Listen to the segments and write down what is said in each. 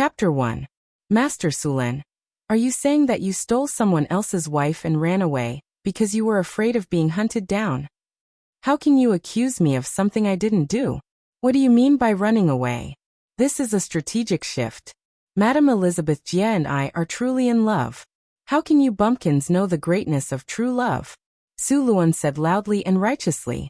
Chapter 1. Master Sulen. Are you saying that you stole someone else's wife and ran away, because you were afraid of being hunted down? How can you accuse me of something I didn't do? What do you mean by running away? This is a strategic shift. Madame Elizabeth Jia and I are truly in love. How can you bumpkins know the greatness of true love? Su Luan said loudly and righteously.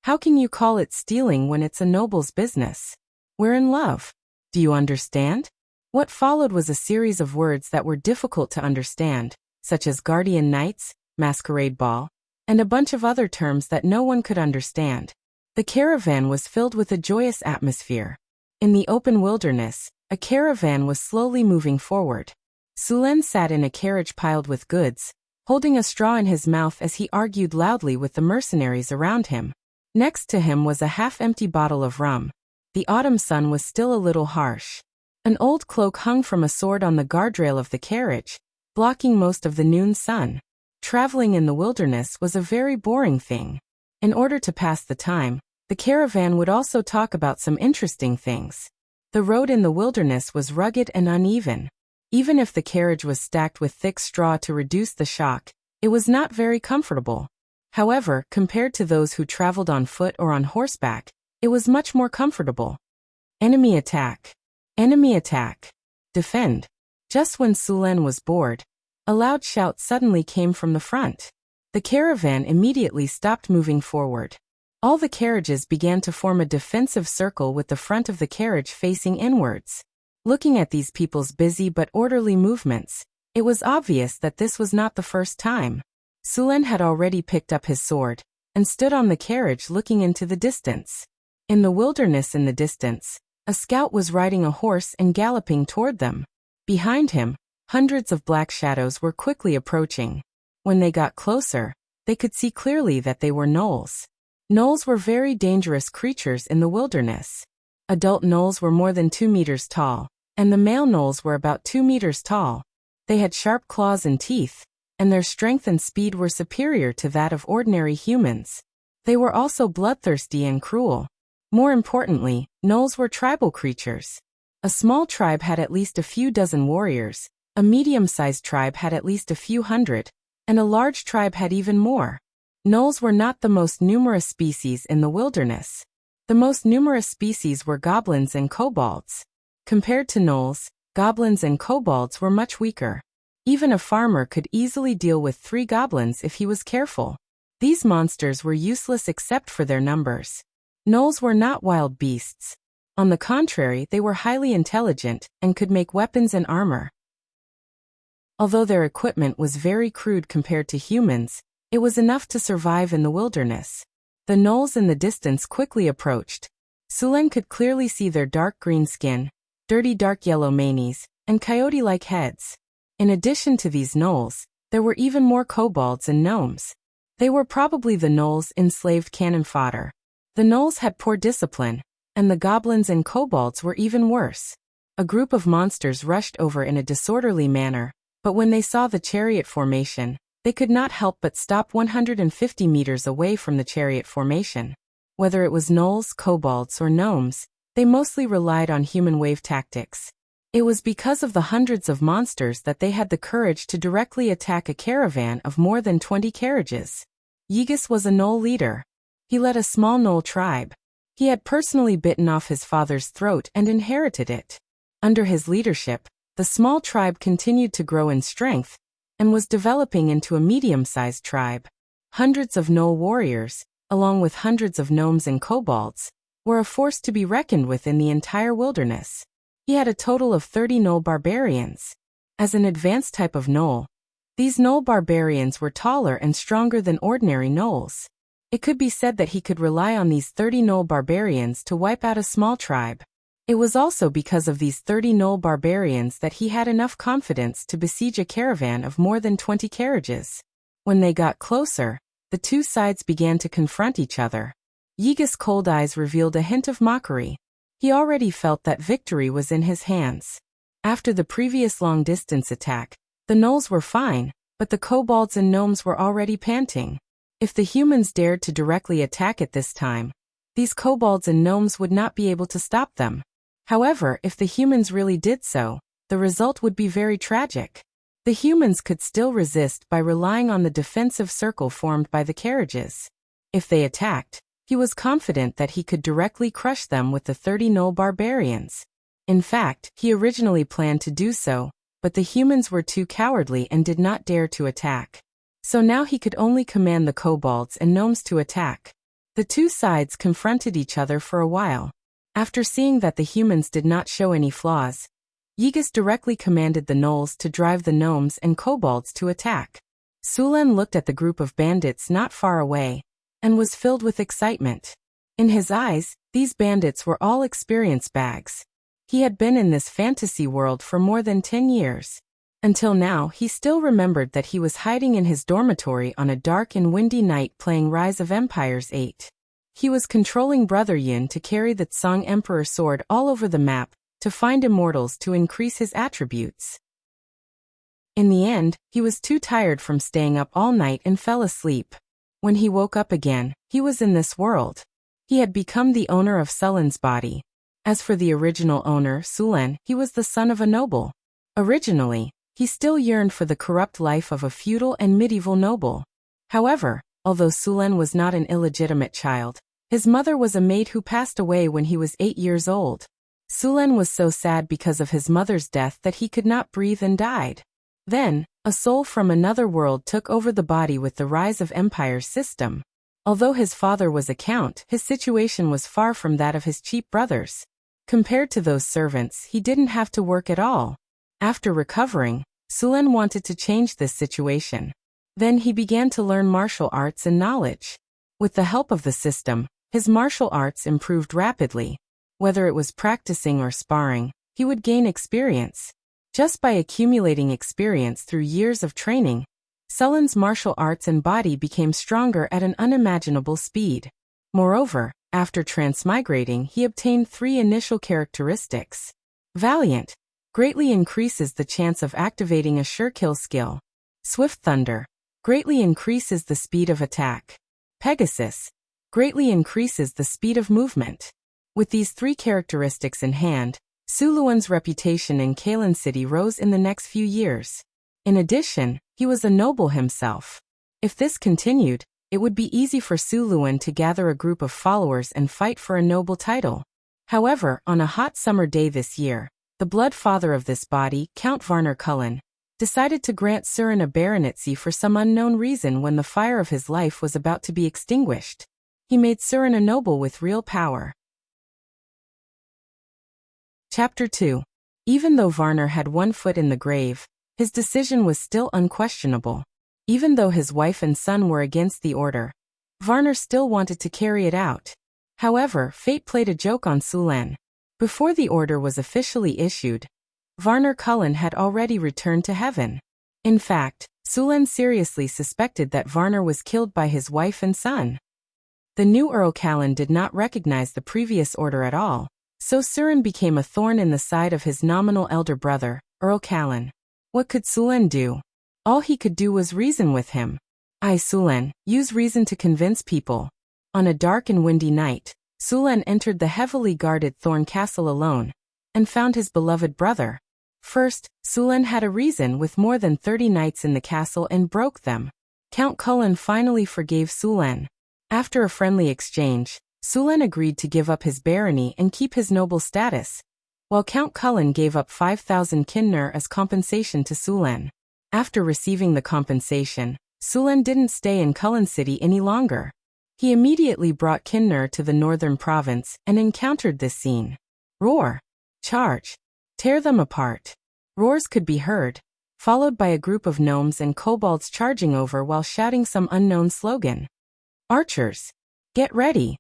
How can you call it stealing when it's a noble's business? We're in love. Do you understand? What followed was a series of words that were difficult to understand, such as guardian knights, masquerade ball, and a bunch of other terms that no one could understand. The caravan was filled with a joyous atmosphere. In the open wilderness, a caravan was slowly moving forward. Sulen sat in a carriage piled with goods, holding a straw in his mouth as he argued loudly with the mercenaries around him. Next to him was a half-empty bottle of rum. The autumn sun was still a little harsh. An old cloak hung from a sword on the guardrail of the carriage, blocking most of the noon sun. Traveling in the wilderness was a very boring thing. In order to pass the time, the caravan would also talk about some interesting things. The road in the wilderness was rugged and uneven. Even if the carriage was stacked with thick straw to reduce the shock, it was not very comfortable. However, compared to those who traveled on foot or on horseback, it was much more comfortable. Enemy attack. Enemy attack. Defend. Just when Sulen was bored, a loud shout suddenly came from the front. The caravan immediately stopped moving forward. All the carriages began to form a defensive circle with the front of the carriage facing inwards. Looking at these people's busy but orderly movements, it was obvious that this was not the first time. Sulen had already picked up his sword and stood on the carriage looking into the distance. In the wilderness in the distance, a scout was riding a horse and galloping toward them. Behind him, hundreds of black shadows were quickly approaching. When they got closer, they could see clearly that they were gnolls. Gnolls were very dangerous creatures in the wilderness. Adult gnolls were more than 2 meters tall, and the male gnolls were about 2 meters tall. They had sharp claws and teeth, and their strength and speed were superior to that of ordinary humans. They were also bloodthirsty and cruel. More importantly, gnolls were tribal creatures. A small tribe had at least a few dozen warriors, a medium-sized tribe had at least a few hundred, and a large tribe had even more. Gnolls were not the most numerous species in the wilderness. The most numerous species were goblins and kobolds. Compared to gnolls, goblins and kobolds were much weaker. Even a farmer could easily deal with 3 goblins if he was careful. These monsters were useless except for their numbers. Gnolls were not wild beasts. On the contrary, they were highly intelligent and could make weapons and armor. Although their equipment was very crude compared to humans, it was enough to survive in the wilderness. The gnolls in the distance quickly approached. Sulen could clearly see their dark green skin, dirty dark yellow manes, and coyote-like heads. In addition to these gnolls, there were even more kobolds and gnomes. They were probably the gnolls' enslaved cannon fodder. The gnolls had poor discipline, and the goblins and kobolds were even worse. A group of monsters rushed over in a disorderly manner, but when they saw the chariot formation, they could not help but stop 150 meters away from the chariot formation. Whether it was gnolls, kobolds, or gnomes, they mostly relied on human wave tactics. It was because of the hundreds of monsters that they had the courage to directly attack a caravan of more than 20 carriages. Yigis was a gnoll leader. He led a small gnoll tribe. He had personally bitten off his father's throat and inherited it. Under his leadership, the small tribe continued to grow in strength and was developing into a medium-sized tribe. Hundreds of gnoll warriors, along with hundreds of gnomes and kobolds, were a force to be reckoned with in the entire wilderness. He had a total of 30 gnoll barbarians. As an advanced type of gnoll, these gnoll barbarians were taller and stronger than ordinary gnolls. It could be said that he could rely on these 30 gnoll barbarians to wipe out a small tribe. It was also because of these 30 gnoll barbarians that he had enough confidence to besiege a caravan of more than 20 carriages. When they got closer, the two sides began to confront each other. Yigis' cold eyes revealed a hint of mockery. He already felt that victory was in his hands. After the previous long-distance attack, the gnolls were fine, but the kobolds and gnomes were already panting. If the humans dared to directly attack at this time, these kobolds and gnomes would not be able to stop them. However, if the humans really did so, the result would be very tragic. The humans could still resist by relying on the defensive circle formed by the carriages. If they attacked, he was confident that he could directly crush them with the 30 Null barbarians. In fact, he originally planned to do so, but the humans were too cowardly and did not dare to attack. So now he could only command the kobolds and gnomes to attack. The two sides confronted each other for a while. After seeing that the humans did not show any flaws, Ygis directly commanded the gnolls to drive the gnomes and kobolds to attack. Sulen looked at the group of bandits not far away, and was filled with excitement. In his eyes, these bandits were all experience bags. He had been in this fantasy world for more than 10 years. Until now, he still remembered that he was hiding in his dormitory on a dark and windy night playing Rise of Empires 8. He was controlling Brother Yun to carry the Tsang Emperor sword all over the map, to find immortals to increase his attributes. In the end, he was too tired from staying up all night and fell asleep. When he woke up again, he was in this world. He had become the owner of Sulen's body. As for the original owner, Sulen, he was the son of a noble. Originally, he still yearned for the corrupt life of a feudal and medieval noble. However, although Sulen was not an illegitimate child, his mother was a maid who passed away when he was 8 years old. Sulen was so sad because of his mother's death that he could not breathe and died. Then, a soul from another world took over the body with the Rise of Empires system. Although his father was a count, his situation was far from that of his cheap brothers. Compared to those servants, he didn't have to work at all. After recovering, Sulen wanted to change this situation. Then he began to learn martial arts and knowledge. With the help of the system, his martial arts improved rapidly. Whether it was practicing or sparring, he would gain experience. Just by accumulating experience through years of training, Sulen's martial arts and body became stronger at an unimaginable speed. Moreover, after transmigrating, he obtained 3 initial characteristics. Valiant, greatly increases the chance of activating a sure kill skill. Swift Thunder, greatly increases the speed of attack. Pegasus, greatly increases the speed of movement. With these 3 characteristics in hand, Suluan's reputation in Kalen City rose in the next few years. In addition, he was a noble himself. If this continued, it would be easy for Suluan to gather a group of followers and fight for a noble title. However, on a hot summer day this year, the blood father of this body, Count Varner Cullen, decided to grant Suren a baronetcy for some unknown reason when the fire of his life was about to be extinguished. He made Suren a noble with real power. Chapter 2. Even though Varner had one foot in the grave, his decision was still unquestionable. Even though his wife and son were against the order, Varner still wanted to carry it out. However, fate played a joke on Sulen. Before the order was officially issued, Varner Cullen had already returned to heaven. In fact, Sulen seriously suspected that Varner was killed by his wife and son. The new Earl Callan did not recognize the previous order at all, so Suren became a thorn in the side of his nominal elder brother, Earl Callan. What could Sulen do? All he could do was reason with him. Sulen, use reason to convince people. On a dark and windy night, Sulen entered the heavily guarded Thorn Castle alone, and found his beloved brother. First, Sulen had a reason with more than 30 knights in the castle and broke them. Count Cullen finally forgave Sulen. After a friendly exchange, Sulen agreed to give up his barony and keep his noble status, while Count Cullen gave up 5,000 kinner as compensation to Sulen. After receiving the compensation, Sulen didn't stay in Cullen City any longer. He immediately brought kinner to the northern province and encountered this scene. Roar! Charge! Tear them apart! Roars could be heard, followed by a group of gnomes and kobolds charging over while shouting some unknown slogan. Archers! Get ready!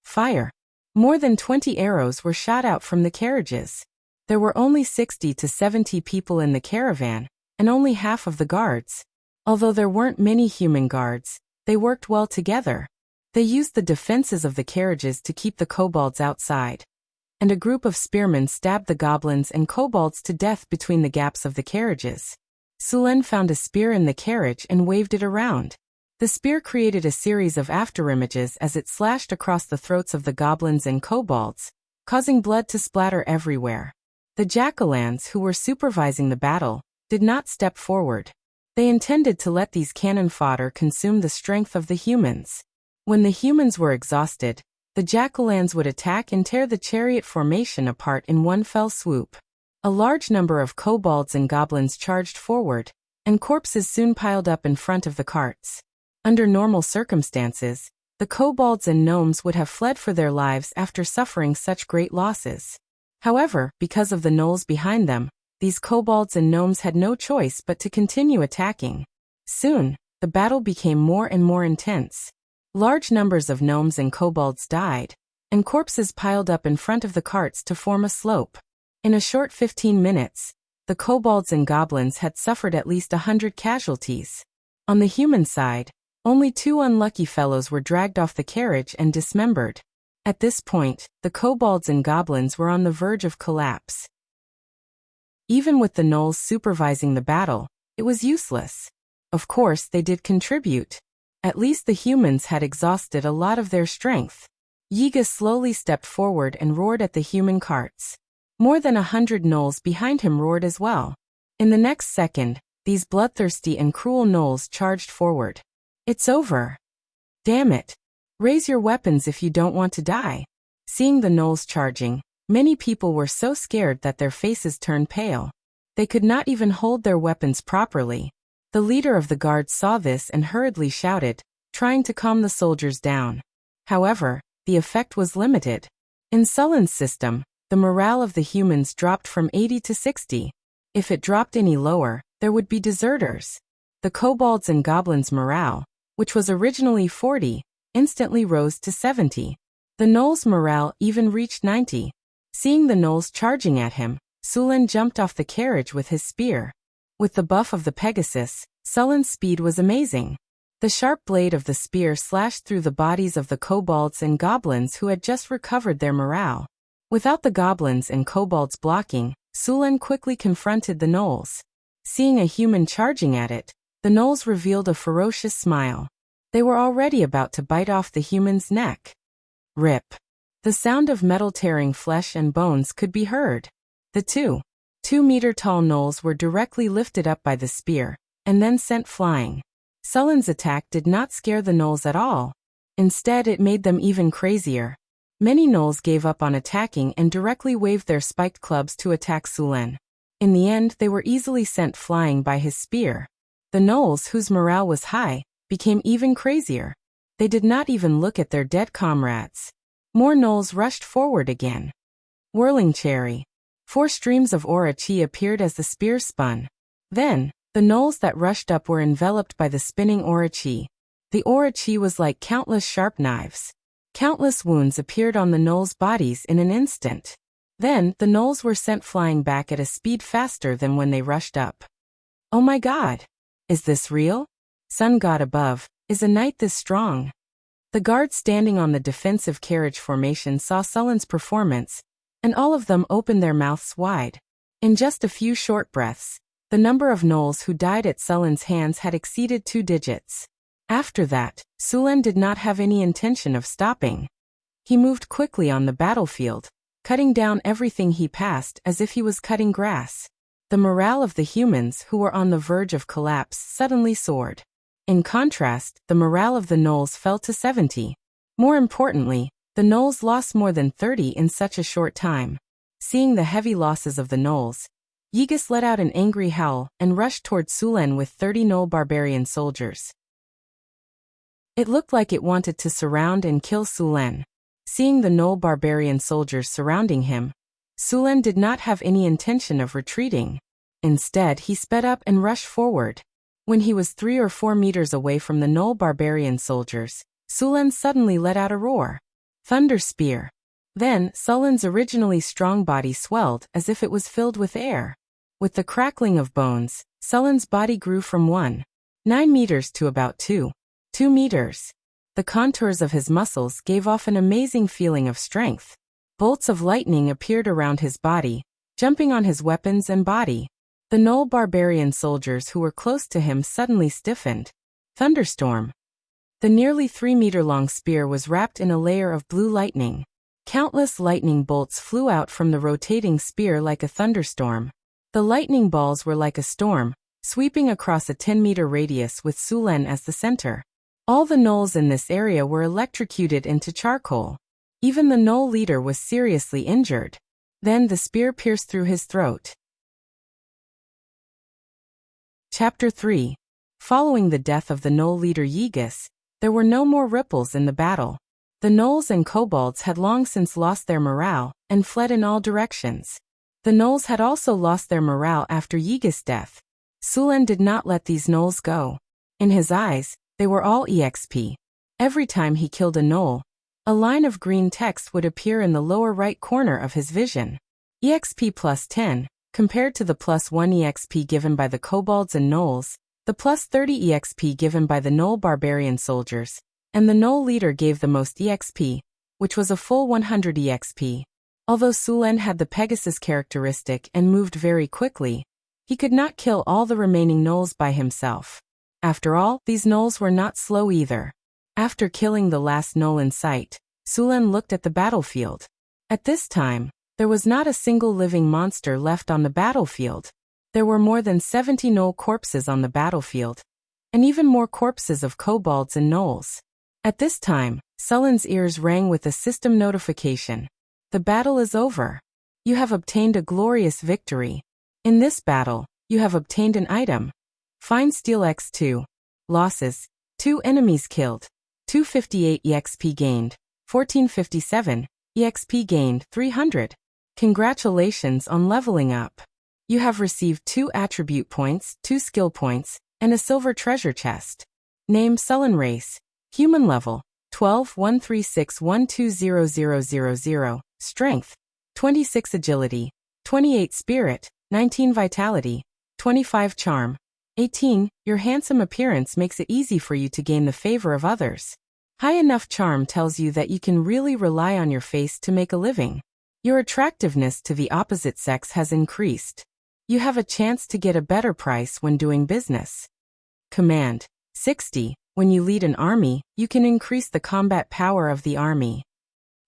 Fire! More than 20 arrows were shot out from the carriages. There were only 60 to 70 people in the caravan, and only half of the guards. Although there weren't many human guards, they worked well together. They used the defenses of the carriages to keep the kobolds outside. And a group of spearmen stabbed the goblins and kobolds to death between the gaps of the carriages. Sulen found a spear in the carriage and waved it around. The spear created a series of afterimages as it slashed across the throats of the goblins and kobolds, causing blood to splatter everywhere. The Jackalans, who were supervising the battle, did not step forward. They intended to let these cannon fodder consume the strength of the humans. When the humans were exhausted, the Jackalans would attack and tear the chariot formation apart in one fell swoop. A large number of kobolds and goblins charged forward, and corpses soon piled up in front of the carts. Under normal circumstances, the kobolds and gnomes would have fled for their lives after suffering such great losses. However, because of the gnolls behind them, these kobolds and gnomes had no choice but to continue attacking. Soon, the battle became more and more intense. Large numbers of gnomes and kobolds died, and corpses piled up in front of the carts to form a slope. In a short 15 minutes, the kobolds and goblins had suffered at least 100 casualties. On the human side, only 2 unlucky fellows were dragged off the carriage and dismembered. At this point, the kobolds and goblins were on the verge of collapse. Even with the gnolls supervising the battle, it was useless. Of course, they did contribute. At least the humans had exhausted a lot of their strength. Yiga slowly stepped forward and roared at the human carts. More than 100 gnolls behind him roared as well. In the next second, these bloodthirsty and cruel gnolls charged forward. It's over. Damn it. Raise your weapons if you don't want to die. Seeing the gnolls charging, many people were so scared that their faces turned pale. They could not even hold their weapons properly. The leader of the guards saw this and hurriedly shouted, trying to calm the soldiers down. However, the effect was limited. In Sullen's system, the morale of the humans dropped from 80 to 60. If it dropped any lower, there would be deserters. The kobolds and goblins' morale, which was originally 40, instantly rose to 70. The gnolls' morale even reached 90. Seeing the gnolls charging at him, Sullen jumped off the carriage with his spear. With the buff of the Pegasus, Sullen's speed was amazing. The sharp blade of the spear slashed through the bodies of the kobolds and goblins who had just recovered their morale. Without the goblins and kobolds blocking, Sullen quickly confronted the gnolls. Seeing a human charging at it, the gnolls revealed a ferocious smile. They were already about to bite off the human's neck. Rip. The sound of metal tearing flesh and bones could be heard. The 2-meter-tall gnolls were directly lifted up by the spear, and then sent flying. Sullen's attack did not scare the gnolls at all. Instead, it made them even crazier. Many gnolls gave up on attacking and directly waved their spiked clubs to attack Sullen. In the end, they were easily sent flying by his spear. The gnolls, whose morale was high, became even crazier. They did not even look at their dead comrades. More gnolls rushed forward again. Whirling cherry. 4 streams of aura chi appeared as the spear spun. Then, the gnolls that rushed up were enveloped by the spinning aura chi. The aura chi was like countless sharp knives. Countless wounds appeared on the gnolls' bodies in an instant. Then, the gnolls were sent flying back at a speed faster than when they rushed up. Oh my god! Is this real? Sun God above, is a knight this strong? The guards standing on the defensive carriage formation saw Sullen's performance, and all of them opened their mouths wide. In just a few short breaths, the number of gnolls who died at Sullen's hands had exceeded 2 digits. After that, Sullen did not have any intention of stopping. He moved quickly on the battlefield, cutting down everything he passed as if he was cutting grass. The morale of the humans who were on the verge of collapse suddenly soared. In contrast, the morale of the gnolls fell to 70. More importantly, the gnolls lost more than 30 in such a short time. Seeing the heavy losses of the gnolls, Yigas let out an angry howl and rushed toward Sullen with 30 gnoll barbarian soldiers. It looked like it wanted to surround and kill Sullen. Seeing the gnoll barbarian soldiers surrounding him, Sullen did not have any intention of retreating. Instead, he sped up and rushed forward. When he was 3 or 4 meters away from the gnoll barbarian soldiers, Sullen suddenly let out a roar. Thunder Spear. Then, Sullen's originally strong body swelled as if it was filled with air. With the crackling of bones, Sullen's body grew from 1.9 meters to about 2 meters. The contours of his muscles gave off an amazing feeling of strength. Bolts of lightning appeared around his body, jumping on his weapons and body. The gnoll barbarian soldiers who were close to him suddenly stiffened. Thunderstorm. The nearly 3-meter-long spear was wrapped in a layer of blue lightning. Countless lightning bolts flew out from the rotating spear like a thunderstorm. The lightning balls were like a storm, sweeping across a 10-meter radius with Sulen as the center. All the gnolls in this area were electrocuted into charcoal. Even the gnoll leader was seriously injured. Then the spear pierced through his throat. Chapter 3. Following the death of the gnoll leader Ygis, there were no more ripples in the battle. The gnolls and kobolds had long since lost their morale and fled in all directions. The gnolls had also lost their morale after Ygis' death. Sulen did not let these gnolls go. In his eyes, they were all EXP. Every time he killed a gnoll, a line of green text would appear in the lower right corner of his vision. EXP plus 10, compared to the plus 1 EXP given by the kobolds and gnolls, the plus 30 EXP given by the gnoll barbarian soldiers, and the gnoll leader gave the most EXP, which was a full 100 EXP. Although Sulen had the Pegasus characteristic and moved very quickly, he could not kill all the remaining gnolls by himself. After all, these gnolls were not slow either. After killing the last gnoll in sight, Sulen looked at the battlefield. At this time, there was not a single living monster left on the battlefield. There were more than 70 gnoll corpses on the battlefield, and even more corpses of kobolds and gnolls. At this time, Sulen's ears rang with a system notification. The battle is over. You have obtained a glorious victory. In this battle, you have obtained an item. Fine Steel X2. Losses: 2 enemies killed. 258 EXP gained. 1457 EXP gained. 300. Congratulations on leveling up. You have received 2 attribute points, 2 skill points, and a silver treasure chest. Name: Sullen Race. Human level: 12-136-120000. Strength: 26 agility, 28 spirit, 19 vitality, 25 charm. 18. Your handsome appearance makes it easy for you to gain the favor of others. High enough charm tells you that you can really rely on your face to make a living. Your attractiveness to the opposite sex has increased. You have a chance to get a better price when doing business. Command: 60. When you lead an army, you can increase the combat power of the army.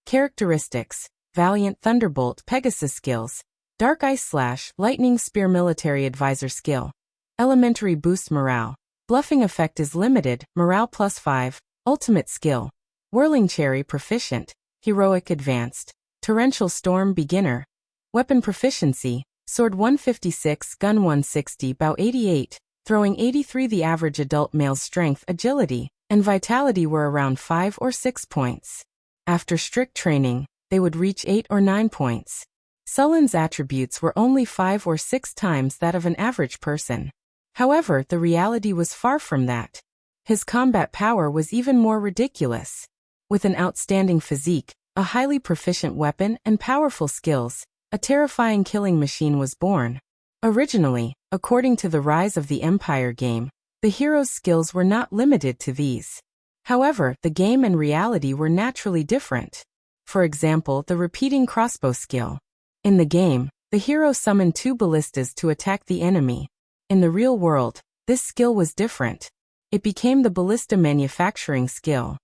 Characteristics: Valiant Thunderbolt Pegasus skills, Dark Ice Slash Lightning Spear Military Advisor skill. Elementary boost morale. Bluffing effect is limited, morale plus 5. Ultimate skill: Whirling Cherry proficient, Heroic advanced, Torrential Storm beginner. Weapon proficiency: Sword 156, Gun 160, Bow 88, Throwing 83. The average adult male's strength, agility, and vitality were around 5 or 6 points. After strict training, they would reach 8 or 9 points. Sulen's attributes were only 5 or 6 times that of an average person. However, the reality was far from that. His combat power was even more ridiculous. With an outstanding physique, a highly proficient weapon, and powerful skills, a terrifying killing machine was born. Originally, according to the Rise of the Empire game, the hero's skills were not limited to these. However, the game and reality were naturally different. For example, the repeating crossbow skill. In the game, the hero summoned 2 ballistas to attack the enemy. In the real world, this skill was different. It became the ballista manufacturing skill.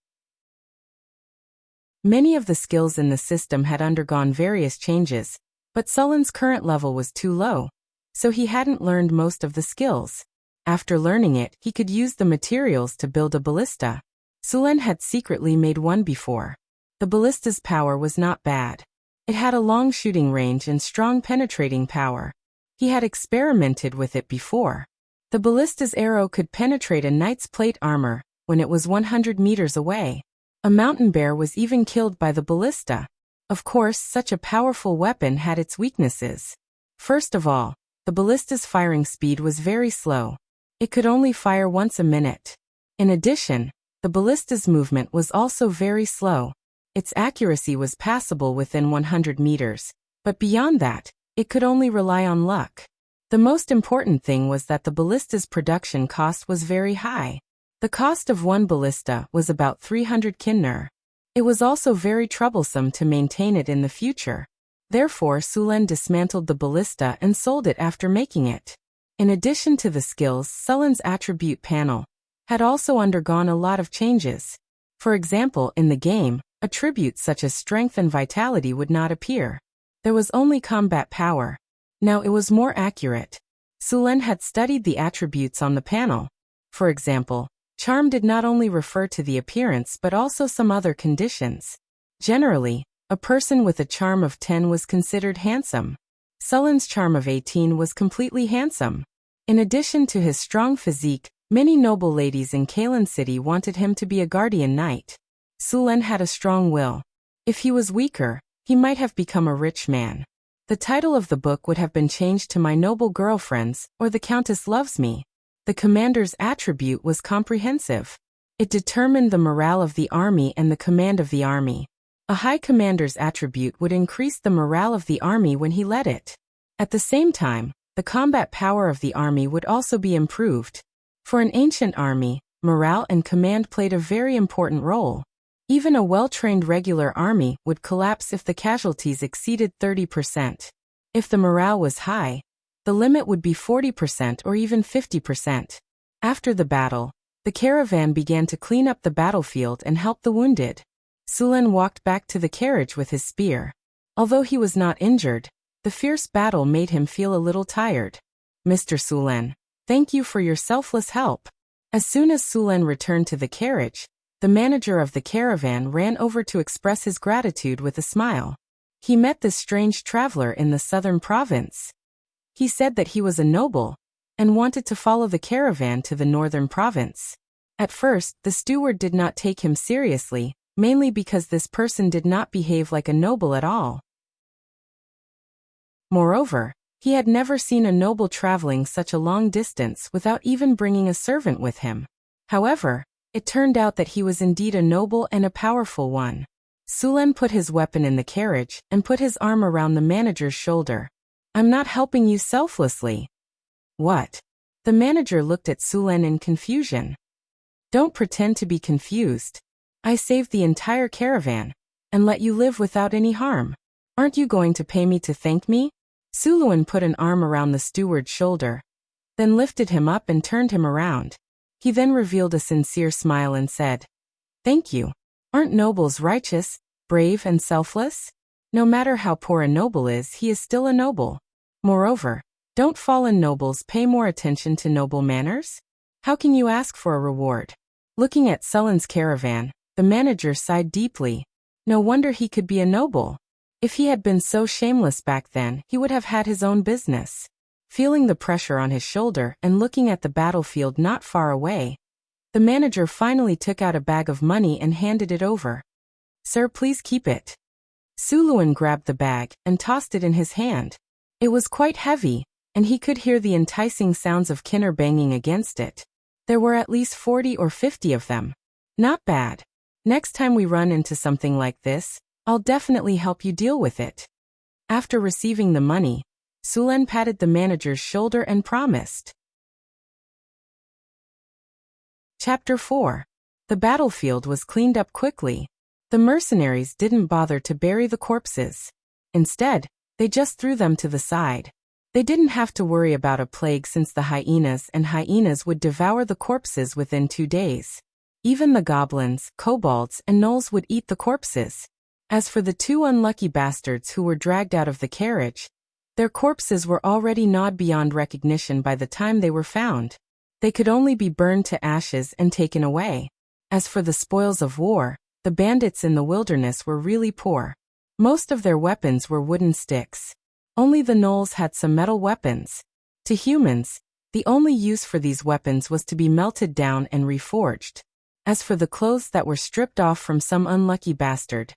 Many of the skills in the system had undergone various changes, but Sulen's current level was too low, so he hadn't learned most of the skills. After learning it, he could use the materials to build a ballista. Sulen had secretly made one before. The ballista's power was not bad. It had a long shooting range and strong penetrating power. He had experimented with it before. The ballista's arrow could penetrate a knight's plate armor when it was 100 meters away. A mountain bear was even killed by the ballista. Of course, such a powerful weapon had its weaknesses. First of all, the ballista's firing speed was very slow. It could only fire once a minute. In addition, the ballista's movement was also very slow. Its accuracy was passable within 100 meters, but beyond that, it could only rely on luck. The most important thing was that the ballista's production cost was very high. The cost of one ballista was about 300 kinner. It was also very troublesome to maintain it in the future. Therefore, Sulen dismantled the ballista and sold it after making it. In addition to the skills, Sulen's attribute panel had also undergone a lot of changes. For example, in the game, Attributes such as strength and vitality would not appear. There was only combat power. Now it was more accurate. Sulen had studied the attributes on the panel. For example, charm did not only refer to the appearance but also some other conditions. Generally, a person with a charm of 10 was considered handsome. Sulen's charm of 18 was completely handsome. In addition to his strong physique, many noble ladies in Kalen City wanted him to be a guardian knight. Sulen had a strong will. If he was weaker, he might have become a rich man. The title of the book would have been changed to My Noble Girlfriends, or The Countess Loves Me. The commander's attribute was comprehensive. It determined the morale of the army and the command of the army. A high commander's attribute would increase the morale of the army when he led it. At the same time, the combat power of the army would also be improved. For an ancient army, morale and command played a very important role. Even a well-trained regular army would collapse if the casualties exceeded 30%. If the morale was high, the limit would be 40% or even 50%. After the battle, the caravan began to clean up the battlefield and help the wounded. Sulen walked back to the carriage with his spear. Although he was not injured, the fierce battle made him feel a little tired. Mr. Sulen, thank you for your selfless help. As soon as Sulen returned to the carriage, the manager of the caravan ran over to express his gratitude with a smile. He met this strange traveler in the southern province. He said that he was a noble and wanted to follow the caravan to the northern province. At first, the steward did not take him seriously, mainly because this person did not behave like a noble at all. Moreover, he had never seen a noble traveling such a long distance without even bringing a servant with him. However, it turned out that he was indeed a noble and a powerful one. Sulen put his weapon in the carriage and put his arm around the manager's shoulder. I'm not helping you selflessly. What? The manager looked at Sulen in confusion. Don't pretend to be confused. I saved the entire caravan and let you live without any harm. Aren't you going to pay me to thank me? Sulen put an arm around the steward's shoulder, then lifted him up and turned him around. He then revealed a sincere smile and said, Thank you. Aren't nobles righteous, brave and selfless? No matter how poor a noble is, he is still a noble. Moreover, don't fallen nobles pay more attention to noble manners? How can you ask for a reward? Looking at Sulen's caravan, the manager sighed deeply. No wonder he could be a noble. If he had been so shameless back then, he would have had his own business. Feeling the pressure on his shoulder and looking at the battlefield not far away, the manager finally took out a bag of money and handed it over. Sir, please keep it. Sulen grabbed the bag and tossed it in his hand. It was quite heavy, and he could hear the enticing sounds of kinner banging against it. There were at least 40 or 50 of them. Not bad. Next time we run into something like this, I'll definitely help you deal with it. After receiving the money, Sulen patted the manager's shoulder and promised. Chapter 4. The battlefield was cleaned up quickly. The mercenaries didn't bother to bury the corpses. Instead, they just threw them to the side. They didn't have to worry about a plague since the hyenas would devour the corpses within 2 days. Even the goblins, kobolds, and gnolls would eat the corpses. As for the 2 unlucky bastards who were dragged out of the carriage, their corpses were already gnawed beyond recognition by the time they were found. They could only be burned to ashes and taken away. As for the spoils of war, the bandits in the wilderness were really poor. Most of their weapons were wooden sticks. Only the gnolls had some metal weapons. To humans, the only use for these weapons was to be melted down and reforged. As for the clothes that were stripped off from some unlucky bastard,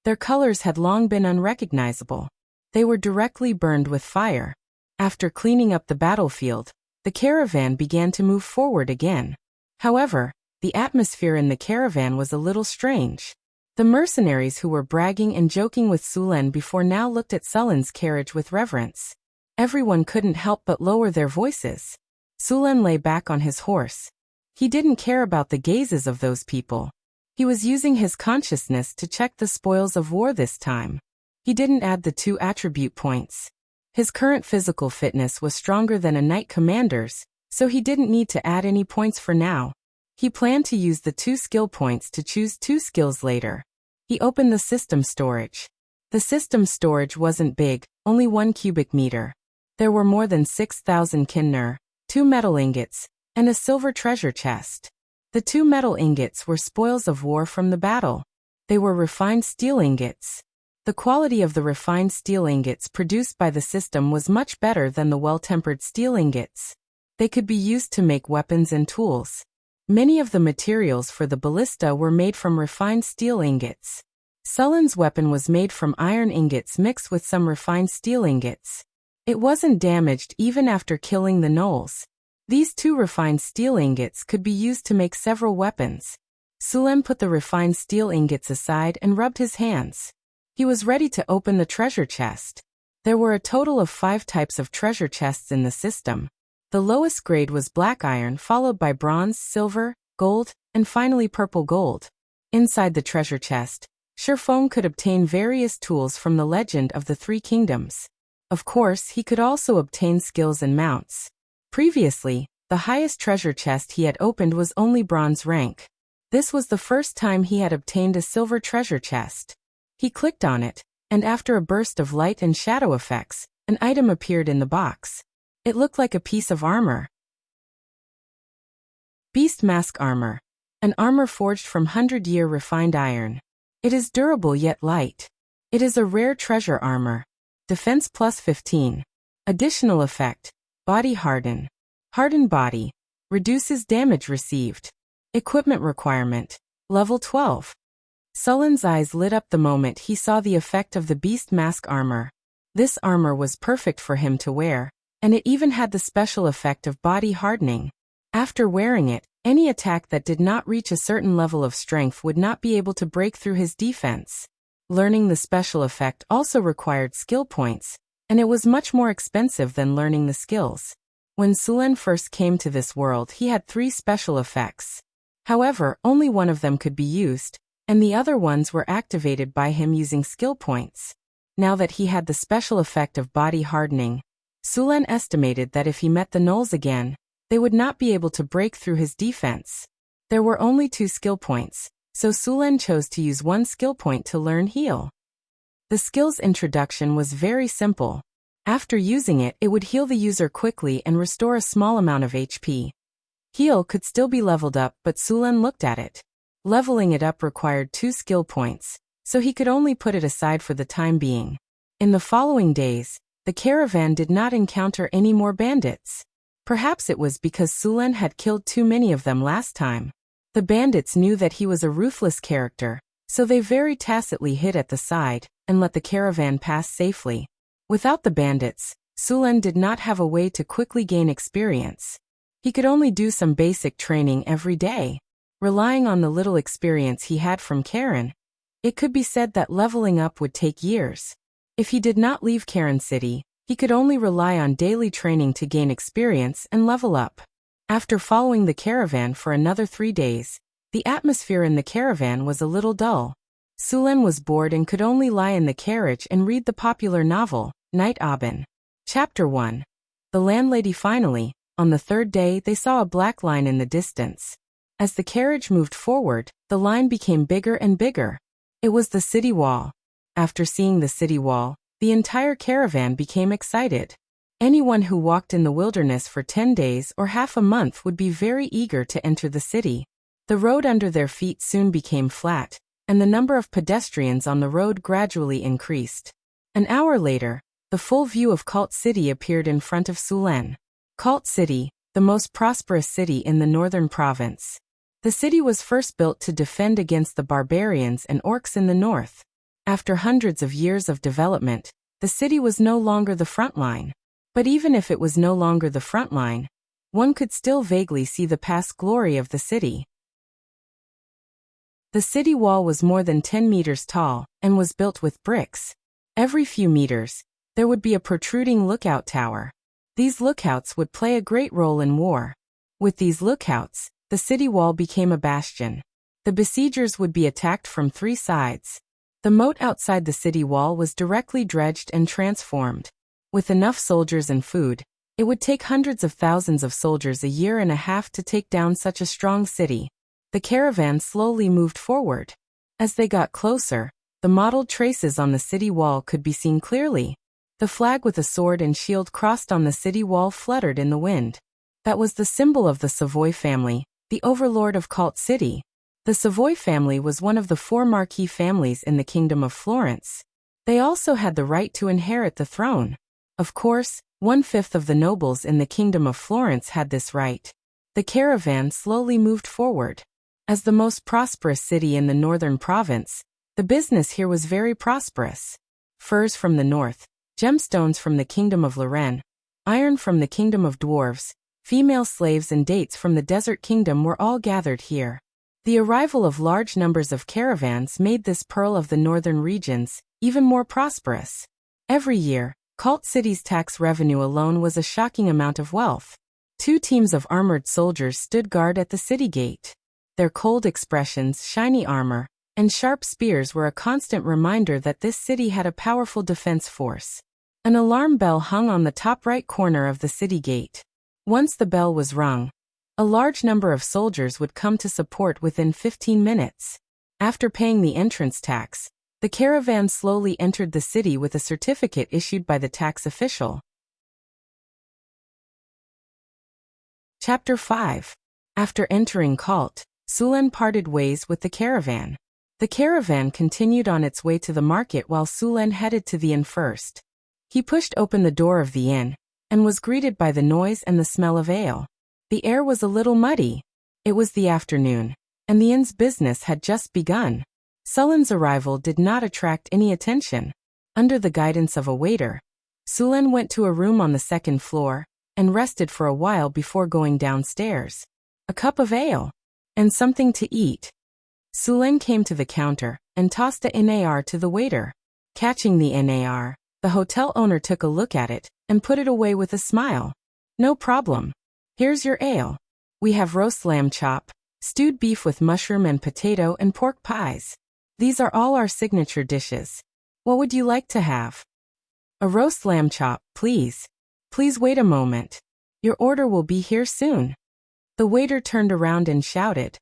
their colors had long been unrecognizable. They were directly burned with fire. After cleaning up the battlefield, the caravan began to move forward again. However, the atmosphere in the caravan was a little strange. The mercenaries who were bragging and joking with Sulen before now looked at Sulen's carriage with reverence. Everyone couldn't help but lower their voices. Sulen lay back on his horse. He didn't care about the gazes of those people. He was using his consciousness to check the spoils of war this time. He didn't add the 2 attribute points. His current physical fitness was stronger than a knight commander's, so he didn't need to add any points for now. He planned to use the 2 skill points to choose 2 skills later. He opened the system storage. The system storage wasn't big, only 1 cubic meter. There were more than 6,000 kinner, 2 metal ingots, and a silver treasure chest. The 2 metal ingots were spoils of war from the battle. They were refined steel ingots. The quality of the refined steel ingots produced by the system was much better than the well-tempered steel ingots. They could be used to make weapons and tools. Many of the materials for the ballista were made from refined steel ingots. Sullen's weapon was made from iron ingots mixed with some refined steel ingots. It wasn't damaged even after killing the gnolls. These 2 refined steel ingots could be used to make several weapons. Sulen put the refined steel ingots aside and rubbed his hands. He was ready to open the treasure chest. There were a total of 5 types of treasure chests in the system. The lowest grade was black iron, followed by bronze, silver, gold, and finally purple gold. Inside the treasure chest, Sherfone could obtain various tools from the Legend of the Three Kingdoms. Of course, he could also obtain skills and mounts. Previously, the highest treasure chest he had opened was only bronze rank. This was the first time he had obtained a silver treasure chest. He clicked on it, and after a burst of light and shadow effects, an item appeared in the box. It looked like a piece of armor. Beast Mask Armor. An armor forged from 100-year refined iron. It is durable yet light. It is a rare treasure armor. Defense plus 15. Additional effect. Body Harden. Hardened body. Reduces damage received. Equipment requirement. Level 12. Sullen's eyes lit up the moment he saw the effect of the Beast Mask Armor. This armor was perfect for him to wear, and it even had the special effect of body hardening. After wearing it, any attack that did not reach a certain level of strength would not be able to break through his defense. Learning the special effect also required skill points, and it was much more expensive than learning the skills. When Sulen first came to this world, he had 3 special effects. However, only one of them could be used, and the other ones were activated by him using skill points. Now that he had the special effect of body hardening, Sulen estimated that if he met the gnolls again, they would not be able to break through his defense. There were only 2 skill points, so Sulen chose to use 1 skill point to learn Heal. The skill's introduction was very simple. After using it, it would heal the user quickly and restore a small amount of HP. Heal could still be leveled up, but Sulen looked at it. Leveling it up required 2 skill points, so he could only put it aside for the time being. In the following days, the caravan did not encounter any more bandits. Perhaps it was because Sulen had killed too many of them last time. The bandits knew that he was a ruthless character, so they very tacitly hid at the side and let the caravan pass safely. Without the bandits, Sulen did not have a way to quickly gain experience. He could only do some basic training every day. Relying on the little experience he had from Karen, it could be said that leveling up would take years. If he did not leave Karen City, he could only rely on daily training to gain experience and level up. After following the caravan for another 3 days, the atmosphere in the caravan was a little dull. Sulen was bored and could only lie in the carriage and read the popular novel, Night Aben. Chapter 1. The landlady finally, on the 3rd day, they saw a black line in the distance. As the carriage moved forward, the line became bigger and bigger. It was the city wall. After seeing the city wall, the entire caravan became excited. Anyone who walked in the wilderness for 10 days or half a month would be very eager to enter the city. The road under their feet soon became flat, and the number of pedestrians on the road gradually increased. An hour later, the full view of Cult City appeared in front of Sulen. Cult City, the most prosperous city in the northern province. The city was first built to defend against the barbarians and orcs in the north. After hundreds of years of development, the city was no longer the front line. But even if it was no longer the front line, one could still vaguely see the past glory of the city. The city wall was more than 10 meters tall and was built with bricks. Every few meters, there would be a protruding lookout tower. These lookouts would play a great role in war. With these lookouts, the city wall became a bastion. The besiegers would be attacked from 3 sides. The moat outside the city wall was directly dredged and transformed. With enough soldiers and food, it would take hundreds of thousands of soldiers a year and a half to take down such a strong city. The caravan slowly moved forward. As they got closer, the mottled traces on the city wall could be seen clearly. The flag with a sword and shield crossed on the city wall fluttered in the wind. That was the symbol of the Savoy family, the overlord of Cult City. The Savoy family was one of the 4 marquis families in the Kingdom of Florence. They also had the right to inherit the throne. Of course, 1/5 of the nobles in the Kingdom of Florence had this right. The caravan slowly moved forward. As the most prosperous city in the northern province, the business here was very prosperous. Furs from the north, gemstones from the Kingdom of Lorraine, iron from the Kingdom of Dwarves, female slaves and dates from the Desert Kingdom were all gathered here. The arrival of large numbers of caravans made this pearl of the northern regions even more prosperous. Every year, Cult City's tax revenue alone was a shocking amount of wealth. 2 teams of armored soldiers stood guard at the city gate. Their cold expressions, shiny armor, and sharp spears were a constant reminder that this city had a powerful defense force. An alarm bell hung on the top right corner of the city gate. Once the bell was rung, a large number of soldiers would come to support within 15 minutes. After paying the entrance tax, the caravan slowly entered the city with a certificate issued by the tax official. Chapter 5. After entering Cult, Sulen parted ways with the caravan. The caravan continued on its way to the market while Sulen headed to the inn first. He pushed open the door of the inn, and was greeted by the noise and the smell of ale. The air was a little muddy. It was the afternoon, and the inn's business had just begun. Sulen's arrival did not attract any attention. Under the guidance of a waiter, Sulen went to a room on the 2nd floor, and rested for a while before going downstairs. A cup of ale, and something to eat. Sulen came to the counter, and tossed a NAR to the waiter. Catching the NAR, the hotel owner took a look at it, and put it away with a smile. "No problem. Here's your ale. We have roast lamb chop, stewed beef with mushroom and potato and pork pies. These are all our signature dishes. What would you like to have?" "A roast lamb chop, please. Please wait a moment. Your order will be here soon." The waiter turned around and shouted,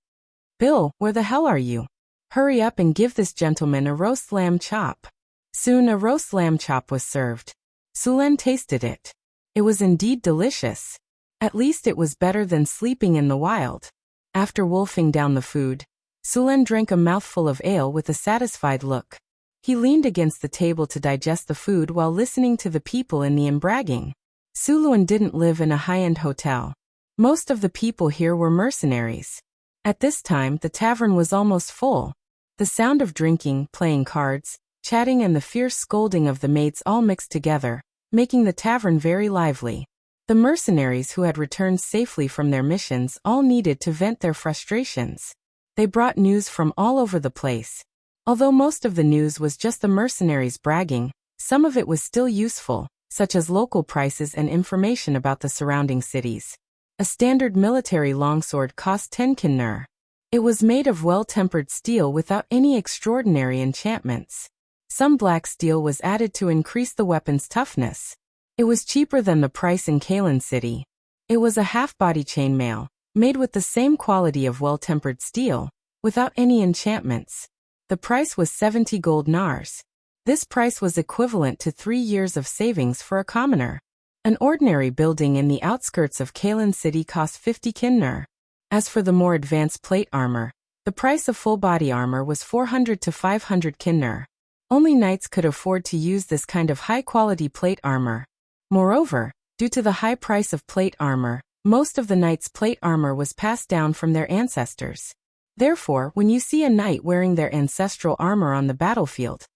"Bill, where the hell are you? Hurry up and give this gentleman a roast lamb chop." Soon a roast lamb chop was served. Sulen tasted it. It was indeed delicious. At least it was better than sleeping in the wild. After wolfing down the food, Sulen drank a mouthful of ale with a satisfied look. He leaned against the table to digest the food while listening to the people in the inn bragging. Sulen didn't live in a high-end hotel. Most of the people here were mercenaries. At this time, the tavern was almost full. The sound of drinking, playing cards, chatting and the fierce scolding of the maids all mixed together, making the tavern very lively. The mercenaries who had returned safely from their missions all needed to vent their frustrations. They brought news from all over the place. Although most of the news was just the mercenaries bragging, some of it was still useful, such as local prices and information about the surrounding cities. A standard military longsword cost 10 kinner. It was made of well-tempered steel without any extraordinary enchantments. Some black steel was added to increase the weapon's toughness. It was cheaper than the price in Kalen City. It was a half-body chainmail, made with the same quality of well-tempered steel, without any enchantments. The price was 70 gold nars. This price was equivalent to 3 years of savings for a commoner. An ordinary building in the outskirts of Kalen City cost 50 kinner. As for the more advanced plate armor, the price of full-body armor was 400 to 500 kinner. Only knights could afford to use this kind of high-quality plate armor. Moreover, due to the high price of plate armor, most of the knights' plate armor was passed down from their ancestors. Therefore, when you see a knight wearing their ancestral armor on the battlefield,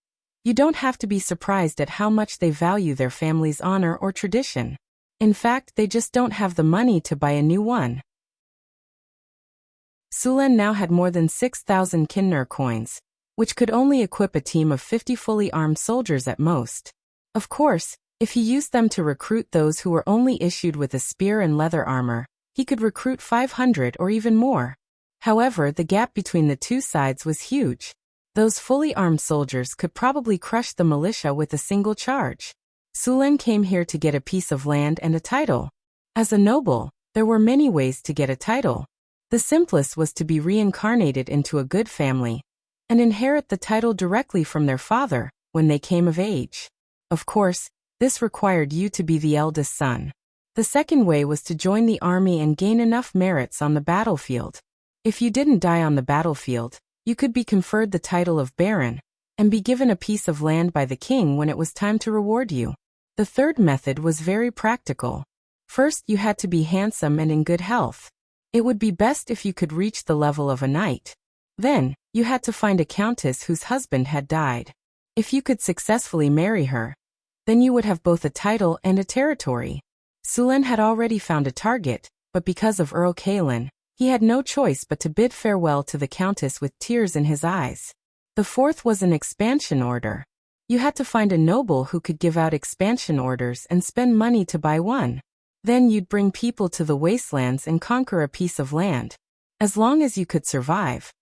you don't have to be surprised at how much they value their family's honor or tradition. In fact, they just don't have the money to buy a new one. Sulen now had more than 6,000 kinner coins, which could only equip a team of 50 fully armed soldiers at most. Of course, if he used them to recruit those who were only issued with a spear and leather armor, he could recruit 500 or even more. However, the gap between the two sides was huge. Those fully armed soldiers could probably crush the militia with a single charge. Sulen came here to get a piece of land and a title. As a noble, there were many ways to get a title. The simplest was to be reincarnated into a good family. and inherit the title directly from their father when they came of age. Of course, this required you to be the eldest son. The second way was to join the army and gain enough merits on the battlefield. If you didn't die on the battlefield, you could be conferred the title of baron, and be given a piece of land by the king when it was time to reward you. The third method was very practical. First, you had to be handsome and in good health. It would be best if you could reach the level of a knight. Then, you had to find a countess whose husband had died. If you could successfully marry her, then you would have both a title and a territory. Sulen had already found a target, but because of Earl Kalen, he had no choice but to bid farewell to the countess with tears in his eyes. The fourth was an expansion order. You had to find a noble who could give out expansion orders and spend money to buy one. Then you'd bring people to the wastelands and conquer a piece of land. As long as you could survive,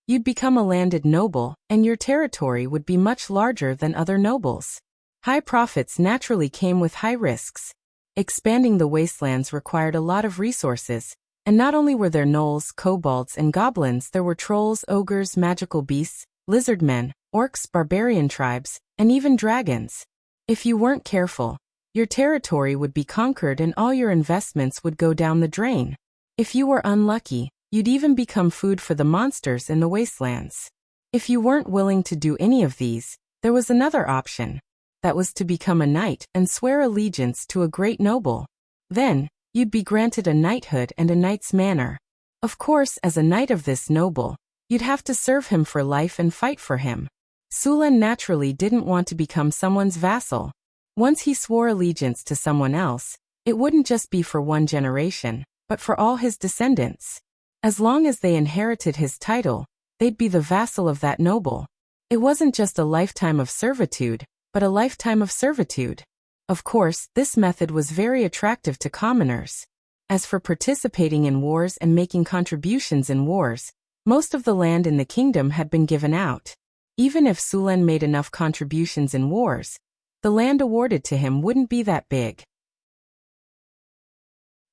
you'd become a landed noble, and your territory would be much larger than other nobles. High profits naturally came with high risks. Expanding the wastelands required a lot of resources, and not only were there gnolls, kobolds, and goblins, there were trolls, ogres, magical beasts, lizardmen, orcs, barbarian tribes, and even dragons. If you weren't careful, your territory would be conquered and all your investments would go down the drain. If you were unlucky, you'd even become food for the monsters in the wastelands. If you weren't willing to do any of these, there was another option. That was to become a knight and swear allegiance to a great noble. Then, you'd be granted a knighthood and a knight's manor. Of course, as a knight of this noble, you'd have to serve him for life and fight for him. Sulen naturally didn't want to become someone's vassal. Once he swore allegiance to someone else, it wouldn't just be for one generation, but for all his descendants. As long as they inherited his title, they'd be the vassal of that noble. It wasn't just a lifetime of servitude, but a lifetime of servitude. Of course, this method was very attractive to commoners. As for participating in wars and making contributions in wars, most of the land in the kingdom had been given out. Even if Sulen made enough contributions in wars, the land awarded to him wouldn't be that big.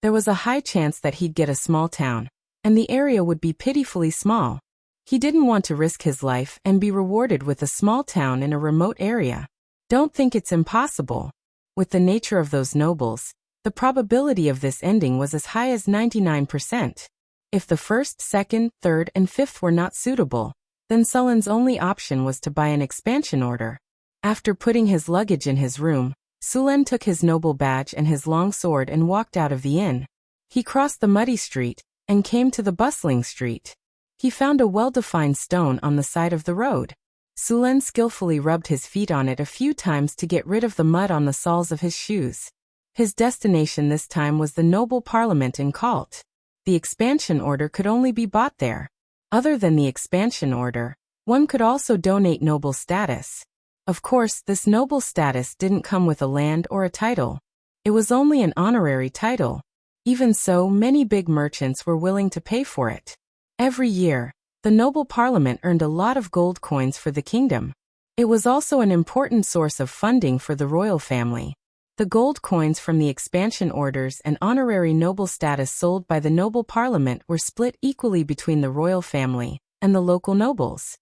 There was a high chance that he'd get a small town, and the area would be pitifully small. He didn't want to risk his life and be rewarded with a small town in a remote area. Don't think it's impossible. With the nature of those nobles, the probability of this ending was as high as 99%. If the first, second, third, and fifth were not suitable, then Sulen's only option was to buy an expansion order. After putting his luggage in his room, Sulen took his noble badge and his long sword and walked out of the inn. He crossed the muddy street and came to the bustling street. He found a well-defined stone on the side of the road. Sulen skillfully rubbed his feet on it a few times to get rid of the mud on the soles of his shoes. His destination this time was the noble parliament in Kalt. The expansion order could only be bought there. Other than the expansion order, one could also donate noble status. Of course, this noble status didn't come with a land or a title. It was only an honorary title. Even so, many big merchants were willing to pay for it. Every year, the noble parliament earned a lot of gold coins for the kingdom. It was also an important source of funding for the royal family. The gold coins from the expansion orders and honorary noble status sold by the noble parliament were split equally between the royal family and the local nobles.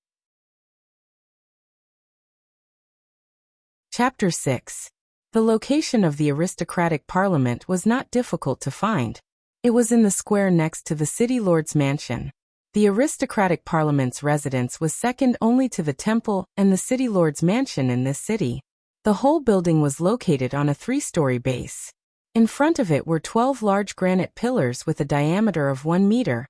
Chapter 6. The location of the aristocratic parliament was not difficult to find. It was in the square next to the city lord's mansion. The aristocratic parliament's residence was second only to the temple and the city lord's mansion in this city. The whole building was located on a 3-story base. In front of it were 12 large granite pillars with a diameter of 1 meter,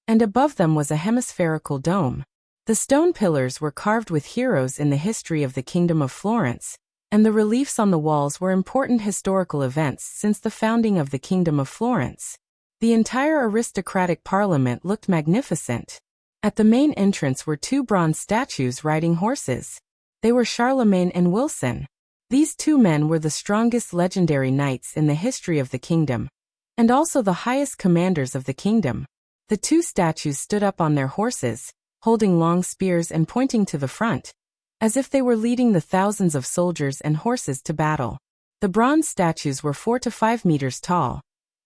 and above them was a hemispherical dome. The stone pillars were carved with heroes in the history of the Kingdom of Florence, and the reliefs on the walls were important historical events since the founding of the Kingdom of Florence. The entire aristocratic parliament looked magnificent. At the main entrance were 2 bronze statues riding horses. They were Charlemagne and Wilson. These 2 men were the strongest legendary knights in the history of the kingdom, and also the highest commanders of the kingdom. The 2 statues stood up on their horses, holding long spears and pointing to the front, as if they were leading the thousands of soldiers and horses to battle. The bronze statues were 4 to 5 meters tall,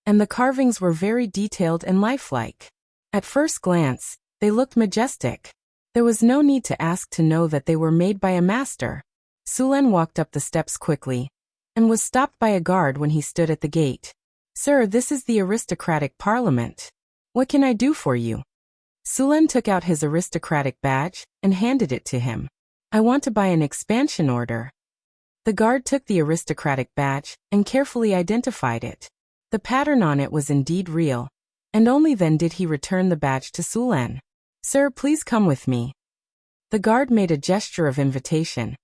and the carvings were very detailed and lifelike. At first glance, they looked majestic. There was no need to ask to know that they were made by a master. Sulen walked up the steps quickly and was stopped by a guard when he stood at the gate. "Sir, this is the aristocratic parliament. What can I do for you?" Sulen took out his aristocratic badge and handed it to him. "I want to buy an expansion order." The guard took the aristocratic badge and carefully identified it. The pattern on it was indeed real, and only then did he return the badge to Sulen. "Sir, please come with me." The guard made a gesture of invitation,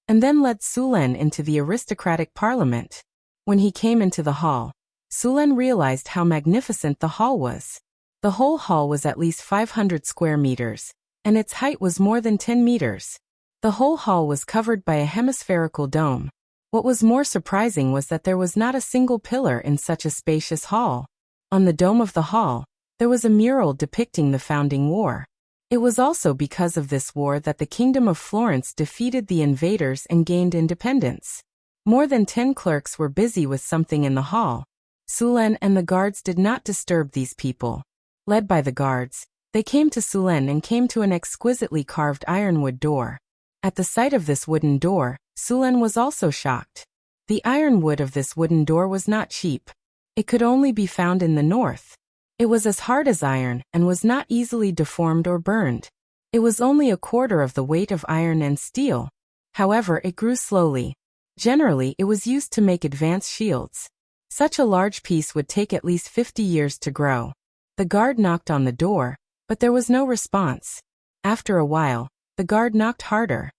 and then led Sulen into the aristocratic parliament. When he came into the hall, Sulen realized how magnificent the hall was. The whole hall was at least 500 square meters, and its height was more than 10 meters. The whole hall was covered by a hemispherical dome. What was more surprising was that there was not a single pillar in such a spacious hall. On the dome of the hall, there was a mural depicting the founding war. It was also because of this war that the Kingdom of Florence defeated the invaders and gained independence. More than 10 clerks were busy with something in the hall. Sulen and the guards did not disturb these people. Led by the guards, they came to Sulen and came to an exquisitely carved ironwood door. At the sight of this wooden door, Sulen was also shocked. The ironwood of this wooden door was not cheap. It could only be found in the north. It was as hard as iron and was not easily deformed or burned. It was only a quarter of the weight of iron and steel. However, it grew slowly. Generally, it was used to make advanced shields. Such a large piece would take at least 50 years to grow. The guard knocked on the door, but there was no response. After a while, the guard knocked harder.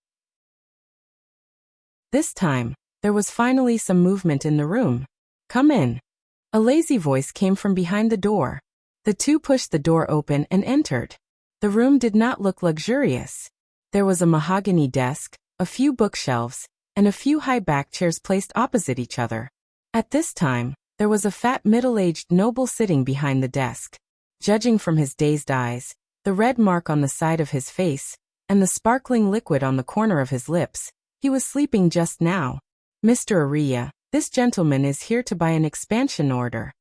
This time, there was finally some movement in the room. "Come in." A lazy voice came from behind the door. The two pushed the door open and entered. The room did not look luxurious. There was a mahogany desk, a few bookshelves, and a few high-backed chairs placed opposite each other. At this time, there was a fat middle-aged noble sitting behind the desk. Judging from his dazed eyes, the red mark on the side of his face, and the sparkling liquid on the corner of his lips, he was sleeping just now. "Mr. Ariya, this gentleman is here to buy an expansion order."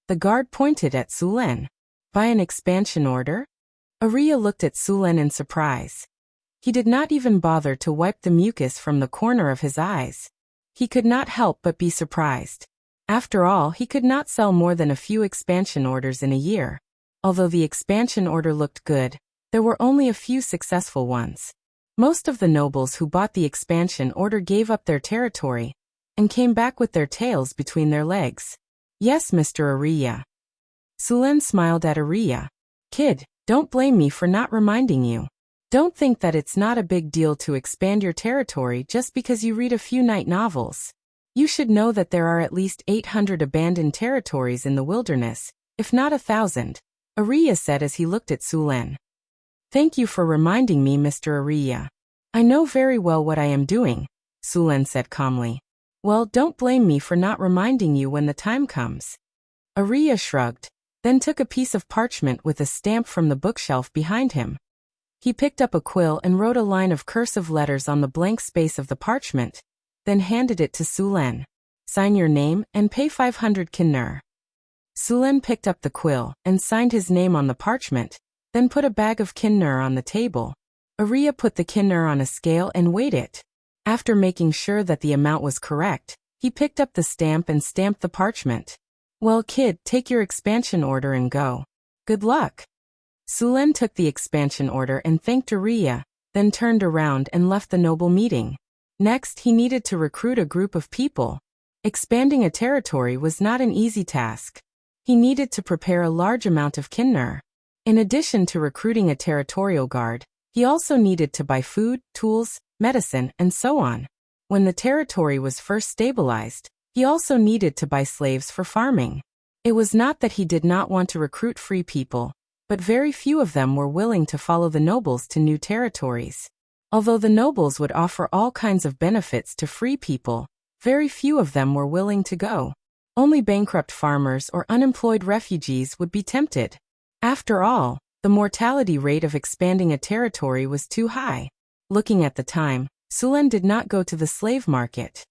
The guard pointed at Sulen. "Buy an expansion order?" Ariya looked at Sulen in surprise. He did not even bother to wipe the mucus from the corner of his eyes. He could not help but be surprised. After all, he could not sell more than a few expansion orders in a year. Although the expansion order looked good, there were only a few successful ones. Most of the nobles who bought the expansion order gave up their territory and came back with their tails between their legs. "Yes, Mr. Ariya." Sulen smiled at Ariya. "Kid, don't blame me for not reminding you. Don't think that it's not a big deal to expand your territory just because you read a few night novels. You should know that there are at least 800 abandoned territories in the wilderness, if not 1,000, Ariya said as he looked at Sulen. "Thank you for reminding me, Mr. Ariya. I know very well what I am doing," Sulen said calmly. "Well, don't blame me for not reminding you when the time comes." Ariya shrugged, then took a piece of parchment with a stamp from the bookshelf behind him. He picked up a quill and wrote a line of cursive letters on the blank space of the parchment, then handed it to Sulen. "Sign your name and pay 500 kinnur." Sulen picked up the quill and signed his name on the parchment, then put a bag of kinnur on the table. Ariya put the kinnur on a scale and weighed it. After making sure that the amount was correct, he picked up the stamp and stamped the parchment. "Well, kid, take your expansion order and go. Good luck." Sulen took the expansion order and thanked Ariya, then turned around and left the noble meeting. Next, he needed to recruit a group of people. Expanding a territory was not an easy task. He needed to prepare a large amount of kinnur. In addition to recruiting a territorial guard, he also needed to buy food, tools, medicine, and so on. When the territory was first stabilized, he also needed to buy slaves for farming. It was not that he did not want to recruit free people, but very few of them were willing to follow the nobles to new territories. Although the nobles would offer all kinds of benefits to free people, very few of them were willing to go. Only bankrupt farmers or unemployed refugees would be tempted. After all, the mortality rate of expanding a territory was too high. Looking at the time, Sulen did not go to the slave market.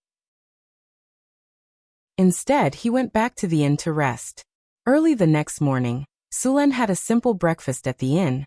Instead, he went back to the inn to rest. Early the next morning, Sulen had a simple breakfast at the inn.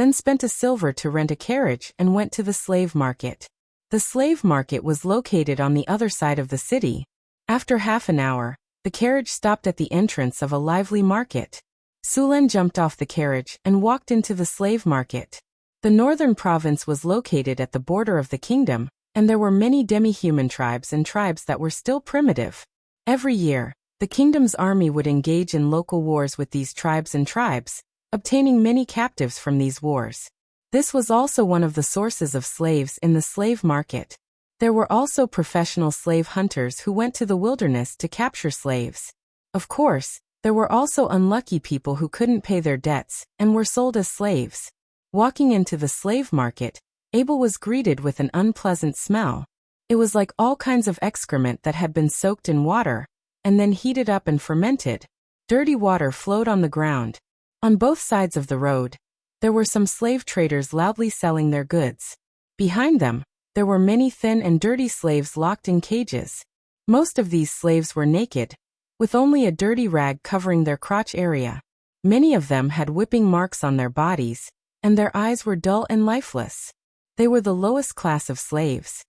then spent a silver to rent a carriage and went to the slave market. The slave market was located on the other side of the city. After half an hour, the carriage stopped at the entrance of a lively market. Sulen jumped off the carriage and walked into the slave market. The northern province was located at the border of the kingdom, and there were many demi-human tribes and tribes that were still primitive. Every year, the kingdom's army would engage in local wars with these tribes and tribes, obtaining many captives from these wars. This was also one of the sources of slaves in the slave market. There were also professional slave hunters who went to the wilderness to capture slaves. Of course, there were also unlucky people who couldn't pay their debts and were sold as slaves. Walking into the slave market, Abel was greeted with an unpleasant smell. It was like all kinds of excrement that had been soaked in water, and then heated up and fermented. Dirty water flowed on the ground. On both sides of the road, there were some slave traders loudly selling their goods. Behind them, there were many thin and dirty slaves locked in cages. Most of these slaves were naked, with only a dirty rag covering their crotch area. Many of them had whipping marks on their bodies, and their eyes were dull and lifeless. They were the lowest class of slaves.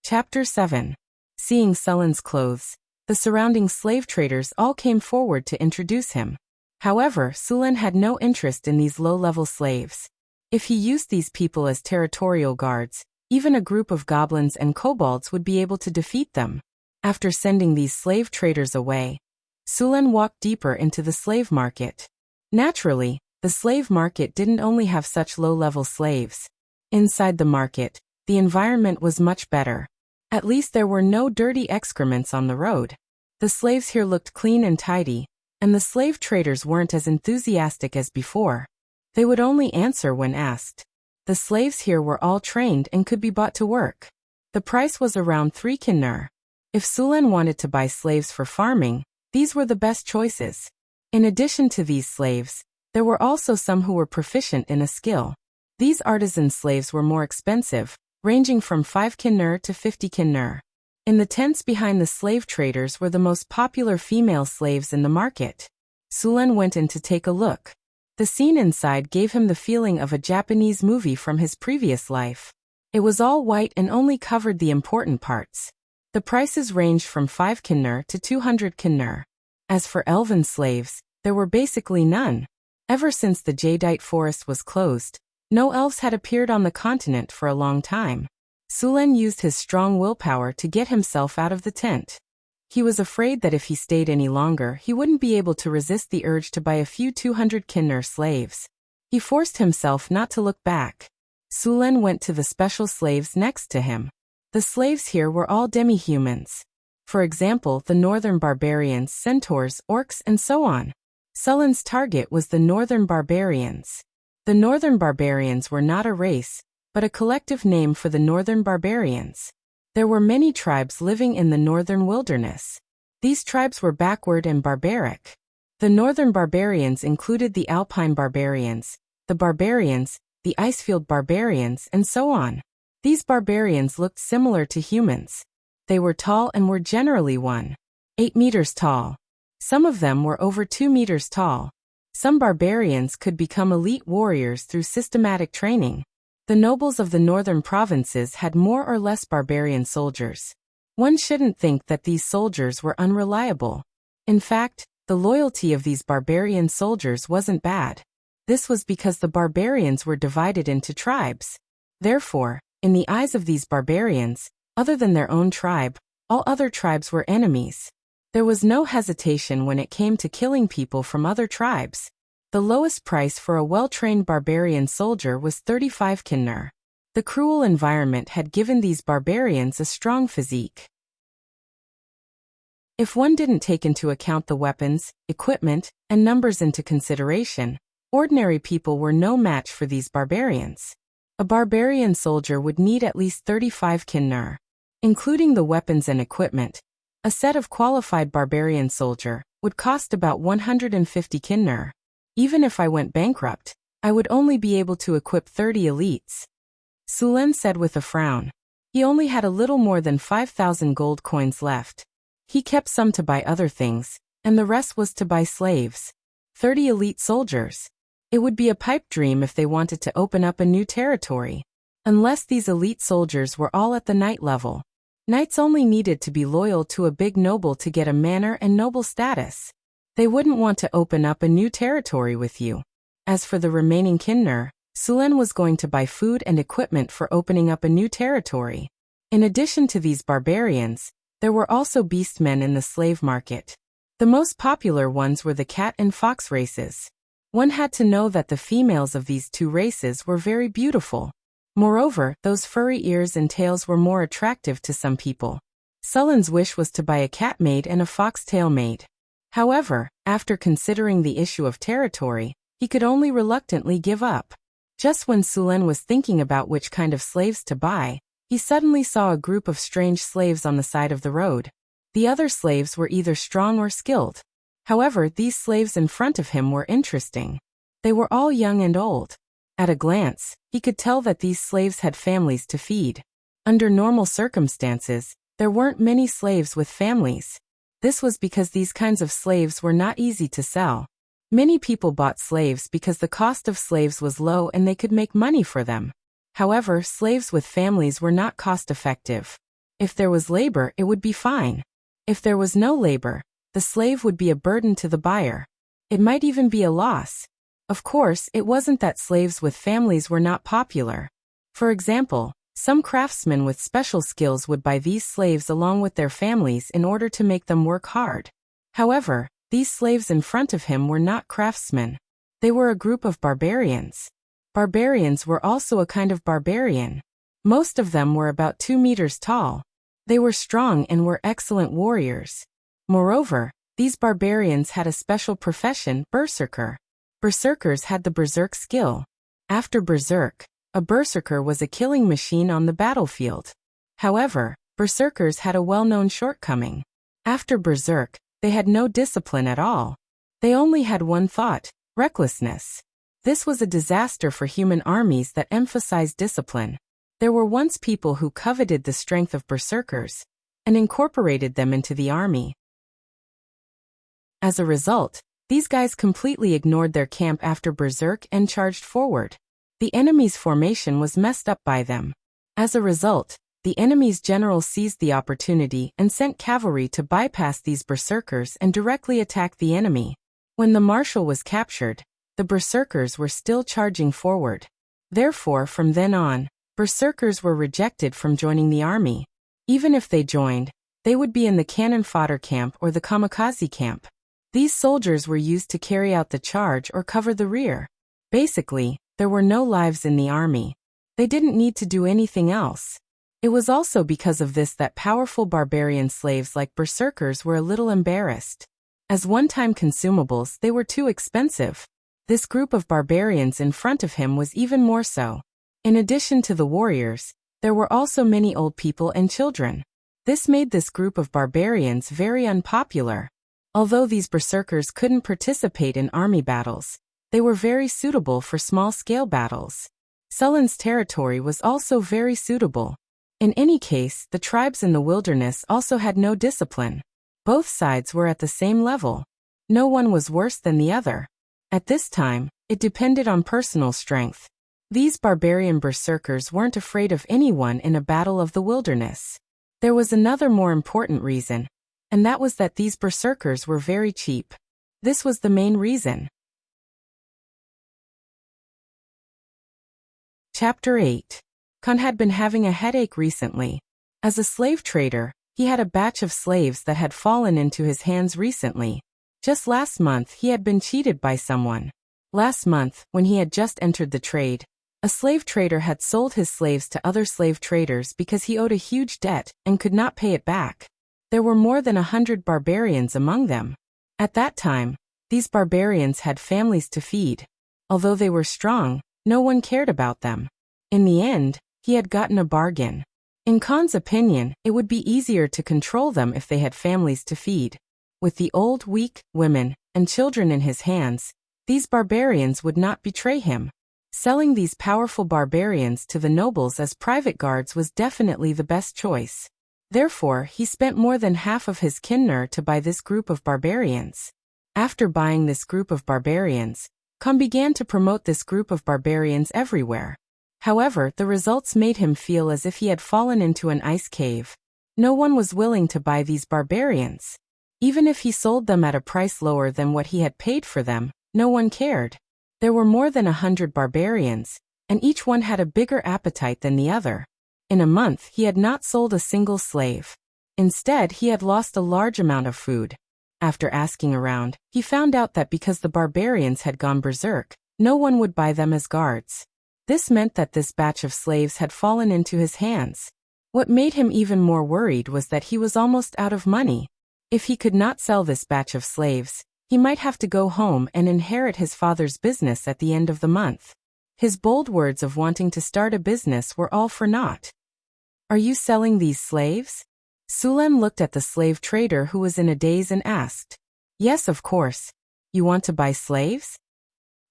Chapter 7. Seeing Sulen's clothes, the surrounding slave traders all came forward to introduce him. However, Sulen had no interest in these low-level slaves. If he used these people as territorial guards, even a group of goblins and kobolds would be able to defeat them. After sending these slave traders away, Sulen walked deeper into the slave market. Naturally, the slave market didn't only have such low-level slaves. Inside the market, the environment was much better. At least there were no dirty excrements on the road. The slaves here looked clean and tidy, and the slave traders weren't as enthusiastic as before. They would only answer when asked. The slaves here were all trained and could be bought to work. The price was around 3 kinner. If Sulen wanted to buy slaves for farming, these were the best choices. In addition to these slaves, there were also some who were proficient in a skill. These artisan slaves were more expensive, ranging from 5 kinner to 50 kinner. In the tents behind the slave traders were the most popular female slaves in the market. Sulen went in to take a look. The scene inside gave him the feeling of a Japanese movie from his previous life. It was all white and only covered the important parts. The prices ranged from 5 kinner to 200 kinner. As for elven slaves, there were basically none. Ever since the jadeite forest was closed, no elves had appeared on the continent for a long time. Sulen used his strong willpower to get himself out of the tent. He was afraid that if he stayed any longer, he wouldn't be able to resist the urge to buy a few 200 kinner slaves. He forced himself not to look back. Sulen went to the special slaves next to him. The slaves here were all demi-humans. For example, the northern barbarians, centaurs, orcs, and so on. Sulen's target was the northern barbarians. The northern barbarians were not a race, but a collective name for the northern barbarians. There were many tribes living in the northern wilderness. These tribes were backward and barbaric. The northern barbarians included the alpine barbarians, the Icefield barbarians, and so on. These barbarians looked similar to humans. They were tall and were generally 1.8 meters tall. Some of them were over 2 meters tall. Some barbarians could become elite warriors through systematic training. The nobles of the northern provinces had more or less barbarian soldiers. One shouldn't think that these soldiers were unreliable. In fact, the loyalty of these barbarian soldiers wasn't bad. This was because the barbarians were divided into tribes. Therefore, in the eyes of these barbarians, other than their own tribe, all other tribes were enemies. There was no hesitation when it came to killing people from other tribes. The lowest price for a well-trained barbarian soldier was 35 kinner. The cruel environment had given these barbarians a strong physique. If one didn't take into account the weapons, equipment, and numbers into consideration, ordinary people were no match for these barbarians. A barbarian soldier would need at least 35 kinner. Including the weapons and equipment, a set of qualified barbarian soldier would cost about 150 kinner. Even if I went bankrupt, I would only be able to equip 30 elites. Sulen said with a frown. He only had a little more than 5,000 gold coins left. He kept some to buy other things, and the rest was to buy slaves. 30 elite soldiers. It would be a pipe dream if they wanted to open up a new territory. Unless these elite soldiers were all at the knight level. Knights only needed to be loyal to a big noble to get a manor and noble status. They wouldn't want to open up a new territory with you. As for the remaining Kinner, Sulen was going to buy food and equipment for opening up a new territory. In addition to these barbarians, there were also beastmen in the slave market. The most popular ones were the cat and fox races. One had to know that the females of these two races were very beautiful. Moreover, those furry ears and tails were more attractive to some people. Sullen's wish was to buy a cat maid and a fox-tail maid. However, after considering the issue of territory, he could only reluctantly give up. Just when Sulen was thinking about which kind of slaves to buy, he suddenly saw a group of strange slaves on the side of the road. The other slaves were either strong or skilled. However, these slaves in front of him were interesting. They were all young and old. At a glance, he could tell that these slaves had families to feed. Under normal circumstances, there weren't many slaves with families. This was because these kinds of slaves were not easy to sell. Many people bought slaves because the cost of slaves was low and they could make money for them. However, slaves with families were not cost-effective. If there was labor, it would be fine. If there was no labor, the slave would be a burden to the buyer. It might even be a loss. Of course, it wasn't that slaves with families were not popular. For example, some craftsmen with special skills would buy these slaves along with their families in order to make them work hard. However, these slaves in front of him were not craftsmen. They were a group of barbarians. Barbarians were also a kind of barbarian. Most of them were about 2 meters tall. They were strong and were excellent warriors. Moreover, these barbarians had a special profession, berserker. Berserkers had the berserk skill. After berserk, a berserker was a killing machine on the battlefield. However, berserkers had a well-known shortcoming. After berserk, they had no discipline at all. They only had one thought, recklessness. This was a disaster for human armies that emphasized discipline. There were once people who coveted the strength of berserkers and incorporated them into the army. As a result, these guys completely ignored their camp after berserk and charged forward. The enemy's formation was messed up by them. As a result, the enemy's general seized the opportunity and sent cavalry to bypass these berserkers and directly attack the enemy. When the marshal was captured, the berserkers were still charging forward. Therefore, from then on, berserkers were rejected from joining the army. Even if they joined, they would be in the cannon fodder camp or the kamikaze camp. These soldiers were used to carry out the charge or cover the rear. Basically, there were no lives in the army. They didn't need to do anything else. It was also because of this that powerful barbarian slaves like berserkers were a little embarrassed. As one-time consumables, they were too expensive. This group of barbarians in front of him was even more so. In addition to the warriors, there were also many old people and children. This made this group of barbarians very unpopular. Although these berserkers couldn't participate in army battles, they were very suitable for small-scale battles. Sullen's territory was also very suitable. In any case, the tribes in the wilderness also had no discipline. Both sides were at the same level. No one was worse than the other. At this time, it depended on personal strength. These barbarian berserkers weren't afraid of anyone in a battle of the wilderness. There was another more important reason, and that was that these berserkers were very cheap. This was the main reason. Chapter 8. Khan had been having a headache recently. As a slave trader, he had a batch of slaves that had fallen into his hands recently. Just last month he had been cheated by someone. Last month, when he had just entered the trade, a slave trader had sold his slaves to other slave traders because he owed a huge debt and could not pay it back. There were more than 100 barbarians among them. At that time, these barbarians had families to feed. Although they were strong, no one cared about them. In the end, he had gotten a bargain. In Khan's opinion, it would be easier to control them if they had families to feed. With the old, weak, women, and children in his hands, these barbarians would not betray him. Selling these powerful barbarians to the nobles as private guards was definitely the best choice. Therefore, he spent more than half of his kinner to buy this group of barbarians. After buying this group of barbarians, Khan began to promote this group of barbarians everywhere. However, the results made him feel as if he had fallen into an ice cave. No one was willing to buy these barbarians. Even if he sold them at a price lower than what he had paid for them, no one cared. There were more than 100 barbarians, and each one had a bigger appetite than the other. In a month, he had not sold a single slave. Instead, he had lost a large amount of food. After asking around, he found out that because the barbarians had gone berserk, no one would buy them as guards. This meant that this batch of slaves had fallen into his hands. What made him even more worried was that he was almost out of money. If he could not sell this batch of slaves, he might have to go home and inherit his father's business at the end of the month. His bold words of wanting to start a business were all for naught. "Are you selling these slaves?" Sulen looked at the slave trader who was in a daze and asked. "Yes, of course. You want to buy slaves?"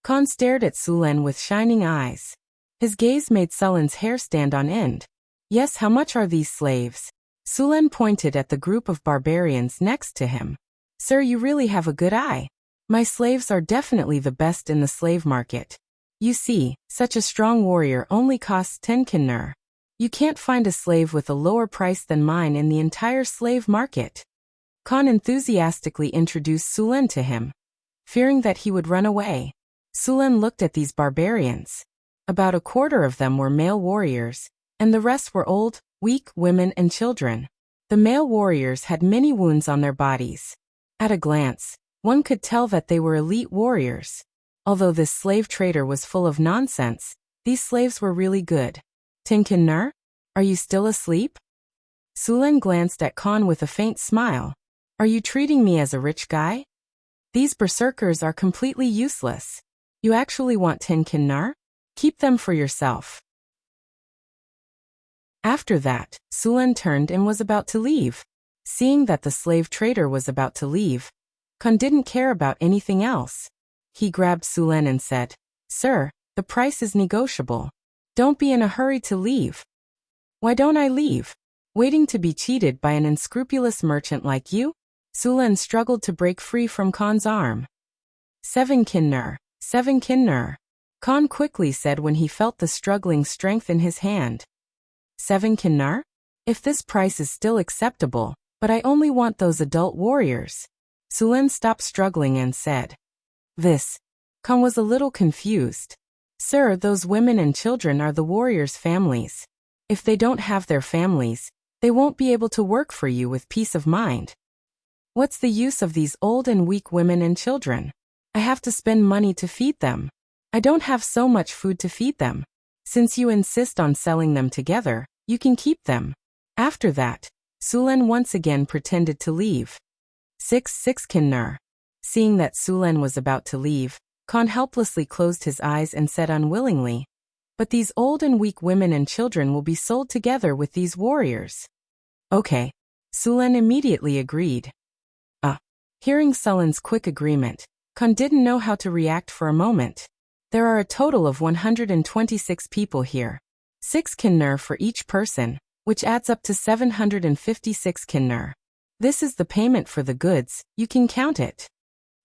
Khan stared at Sulen with shining eyes. His gaze made Sulen's hair stand on end. "Yes, how much are these slaves?" Sulen pointed at the group of barbarians next to him. "Sir, you really have a good eye. My slaves are definitely the best in the slave market. You see, such a strong warrior only costs 10 kinnur. You can't find a slave with a lower price than mine in the entire slave market." Khan enthusiastically introduced Sulen to him. Fearing that he would run away, Sulen looked at these barbarians. About a quarter of them were male warriors, and the rest were old, weak women and children. The male warriors had many wounds on their bodies. At a glance, one could tell that they were elite warriors. Although this slave trader was full of nonsense, these slaves were really good. "Tinkinur? Are you still asleep?" Sulen glanced at Khan with a faint smile. "Are you treating me as a rich guy? These berserkers are completely useless. You actually want Tinkinur? Keep them for yourself." After that, Sulen turned and was about to leave. Seeing that the slave trader was about to leave, Khan didn't care about anything else. He grabbed Sulen and said, "Sir, the price is negotiable. Don't be in a hurry to leave." "Why don't I leave? Waiting to be cheated by an unscrupulous merchant like you?" Sulen struggled to break free from Khan's arm. 7 kinnur, 7 kinnur. Khan quickly said when he felt the struggling strength in his hand. 7 kinnur? If this price is still acceptable, but I only want those adult warriors. Sulen stopped struggling and said. This. Khan was a little confused. "Sir, those women and children are the warriors' families. If they don't have their families, they won't be able to work for you with peace of mind. What's the use of these old and weak women and children? I have to spend money to feed them. I don't have so much food to feed them. Since you insist on selling them together, you can keep them." After that, Sulen once again pretended to leave. 6 kinnur. Seeing that Sulen was about to leave, Khan helplessly closed his eyes and said unwillingly, "But these old and weak women and children will be sold together with these warriors." "Okay." Sulen immediately agreed. Hearing Sulen's quick agreement, Khan didn't know how to react for a moment. There are a total of 126 people here. 6 kinnur for each person, which adds up to 756 kinnur. This is the payment for the goods, you can count it.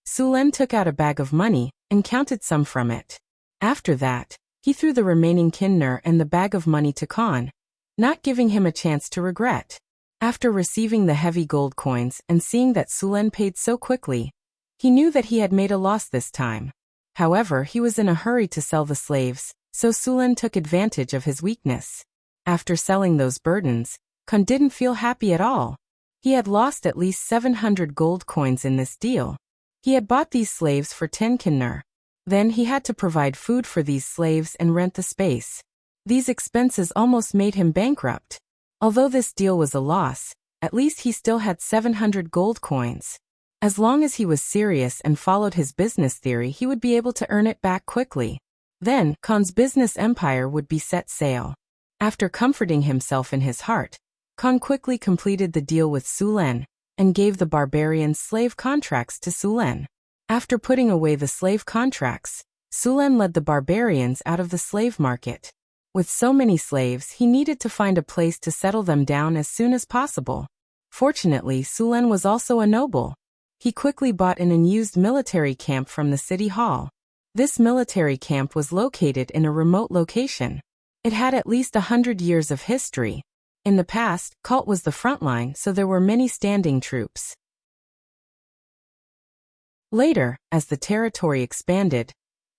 Sulen took out a bag of money and counted some from it. After that, he threw the remaining kinnur and the bag of money to Khan, not giving him a chance to regret. After receiving the heavy gold coins and seeing that Sulen paid so quickly, he knew that he had made a loss this time. However, he was in a hurry to sell the slaves, so Sulen took advantage of his weakness. After selling those burdens, Khan didn't feel happy at all. He had lost at least 700 gold coins in this deal. He had bought these slaves for 10 kinnur. Then he had to provide food for these slaves and rent the space. These expenses almost made him bankrupt. Although this deal was a loss, at least he still had 700 gold coins. As long as he was serious and followed his business theory, he would be able to earn it back quickly. Then, Khan's business empire would be set sail. After comforting himself in his heart, Khan quickly completed the deal with Sulen and gave the barbarians slave contracts to Sulen. After putting away the slave contracts, Sulen led the barbarians out of the slave market. With so many slaves, he needed to find a place to settle them down as soon as possible. Fortunately, Sulen was also a noble. He quickly bought an unused military camp from the city hall. This military camp was located in a remote location. It had at least 100 years of history. In the past, Cult was the front line, so there were many standing troops. Later, as the territory expanded,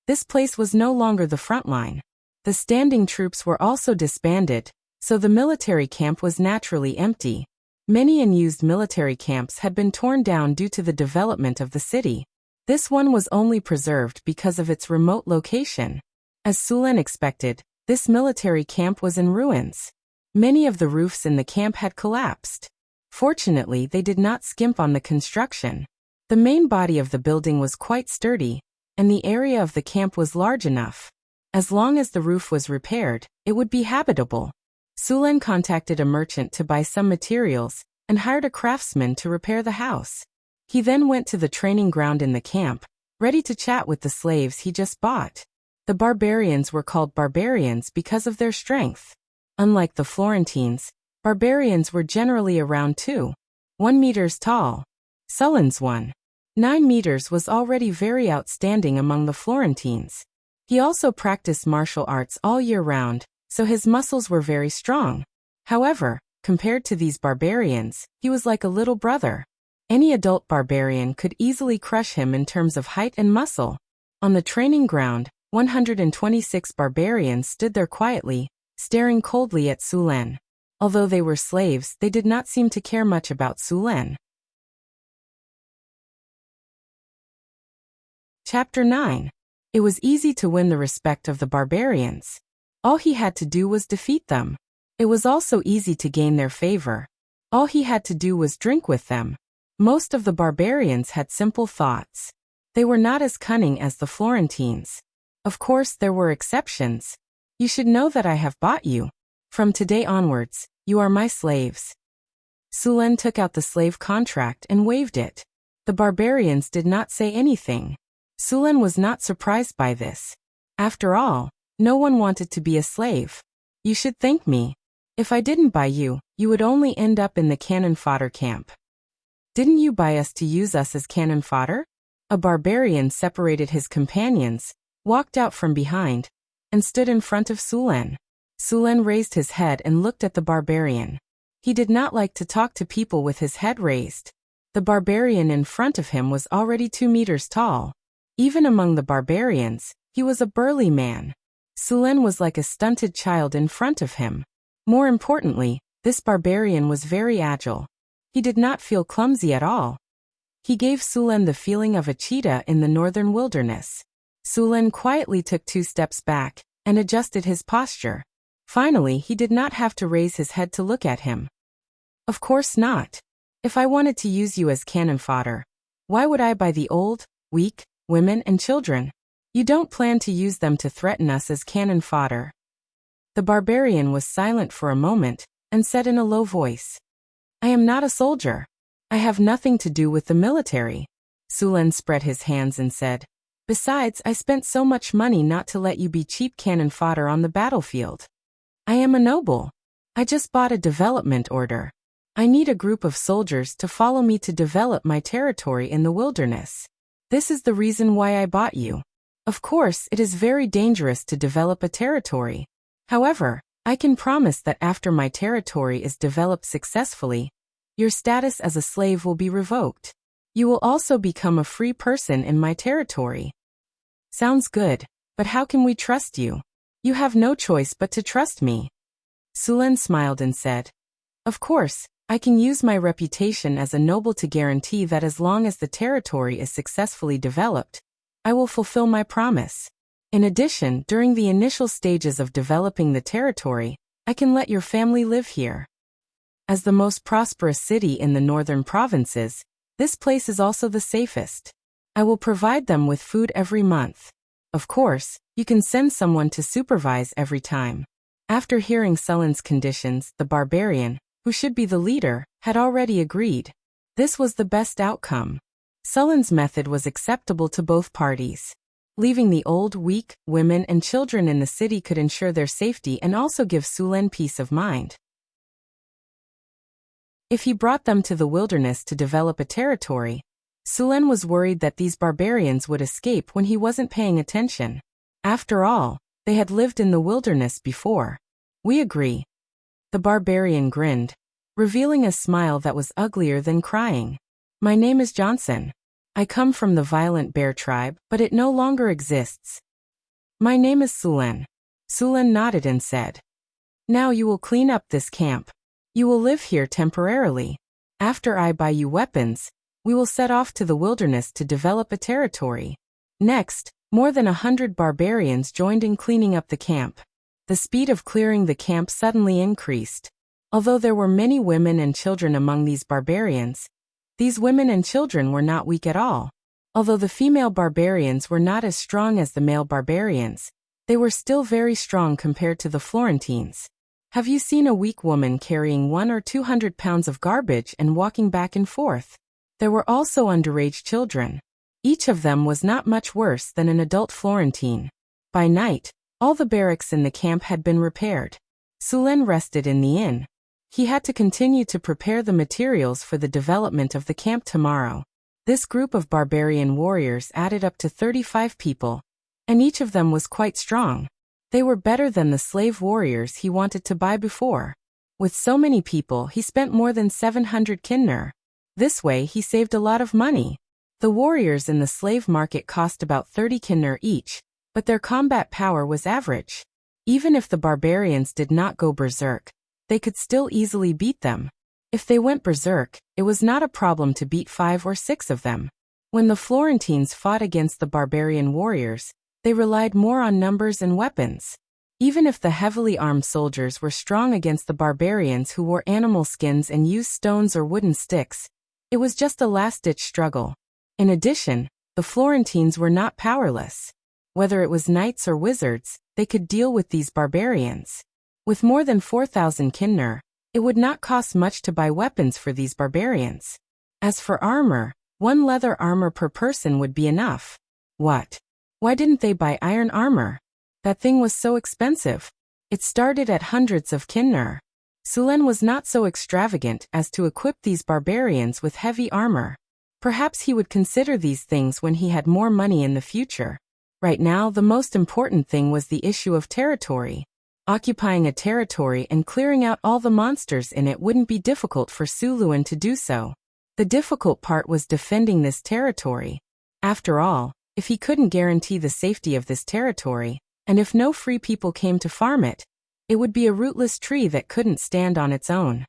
this place was no longer the front line. The standing troops were also disbanded, so the military camp was naturally empty. Many unused military camps had been torn down due to the development of the city. This one was only preserved because of its remote location. As Sulen expected, this military camp was in ruins. Many of the roofs in the camp had collapsed. Fortunately, they did not skimp on the construction. The main body of the building was quite sturdy, and the area of the camp was large enough. As long as the roof was repaired, it would be habitable. Sulen contacted a merchant to buy some materials and hired a craftsman to repair the house. He then went to the training ground in the camp, ready to chat with the slaves he just bought. The barbarians were called barbarians because of their strength. Unlike the Florentines, barbarians were generally around 1 meters tall. Sulen's 9 meters was already very outstanding among the Florentines. He also practiced martial arts all year round, so his muscles were very strong. However, compared to these barbarians, he was like a little brother. Any adult barbarian could easily crush him in terms of height and muscle. On the training ground, 126 barbarians stood there quietly, staring coldly at Sulen. Although they were slaves, they did not seem to care much about Sulen. Chapter 9. It was easy to win the respect of the barbarians. All he had to do was defeat them. It was also easy to gain their favor. All he had to do was drink with them. Most of the barbarians had simple thoughts. They were not as cunning as the Florentines. Of course, there were exceptions. You should know that I have bought you. From today onwards, you are my slaves. Sulen took out the slave contract and waved it. The barbarians did not say anything. Sulen was not surprised by this. After all, no one wanted to be a slave. You should thank me. If I didn't buy you, you would only end up in the cannon fodder camp. Didn't you buy us to use us as cannon fodder? A barbarian separated his companions, walked out from behind, and stood in front of Sulen. Sulen raised his head and looked at the barbarian. He did not like to talk to people with his head raised. The barbarian in front of him was already 2 meters tall. Even among the barbarians, he was a burly man. Sulen was like a stunted child in front of him. More importantly, this barbarian was very agile. He did not feel clumsy at all. He gave Sulen the feeling of a cheetah in the northern wilderness. Sulen quietly took 2 steps back and adjusted his posture. Finally, he did not have to raise his head to look at him. Of course not. If I wanted to use you as cannon fodder, why would I buy the old, weak, women and children? You don't plan to use them to threaten us as cannon fodder. The barbarian was silent for a moment and said in a low voice, I am not a soldier. I have nothing to do with the military. Sulen spread his hands and said, Besides, I spent so much money not to let you be cheap cannon fodder on the battlefield. I am a noble. I just bought a development order. I need a group of soldiers to follow me to develop my territory in the wilderness. This is the reason why I bought you. Of course, it is very dangerous to develop a territory. However, I can promise that after my territory is developed successfully, your status as a slave will be revoked. You will also become a free person in my territory. Sounds good, but how can we trust you? You have no choice but to trust me. Sulen smiled and said, Of course, I can use my reputation as a noble to guarantee that as long as the territory is successfully developed, I will fulfill my promise. In addition, during the initial stages of developing the territory, I can let your family live here. As the most prosperous city in the northern provinces, this place is also the safest. I will provide them with food every month. Of course, you can send someone to supervise every time. After hearing Sulen's conditions, the barbarian, who should be the leader, had already agreed. This was the best outcome. Sulen's method was acceptable to both parties. Leaving the old, weak, women and children in the city could ensure their safety and also give Sulen peace of mind. If he brought them to the wilderness to develop a territory, Sulen was worried that these barbarians would escape when he wasn't paying attention. After all, they had lived in the wilderness before. We agree. The barbarian grinned, revealing a smile that was uglier than crying. My name is Johnson. I come from the violent bear tribe, but it no longer exists. My name is Sulen. Sulen nodded and said, now you will clean up this camp. You will live here temporarily. After I buy you weapons, we will set off to the wilderness to develop a territory. Next, more than 100 barbarians joined in cleaning up the camp. The speed of clearing the camp suddenly increased. Although there were many women and children among these barbarians, these women and children were not weak at all. Although the female barbarians were not as strong as the male barbarians, they were still very strong compared to the Florentines. Have you seen a weak woman carrying 100 or 200 pounds of garbage and walking back and forth? There were also underage children. Each of them was not much worse than an adult Florentine. By night, all the barracks in the camp had been repaired. Sulen rested in the inn. He had to continue to prepare the materials for the development of the camp tomorrow. This group of barbarian warriors added up to 35 people, and each of them was quite strong. They were better than the slave warriors he wanted to buy before. With so many people, he spent more than 700 kinner. This way he saved a lot of money. The warriors in the slave market cost about 30 kinner each, but their combat power was average. Even if the barbarians did not go berserk, they could still easily beat them. If they went berserk, it was not a problem to beat 5 or 6 of them. When the Florentines fought against the barbarian warriors, they relied more on numbers and weapons. Even if the heavily armed soldiers were strong against the barbarians who wore animal skins and used stones or wooden sticks, it was just a last-ditch struggle. In addition, the Florentines were not powerless. Whether it was knights or wizards, they could deal with these barbarians. With more than 4,000 kinner, it would not cost much to buy weapons for these barbarians. As for armor, 1 leather armor per person would be enough. What? Why didn't they buy iron armor? That thing was so expensive. It started at hundreds of kinner. Sulen was not so extravagant as to equip these barbarians with heavy armor. Perhaps he would consider these things when he had more money in the future. Right now, the most important thing was the issue of territory. Occupying a territory and clearing out all the monsters in it wouldn't be difficult for Sulen to do so. The difficult part was defending this territory. After all, if he couldn't guarantee the safety of this territory, and if no free people came to farm it, it would be a rootless tree that couldn't stand on its own.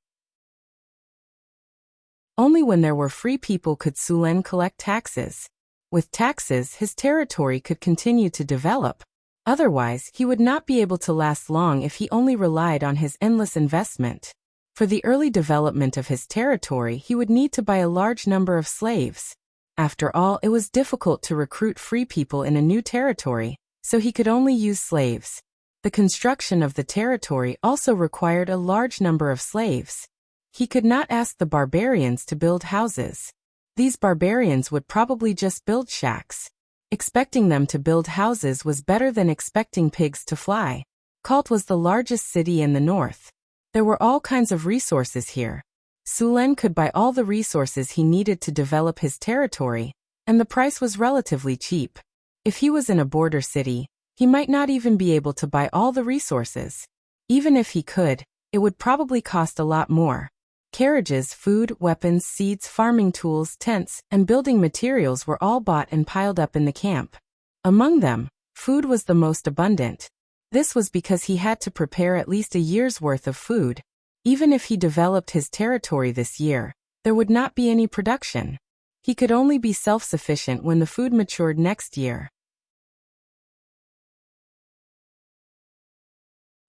Only when there were free people could Sulen collect taxes. With taxes, his territory could continue to develop. Otherwise, he would not be able to last long if he only relied on his endless investment. For the early development of his territory, he would need to buy a large number of slaves. After all, it was difficult to recruit free people in a new territory, so he could only use slaves. The construction of the territory also required a large number of slaves. He could not ask the barbarians to build houses. These barbarians would probably just build shacks. Expecting them to build houses was better than expecting pigs to fly. Kalt was the largest city in the north. There were all kinds of resources here. Sulen could buy all the resources he needed to develop his territory, and the price was relatively cheap. If he was in a border city, he might not even be able to buy all the resources. Even if he could, it would probably cost a lot more. Carriages, food, weapons, seeds, farming tools, tents, and building materials were all bought and piled up in the camp. Among them, food was the most abundant. This was because he had to prepare at least a year's worth of food. Even if he developed his territory this year, there would not be any production. He could only be self-sufficient when the food matured next year.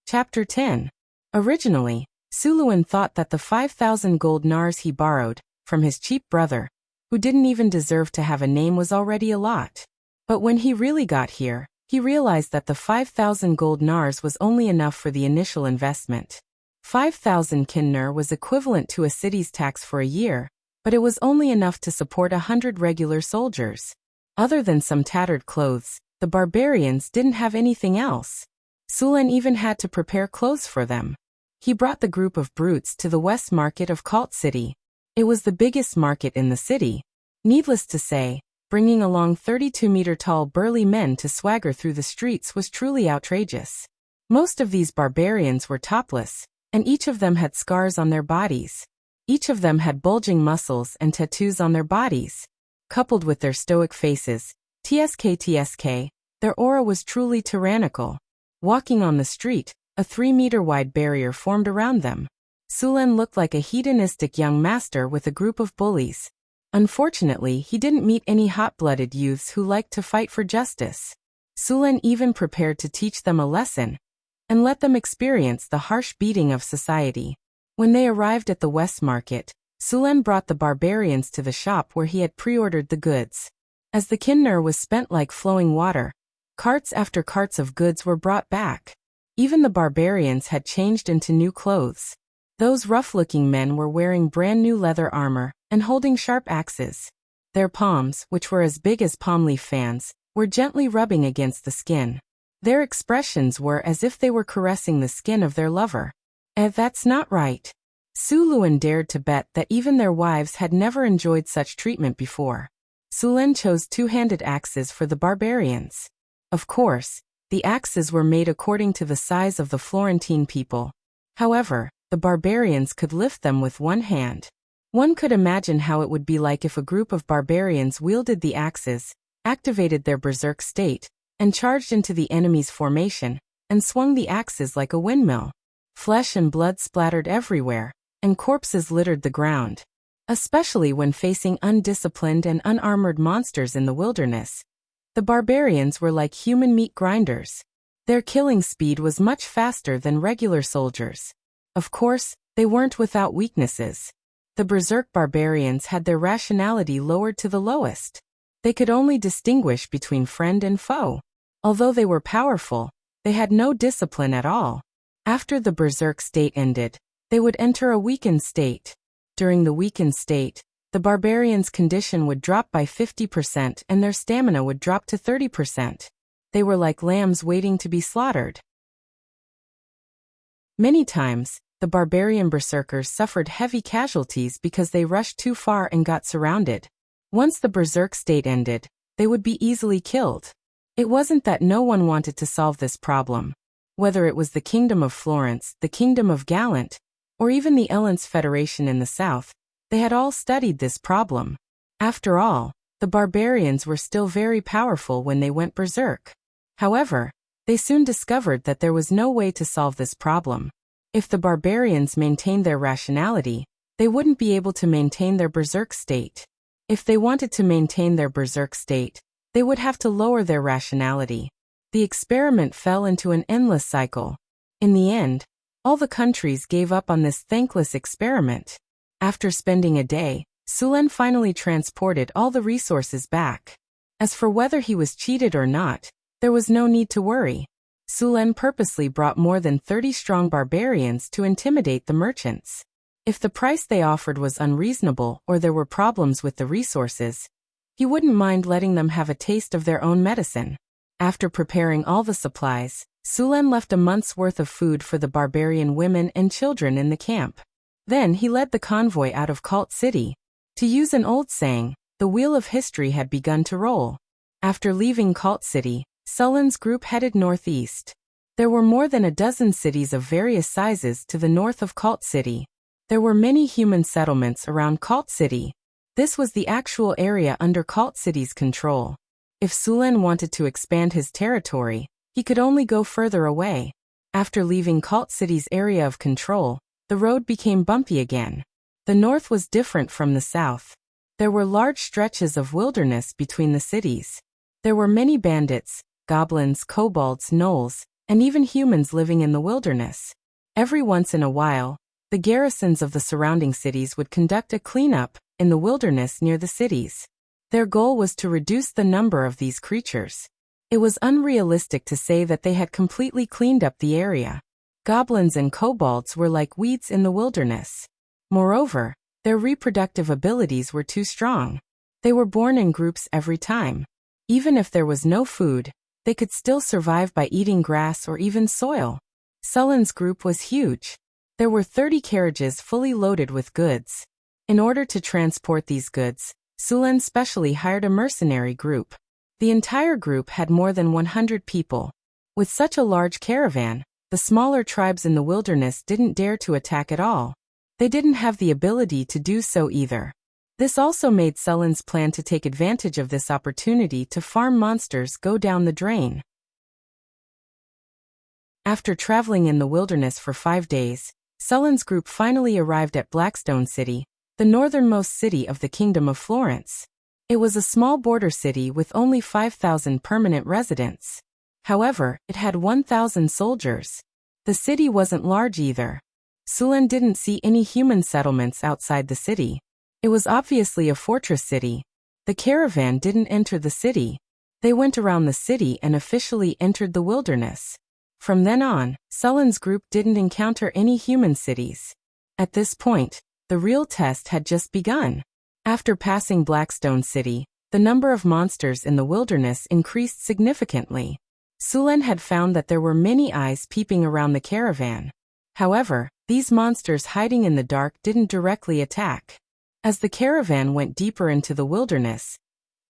Chapter 10. Originally, Sulen thought that the 5,000 gold nars he borrowed from his cheap brother, who didn't even deserve to have a name, was already a lot. But when he really got here, he realized that the 5,000 gold nars was only enough for the initial investment. 5,000 kinner was equivalent to a city's tax for a year, but it was only enough to support 100 regular soldiers. Other than some tattered clothes, the barbarians didn't have anything else. Sulen even had to prepare clothes for them. He brought the group of brutes to the west market of Kalt City. It was the biggest market in the city. Needless to say, bringing along 32-meter-tall burly men to swagger through the streets was truly outrageous. Most of these barbarians were topless, and each of them had scars on their bodies. Each of them had bulging muscles and tattoos on their bodies. Coupled with their stoic faces, TSK, their aura was truly tyrannical. Walking on the street, a 3-meter-wide barrier formed around them. Sulen looked like a hedonistic young master with a group of bullies. Unfortunately, he didn't meet any hot-blooded youths who liked to fight for justice. Sulen even prepared to teach them a lesson and let them experience the harsh beating of society. When they arrived at the West Market, Sulen brought the barbarians to the shop where he had pre-ordered the goods. As the Kinner was spent like flowing water, carts after carts of goods were brought back. Even the barbarians had changed into new clothes. Those rough-looking men were wearing brand-new leather armor and holding sharp axes. Their palms, which were as big as palm leaf fans, were gently rubbing against the skin. Their expressions were as if they were caressing the skin of their lover. That's not right. Suluan dared to bet that even their wives had never enjoyed such treatment before. Sulen chose two-handed axes for the barbarians. Of course, the axes were made according to the size of the Florentine people. However, the barbarians could lift them with one hand. One could imagine how it would be like if a group of barbarians wielded the axes, activated their berserk state, and charged into the enemy's formation, and swung the axes like a windmill. Flesh and blood splattered everywhere, and corpses littered the ground. Especially when facing undisciplined and unarmored monsters in the wilderness, the barbarians were like human meat grinders. Their killing speed was much faster than regular soldiers. Of course, they weren't without weaknesses. The berserk barbarians had their rationality lowered to the lowest. They could only distinguish between friend and foe. Although they were powerful, they had no discipline at all. After the berserk state ended, they would enter a weakened state. During the weakened state, the barbarians' condition would drop by 50% and their stamina would drop to 30%. They were like lambs waiting to be slaughtered. Many times, the barbarian berserkers suffered heavy casualties because they rushed too far and got surrounded. Once the berserk state ended, they would be easily killed. It wasn't that no one wanted to solve this problem. Whether it was the Kingdom of Florence, the Kingdom of Gallant, or even the Elens Federation in the south, they had all studied this problem. After all, the barbarians were still very powerful when they went berserk. However, they soon discovered that there was no way to solve this problem. If the barbarians maintained their rationality, they wouldn't be able to maintain their berserk state. If they wanted to maintain their berserk state, they would have to lower their rationality. The experiment fell into an endless cycle. In the end, all the countries gave up on this thankless experiment. After spending a day, Sulen finally transported all the resources back. As for whether he was cheated or not, there was no need to worry. Sulen purposely brought more than 30 strong barbarians to intimidate the merchants. If the price they offered was unreasonable or there were problems with the resources, he wouldn't mind letting them have a taste of their own medicine. After preparing all the supplies, Sulen left a month's worth of food for the barbarian women and children in the camp. Then he led the convoy out of Cult City. To use an old saying, the wheel of history had begun to roll. After leaving Cult City, Sulen's group headed northeast. There were more than a dozen cities of various sizes to the north of Cult City. There were many human settlements around Cult City. This was the actual area under Cult City's control. If Sulen wanted to expand his territory, he could only go further away. After leaving Cult City's area of control, the road became bumpy again. The north was different from the south. There were large stretches of wilderness between the cities. There were many bandits, goblins, kobolds, gnolls, and even humans living in the wilderness. Every once in a while, the garrisons of the surrounding cities would conduct a cleanup in the wilderness near the cities. Their goal was to reduce the number of these creatures. It was unrealistic to say that they had completely cleaned up the area. Goblins and kobolds were like weeds in the wilderness. Moreover, their reproductive abilities were too strong. They were born in groups every time. Even if there was no food, they could still survive by eating grass or even soil. Sulen's group was huge. There were 30 carriages fully loaded with goods. In order to transport these goods, Sulen specially hired a mercenary group. The entire group had more than 100 people. With such a large caravan, the smaller tribes in the wilderness didn't dare to attack at all. They didn't have the ability to do so either. This also made Sulen's plan to take advantage of this opportunity to farm monsters go down the drain. After traveling in the wilderness for 5 days, Sulen's group finally arrived at Blackstone City, the northernmost city of the Kingdom of Florence. It was a small border city with only 5,000 permanent residents. However, it had 1,000 soldiers. The city wasn't large either. Sulen didn't see any human settlements outside the city. It was obviously a fortress city. The caravan didn't enter the city. They went around the city and officially entered the wilderness. From then on, Sulen's group didn't encounter any human cities. At this point, the real test had just begun. After passing Blackstone City, the number of monsters in the wilderness increased significantly. Sulen had found that there were many eyes peeping around the caravan. However, these monsters hiding in the dark didn't directly attack. As the caravan went deeper into the wilderness,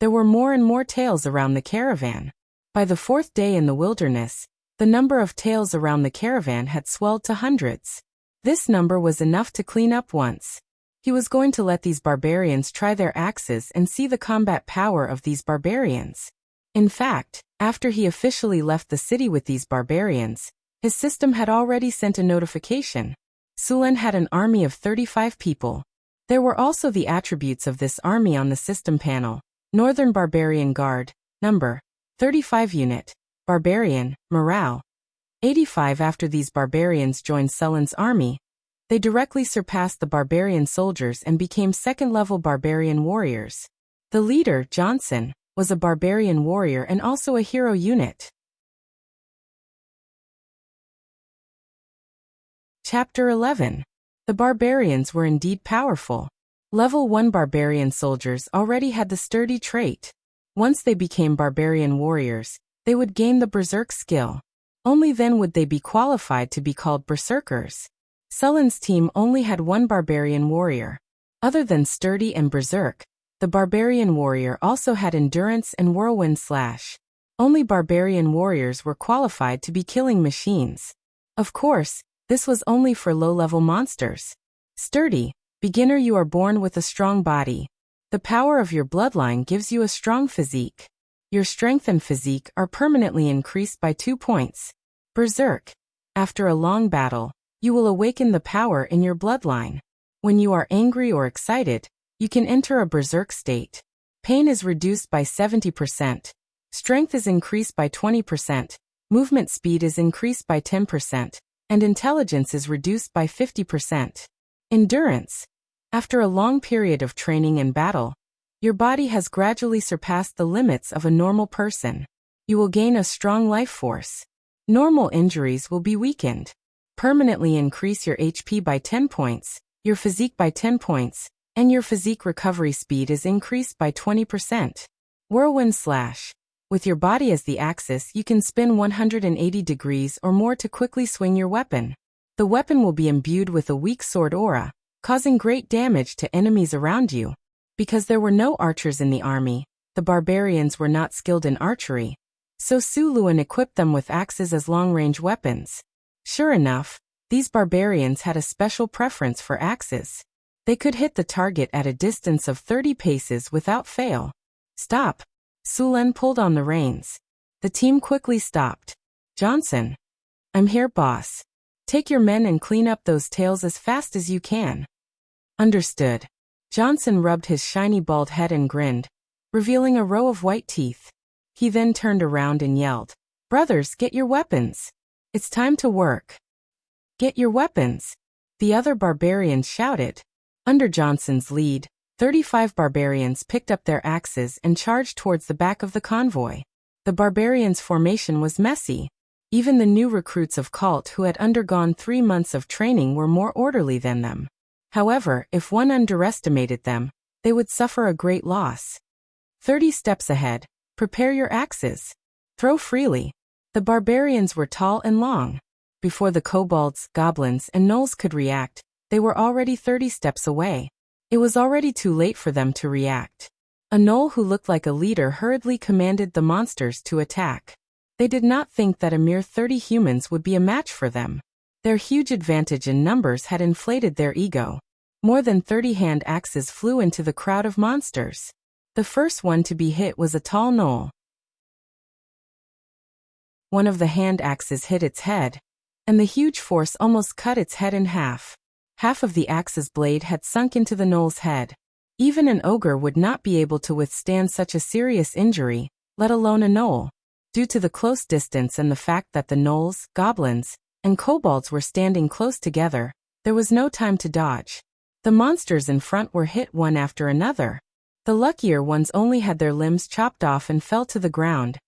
there were more and more tails around the caravan. By the 4th day in the wilderness, the number of tails around the caravan had swelled to hundreds. This number was enough to clean up once. He was going to let these barbarians try their axes and see the combat power of these barbarians. In fact, after he officially left the city with these barbarians, his system had already sent a notification. Sulen had an army of 35 people. There were also the attributes of this army on the system panel. Northern Barbarian Guard, number 35 unit, Barbarian, morale 85. After these barbarians joined Sulen's army, they directly surpassed the barbarian soldiers and became second-level barbarian warriors. The leader, Johnson, was a barbarian warrior and also a hero unit. Chapter 11. The barbarians were indeed powerful. Level 1 barbarian soldiers already had the sturdy trait. Once they became barbarian warriors, they would gain the berserk skill. Only then would they be qualified to be called berserkers. Sulen's team only had one barbarian warrior. Other than sturdy and berserk, the barbarian warrior also had endurance and whirlwind slash. Only barbarian warriors were qualified to be killing machines. Of course, this was only for low-level monsters. Sturdy, beginner. You are born with a strong body. The power of your bloodline gives you a strong physique. Your strength and physique are permanently increased by 2 points. Berserk. After a long battle, you will awaken the power in your bloodline. When you are angry or excited, you can enter a berserk state. Pain is reduced by 70%. Strength is increased by 20%. Movement speed is increased by 10%. And intelligence is reduced by 50%. Endurance. After a long period of training and battle, your body has gradually surpassed the limits of a normal person. You will gain a strong life force. Normal injuries will be weakened. Permanently increase your HP by 10 points, your physique by 10 points, and your physique recovery speed is increased by 20%. Whirlwind slash. With your body as the axis, you can spin 180 degrees or more to quickly swing your weapon. The weapon will be imbued with a weak sword aura, causing great damage to enemies around you. Because there were no archers in the army, the barbarians were not skilled in archery, so Su Luan equipped them with axes as long-range weapons. Sure enough, these barbarians had a special preference for axes. They could hit the target at a distance of 30 paces without fail. Stop. Sulen pulled on the reins. The team quickly stopped. Johnson. I'm here, boss. Take your men and clean up those tails as fast as you can. Understood. Johnson rubbed his shiny bald head and grinned, revealing a row of white teeth. He then turned around and yelled, "Brothers, get your weapons. It's time to work." Get your weapons. The other barbarians shouted. Under Johnson's lead, 35 barbarians picked up their axes and charged towards the back of the convoy. The barbarians' formation was messy. Even the new recruits of Cult who had undergone 3 months of training were more orderly than them. However, if one underestimated them, they would suffer a great loss. 30 steps ahead, prepare your axes. Throw freely. The barbarians were tall and long. Before the kobolds, goblins, and gnolls could react, they were already 30 steps away. It was already too late for them to react. A gnoll who looked like a leader hurriedly commanded the monsters to attack. They did not think that a mere 30 humans would be a match for them. Their huge advantage in numbers had inflated their ego. More than 30 hand axes flew into the crowd of monsters. The first one to be hit was a tall gnoll. One of the hand axes hit its head, and the huge force almost cut its head in half. Half of the axe's blade had sunk into the gnoll's head. Even an ogre would not be able to withstand such a serious injury, let alone a gnoll. Due to the close distance and the fact that the gnolls, goblins, and kobolds were standing close together, there was no time to dodge. The monsters in front were hit one after another. The luckier ones only had their limbs chopped off and fell to the ground,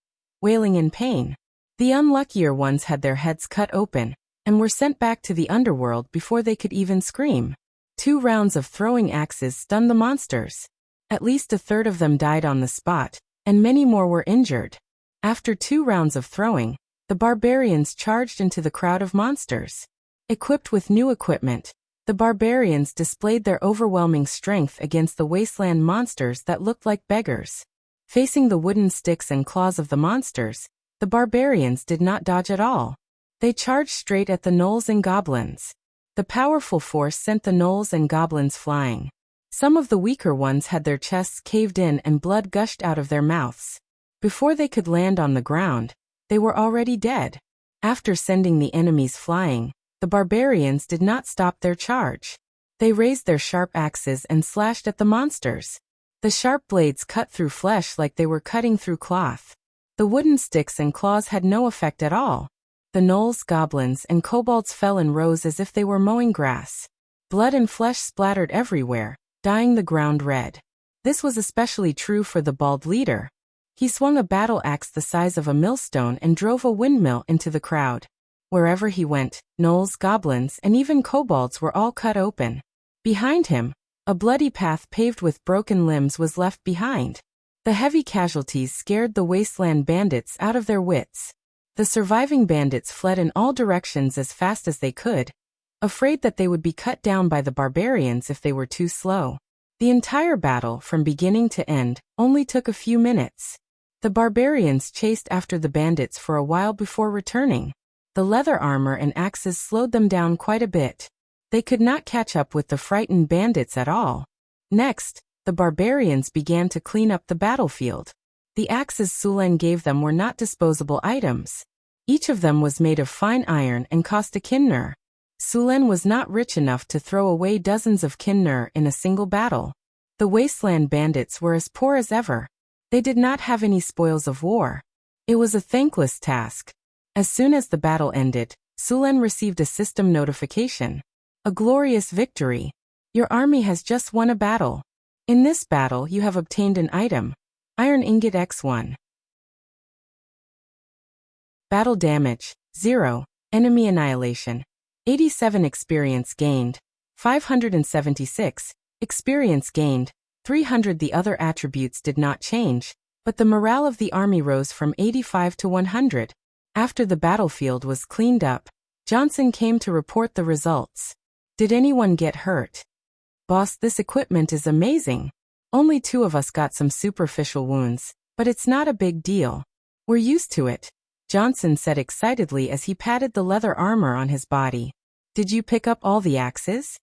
wailing in pain. The unluckier ones had their heads cut open, and were sent back to the underworld before they could even scream. 2 rounds of throwing axes stunned the monsters. At least a third of them died on the spot, and many more were injured. After 2 rounds of throwing, the barbarians charged into the crowd of monsters. Equipped with new equipment, the barbarians displayed their overwhelming strength against the wasteland monsters that looked like beggars. Facing the wooden sticks and claws of the monsters, the barbarians did not dodge at all. They charged straight at the gnolls and goblins. The powerful force sent the gnolls and goblins flying. Some of the weaker ones had their chests caved in and blood gushed out of their mouths. Before they could land on the ground, they were already dead. After sending the enemies flying, the barbarians did not stop their charge. They raised their sharp axes and slashed at the monsters. The sharp blades cut through flesh like they were cutting through cloth. The wooden sticks and claws had no effect at all. The gnolls, goblins, and kobolds fell in rows as if they were mowing grass. Blood and flesh splattered everywhere, dyeing the ground red. This was especially true for the bald leader. He swung a battle axe the size of a millstone and drove a windmill into the crowd. Wherever he went, gnolls, goblins, and even kobolds were all cut open. Behind him, a bloody path paved with broken limbs was left behind. The heavy casualties scared the wasteland bandits out of their wits. The surviving bandits fled in all directions as fast as they could, afraid that they would be cut down by the barbarians if they were too slow. The entire battle, from beginning to end, only took a few minutes. The barbarians chased after the bandits for a while before returning. The leather armor and axes slowed them down quite a bit. They could not catch up with the frightened bandits at all. Next, the barbarians began to clean up the battlefield. The axes Sulen gave them were not disposable items. Each of them was made of fine iron and cost a kinnur. Sulen was not rich enough to throw away dozens of kinnur in a single battle. The wasteland bandits were as poor as ever. They did not have any spoils of war. It was a thankless task. As soon as the battle ended, Sulen received a system notification. A glorious victory. Your army has just won a battle. In this battle you have obtained an item. Iron Ingot X1. Battle damage, 0. Enemy annihilation. 87 experience gained. 576. Experience gained. 300. The other attributes did not change, but the morale of the army rose from 85 to 100. After the battlefield was cleaned up, Johnson came to report the results. Did anyone get hurt? Boss, this equipment is amazing. Only 2 of us got some superficial wounds, but it's not a big deal. We're used to it, Johnson said excitedly as he patted the leather armor on his body. Did you pick up all the axes?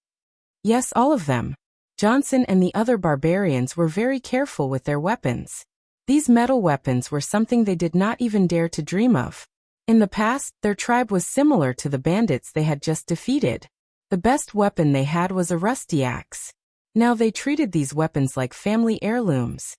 Yes, all of them. Johnson and the other barbarians were very careful with their weapons. These metal weapons were something they did not even dare to dream of. In the past, their tribe was similar to the bandits they had just defeated. The best weapon they had was a rusty axe. Now they treated these weapons like family heirlooms.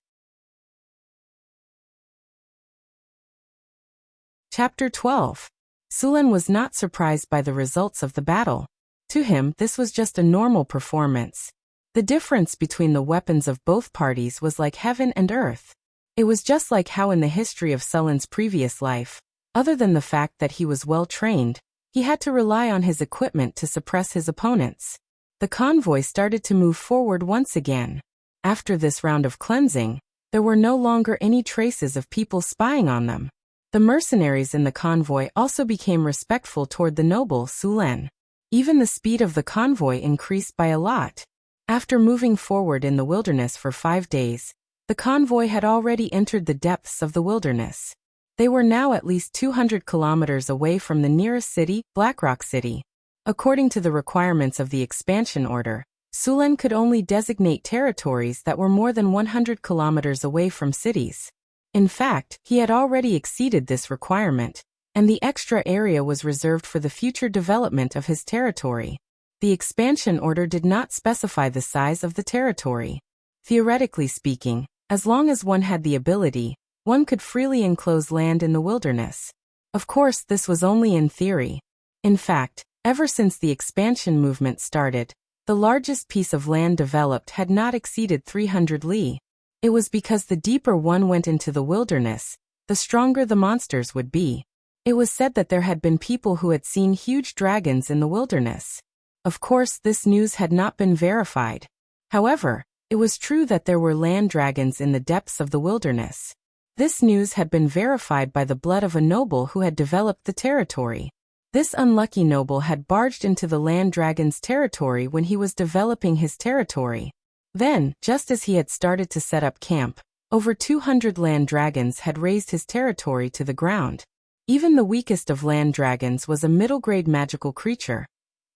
Chapter 12. Sulen was not surprised by the results of the battle. To him, this was just a normal performance. The difference between the weapons of both parties was like heaven and earth. It was just like how in the history of Sulen's previous life, other than the fact that he was well trained, he had to rely on his equipment to suppress his opponents. The convoy started to move forward once again. After this round of cleansing, there were no longer any traces of people spying on them. The mercenaries in the convoy also became respectful toward the noble Sulen. Even the speed of the convoy increased by a lot. After moving forward in the wilderness for 5 days, The convoy had already entered the depths of the wilderness. They were now at least 200 kilometers away from the nearest city, Blackrock City. According to the requirements of the expansion order, Sulen could only designate territories that were more than 100 kilometers away from cities. In fact, he had already exceeded this requirement, and the extra area was reserved for the future development of his territory. The expansion order did not specify the size of the territory. Theoretically speaking, as long as one had the ability, one could freely enclose land in the wilderness. Of course, this was only in theory. In fact, ever since the expansion movement started, the largest piece of land developed had not exceeded 300 li. It was because the deeper one went into the wilderness, the stronger the monsters would be. It was said that there had been people who had seen huge dragons in the wilderness. Of course, this news had not been verified. However, it was true that there were land dragons in the depths of the wilderness. This news had been verified by the blood of a noble who had developed the territory. This unlucky noble had barged into the land dragon's territory when he was developing his territory. Then, just as he had started to set up camp, over 200 land dragons had razed his territory to the ground. Even the weakest of land dragons was a middle-grade magical creature,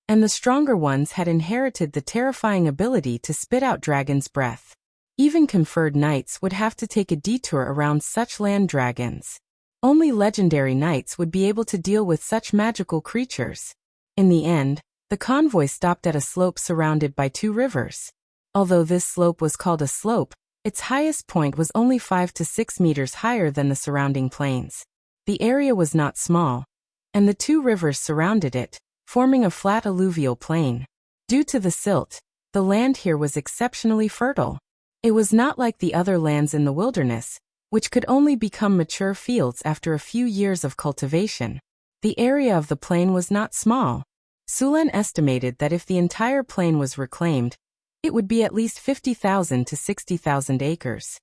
and the stronger ones had inherited the terrifying ability to spit out dragon's breath. Even conferred knights would have to take a detour around such land dragons. Only legendary knights would be able to deal with such magical creatures. In the end, the convoy stopped at a slope surrounded by 2 rivers. Although this slope was called a slope, its highest point was only 5 to 6 meters higher than the surrounding plains. The area was not small, and the 2 rivers surrounded it, forming a flat alluvial plain. Due to the silt, the land here was exceptionally fertile. It was not like the other lands in the wilderness, which could only become mature fields after a few years of cultivation. The area of the plain was not small. Sulen estimated that if the entire plain was reclaimed, it would be at least 50,000 to 60,000 acres.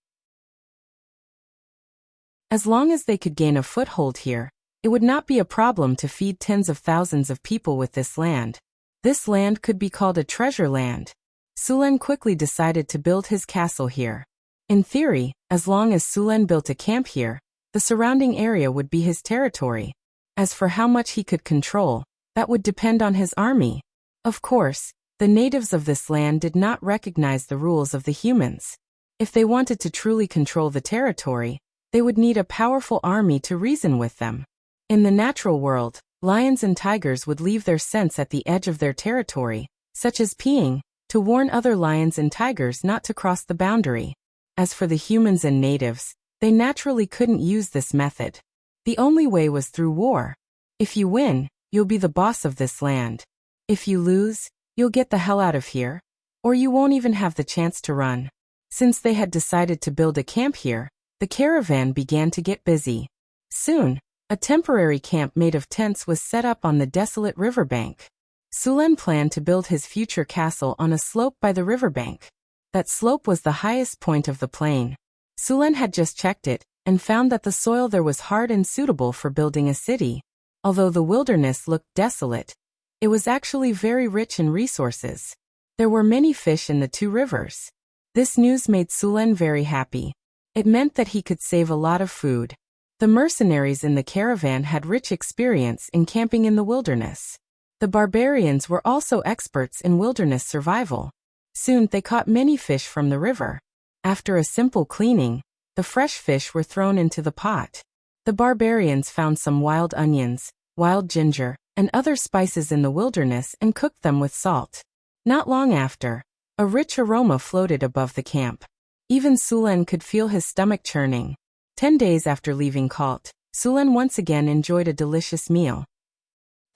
As long as they could gain a foothold here, it would not be a problem to feed tens of thousands of people with this land. This land could be called a treasure land. Sulen quickly decided to build his castle here. In theory, as long as Sulen built a camp here, the surrounding area would be his territory. As for how much he could control, that would depend on his army. Of course, the natives of this land did not recognize the rules of the humans. If they wanted to truly control the territory, they would need a powerful army to reason with them. In the natural world, lions and tigers would leave their scents at the edge of their territory, such as peeing, to warn other lions and tigers not to cross the boundary. As for the humans and natives, they naturally couldn't use this method. The only way was through war. If you win, you'll be the boss of this land. If you lose, you'll get the hell out of here, or you won't even have the chance to run. Since they had decided to build a camp here, the caravan began to get busy. Soon, a temporary camp made of tents was set up on the desolate riverbank. Sulen planned to build his future castle on a slope by the riverbank. That slope was the highest point of the plain. Sulen had just checked it, and found that the soil there was hard and suitable for building a city. Although the wilderness looked desolate, it was actually very rich in resources. There were many fish in the 2 rivers. This news made Sulen very happy. It meant that he could save a lot of food. The mercenaries in the caravan had rich experience in camping in the wilderness. The barbarians were also experts in wilderness survival. Soon they caught many fish from the river. After a simple cleaning, the fresh fish were thrown into the pot. The barbarians found some wild onions, wild ginger, and other spices in the wilderness and cooked them with salt. Not long after, a rich aroma floated above the camp. Even Sulen could feel his stomach churning. 10 days after leaving Kalt, Sulen once again enjoyed a delicious meal.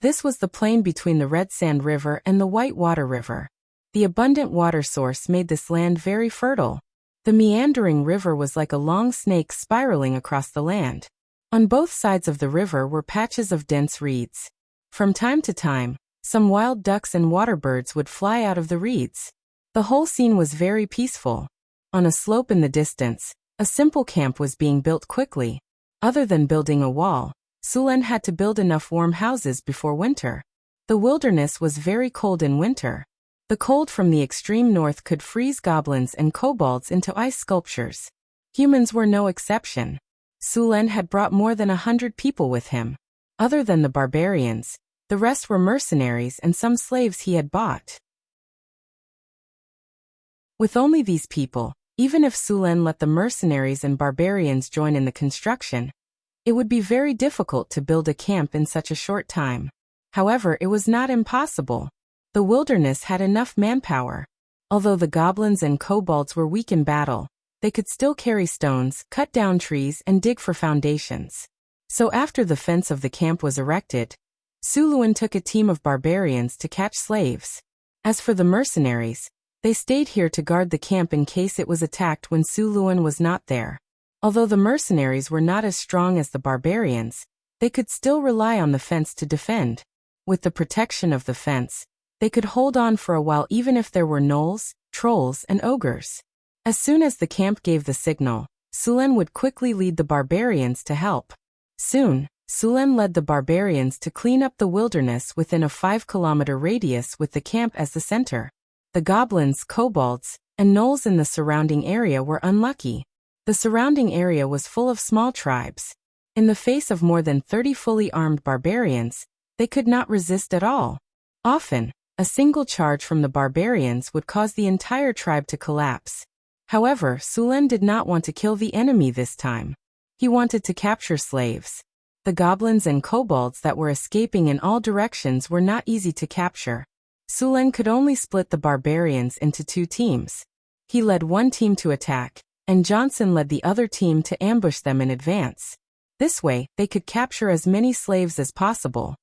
This was the plain between the Red Sand River and the White Water River. The abundant water source made this land very fertile. The meandering river was like a long snake spiraling across the land. On both sides of the river were patches of dense reeds. From time to time, some wild ducks and water birds would fly out of the reeds. The whole scene was very peaceful. On a slope in the distance, a simple camp was being built quickly. Other than building a wall, Sulen had to build enough warm houses before winter. The wilderness was very cold in winter. The cold from the extreme north could freeze goblins and kobolds into ice sculptures. Humans were no exception. Sulen had brought more than 100 people with him. Other than the barbarians, the rest were mercenaries and some slaves he had bought. With only these people, even if Sulen let the mercenaries and barbarians join in the construction, it would be very difficult to build a camp in such a short time. However, it was not impossible. The wilderness had enough manpower. Although the goblins and kobolds were weak in battle, they could still carry stones, cut down trees, and dig for foundations. So after the fence of the camp was erected, Suluin took a team of barbarians to catch slaves. As for the mercenaries, they stayed here to guard the camp in case it was attacked when Suluin was not there. Although the mercenaries were not as strong as the barbarians, they could still rely on the fence to defend. With the protection of the fence, they could hold on for a while even if there were gnolls, trolls, and ogres. As soon as the camp gave the signal, Sulen would quickly lead the barbarians to help. Soon, Sulen led the barbarians to clean up the wilderness within a 5-kilometer radius with the camp as the center. The goblins, kobolds, and gnolls in the surrounding area were unlucky. The surrounding area was full of small tribes. In the face of more than 30 fully armed barbarians, they could not resist at all. Often, a single charge from the barbarians would cause the entire tribe to collapse. However, Sulen did not want to kill the enemy this time. He wanted to capture slaves. The goblins and kobolds that were escaping in all directions were not easy to capture. Sulen could only split the barbarians into 2 teams. He led one team to attack, and Johnson led the other team to ambush them in advance. This way, they could capture as many slaves as possible.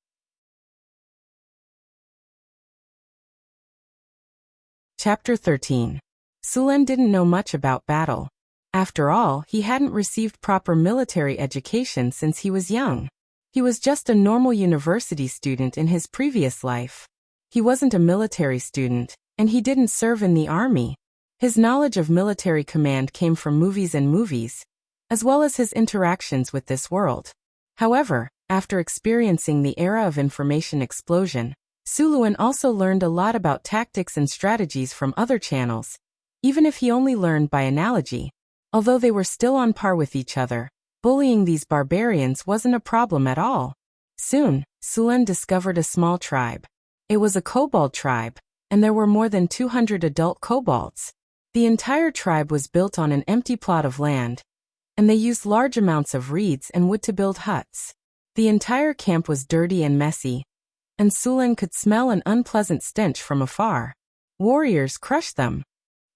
Chapter 13. Sulen didn't know much about battle. After all, he hadn't received proper military education since he was young. He was just a normal university student in his previous life. He wasn't a military student, and he didn't serve in the army. His knowledge of military command came from movies, as well as his interactions with this world. However, after experiencing the era of information explosion, Suluin also learned a lot about tactics and strategies from other channels, even if he only learned by analogy. Although they were still on par with each other, bullying these barbarians wasn't a problem at all. Soon, Sulen discovered a small tribe. It was a kobold tribe, and there were more than 200 adult kobolds. The entire tribe was built on an empty plot of land, and they used large amounts of reeds and wood to build huts. The entire camp was dirty and messy, and Sulen could smell an unpleasant stench from afar. Warriors crushed them.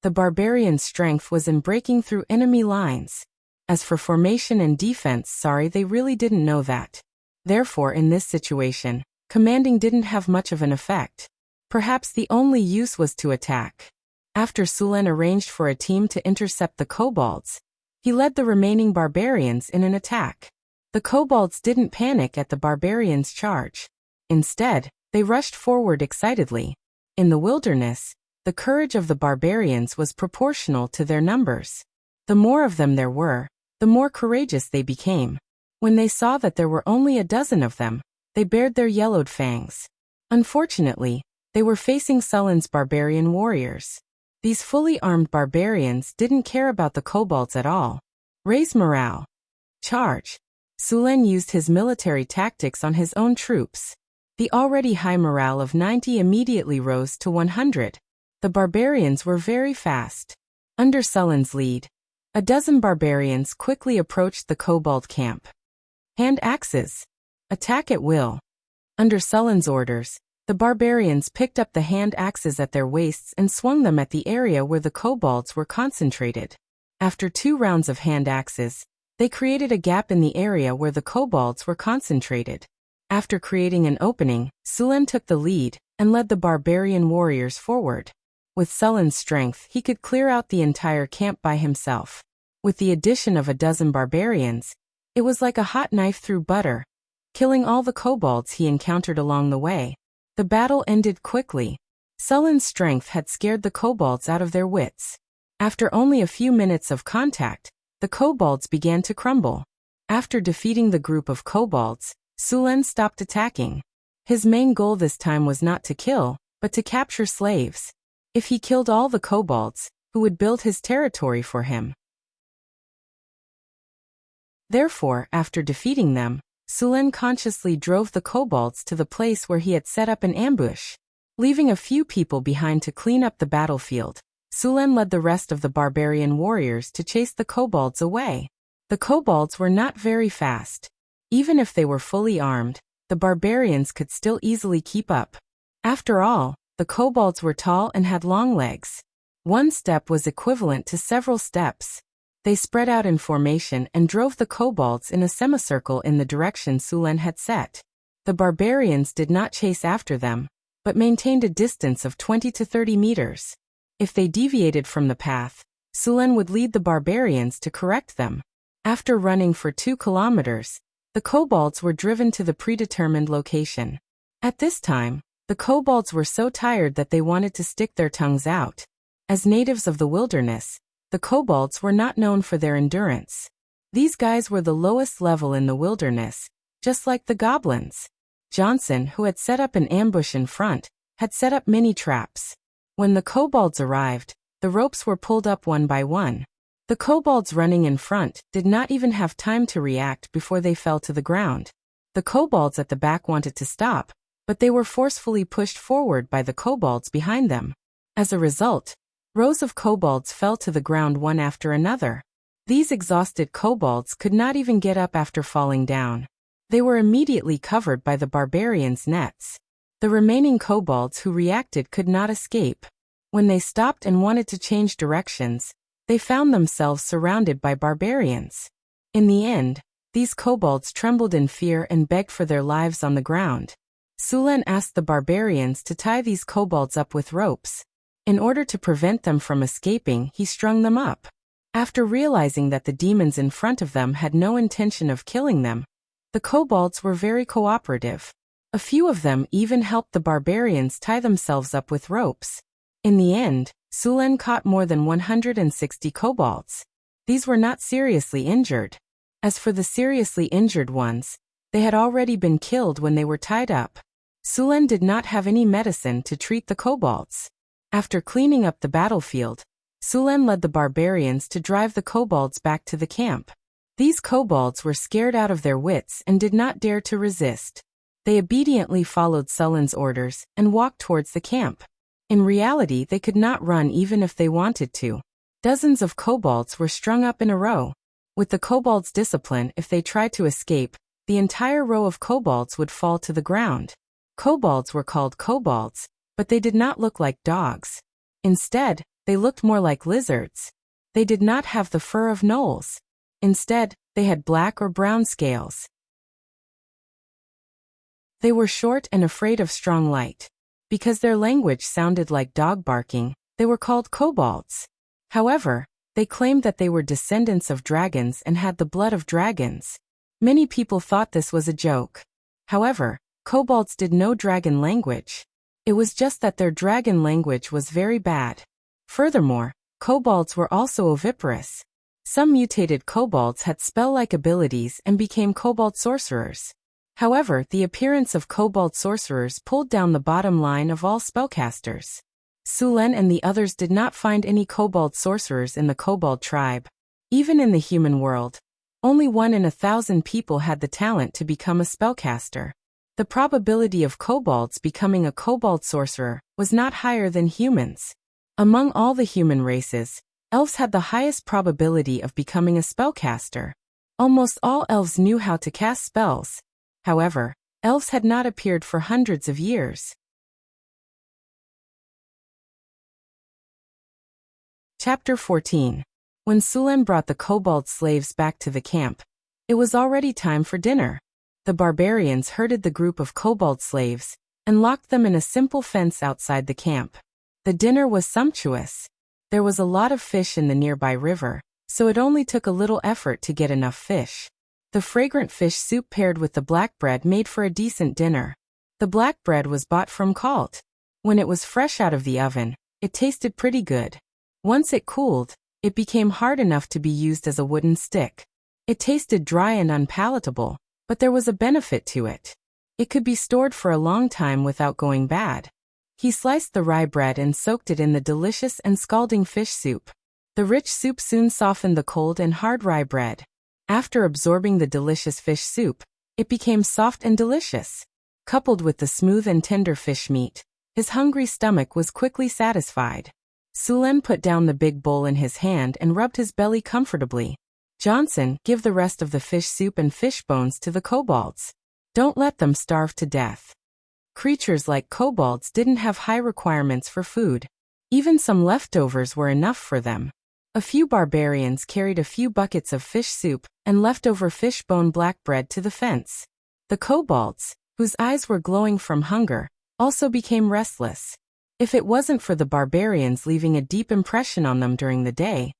The barbarians' strength was in breaking through enemy lines. As for formation and defense, they really didn't know that. Therefore, in this situation, commanding didn't have much of an effect. Perhaps the only use was to attack. After Sulen arranged for a team to intercept the kobolds, he led the remaining barbarians in an attack. The kobolds didn't panic at the barbarians' charge. Instead, they rushed forward excitedly. In the wilderness, the courage of the barbarians was proportional to their numbers. The more of them there were, the more courageous they became. When they saw that there were only a dozen of them, they bared their yellowed fangs. Unfortunately, they were facing Sulen's barbarian warriors. These fully armed barbarians didn't care about the kobolds at all. Raise morale. Charge. Sulen used his military tactics on his own troops. The already high morale of 90 immediately rose to 100. The barbarians were very fast. Under Sulen's lead, a dozen barbarians quickly approached the kobold camp. Hand axes. Attack at will. Under Sulen's orders, the barbarians picked up the hand axes at their waists and swung them at the area where the kobolds were concentrated. After 2 rounds of hand axes, they created a gap in the area where the kobolds were concentrated. After creating an opening, Sulen took the lead and led the barbarian warriors forward. With Sulen's strength, he could clear out the entire camp by himself. With the addition of a dozen barbarians, it was like a hot knife through butter, killing all the kobolds he encountered along the way. The battle ended quickly. Sulen's strength had scared the kobolds out of their wits. After only a few minutes of contact, the kobolds began to crumble. After defeating the group of kobolds, Sulen stopped attacking. His main goal this time was not to kill, but to capture slaves. If he killed all the kobolds, who would build his territory for him? Therefore, after defeating them, Sulen consciously drove the kobolds to the place where he had set up an ambush. Leaving a few people behind to clean up the battlefield, Sulen led the rest of the barbarian warriors to chase the kobolds away. The kobolds were not very fast. Even if they were fully armed, the barbarians could still easily keep up. After all, the kobolds were tall and had long legs. One step was equivalent to several steps. They spread out in formation and drove the kobolds in a semicircle in the direction Sulen had set. The barbarians did not chase after them, but maintained a distance of 20 to 30 meters. If they deviated from the path, Sulen would lead the barbarians to correct them. After running for 2 kilometers, the kobolds were driven to the predetermined location. At this time, the kobolds were so tired that they wanted to stick their tongues out. As natives of the wilderness, the kobolds were not known for their endurance. These guys were the lowest level in the wilderness, just like the goblins. Johnson, who had set up an ambush in front, had set up many traps. When the kobolds arrived, the ropes were pulled up one by one. The kobolds running in front did not even have time to react before they fell to the ground. The kobolds at the back wanted to stop, but they were forcefully pushed forward by the kobolds behind them. As a result, rows of kobolds fell to the ground one after another. These exhausted kobolds could not even get up after falling down. They were immediately covered by the barbarians' nets. The remaining kobolds who reacted could not escape. When they stopped and wanted to change directions, they found themselves surrounded by barbarians. In the end, these kobolds trembled in fear and begged for their lives on the ground. Sulen asked the barbarians to tie these kobolds up with ropes. In order to prevent them from escaping, he strung them up. After realizing that the demons in front of them had no intention of killing them, the kobolds were very cooperative. A few of them even helped the barbarians tie themselves up with ropes. In the end, Sulen caught more than 160 kobolds. These were not seriously injured. As for the seriously injured ones, they had already been killed when they were tied up. Sulen did not have any medicine to treat the kobolds. After cleaning up the battlefield, Sulen led the barbarians to drive the kobolds back to the camp. These kobolds were scared out of their wits and did not dare to resist. They obediently followed Sulen's orders and walked towards the camp. In reality, they could not run even if they wanted to. Dozens of kobolds were strung up in a row. With the kobolds' discipline, if they tried to escape, the entire row of kobolds would fall to the ground. Kobolds were called kobolds, but they did not look like dogs. Instead, they looked more like lizards. They did not have the fur of gnolls. Instead, they had black or brown scales. They were short and afraid of strong light. Because their language sounded like dog barking, they were called kobolds. However, they claimed that they were descendants of dragons and had the blood of dragons. Many people thought this was a joke. However, kobolds did no dragon language. It was just that their dragon language was very bad. Furthermore, kobolds were also oviparous. Some mutated kobolds had spell-like abilities and became kobold sorcerers. However, the appearance of kobold sorcerers pulled down the bottom line of all spellcasters. Sulen and the others did not find any kobold sorcerers in the kobold tribe. Even in the human world, only 1 in 1,000 people had the talent to become a spellcaster. The probability of kobolds becoming a kobold sorcerer was not higher than humans. Among all the human races, elves had the highest probability of becoming a spellcaster. Almost all elves knew how to cast spells. However, elves had not appeared for hundreds of years. Chapter 14. When Sulen brought the kobold slaves back to the camp, it was already time for dinner. The barbarians herded the group of kobold slaves and locked them in a simple fence outside the camp. The dinner was sumptuous. There was a lot of fish in the nearby river, so it only took a little effort to get enough fish. The fragrant fish soup paired with the black bread made for a decent dinner. The black bread was bought from Kalt. When it was fresh out of the oven, it tasted pretty good. Once it cooled, it became hard enough to be used as a wooden stick. It tasted dry and unpalatable, but there was a benefit to it. It could be stored for a long time without going bad. He sliced the rye bread and soaked it in the delicious and scalding fish soup. The rich soup soon softened the cold and hard rye bread. After absorbing the delicious fish soup, it became soft and delicious. Coupled with the smooth and tender fish meat, his hungry stomach was quickly satisfied. Sulen put down the big bowl in his hand and rubbed his belly comfortably. Johnson, give the rest of the fish soup and fish bones to the kobolds. Don't let them starve to death. Creatures like kobolds didn't have high requirements for food. Even some leftovers were enough for them. A few barbarians carried a few buckets of fish soup and leftover fish bone black bread to the fence. The kobolds, whose eyes were glowing from hunger, also became restless. If it wasn't for the barbarians leaving a deep impression on them during the day,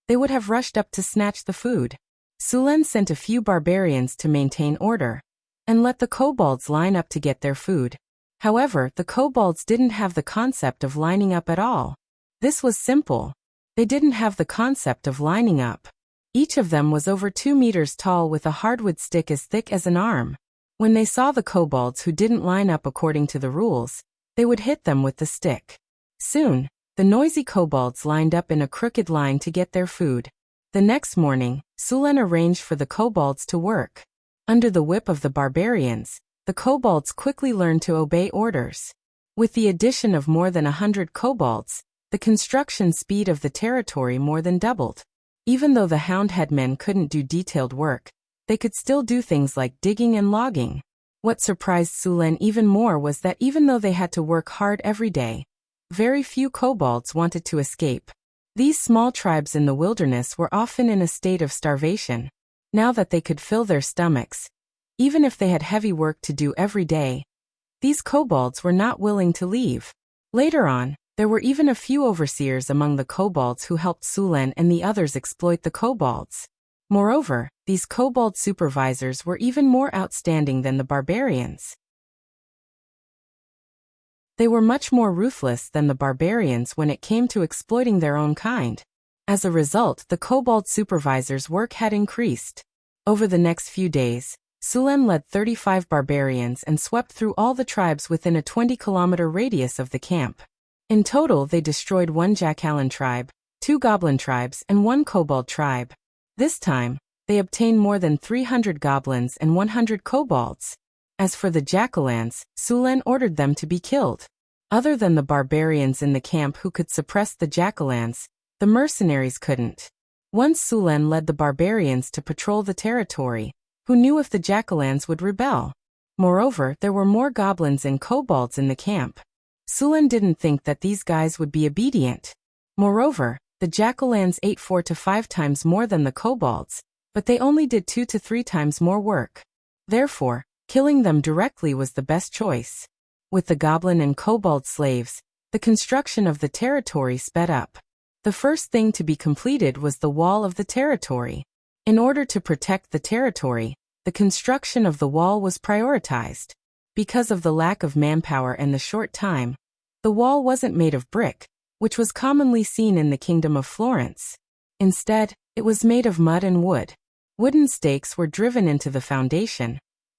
they would have rushed up to snatch the food. Sulen sent a few barbarians to maintain order and let the kobolds line up to get their food. However, the kobolds didn't have the concept of lining up at all. This was simple. They didn't have the concept of lining up. Each of them was over 2 meters tall with a hardwood stick as thick as an arm. When they saw the kobolds who didn't line up according to the rules, they would hit them with the stick. Soon, the noisy kobolds lined up in a crooked line to get their food. The next morning, Sulen arranged for the kobolds to work. Under the whip of the barbarians, the kobolds quickly learned to obey orders. With the addition of more than 100 kobolds, the construction speed of the territory more than doubled. Even though the Houndhead men couldn't do detailed work, they could still do things like digging and logging. What surprised Sulen even more was that even though they had to work hard every day, very few kobolds wanted to escape. These small tribes in the wilderness were often in a state of starvation. Now that they could fill their stomachs, even if they had heavy work to do every day, these kobolds were not willing to leave. Later on, there were even a few overseers among the kobolds who helped Sulen and the others exploit the kobolds. Moreover, these kobold supervisors were even more outstanding than the barbarians. They were much more ruthless than the barbarians when it came to exploiting their own kind. As a result, the kobold supervisors' work had increased. Over the next few days, Sulen led 35 barbarians and swept through all the tribes within a 20-kilometer radius of the camp. In total, they destroyed 1 Jackalan tribe, 2 goblin tribes and 1 kobold tribe. This time, they obtained more than 300 goblins and 100 kobolds. As for the Jackalans, Sulen ordered them to be killed. Other than the barbarians in the camp who could suppress the Jackalans, the mercenaries couldn't. Once Sulen led the barbarians to patrol the territory, who knew if the Jackalans would rebel. Moreover, there were more goblins and kobolds in the camp. Sulen didn't think that these guys would be obedient. Moreover, the Jackalans ate 4 to 5 times more than the kobolds, but they only did 2 to 3 times more work. Therefore, killing them directly was the best choice. With the goblin and kobold slaves, the construction of the territory sped up. The first thing to be completed was the wall of the territory. In order to protect the territory, the construction of the wall was prioritized. Because of the lack of manpower and the short time, the wall wasn't made of brick, which was commonly seen in the Kingdom of Florence. Instead, it was made of mud and wood. Wooden stakes were driven into the foundation.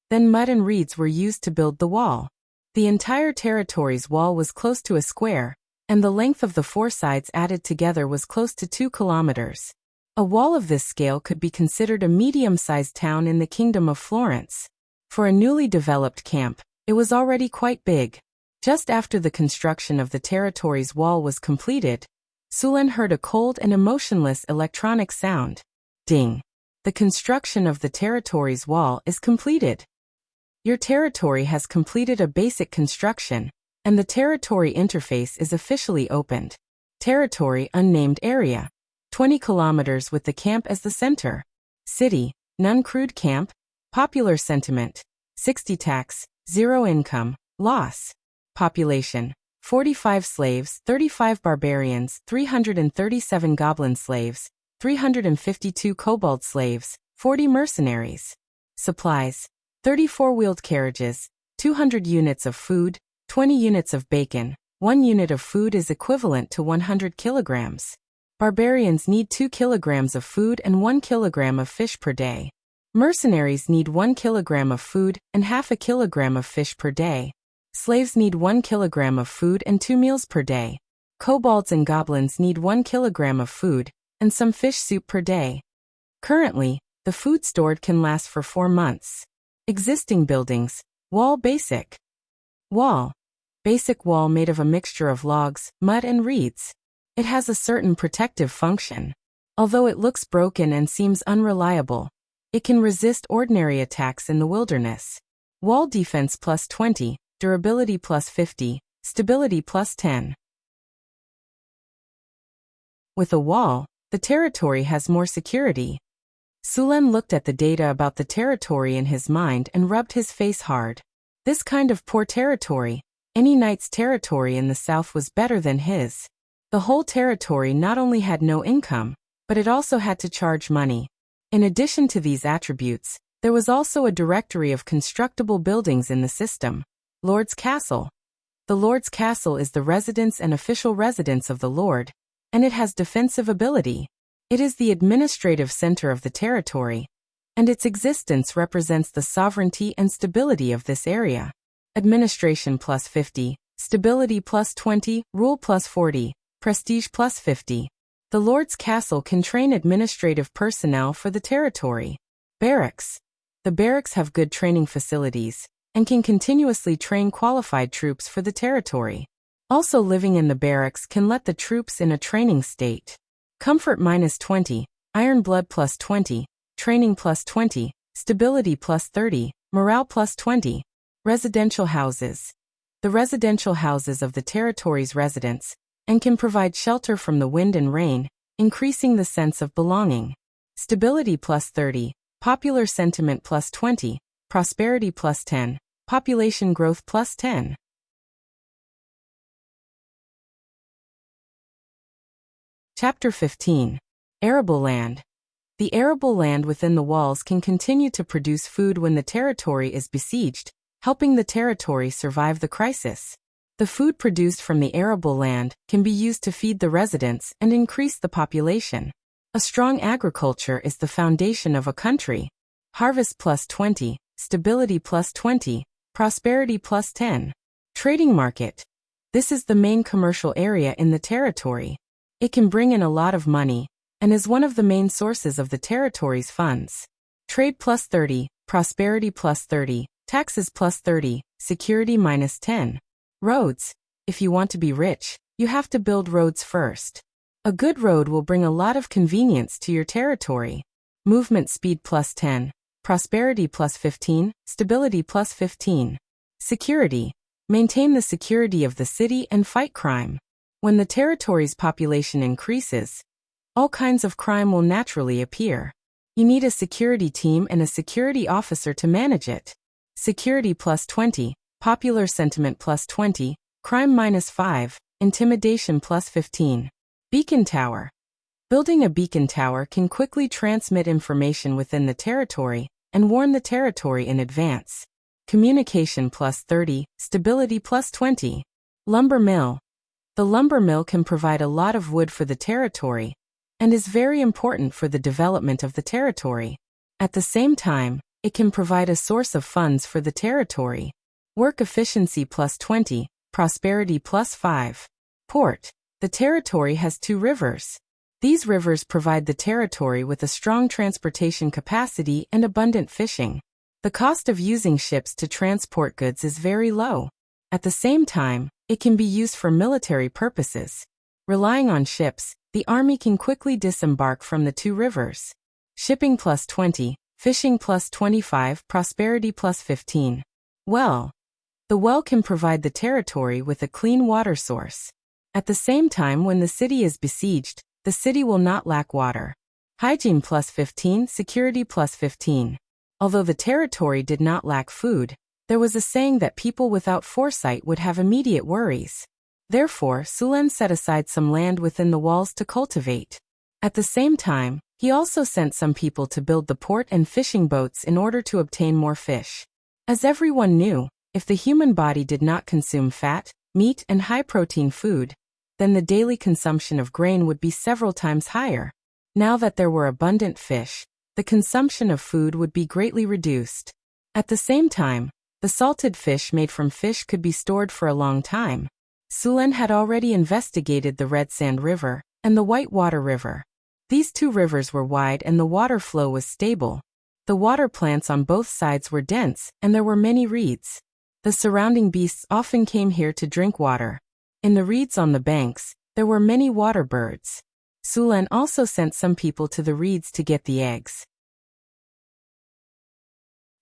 Then mud and reeds were used to build the wall. The entire territory's wall was close to a square, and the length of the 4 sides added together was close to 2 kilometers. A wall of this scale could be considered a medium-sized town in the Kingdom of Florence. For a newly developed camp, it was already quite big. Just after the construction of the territory's wall was completed, Sulen heard a cold and emotionless electronic sound. Ding! The construction of the territory's wall is completed. Your territory has completed a basic construction, and the territory interface is officially opened. Territory unnamed area. 20 kilometers with the camp as the center. City, none crude camp. Popular sentiment. 60 tax, 0 income, loss. Population. 45 slaves, 35 barbarians, 337 goblin slaves, 352 kobold slaves, 40 mercenaries. Supplies. 34 wheeled carriages, 200 units of food, 20 units of bacon. 1 unit of food is equivalent to 100 kilograms. Barbarians need 2 kilograms of food and 1 kilogram of fish per day. Mercenaries need 1 kilogram of food and half a kilogram of fish per day. Slaves need 1 kilogram of food and 2 meals per day. Kobolds and goblins need 1 kilogram of food and some fish soup per day. Currently, The food stored can last for 4 months. Existing buildings. Wall basic. Wall. Basic wall made of a mixture of logs, mud and reeds. It has a certain protective function. Although it looks broken and seems unreliable, it can resist ordinary attacks in the wilderness. Wall defense plus 20, durability plus 50, stability plus 10. With a wall, the territory has more security. Sulen looked at the data about the territory in his mind and rubbed his face hard. This kind of poor territory, any knight's territory in the south, was better than his. The whole territory not only had no income, but it also had to charge money. In addition to these attributes, there was also a directory of constructible buildings in the system. Lord's Castle. The Lord's Castle is the residence and official residence of the Lord, and it has defensive ability. It is the administrative center of the territory, and its existence represents the sovereignty and stability of this area. Administration plus 50, stability plus 20, rule plus 40, prestige plus 50. The Lord's Castle can train administrative personnel for the territory. Barracks. The barracks have good training facilities and can continuously train qualified troops for the territory. Also, living in the barracks can let the troops in a training state. Comfort minus 20, iron blood plus 20, training plus 20, stability plus 30, morale plus 20. Residential houses. The residential houses of the territory's residents and can provide shelter from the wind and rain, increasing the sense of belonging. Stability plus 30, popular sentiment plus 20, prosperity plus 10, population growth plus 10. Chapter 15. Arable land. The arable land within the walls can continue to produce food when the territory is besieged, helping the territory survive the crisis. The food produced from the arable land can be used to feed the residents and increase the population. A strong agriculture is the foundation of a country. Harvest plus 20, stability plus 20, prosperity plus 10. Trading market. This is the main commercial area in the territory. It can bring in a lot of money and is one of the main sources of the territory's funds. Trade plus 30, prosperity plus 30, taxes plus 30, security minus 10. Roads. If you want to be rich, you have to build roads first. A good road will bring a lot of convenience to your territory. Movement speed plus 10, prosperity plus 15, stability plus 15. Security. Maintain the security of the city and fight crime. When the territory's population increases, all kinds of crime will naturally appear. You need a security team and a security officer to manage it. Security plus 20. Popular sentiment plus 20, crime minus 5, intimidation plus 15. Beacon tower. Building a beacon tower can quickly transmit information within the territory and warn the territory in advance. Communication plus 30, stability plus 20. Lumber mill. The lumber mill can provide a lot of wood for the territory and is very important for the development of the territory. At the same time, it can provide a source of funds for the territory. Work efficiency plus 20, prosperity plus 5. Port. The territory has 2 rivers. These rivers provide the territory with a strong transportation capacity and abundant fishing. The cost of using ships to transport goods is very low. At the same time, it can be used for military purposes. Relying on ships, the army can quickly disembark from the 2 rivers. Shipping plus 20, fishing plus 25, prosperity plus 15. Well. The well can provide the territory with a clean water source. At the same time, when the city is besieged, the city will not lack water. Hygiene plus 15, security plus 15. Although the territory did not lack food, there was a saying that people without foresight would have immediate worries. Therefore, Sulen set aside some land within the walls to cultivate. At the same time, he also sent some people to build the port and fishing boats in order to obtain more fish. As everyone knew, if the human body did not consume fat, meat, and high-protein food, then the daily consumption of grain would be several times higher. Now that there were abundant fish, the consumption of food would be greatly reduced. At the same time, the salted fish made from fish could be stored for a long time. Sulen had already investigated the Red Sand River and the White Water River. These two rivers were wide and the water flow was stable. The water plants on both sides were dense, and there were many reeds. The surrounding beasts often came here to drink water. In the reeds on the banks, there were many water birds. Sulen also sent some people to the reeds to get the eggs.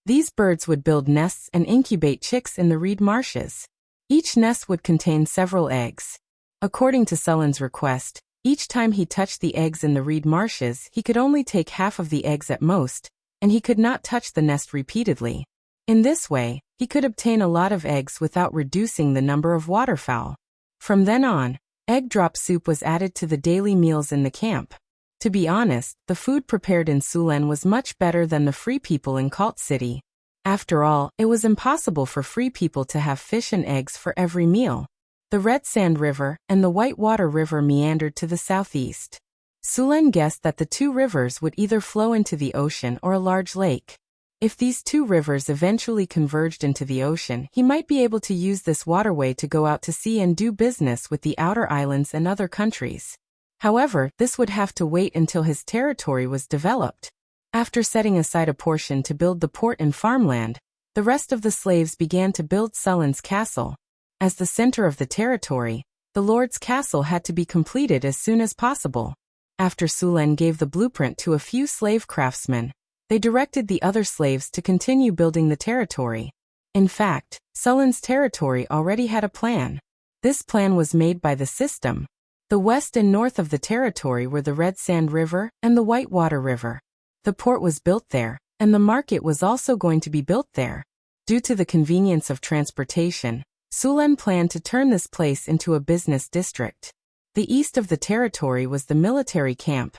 These birds would build nests and incubate chicks in the reed marshes. Each nest would contain several eggs. According to Sulen's request, each time he touched the eggs in the reed marshes, he could only take half of the eggs at most, and he could not touch the nest repeatedly. In this way, he could obtain a lot of eggs without reducing the number of waterfowl. From then on, egg drop soup was added to the daily meals in the camp. To be honest, the food prepared in Sulen was much better than the free people in Cult City. After all, it was impossible for free people to have fish and eggs for every meal. The Red Sand River and the White Water River meandered to the southeast. Sulen guessed that the two rivers would either flow into the ocean or a large lake. If these two rivers eventually converged into the ocean, he might be able to use this waterway to go out to sea and do business with the outer islands and other countries. However, this would have to wait until his territory was developed. After setting aside a portion to build the port and farmland, the rest of the slaves began to build Sulen's castle. As the center of the territory, the Lord's castle had to be completed as soon as possible. After Sulen gave the blueprint to a few slave craftsmen, they directed the other slaves to continue building the territory. In fact, Sulen's territory already had a plan. This plan was made by the system. The west and north of the territory were the Red Sand River and the White Water River. The port was built there, and the market was also going to be built there. Due to the convenience of transportation, Sulen planned to turn this place into a business district. The east of the territory was the military camp,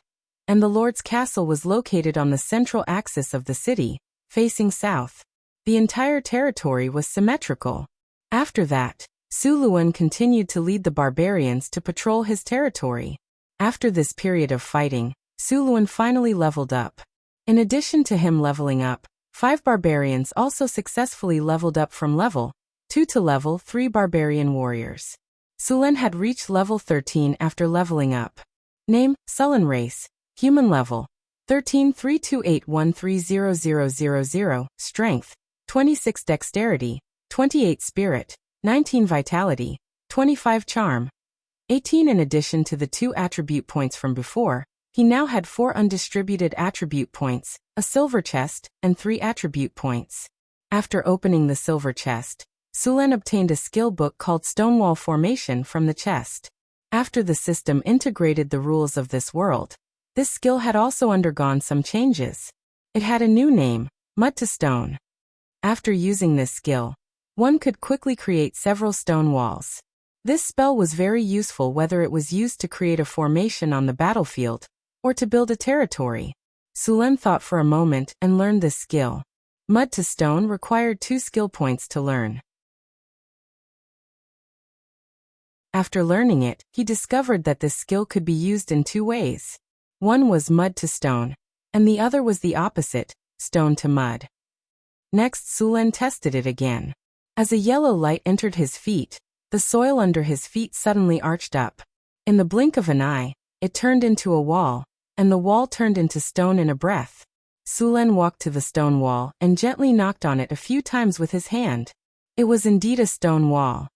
and the Lord's castle was located on the central axis of the city, facing south. The entire territory was symmetrical. After that, Suluan continued to lead the barbarians to patrol his territory. After this period of fighting, Suluan finally leveled up. In addition to him leveling up, 5 barbarians also successfully leveled up from level 2 to level 3 barbarian warriors. Sulen had reached level 13 after leveling up. Name, Sullen race, human level, 133281300000, strength, 26 dexterity, 28 spirit, 19 vitality, 25 charm, 18. In addition to the 2 attribute points from before, he now had 4 undistributed attribute points, a silver chest, and 3 attribute points. After opening the silver chest, Sulen obtained a skill book called Stonewall Formation from the chest. After the system integrated the rules of this world, this skill had also undergone some changes. It had a new name, Mud to Stone. After using this skill, one could quickly create several stone walls. This spell was very useful whether it was used to create a formation on the battlefield, or to build a territory. Sulen thought for a moment and learned this skill. Mud to Stone required 2 skill points to learn. After learning it, he discovered that this skill could be used in 2 ways. One was mud to stone, and the other was the opposite, stone to mud. Next, Sulen tested it again. As a yellow light entered his feet, the soil under his feet suddenly arched up. In the blink of an eye, it turned into a wall, and the wall turned into stone in a breath. Sulen walked to the stone wall and gently knocked on it a few times with his hand. It was indeed a stone wall.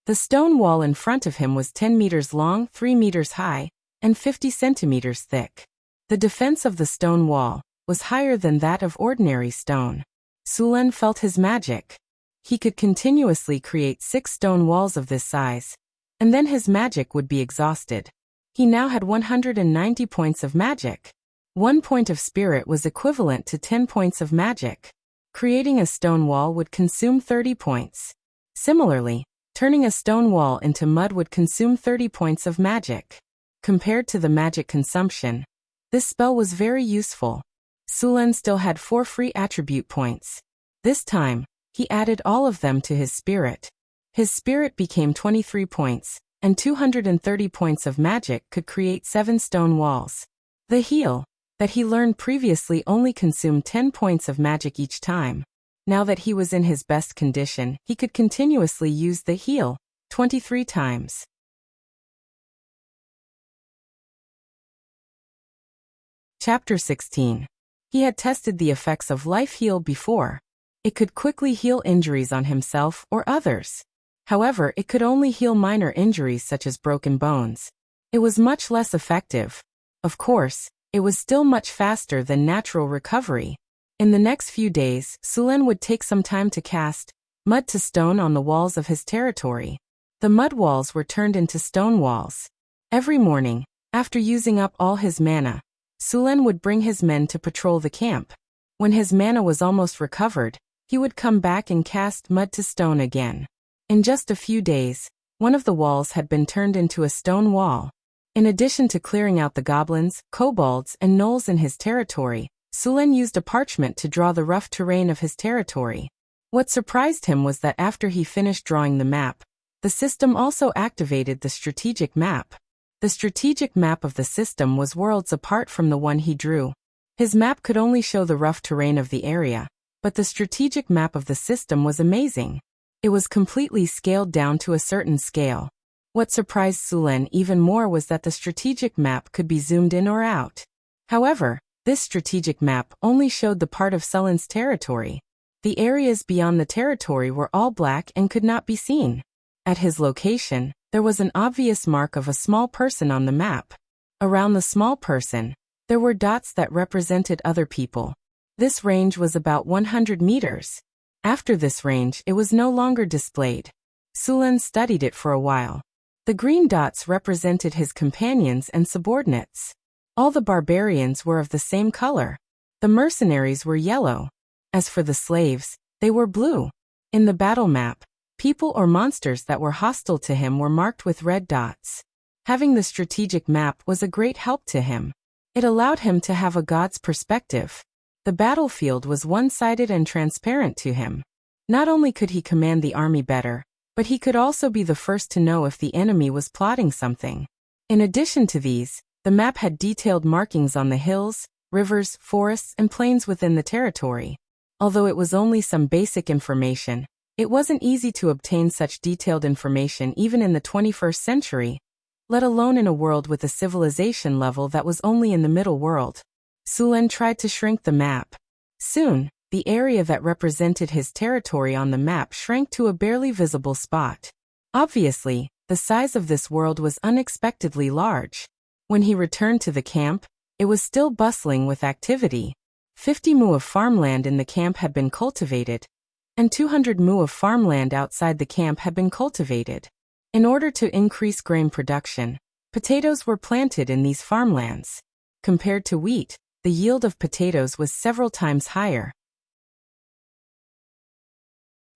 The stone wall in front of him was 10 meters long, 3 meters high, and 50 centimeters thick. The defense of the stone wall was higher than that of ordinary stone. Sulen felt his magic. He could continuously create 6 stone walls of this size, and then his magic would be exhausted. He now had 190 points of magic. 1 point of spirit was equivalent to 10 points of magic. Creating a stone wall would consume 30 points. Similarly, turning a stone wall into mud would consume 30 points of magic. Compared to the magic consumption, this spell was very useful. Sulen still had 4 free attribute points. This time, he added all of them to his spirit. His spirit became 23 points, and 230 points of magic could create 7 stone walls. The heal that he learned previously only consumed 10 points of magic each time. Now that he was in his best condition, he could continuously use the heal 23 times. Chapter 16. He had tested the effects of Life Heal before. It could quickly heal injuries on himself or others. However, it could only heal minor injuries such as broken bones. It was much less effective. Of course, it was still much faster than natural recovery. In the next few days, Sulen would take some time to cast mud to stone on the walls of his territory. The mud walls were turned into stone walls. Every morning, after using up all his mana, Sulen would bring his men to patrol the camp. When his mana was almost recovered, he would come back and cast mud to stone again. In just a few days, one of the walls had been turned into a stone wall. In addition to clearing out the goblins, kobolds, and gnolls in his territory, Sulen used a parchment to draw the rough terrain of his territory. What surprised him was that after he finished drawing the map, the system also activated the strategic map. The strategic map of the system was worlds apart from the one he drew. His map could only show the rough terrain of the area, but the strategic map of the system was amazing. It was completely scaled down to a certain scale. What surprised Sulen even more was that the strategic map could be zoomed in or out. However, this strategic map only showed the part of Sulen's territory. The areas beyond the territory were all black and could not be seen. At his location, there was an obvious mark of a small person on the map. Around the small person, there were dots that represented other people. This range was about 100 meters. After this range, it was no longer displayed. Sulen studied it for a while. The green dots represented his companions and subordinates. All the barbarians were of the same color. The mercenaries were yellow. As for the slaves, they were blue. In the battle map, people or monsters that were hostile to him were marked with red dots. Having the strategic map was a great help to him. It allowed him to have a god's perspective. The battlefield was one-sided and transparent to him. Not only could he command the army better, but he could also be the first to know if the enemy was plotting something. In addition to these, the map had detailed markings on the hills, rivers, forests, and plains within the territory. Although it was only some basic information, it wasn't easy to obtain such detailed information even in the 21st century, let alone in a world with a civilization level that was only in the middle world. Sulen tried to shrink the map. Soon, the area that represented his territory on the map shrank to a barely visible spot. Obviously, the size of this world was unexpectedly large. When he returned to the camp, it was still bustling with activity. 50 mu of farmland in the camp had been cultivated, and 200 mu of farmland outside the camp had been cultivated. In order to increase grain production, potatoes were planted in these farmlands. Compared to wheat, the yield of potatoes was several times higher.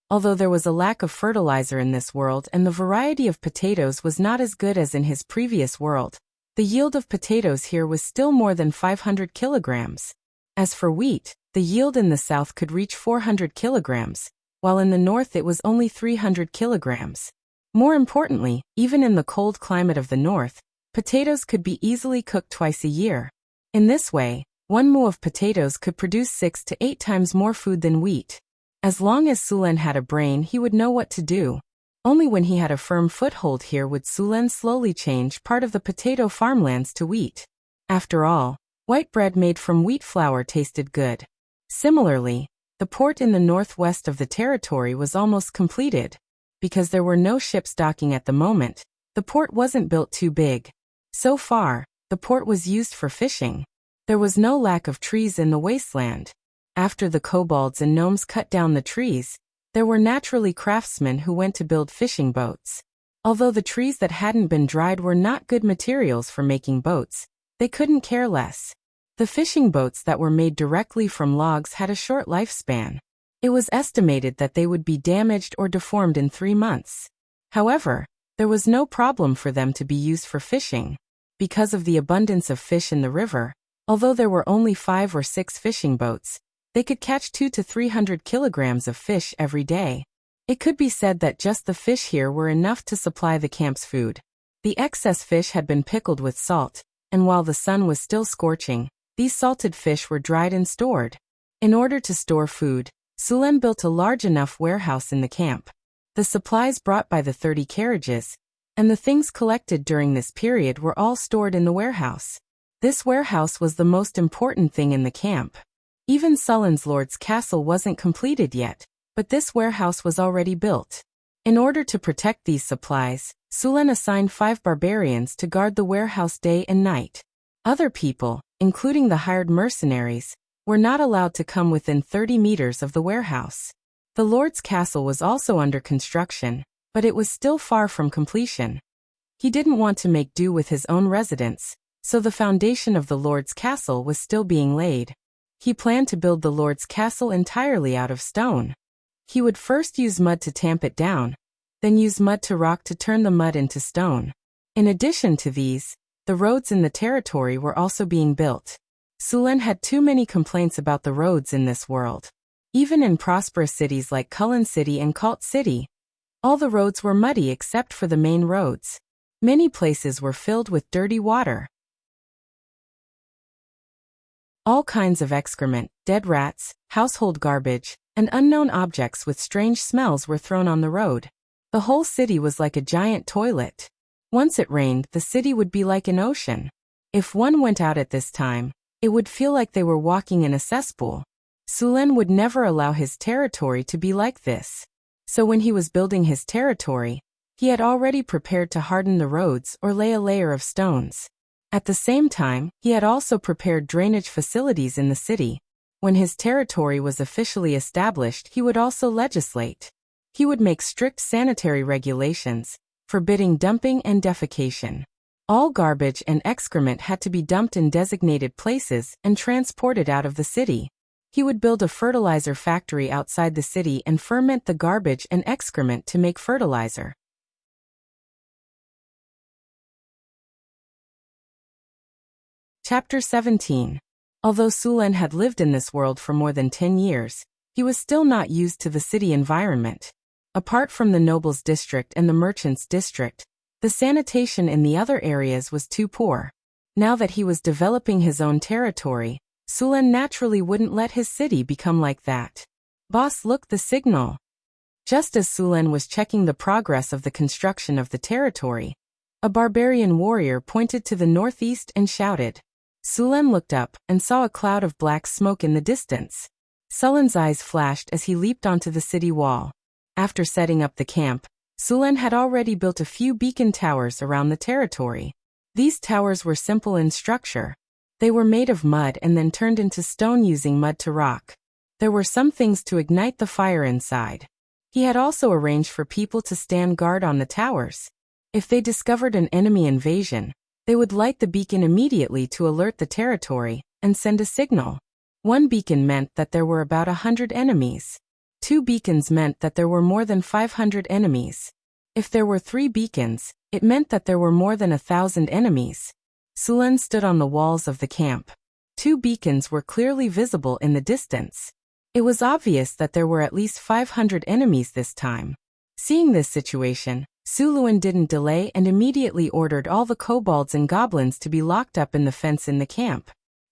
Although there was a lack of fertilizer in this world and the variety of potatoes was not as good as in his previous world, the yield of potatoes here was still more than 500 kilograms. As for wheat, the yield in the south could reach 400 kilograms, while in the north it was only 300 kilograms. More importantly, even in the cold climate of the north, potatoes could be easily cooked twice a year. In this way, 1 mu of potatoes could produce 6 to 8 times more food than wheat. As long as Sulen had a brain, he would know what to do. Only when he had a firm foothold here would Sulen slowly change part of the potato farmlands to wheat. After all, white bread made from wheat flour tasted good. Similarly, the port in the northwest of the territory was almost completed. Because there were no ships docking at the moment, the port wasn't built too big. So far, the port was used for fishing. There was no lack of trees in the wasteland. After the kobolds and gnomes cut down the trees, there were naturally craftsmen who went to build fishing boats. Although the trees that hadn't been dried were not good materials for making boats, they couldn't care less. The fishing boats that were made directly from logs had a short lifespan. It was estimated that they would be damaged or deformed in 3 months. However, there was no problem for them to be used for fishing. Because of the abundance of fish in the river, although there were only 5 or 6 fishing boats, they could catch 200 to 300 kilograms of fish every day. It could be said that just the fish here were enough to supply the camp's food. The excess fish had been pickled with salt, and while the sun was still scorching, these salted fish were dried and stored. In order to store food, Sulen built a large enough warehouse in the camp. The supplies brought by the 30 carriages, and the things collected during this period were all stored in the warehouse. This warehouse was the most important thing in the camp. Even Sullen's lord's castle wasn't completed yet, but this warehouse was already built. In order to protect these supplies, Sulen assigned 5 barbarians to guard the warehouse day and night. Other people, including the hired mercenaries, were not allowed to come within 30 meters of the warehouse. The lord's castle was also under construction, but it was still far from completion. He didn't want to make do with his own residence, so the foundation of the lord's castle was still being laid. He planned to build the lord's castle entirely out of stone. He would first use mud to tamp it down, then use mud to rock to turn the mud into stone. In addition to these, the roads in the territory were also being built. Sulen had too many complaints about the roads in this world. Even in prosperous cities like Cullen City and Cult City, all the roads were muddy except for the main roads. Many places were filled with dirty water. All kinds of excrement, dead rats, household garbage, and unknown objects with strange smells were thrown on the road. The whole city was like a giant toilet. Once it rained, the city would be like an ocean. If one went out at this time, it would feel like they were walking in a cesspool. Sulen would never allow his territory to be like this. So when he was building his territory, he had already prepared to harden the roads or lay a layer of stones. At the same time, he had also prepared drainage facilities in the city. When his territory was officially established, he would also legislate. He would make strict sanitary regulations, forbidding dumping and defecation. All garbage and excrement had to be dumped in designated places and transported out of the city. He would build a fertilizer factory outside the city and ferment the garbage and excrement to make fertilizer. Chapter 17. Although Sulen had lived in this world for more than 10 years, he was still not used to the city environment. Apart from the nobles' district and the merchants' district, the sanitation in the other areas was too poor. Now that he was developing his own territory, Sulen naturally wouldn't let his city become like that. Boss, look, the signal. Just as Sulen was checking the progress of the construction of the territory, a barbarian warrior pointed to the northeast and shouted. Sulen looked up and saw a cloud of black smoke in the distance. Sulen's eyes flashed as he leaped onto the city wall. After setting up the camp, Sulen had already built a few beacon towers around the territory. These towers were simple in structure. They were made of mud and then turned into stone using mud to rock. There were some things to ignite the fire inside. He had also arranged for people to stand guard on the towers. If they discovered an enemy invasion, they would light the beacon immediately to alert the territory and send a signal. One beacon meant that there were about 100 enemies. 2 beacons meant that there were more than 500 enemies. If there were 3 beacons, it meant that there were more than 1,000 enemies. Sulen stood on the walls of the camp. 2 beacons were clearly visible in the distance. It was obvious that there were at least 500 enemies this time. Seeing this situation, Sulen didn't delay and immediately ordered all the kobolds and goblins to be locked up in the fence in the camp.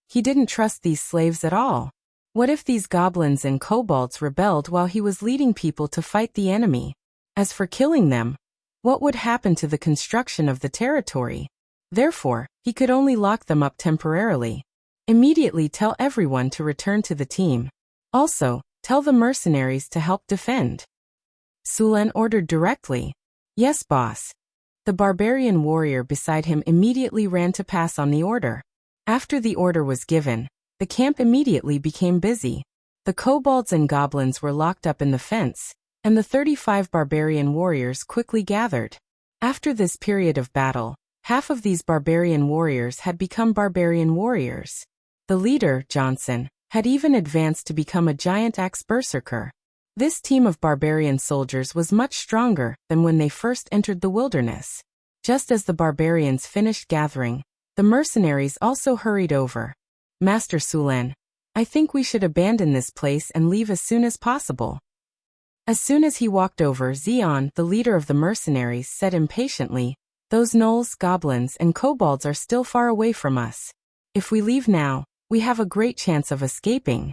He didn't trust these slaves at all. What if these goblins and kobolds rebelled while he was leading people to fight the enemy? As for killing them, what would happen to the construction of the territory? Therefore, he could only lock them up temporarily. Immediately tell everyone to return to the team. Also, tell the mercenaries to help defend. Sulen ordered directly. Yes, boss. The barbarian warrior beside him immediately ran to pass on the order. After the order was given, the camp immediately became busy. The kobolds and goblins were locked up in the fence, and the 35 barbarian warriors quickly gathered. After this period of battle, half of these barbarian warriors had become barbarian warriors. The leader, Johnson, had even advanced to become a giant axe berserker. This team of barbarian soldiers was much stronger than when they first entered the wilderness. Just as the barbarians finished gathering, the mercenaries also hurried over. Master Sulen, I think we should abandon this place and leave as soon as possible. As soon as he walked over, Zeon, the leader of the mercenaries, said impatiently, those gnolls, goblins, and kobolds are still far away from us. If we leave now, we have a great chance of escaping.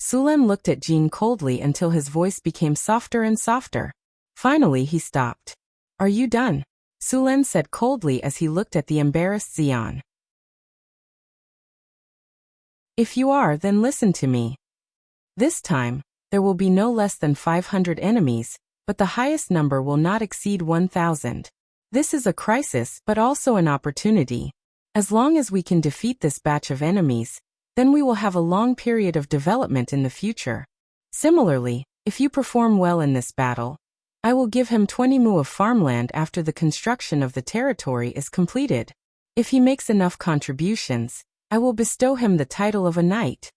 Sulen looked at Jean coldly until his voice became softer and softer. Finally he stopped. Are you done? Sulen said coldly as he looked at the embarrassed Zeon. If you are, then listen to me. This time, there will be no less than 500 enemies, but the highest number will not exceed 1,000. This is a crisis but also an opportunity. As long as we can defeat this batch of enemies, then we will have a long period of development in the future. Similarly, if you perform well in this battle, I will give him 20 mu of farmland after the construction of the territory is completed. If he makes enough contributions, I will bestow him the title of a knight.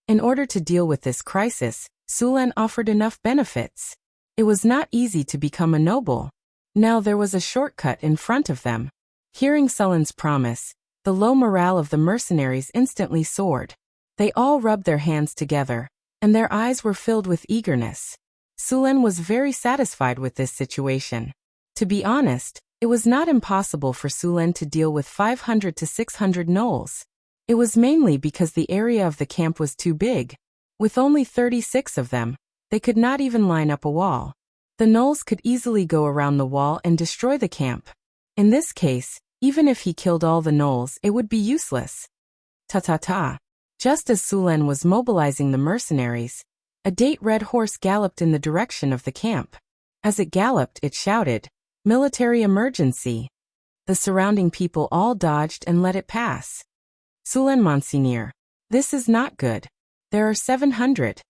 In order to deal with this crisis, Sulan offered enough benefits. It was not easy to become a noble. Now there was a shortcut in front of them. Hearing Sulan's promise, the low morale of the mercenaries instantly soared. They all rubbed their hands together, and their eyes were filled with eagerness. Sulan was very satisfied with this situation. To be honest, it was not impossible for Sulan to deal with 500 to 600 gnolls. It was mainly because the area of the camp was too big. With only 36 of them, they could not even line up a wall. The gnolls could easily go around the wall and destroy the camp. In this case, even if he killed all the gnolls, it would be useless. Ta-ta-ta. Just as Sulan was mobilizing the mercenaries, a date red horse galloped in the direction of the camp. As it galloped, it shouted, "Military emergency!" The surrounding people all dodged and let it pass. Sulan, Monseigneur, this is not good. There are 700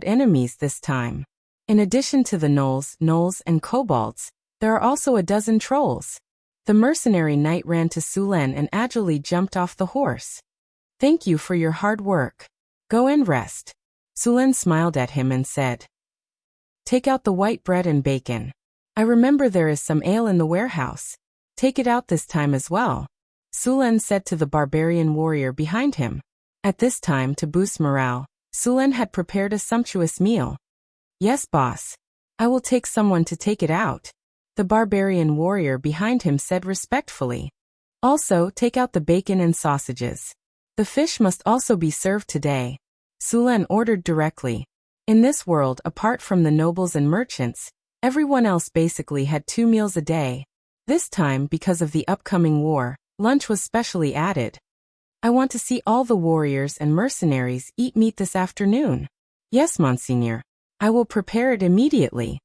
enemies this time. In addition to the gnolls and kobolds, there are also a dozen trolls. The mercenary knight ran to Sulan and agilely jumped off the horse. Thank you for your hard work. Go and rest. Sulan smiled at him and said, Take out the white bread and bacon. I remember there is some ale in the warehouse. Take it out this time as well. Sulan said to the barbarian warrior behind him. At this time, to boost morale, Sulan had prepared a sumptuous meal. Yes, boss. I will take someone to take it out. The barbarian warrior behind him said respectfully. Also, take out the bacon and sausages. The fish must also be served today. Sulan ordered directly. In this world, apart from the nobles and merchants, everyone else basically had 2 meals a day. This time, because of the upcoming war, lunch was specially added. I want to see all the warriors and mercenaries eat meat this afternoon. Yes, Monseigneur. I will prepare it immediately.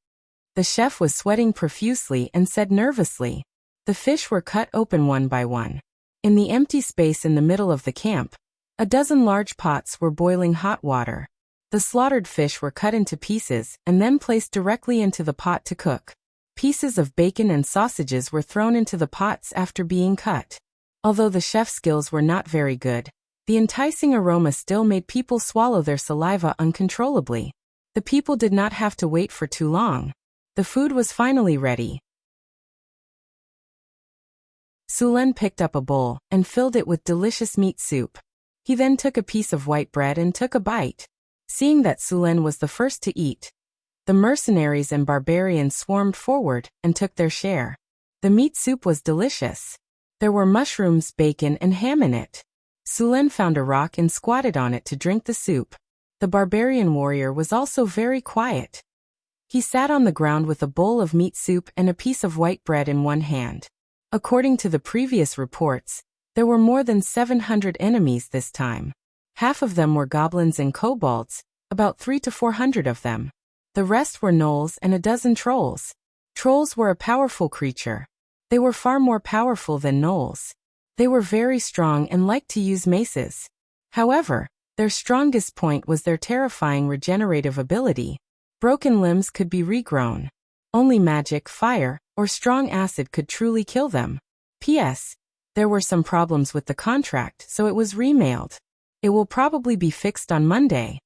The chef was sweating profusely and said nervously. The fish were cut open one by one. In the empty space in the middle of the camp, a dozen large pots were boiling hot water. The slaughtered fish were cut into pieces and then placed directly into the pot to cook. Pieces of bacon and sausages were thrown into the pots after being cut. Although the chef's skills were not very good, the enticing aroma still made people swallow their saliva uncontrollably. The people did not have to wait for too long. The food was finally ready. Sulan picked up a bowl and filled it with delicious meat soup. He then took a piece of white bread and took a bite. Seeing that Sulan was the first to eat, the mercenaries and barbarians swarmed forward and took their share. The meat soup was delicious. There were mushrooms, bacon, and ham in it. Sulan found a rock and squatted on it to drink the soup. The barbarian warrior was also very quiet. He sat on the ground with a bowl of meat soup and a piece of white bread in one hand. According to the previous reports, there were more than 700 enemies this time. Half of them were goblins and kobolds, about 300 to 400 of them. The rest were gnolls and a dozen trolls. Trolls were a powerful creature. They were far more powerful than gnolls. They were very strong and liked to use maces. However, their strongest point was their terrifying regenerative ability. Broken limbs could be regrown. Only magic, fire, or strong acid could truly kill them. P.S. There were some problems with the contract, so it was remailed. It will probably be fixed on Monday.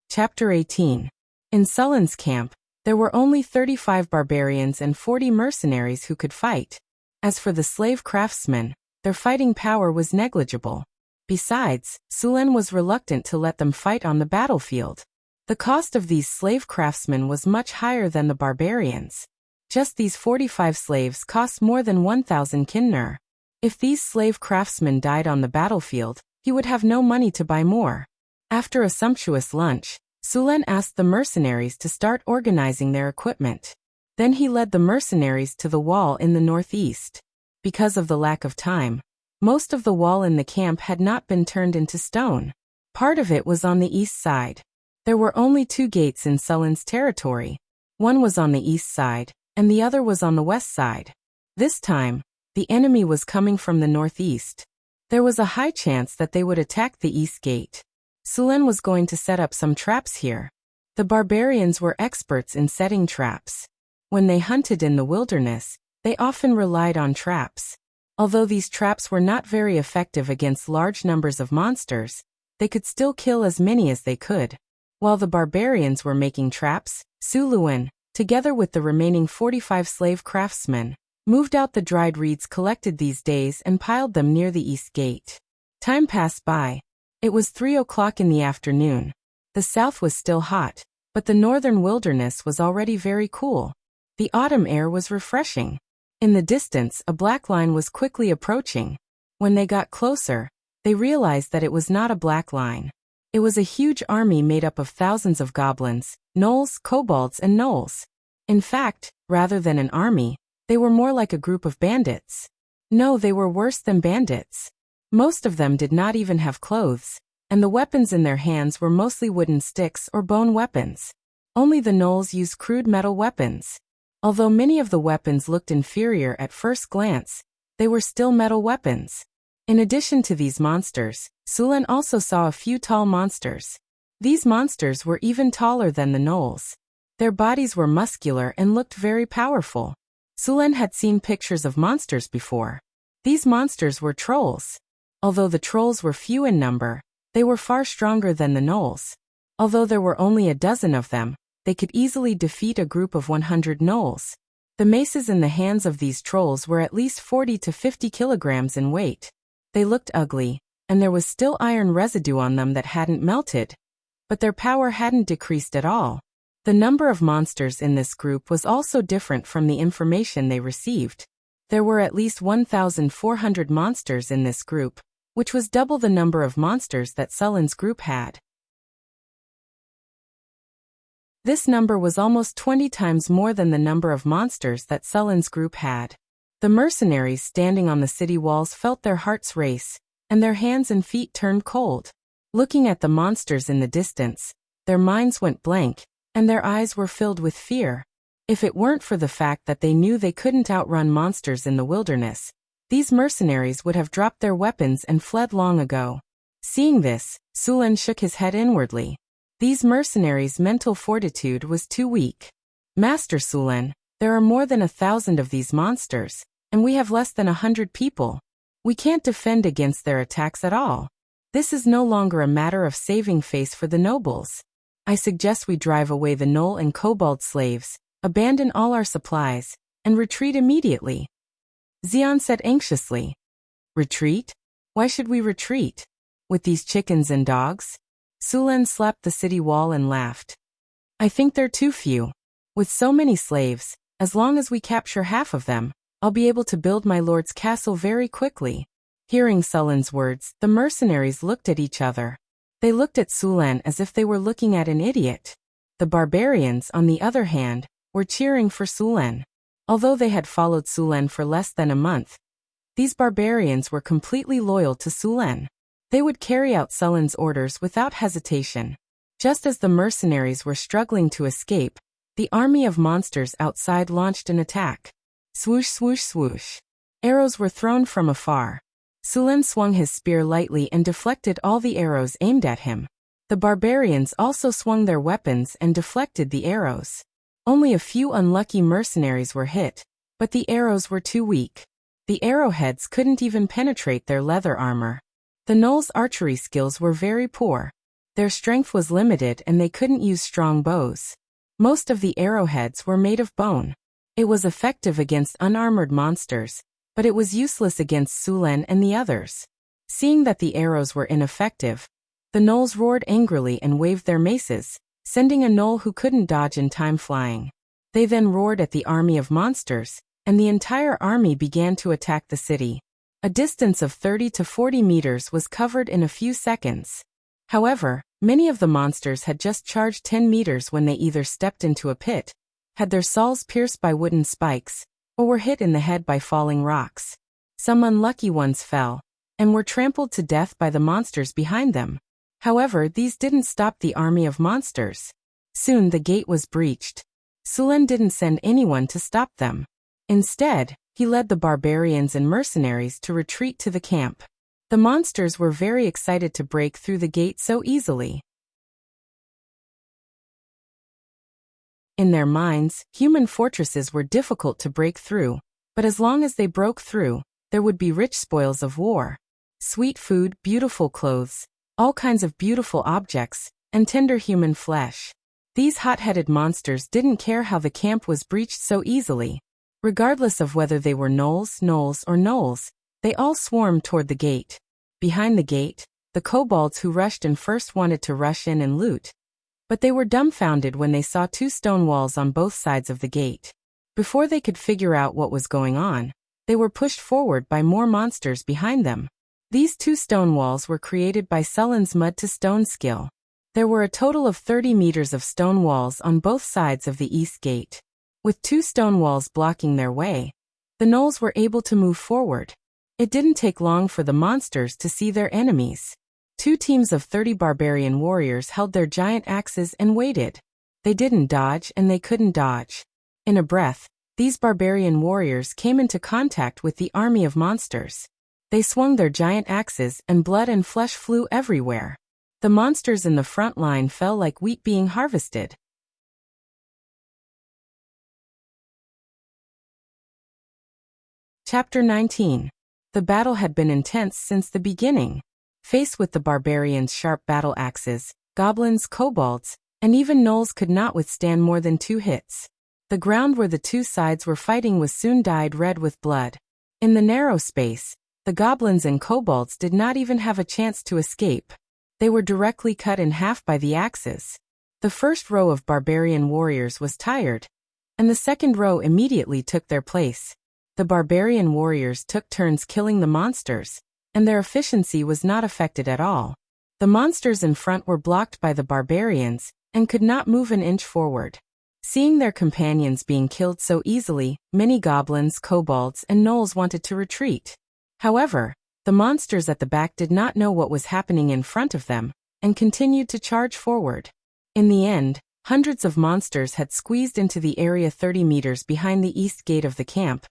Chapter 18. In Sulan's camp, there were only 35 barbarians and 40 mercenaries who could fight. As for the slave craftsmen, their fighting power was negligible. Besides, Sulan was reluctant to let them fight on the battlefield. The cost of these slave craftsmen was much higher than the barbarians. Just these 45 slaves cost more than 1,000 kinner. If these slave craftsmen died on the battlefield, he would have no money to buy more. After a sumptuous lunch, Sulan asked the mercenaries to start organizing their equipment. Then he led the mercenaries to the wall in the northeast. because of the lack of time. Most of the wall in the camp had not been turned into stone. Part of it was on the east side. There were only 2 gates in Sullen's territory. One was on the east side, and the other was on the west side. This time, the enemy was coming from the northeast. There was a high chance that they would attack the east gate. Sullen was going to set up some traps here. The barbarians were experts in setting traps. When they hunted in the wilderness, they often relied on traps. Although these traps were not very effective against large numbers of monsters, they could still kill as many as they could. While the barbarians were making traps, Suluan, together with the remaining 45 slave craftsmen, moved out the dried reeds collected these days and piled them near the east gate. Time passed by. It was 3 o'clock in the afternoon. The south was still hot, but the northern wilderness was already very cool. The autumn air was refreshing. In the distance, a black line was quickly approaching. When they got closer, they realized that it was not a black line. It was a huge army made up of thousands of goblins, gnolls, kobolds, and gnolls. In fact, rather than an army, they were more like a group of bandits. No, they were worse than bandits. Most of them did not even have clothes, and the weapons in their hands were mostly wooden sticks or bone weapons. Only the gnolls used crude metal weapons. Although many of the weapons looked inferior at first glance, they were still metal weapons. In addition to these monsters, Sullen also saw a few tall monsters. These monsters were even taller than the gnolls. Their bodies were muscular and looked very powerful. Sullen had seen pictures of monsters before. These monsters were trolls. Although the trolls were few in number, they were far stronger than the gnolls. Although there were only a dozen of them, they could easily defeat a group of 100 gnolls. The maces in the hands of these trolls were at least 40 to 50 kilograms in weight. They looked ugly, and there was still iron residue on them that hadn't melted. But their power hadn't decreased at all. The number of monsters in this group was also different from the information they received. There were at least 1,400 monsters in this group, which was double the number of monsters that Sullen's group had. This number was almost 20 times more than the number of monsters that Sullen's group had. The mercenaries standing on the city walls felt their hearts race, and their hands and feet turned cold. Looking at the monsters in the distance, their minds went blank, and their eyes were filled with fear. If it weren't for the fact that they knew they couldn't outrun monsters in the wilderness, these mercenaries would have dropped their weapons and fled long ago. Seeing this, Sullen shook his head inwardly. These mercenaries' mental fortitude was too weak. Master Sullen, there are more than 1,000 of these monsters, and we have less than 100 people. We can't defend against their attacks at all. This is no longer a matter of saving face for the nobles. I suggest we drive away the gnoll and kobold slaves, abandon all our supplies, and retreat immediately. Xion said anxiously. Retreat? Why should we retreat? With these chickens and dogs? Sullen slapped the city wall and laughed. I think they're too few. With so many slaves, as long as we capture half of them, I'll be able to build my lord's castle very quickly. Hearing Sullen's words, the mercenaries looked at each other. They looked at Sullen as if they were looking at an idiot. The barbarians, on the other hand, were cheering for Sullen. Although they had followed Sullen for less than a month, these barbarians were completely loyal to Sullen. They would carry out Sullen's orders without hesitation. Just as the mercenaries were struggling to escape, the army of monsters outside launched an attack. Swoosh, swoosh, swoosh. Arrows were thrown from afar. Sullen swung his spear lightly and deflected all the arrows aimed at him. The barbarians also swung their weapons and deflected the arrows. Only a few unlucky mercenaries were hit, but the arrows were too weak. The arrowheads couldn't even penetrate their leather armor. The gnolls' archery skills were very poor. Their strength was limited and they couldn't use strong bows. Most of the arrowheads were made of bone. It was effective against unarmored monsters, but it was useless against Sullen and the others. Seeing that the arrows were ineffective, the gnolls roared angrily and waved their maces, sending a gnoll who couldn't dodge in time flying. They then roared at the army of monsters, and the entire army began to attack the city. A distance of 30 to 40 meters was covered in a few seconds. However, many of the monsters had just charged 10 meters when they either stepped into a pit, had their sawls pierced by wooden spikes, or were hit in the head by falling rocks. Some unlucky ones fell and were trampled to death by the monsters behind them. However, these didn't stop the army of monsters. Soon the gate was breached. Sulen didn't send anyone to stop them. Instead, he led the barbarians and mercenaries to retreat to the camp. The monsters were very excited to break through the gate so easily. In their minds, human fortresses were difficult to break through, but as long as they broke through, there would be rich spoils of war. Sweet food, beautiful clothes, all kinds of beautiful objects, and tender human flesh. These hot-headed monsters didn't care how the camp was breached so easily. Regardless of whether they were gnolls, or gnolls, they all swarmed toward the gate. Behind the gate, the kobolds who rushed in first wanted to rush in and loot. But they were dumbfounded when they saw 2 stone walls on both sides of the gate. Before they could figure out what was going on, they were pushed forward by more monsters behind them. These 2 stone walls were created by Sulen's mud-to-stone skill. There were a total of 30 meters of stone walls on both sides of the east gate. With 2 stone walls blocking their way, the gnolls were able to move forward. It didn't take long for the monsters to see their enemies. 2 teams of 30 barbarian warriors held their giant axes and waited. They didn't dodge and they couldn't dodge. In a breath, these barbarian warriors came into contact with the army of monsters. They swung their giant axes and blood and flesh flew everywhere. The monsters in the front line fell like wheat being harvested. Chapter 19. The battle had been intense since the beginning. Faced with the barbarians' sharp battle axes, goblins, kobolds, and even gnolls could not withstand more than 2 hits. The ground where the 2 sides were fighting was soon dyed red with blood. In the narrow space, the goblins and kobolds did not even have a chance to escape. They were directly cut in half by the axes. The first row of barbarian warriors was tired, and the second row immediately took their place. The barbarian warriors took turns killing the monsters, and their efficiency was not affected at all. The monsters in front were blocked by the barbarians, and could not move an inch forward. Seeing their companions being killed so easily, many goblins, kobolds, and gnolls wanted to retreat. However, the monsters at the back did not know what was happening in front of them, and continued to charge forward. In the end, hundreds of monsters had squeezed into the area 30 meters behind the east gate of the camp,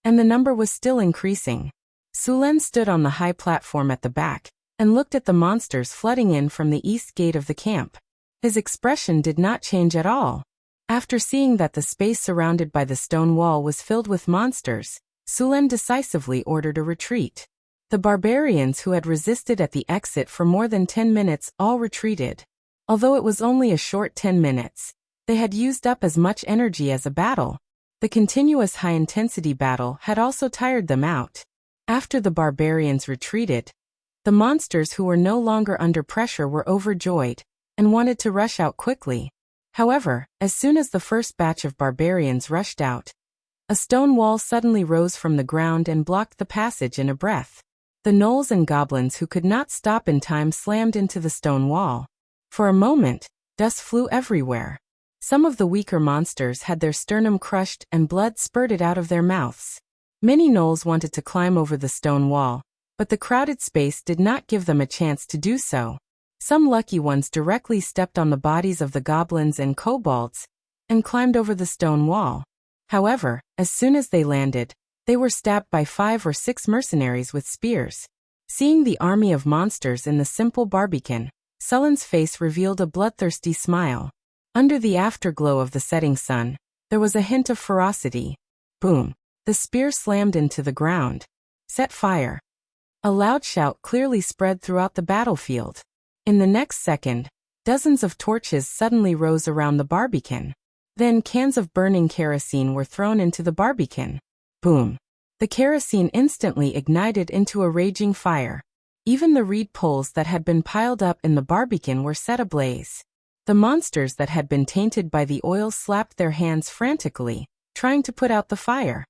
and the number was still increasing. Sulen stood on the high platform at the back, and looked at the monsters flooding in from the east gate of the camp. His expression did not change at all. After seeing that the space surrounded by the stone wall was filled with monsters, Sulen decisively ordered a retreat. The barbarians who had resisted at the exit for more than 10 minutes all retreated. Although it was only a short 10 minutes, they had used up as much energy as a battle. The continuous high-intensity battle had also tired them out. After the barbarians retreated, the monsters who were no longer under pressure were overjoyed, and wanted to rush out quickly. However, as soon as the first batch of barbarians rushed out, a stone wall suddenly rose from the ground and blocked the passage in a breath. The gnolls and goblins who could not stop in time slammed into the stone wall. For a moment, dust flew everywhere. Some of the weaker monsters had their sternum crushed and blood spurted out of their mouths. Many gnolls wanted to climb over the stone wall, but the crowded space did not give them a chance to do so. Some lucky ones directly stepped on the bodies of the goblins and kobolds, and climbed over the stone wall. However, as soon as they landed, they were stabbed by 5 or 6 mercenaries with spears. Seeing the army of monsters in the simple barbican, Sulen's face revealed a bloodthirsty smile. Under the afterglow of the setting sun, there was a hint of ferocity. Boom! The spear slammed into the ground. Set fire. A loud shout clearly spread throughout the battlefield. In the next second, dozens of torches suddenly rose around the barbican. Then cans of burning kerosene were thrown into the barbican. Boom! The kerosene instantly ignited into a raging fire. Even the reed poles that had been piled up in the barbican were set ablaze. The monsters that had been tainted by the oil slapped their hands frantically, trying to put out the fire.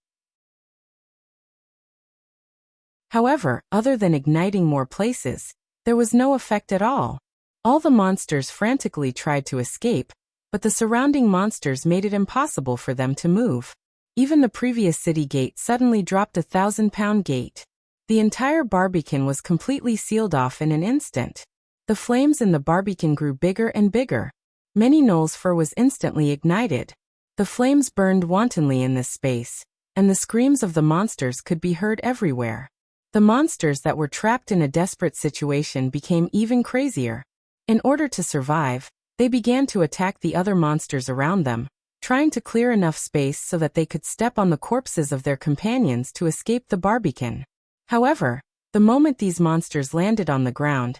However, other than igniting more places, there was no effect at all. All the monsters frantically tried to escape, but the surrounding monsters made it impossible for them to move. Even the previous city gate suddenly dropped 1,000-pound gate. The entire Barbican was completely sealed off in an instant. The flames in the Barbican grew bigger and bigger. Many gnolls' fur was instantly ignited. The flames burned wantonly in this space, and the screams of the monsters could be heard everywhere. The monsters that were trapped in a desperate situation became even crazier. In order to survive, they began to attack the other monsters around them, trying to clear enough space so that they could step on the corpses of their companions to escape the Barbican. However, the moment these monsters landed on the ground,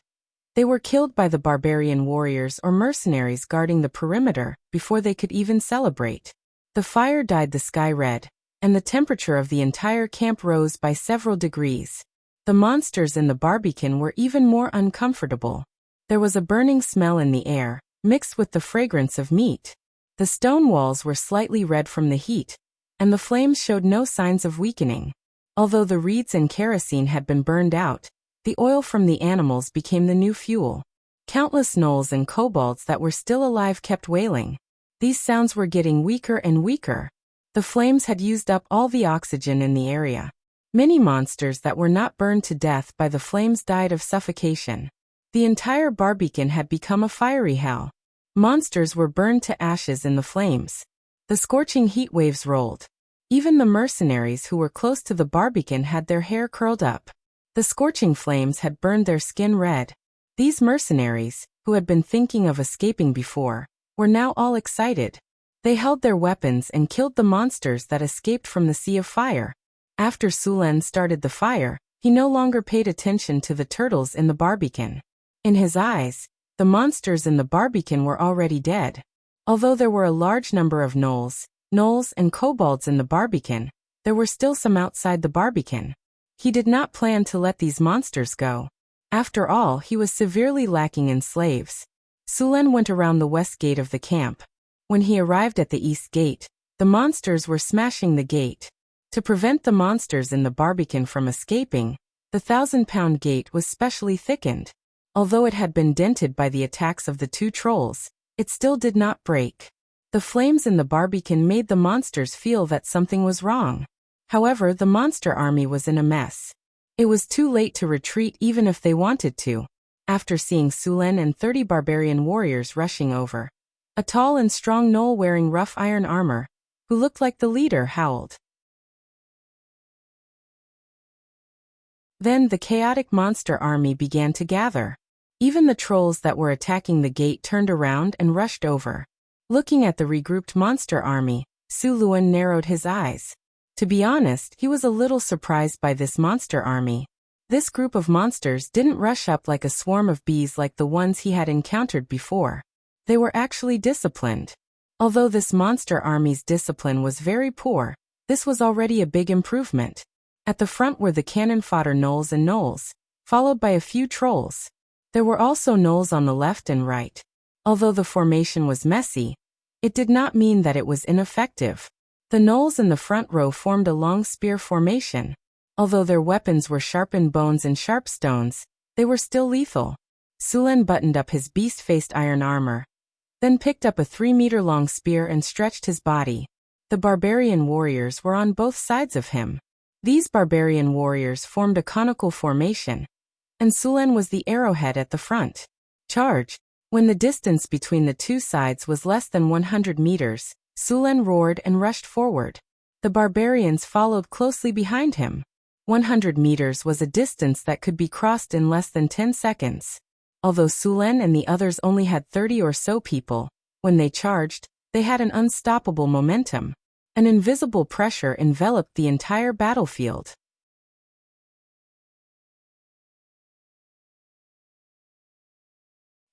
they were killed by the barbarian warriors or mercenaries guarding the perimeter before they could even celebrate. The fire dyed the sky red, and the temperature of the entire camp rose by several degrees. The monsters in the Barbican were even more uncomfortable. There was a burning smell in the air, mixed with the fragrance of meat. The stone walls were slightly red from the heat, and the flames showed no signs of weakening. Although the reeds and kerosene had been burned out, the oil from the animals became the new fuel. Countless gnolls and kobolds that were still alive kept wailing. These sounds were getting weaker and weaker. The flames had used up all the oxygen in the area. Many monsters that were not burned to death by the flames died of suffocation. The entire Barbican had become a fiery hell. Monsters were burned to ashes in the flames. The scorching heat waves rolled. Even the mercenaries who were close to the Barbican had their hair curled up. The scorching flames had burned their skin red. These mercenaries, who had been thinking of escaping before, were now all excited. They held their weapons and killed the monsters that escaped from the sea of fire. After Sulen started the fire, he no longer paid attention to the turtles in the Barbican. In his eyes, the monsters in the Barbican were already dead. Although there were a large number of gnolls and kobolds in the Barbican, there were still some outside the Barbican. He did not plan to let these monsters go. After all, he was severely lacking in slaves. Sulen went around the west gate of the camp. When he arrived at the east gate, the monsters were smashing the gate. To prevent the monsters in the Barbican from escaping, the 1,000-pound gate was specially thickened. Although it had been dented by the attacks of the two trolls, it still did not break. The flames in the Barbican made the monsters feel that something was wrong. However, the monster army was in a mess. It was too late to retreat even if they wanted to. After seeing Sulen and 30 barbarian warriors rushing over, a tall and strong gnoll wearing rough iron armor, who looked like the leader, howled. Then the chaotic monster army began to gather. Even the trolls that were attacking the gate turned around and rushed over. Looking at the regrouped monster army, Suluan narrowed his eyes. To be honest, he was a little surprised by this monster army. This group of monsters didn't rush up like a swarm of bees like the ones he had encountered before. They were actually disciplined. Although this monster army's discipline was very poor, this was already a big improvement. At the front were the cannon fodder gnolls, followed by a few trolls. There were also gnolls on the left and right. Although the formation was messy, it did not mean that it was ineffective. The gnolls in the front row formed a long spear formation. Although their weapons were sharpened bones and sharp stones, they were still lethal. Sulen buttoned up his beast-faced iron armor, then picked up a 3-meter-long spear and stretched his body. The barbarian warriors were on both sides of him. These barbarian warriors formed a conical formation, and Sulen was the arrowhead at the front. Charge! When the distance between the two sides was less than 100 meters, Sulen roared and rushed forward. The barbarians followed closely behind him. 100 meters was a distance that could be crossed in less than 10 seconds. Although Sulen and the others only had 30 or so people, when they charged, they had an unstoppable momentum. An invisible pressure enveloped the entire battlefield.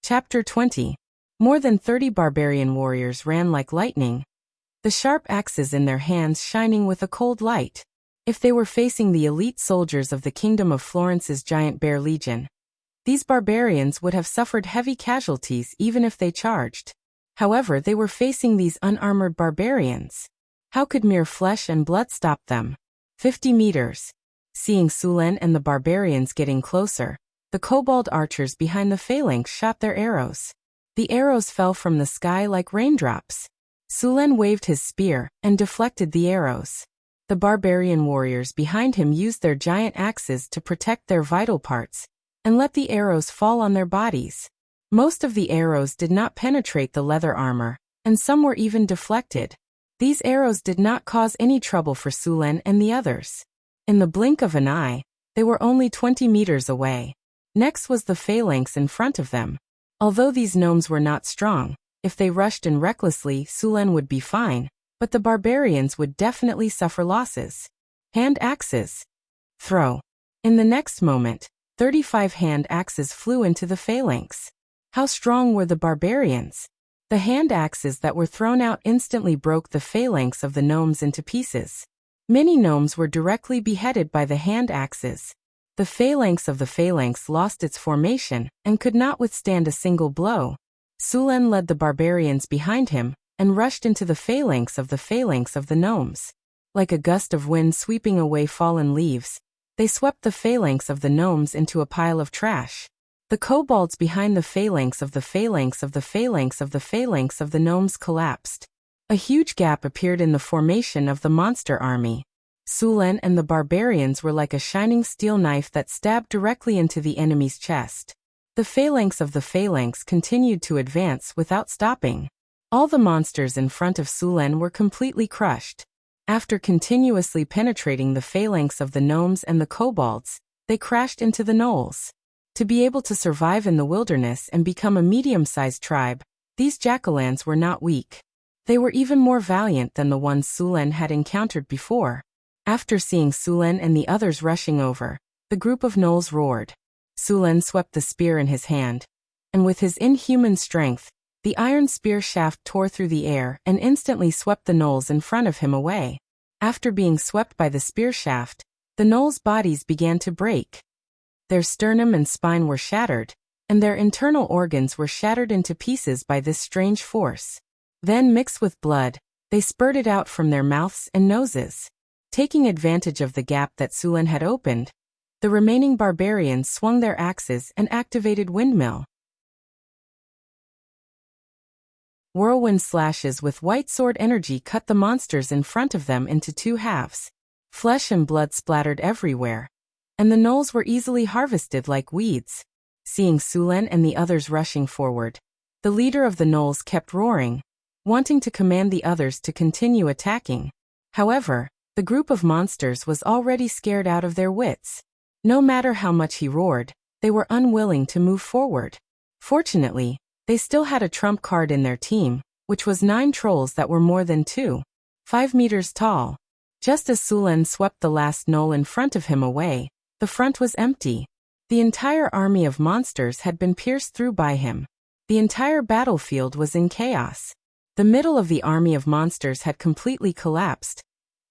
Chapter 20. More than 30 barbarian warriors ran like lightning, the sharp axes in their hands shining with a cold light. If they were facing the elite soldiers of the Kingdom of Florence's Giant Bear Legion, these barbarians would have suffered heavy casualties even if they charged. However, they were facing these unarmored barbarians. How could mere flesh and blood stop them? 50 meters. Seeing Sulen and the barbarians getting closer, the kobold archers behind the phalanx shot their arrows. The arrows fell from the sky like raindrops. Sulen waved his spear and deflected the arrows. The barbarian warriors behind him used their giant axes to protect their vital parts and let the arrows fall on their bodies. Most of the arrows did not penetrate the leather armor, and some were even deflected. These arrows did not cause any trouble for Sulen and the others. In the blink of an eye, they were only 20 meters away. Next was the phalanx in front of them. Although these gnomes were not strong, if they rushed in recklessly, Sulen would be fine, but the barbarians would definitely suffer losses. Hand axes. Throw. In the next moment, 35 hand axes flew into the phalanx. How strong were the barbarians? The hand axes that were thrown out instantly broke the phalanx of the gnomes into pieces. Many gnomes were directly beheaded by the hand axes. The phalanx of the phalanx lost its formation and could not withstand a single blow. Sulen led the barbarians behind him and rushed into the phalanx of the gnomes. Like a gust of wind sweeping away fallen leaves, they swept the phalanx of the gnomes into a pile of trash. The kobolds behind the phalanx of the gnomes collapsed. A huge gap appeared in the formation of the monster army. Sulen and the barbarians were like a shining steel knife that stabbed directly into the enemy's chest. The phalanx of the phalanx continued to advance without stopping. All the monsters in front of Sulen were completely crushed. After continuously penetrating the phalanx of the gnomes and the kobolds, they crashed into the gnolls. To be able to survive in the wilderness and become a medium-sized tribe, these jackalans were not weak. They were even more valiant than the ones Sulen had encountered before. After seeing Sulen and the others rushing over, the group of gnolls roared. Sulen swept the spear in his hand, and with his inhuman strength, the iron spear shaft tore through the air and instantly swept the gnolls in front of him away. After being swept by the spear shaft, the gnolls' bodies began to break. Their sternum and spine were shattered, and their internal organs were shattered into pieces by this strange force. Then, mixed with blood, they spurted out from their mouths and noses. Taking advantage of the gap that Sulen had opened, the remaining barbarians swung their axes and activated windmill. Whirlwind slashes with white sword energy cut the monsters in front of them into two halves. Flesh and blood splattered everywhere, and the gnolls were easily harvested like weeds. Seeing Sulen and the others rushing forward, the leader of the gnolls kept roaring, wanting to command the others to continue attacking. However, the group of monsters was already scared out of their wits. No matter how much he roared, they were unwilling to move forward. Fortunately, they still had a trump card in their team, which was 9 trolls that were more than 2.5 meters tall. Just as Sulen swept the last gnoll in front of him away, the front was empty. The entire army of monsters had been pierced through by him. The entire battlefield was in chaos. The middle of the army of monsters had completely collapsed,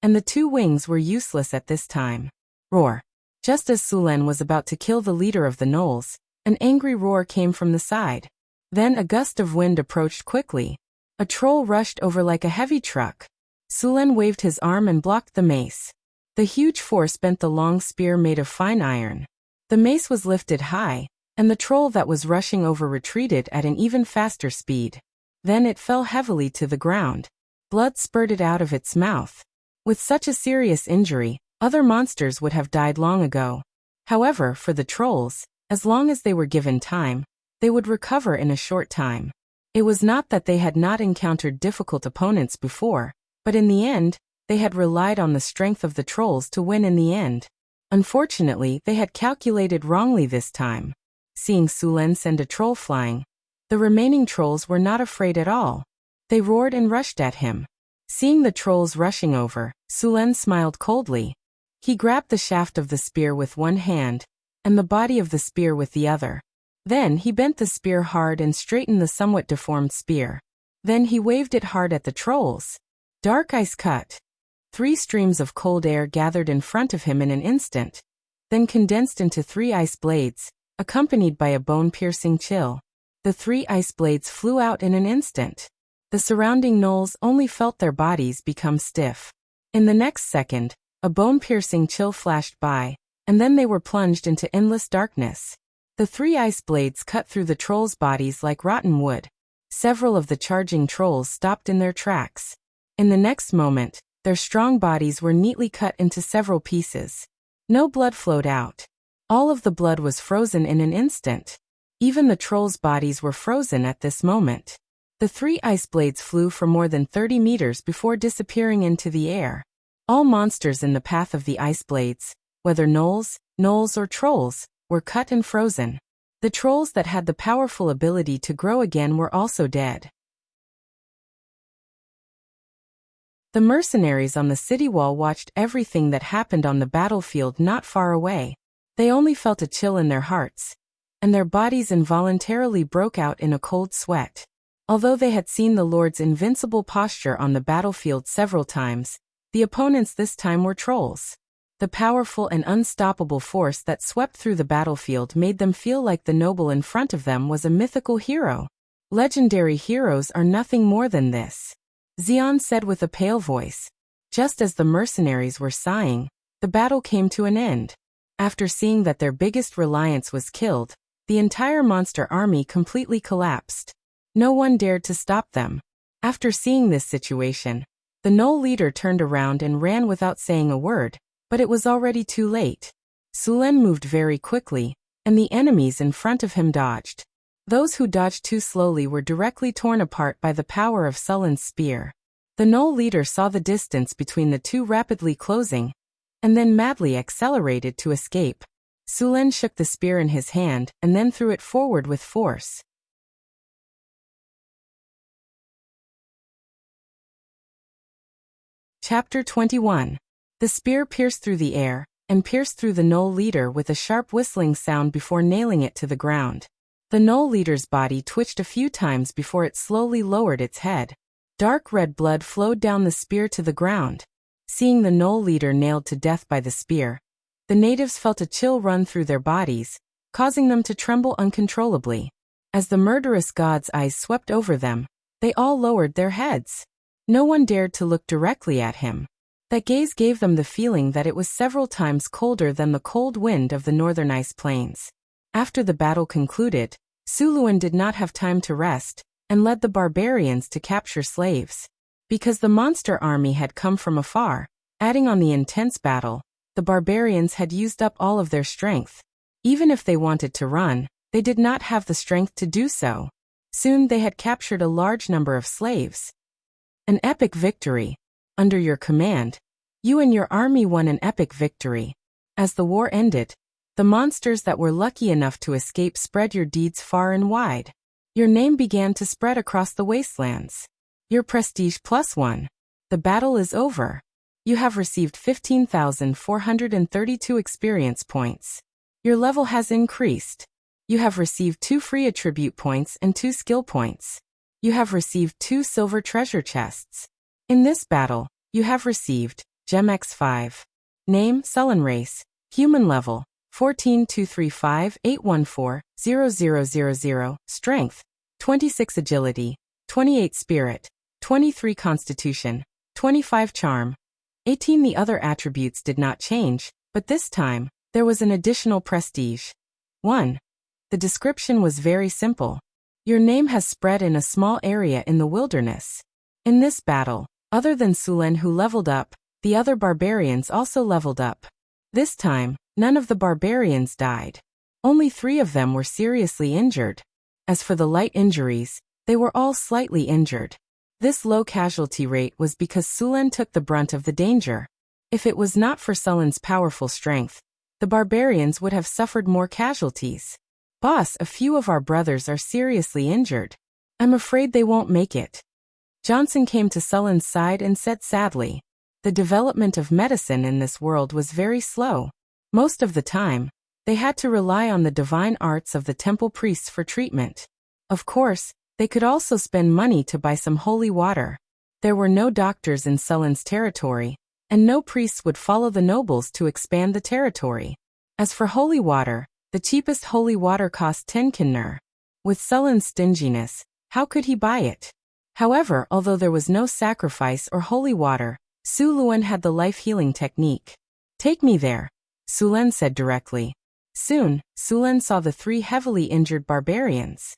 and the 2 wings were useless at this time. Roar. Just as Sulen was about to kill the leader of the gnolls, an angry roar came from the side. Then a gust of wind approached quickly. A troll rushed over like a heavy truck. Sulen waved his arm and blocked the mace. The huge force bent the long spear made of fine iron. The mace was lifted high, and the troll that was rushing over retreated at an even faster speed. Then it fell heavily to the ground. Blood spurted out of its mouth. With such a serious injury, other monsters would have died long ago. However, for the trolls, as long as they were given time, they would recover in a short time. It was not that they had not encountered difficult opponents before, but in the end, they had relied on the strength of the trolls to win in the end. Unfortunately, they had calculated wrongly this time. Seeing Sulen send a troll flying, the remaining trolls were not afraid at all. They roared and rushed at him. Seeing the trolls rushing over, Sulen smiled coldly. He grabbed the shaft of the spear with one hand, and the body of the spear with the other. Then he bent the spear hard and straightened the somewhat deformed spear. Then he waved it hard at the trolls. Dark ice cut. 3 streams of cold air gathered in front of him in an instant, then condensed into 3 ice blades, accompanied by a bone-piercing chill. The 3 ice blades flew out in an instant. The surrounding gnolls only felt their bodies become stiff. In the next second, a bone-piercing chill flashed by, and then they were plunged into endless darkness. The 3 ice blades cut through the trolls' bodies like rotten wood. Several of the charging trolls stopped in their tracks. In the next moment, their strong bodies were neatly cut into several pieces. No blood flowed out. All of the blood was frozen in an instant. Even the trolls' bodies were frozen at this moment. The 3 ice blades flew for more than 30 meters before disappearing into the air. All monsters in the path of the ice blades, whether gnolls, or trolls, were cut and frozen. The trolls that had the powerful ability to grow again were also dead. The mercenaries on the city wall watched everything that happened on the battlefield not far away. They only felt a chill in their hearts, and their bodies involuntarily broke out in a cold sweat. Although they had seen the Lord's invincible posture on the battlefield several times, the opponents this time were trolls. The powerful and unstoppable force that swept through the battlefield made them feel like the noble in front of them was a mythical hero. Legendary heroes are nothing more than this, Xion said with a pale voice. Just as the mercenaries were sighing, the battle came to an end. After seeing that their biggest reliance was killed, the entire monster army completely collapsed. No one dared to stop them. After seeing this situation, the gnoll leader turned around and ran without saying a word, but it was already too late. Sulen moved very quickly, and the enemies in front of him dodged. Those who dodged too slowly were directly torn apart by the power of Sulen's spear. The gnoll leader saw the distance between the two rapidly closing, and then madly accelerated to escape. Sulen shook the spear in his hand and then threw it forward with force. Chapter 21. The spear pierced through the air, and pierced through the gnoll leader with a sharp whistling sound before nailing it to the ground. The gnoll leader's body twitched a few times before it slowly lowered its head. Dark red blood flowed down the spear to the ground. Seeing the gnoll leader nailed to death by the spear, the natives felt a chill run through their bodies, causing them to tremble uncontrollably. As the murderous god's eyes swept over them, they all lowered their heads. No one dared to look directly at him. That gaze gave them the feeling that it was several times colder than the cold wind of the northern ice plains. After the battle concluded, Suluin did not have time to rest, and led the barbarians to capture slaves. Because the monster army had come from afar, adding on the intense battle, the barbarians had used up all of their strength. Even if they wanted to run, they did not have the strength to do so. Soon they had captured a large number of slaves. An epic victory. Under your command, you and your army won an epic victory. As the war ended, the monsters that were lucky enough to escape spread your deeds far and wide. Your name began to spread across the wastelands. Your prestige +1. The battle is over. You have received 15,432 experience points. Your level has increased. You have received 2 free attribute points and 2 skill points. You have received 2 silver treasure chests. In this battle, you have received Gem X5. Name, Sullen Race. Human level, 142358140000. Strength, 26 Agility, 28 Spirit, 23 Constitution, 25 Charm, 18. The other attributes did not change, but this time, there was an additional prestige. 1. The description was very simple. Your name has spread in a small area in the wilderness. In this battle, other than Sulen who leveled up, the other barbarians also leveled up. This time, none of the barbarians died. Only 3 of them were seriously injured. As for the light injuries, they were all slightly injured. This low casualty rate was because Sulen took the brunt of the danger. If it was not for Sulen's powerful strength, the barbarians would have suffered more casualties. Boss, a few of our brothers are seriously injured. I'm afraid they won't make it. Johnson came to Sulen's side and said sadly, the development of medicine in this world was very slow. Most of the time, they had to rely on the divine arts of the temple priests for treatment. Of course, they could also spend money to buy some holy water. There were no doctors in Sulen's territory, and no priests would follow the nobles to expand the territory. As for holy water, the cheapest holy water cost 10 kinner. With Sulen's stinginess, how could he buy it? However, although there was no sacrifice or holy water, Suluin had the life-healing technique. Take me there, Sulen said directly. Soon, Sulen saw the 3 heavily injured barbarians.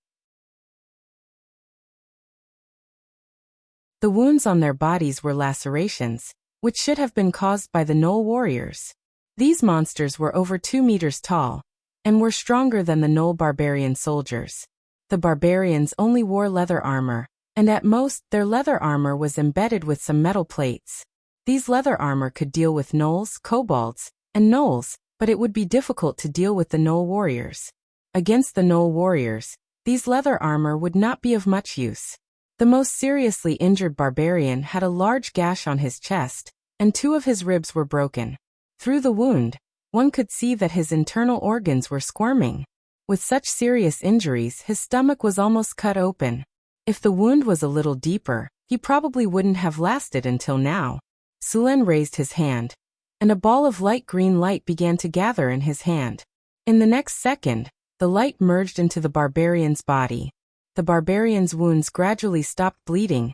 The wounds on their bodies were lacerations, which should have been caused by the Gnoll warriors. These monsters were over 2 meters tall, and were stronger than the Gnoll barbarian soldiers. The barbarians only wore leather armor, and at most, their leather armor was embedded with some metal plates. These leather armor could deal with gnolls, kobolds, and gnolls, but it would be difficult to deal with the Gnoll warriors. Against the Gnoll warriors, these leather armor would not be of much use. The most seriously injured barbarian had a large gash on his chest, and 2 of his ribs were broken. Through the wound, one could see that his internal organs were squirming. With such serious injuries, his stomach was almost cut open. If the wound was a little deeper, he probably wouldn't have lasted until now. Sulen raised his hand, and a ball of light green light began to gather in his hand. In the next second, the light merged into the barbarian's body. The barbarian's wounds gradually stopped bleeding,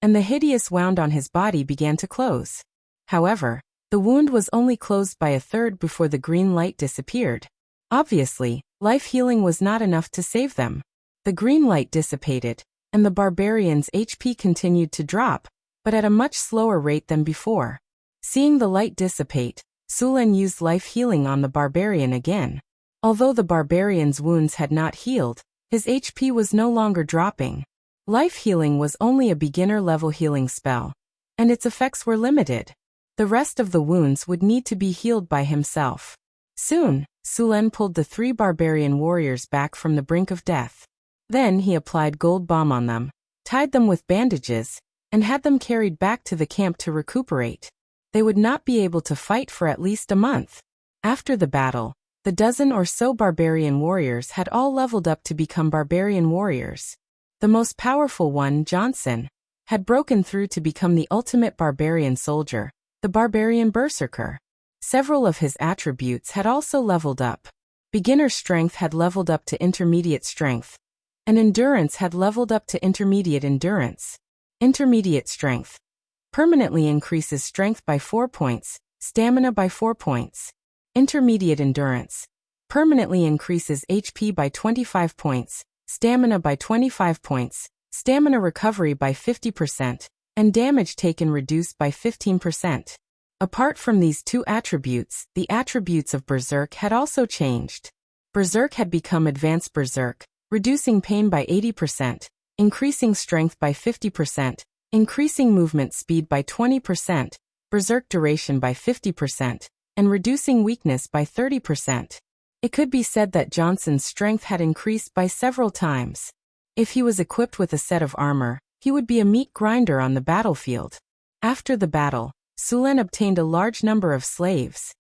and the hideous wound on his body began to close. However, the wound was only closed by a third before the green light disappeared. Obviously, life healing was not enough to save them. The green light dissipated, and the barbarian's HP continued to drop, but at a much slower rate than before. Seeing the light dissipate, Sulen used life healing on the barbarian again. Although the barbarian's wounds had not healed, his HP was no longer dropping. Life healing was only a beginner-level healing spell, and its effects were limited. The rest of the wounds would need to be healed by himself. Soon, Sulen pulled the 3 barbarian warriors back from the brink of death. Then he applied gold balm on them, tied them with bandages, and had them carried back to the camp to recuperate. They would not be able to fight for at least a month. After the battle, the dozen or so barbarian warriors had all leveled up to become barbarian warriors. The most powerful one, Johnson, had broken through to become the ultimate barbarian soldier, the barbarian berserker. Several of his attributes had also leveled up. Beginner strength had leveled up to intermediate strength, and endurance had leveled up to intermediate endurance. Intermediate strength permanently increases strength by 4 points, stamina by 4 points. Intermediate endurance permanently increases HP by 25 points, stamina by 25 points, stamina recovery by 50%, and damage taken reduced by 15%. Apart from these 2 attributes, the attributes of Berserk had also changed. Berserk had become Advanced Berserk, reducing pain by 80%, increasing strength by 50%, increasing movement speed by 20%, Berserk duration by 50%, and reducing weakness by 30%. It could be said that Johnson's strength had increased by several times. If he was equipped with a set of armor, he would be a meat grinder on the battlefield. After the battle, Sulen obtained a large number of slaves.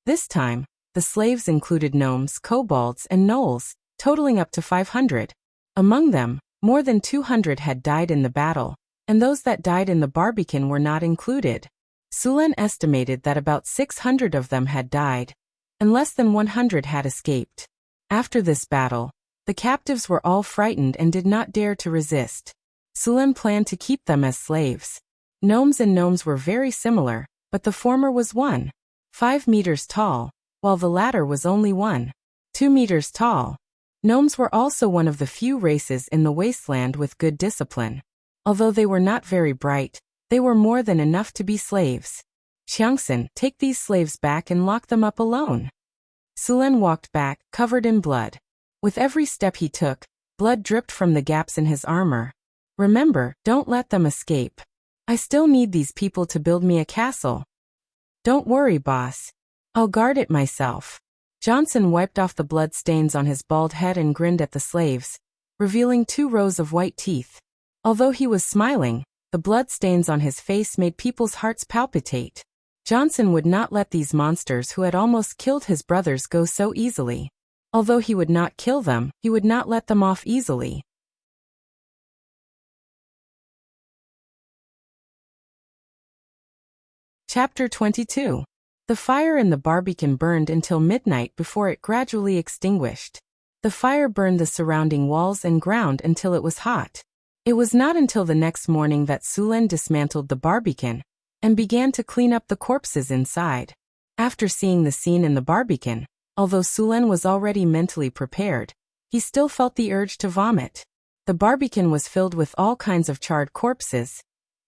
This time, the slaves included gnomes, kobolds, and gnolls, totaling up to 500. Among them, more than 200 had died in the battle, and those that died in the Barbican were not included. Sulen estimated that about 600 of them had died, and less than 100 had escaped. After this battle, the captives were all frightened and did not dare to resist. Sulen planned to keep them as slaves. Gnomes and gnomes were very similar, but the former was 1.5 meters tall, while the latter was only 1.2 meters tall. Gnomes were also one of the few races in the wasteland with good discipline. Although they were not very bright, they were more than enough to be slaves. Xiangxin, take these slaves back and lock them up alone. Sulen walked back, covered in blood. With every step he took, blood dripped from the gaps in his armor. Remember, don't let them escape. I still need these people to build me a castle. Don't worry, boss. I'll guard it myself. Johnson wiped off the blood stains on his bald head and grinned at the slaves, revealing 2 rows of white teeth. Although he was smiling, the blood stains on his face made people's hearts palpitate. Johnson would not let these monsters who had almost killed his brothers go so easily. Although he would not kill them, he would not let them off easily. Chapter 22. The fire in the Barbican burned until midnight before it gradually extinguished. The fire burned the surrounding walls and ground until it was hot. It was not until the next morning that Sulen dismantled the Barbican and began to clean up the corpses inside. After seeing the scene in the Barbican, although Sulen was already mentally prepared, he still felt the urge to vomit. The barbican was filled with all kinds of charred corpses,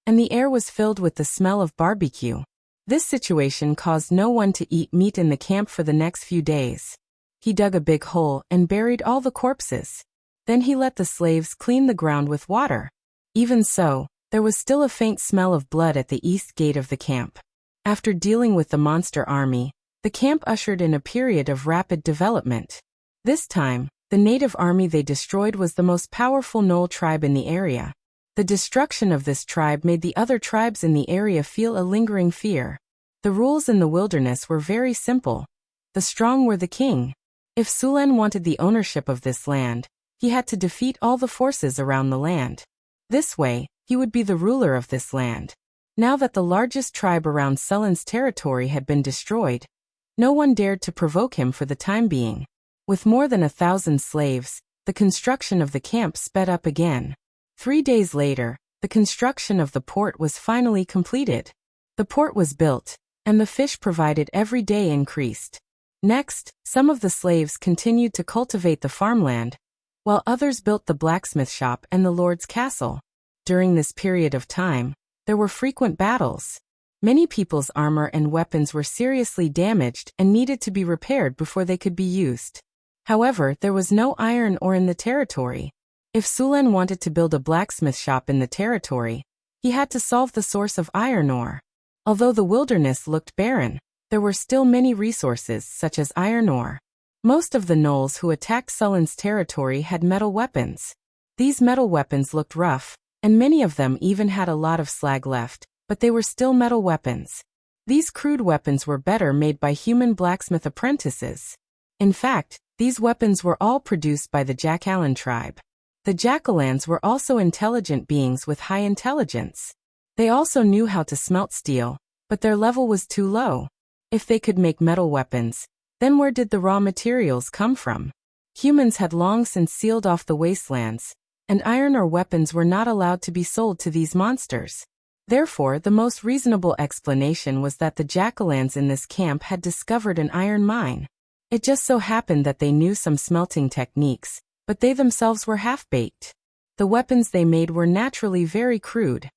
and the air was filled with the smell of barbecue. This situation caused no one to eat meat in the camp for the next few days. He dug a big hole and buried all the corpses. Then he let the slaves clean the ground with water. Even so, there was still a faint smell of blood at the east gate of the camp. After dealing with the monster army, the camp ushered in a period of rapid development. This time, the native army they destroyed was the most powerful Knoll tribe in the area. The destruction of this tribe made the other tribes in the area feel a lingering fear. The rules in the wilderness were very simple. The strong were the king. If Sulen wanted the ownership of this land, he had to defeat all the forces around the land. This way, he would be the ruler of this land. Now that the largest tribe around Sulen's territory had been destroyed, no one dared to provoke him for the time being. With more than 1,000 slaves, the construction of the camp sped up again. 3 days later, the construction of the port was finally completed. The port was built, and the fish provided every day increased. Next, some of the slaves continued to cultivate the farmland, while others built the blacksmith shop and the lord's castle. During this period of time, there were frequent battles. Many people's armor and weapons were seriously damaged and needed to be repaired before they could be used. However, there was no iron ore in the territory. If Sulen wanted to build a blacksmith shop in the territory, he had to solve the source of iron ore. Although the wilderness looked barren, there were still many resources such as iron ore. Most of the Knolls who attacked Sulen's territory had metal weapons. These metal weapons looked rough, and many of them even had a lot of slag left, but they were still metal weapons. These crude weapons were better made by human blacksmith apprentices. In fact, these weapons were all produced by the Jackalan tribe. The Jackalans were also intelligent beings with high intelligence. They also knew how to smelt steel, but their level was too low. If they could make metal weapons, then where did the raw materials come from? Humans had long since sealed off the wastelands, and iron ore weapons were not allowed to be sold to these monsters. Therefore, the most reasonable explanation was that the Jackalans in this camp had discovered an iron mine. It just so happened that they knew some smelting techniques, but they themselves were half-baked. The weapons they made were naturally very crude.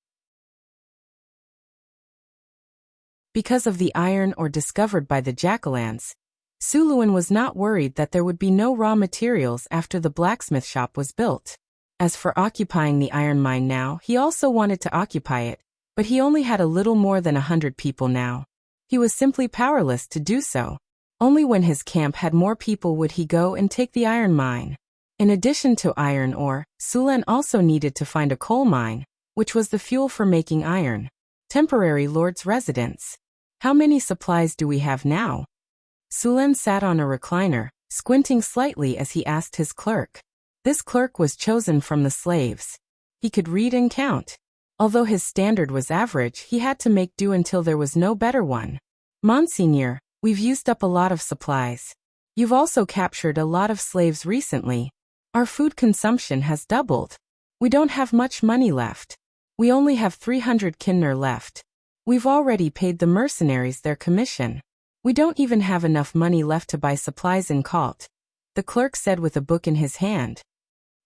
Because of the iron ore discovered by the Jackalans, Suluin was not worried that there would be no raw materials after the blacksmith shop was built. As for occupying the iron mine now, he also wanted to occupy it, but he only had a little more than 100 people now. He was simply powerless to do so. Only when his camp had more people would he go and take the iron mine. In addition to iron ore, Sulen also needed to find a coal mine, which was the fuel for making iron. Temporary Lord's residence. How many supplies do we have now? Sulen sat on a recliner, squinting slightly as he asked his clerk. This clerk was chosen from the slaves. He could read and count. Although his standard was average, he had to make do until there was no better one. Monsignor, we've used up a lot of supplies. You've also captured a lot of slaves recently. Our food consumption has doubled. We don't have much money left. We only have 300 kinner left. We've already paid the mercenaries their commission. We don't even have enough money left to buy supplies in Kalt, the clerk said with a book in his hand.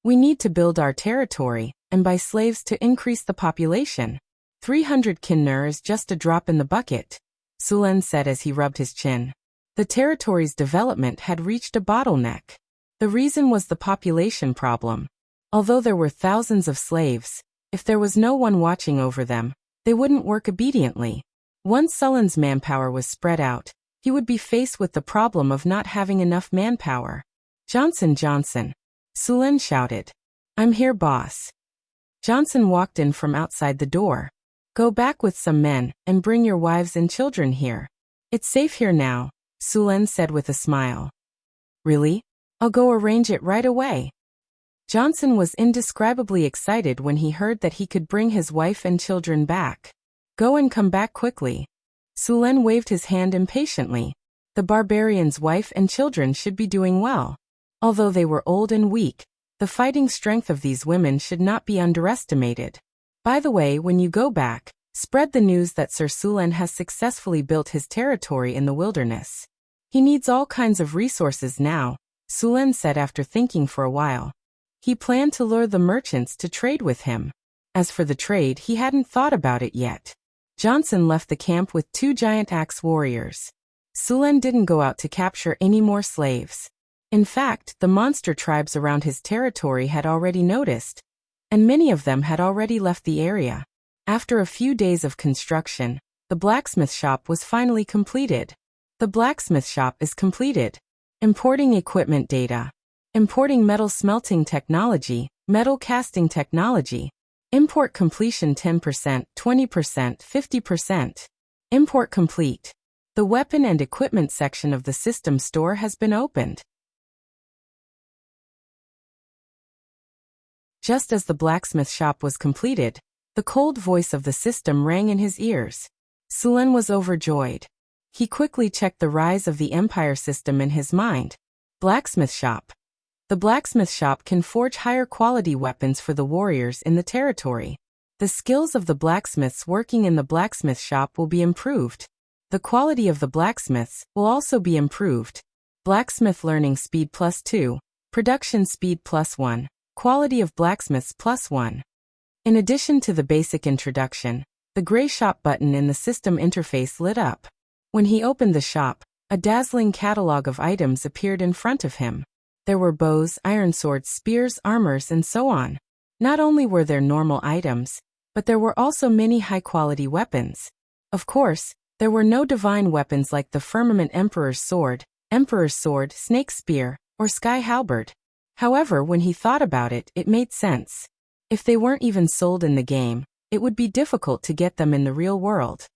We need to build our territory and buy slaves to increase the population. 300 kinner is just a drop in the bucket, Sulen said as he rubbed his chin. The territory's development had reached a bottleneck. The reason was the population problem. Although there were thousands of slaves, if there was no one watching over them, they wouldn't work obediently. Once Sulen's manpower was spread out, he would be faced with the problem of not having enough manpower. Johnson, Sulen shouted. I'm here, boss. Johnson walked in from outside the door. Go back with some men and bring your wives and children here. It's safe here now, Sulen said with a smile. Really? I'll go arrange it right away. Johnson was indescribably excited when he heard that he could bring his wife and children back. Go and come back quickly. Sulen waved his hand impatiently. The barbarian's wife and children should be doing well. Although they were old and weak, the fighting strength of these women should not be underestimated. By the way, when you go back, spread the news that Sir Sulen has successfully built his territory in the wilderness. He needs all kinds of resources now, Sulen said after thinking for a while. He planned to lure the merchants to trade with him. As for the trade, he hadn't thought about it yet. Johnson left the camp with 2 giant axe warriors. Sulen didn't go out to capture any more slaves. In fact, the monster tribes around his territory had already noticed, and many of them had already left the area. After a few days of construction, the blacksmith shop was finally completed. The blacksmith shop is completed. Importing equipment data. Importing metal smelting technology, metal casting technology. Import completion 10%, 20%, 50%. Import complete. The weapon and equipment section of the system store has been opened. Just as the blacksmith shop was completed, the cold voice of the system rang in his ears. Sulen was overjoyed. He quickly checked the rise of the Empire system in his mind. Blacksmith shop. The blacksmith shop can forge higher quality weapons for the warriors in the territory. The skills of the blacksmiths working in the blacksmith shop will be improved. The quality of the blacksmiths will also be improved. Blacksmith learning speed +2, production speed +1, quality of blacksmiths +1. In addition to the basic introduction, the gray shop button in the system interface lit up. When he opened the shop, a dazzling catalog of items appeared in front of him. There were bows, iron swords, spears, armors, and so on. Not only were there normal items, but there were also many high-quality weapons. Of course, there were no divine weapons like the Firmament Emperor's Sword, Snake Spear, or Sky Halberd. However, when he thought about it, it made sense. If they weren't even sold in the game, it would be difficult to get them in the real world.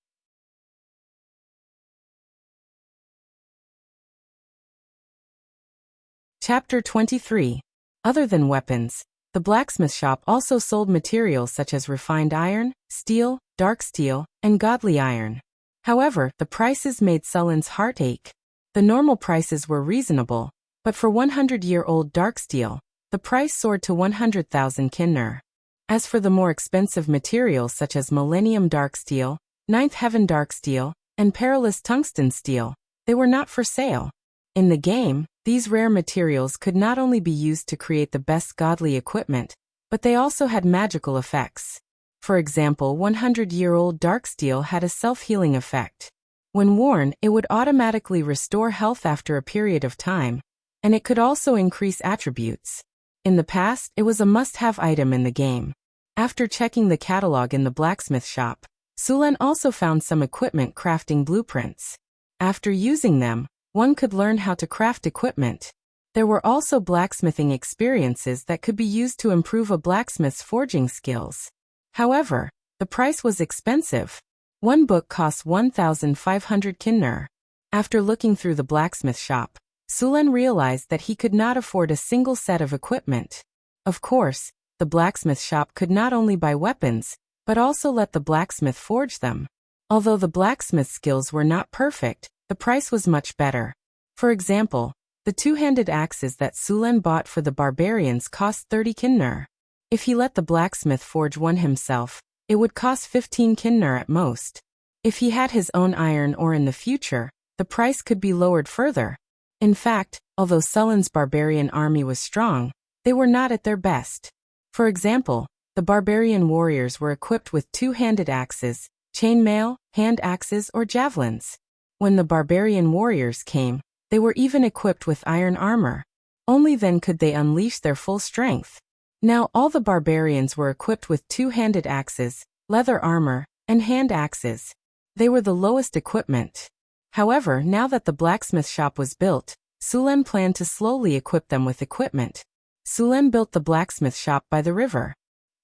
Chapter 23. Other than weapons, the blacksmith shop also sold materials such as refined iron, steel, dark steel, and godly iron. However, the prices made Sulen's heart ache. The normal prices were reasonable, but for 100-year-old dark steel, the price soared to 100,000 kinner. As for the more expensive materials such as Millennium Dark Steel, Ninth Heaven Dark Steel, and Perilous Tungsten Steel, they were not for sale. In the game, these rare materials could not only be used to create the best godly equipment, but they also had magical effects. For example, 100-year-old dark steel had a self-healing effect. When worn, it would automatically restore health after a period of time, and it could also increase attributes. In the past, it was a must-have item in the game. After checking the catalog in the blacksmith shop, Sulen also found some equipment crafting blueprints. After using them, one could learn how to craft equipment. There were also blacksmithing experiences that could be used to improve a blacksmith's forging skills. However, the price was expensive. One book cost 1,500 kinner. After looking through the blacksmith shop, Sulen realized that he could not afford a single set of equipment. Of course, the blacksmith shop could not only buy weapons, but also let the blacksmith forge them. Although the blacksmith skills were not perfect, the price was much better. For example, the two-handed axes that Sulen bought for the barbarians cost 30 kinner. If he let the blacksmith forge one himself, it would cost 15 kinner at most. If he had his own iron ore in the future, the price could be lowered further. In fact, although Sulen's barbarian army was strong, they were not at their best. For example, the barbarian warriors were equipped with two-handed axes, chainmail, hand axes, or javelins. When the barbarian warriors came, they were even equipped with iron armor. Only then could they unleash their full strength. Now all the barbarians were equipped with two-handed axes, leather armor, and hand axes. They were the lowest equipment. However, now that the blacksmith shop was built, Sulen planned to slowly equip them with equipment. Sulen built the blacksmith shop by the river.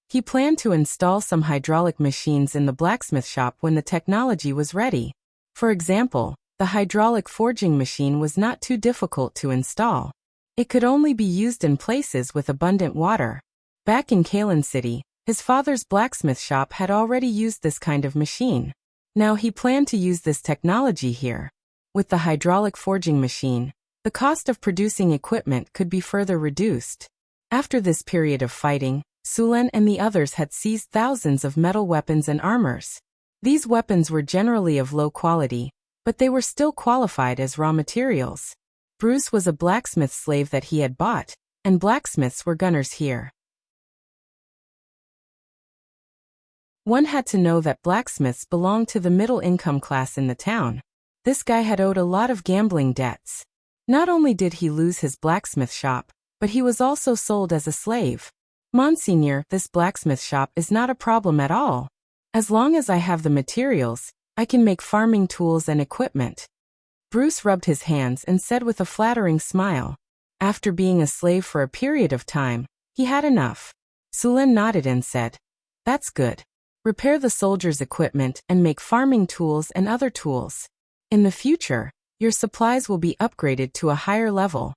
He planned to install some hydraulic machines in the blacksmith shop when the technology was ready. For example, the hydraulic forging machine was not too difficult to install. It could only be used in places with abundant water. Back in Kalen City, his father's blacksmith shop had already used this kind of machine. Now he planned to use this technology here. With the hydraulic forging machine, the cost of producing equipment could be further reduced. After this period of fighting, Sulen and the others had seized thousands of metal weapons and armors. These weapons were generally of low quality, but they were still qualified as raw materials. Bruce was a blacksmith slave that he had bought. and blacksmiths were gunners here. One had to know that blacksmiths belonged to the middle-income class in the town. This guy had owed a lot of gambling debts. Not only did he lose his blacksmith shop, but he was also sold as a slave. Monsignor, this blacksmith shop is not a problem at all. As long as I have the materials, I can make farming tools and equipment. Bruce rubbed his hands and said with a flattering smile. After being a slave for a period of time, he had enough. Sulen nodded and said, "That's good. Repair the soldiers' equipment and make farming tools and other tools. In the future, your supplies will be upgraded to a higher level."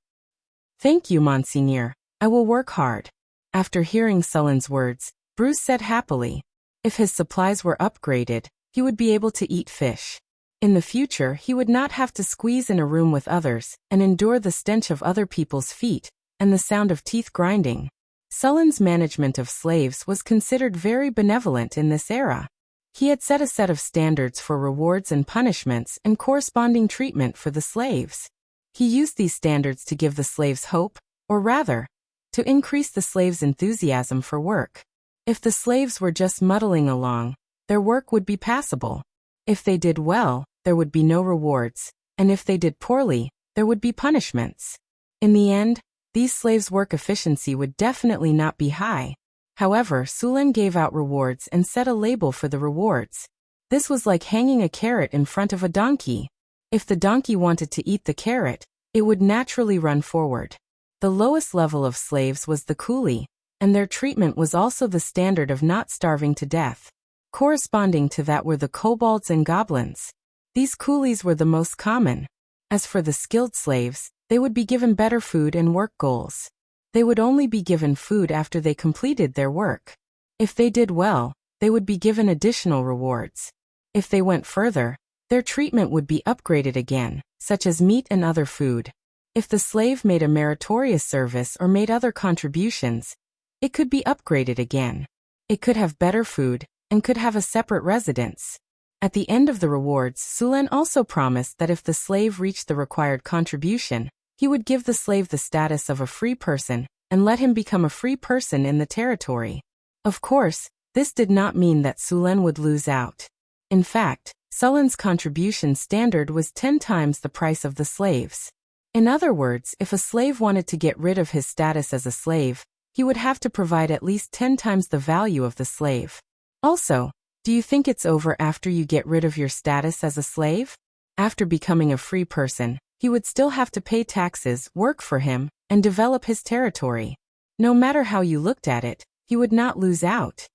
"Thank you, Monsignor. I will work hard." After hearing Sulen's words, Bruce said happily. If his supplies were upgraded, he would be able to eat fish. In the future, he would not have to squeeze in a room with others and endure the stench of other people's feet and the sound of teeth grinding. Sulen's management of slaves was considered very benevolent in this era. He had set a set of standards for rewards and punishments and corresponding treatment for the slaves. He used these standards to give the slaves hope, or rather, to increase the slaves' enthusiasm for work. If the slaves were just muddling along, their work would be passable. If they did well, there would be no rewards, and if they did poorly, there would be punishments. In the end, these slaves' work efficiency would definitely not be high. However, Sulen gave out rewards and set a label for the rewards. This was like hanging a carrot in front of a donkey. If the donkey wanted to eat the carrot, it would naturally run forward. The lowest level of slaves was the coolie, and their treatment was also the standard of not starving to death. Corresponding to that were the kobolds and goblins. These coolies were the most common. As for the skilled slaves, they would be given better food and work goals. They would only be given food after they completed their work. If they did well, they would be given additional rewards. If they went further, their treatment would be upgraded again, such as meat and other food. If the slave made a meritorious service or made other contributions, it could be upgraded again. It could have better food, and could have a separate residence. At the end of the rewards, Sulen also promised that if the slave reached the required contribution, he would give the slave the status of a free person, and let him become a free person in the territory. Of course, this did not mean that Sulen would lose out. In fact, Sulen's contribution standard was 10 times the price of the slaves. In other words, if a slave wanted to get rid of his status as a slave, he would have to provide at least 10 times the value of the slave. Also, do you think it's over after you get rid of your status as a slave? After becoming a free person, he would still have to pay taxes, work for him, and develop his territory. No matter how you looked at it, he would not lose out.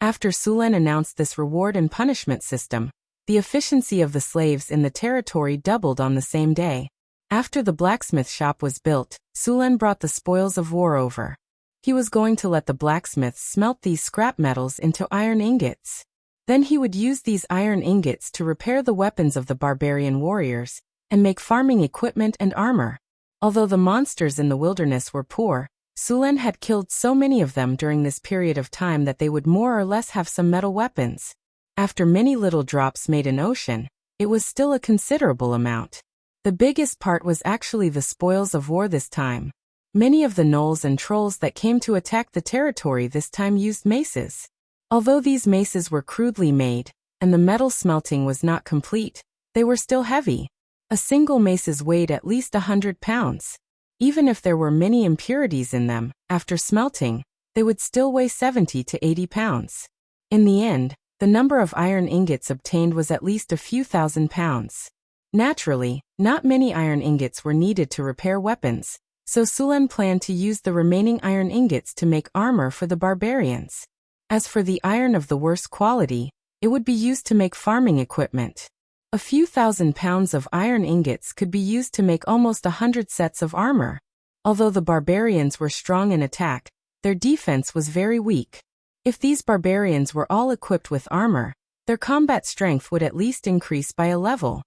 After Sulen announced this reward and punishment system, the efficiency of the slaves in the territory doubled on the same day. After the blacksmith shop was built, Sulen brought the spoils of war over. He was going to let the blacksmiths smelt these scrap metals into iron ingots. Then he would use these iron ingots to repair the weapons of the barbarian warriors, and make farming equipment and armor. Although the monsters in the wilderness were poor, Sulen had killed so many of them during this period of time that they would more or less have some metal weapons. After many little drops made an ocean, it was still a considerable amount. The biggest part was actually the spoils of war this time. Many of the gnolls and trolls that came to attack the territory this time used maces. Although these maces were crudely made, and the metal smelting was not complete, they were still heavy. A single mace weighed at least 100 pounds. Even if there were many impurities in them, after smelting, they would still weigh 70 to 80 pounds. In the end, the number of iron ingots obtained was at least a few thousand pounds. Naturally, not many iron ingots were needed to repair weapons, so Sulen planned to use the remaining iron ingots to make armor for the barbarians. As for the iron of the worst quality, it would be used to make farming equipment. A few thousand pounds of iron ingots could be used to make almost 100 sets of armor. Although the barbarians were strong in attack, their defense was very weak. If these barbarians were all equipped with armor, their combat strength would at least increase by a level.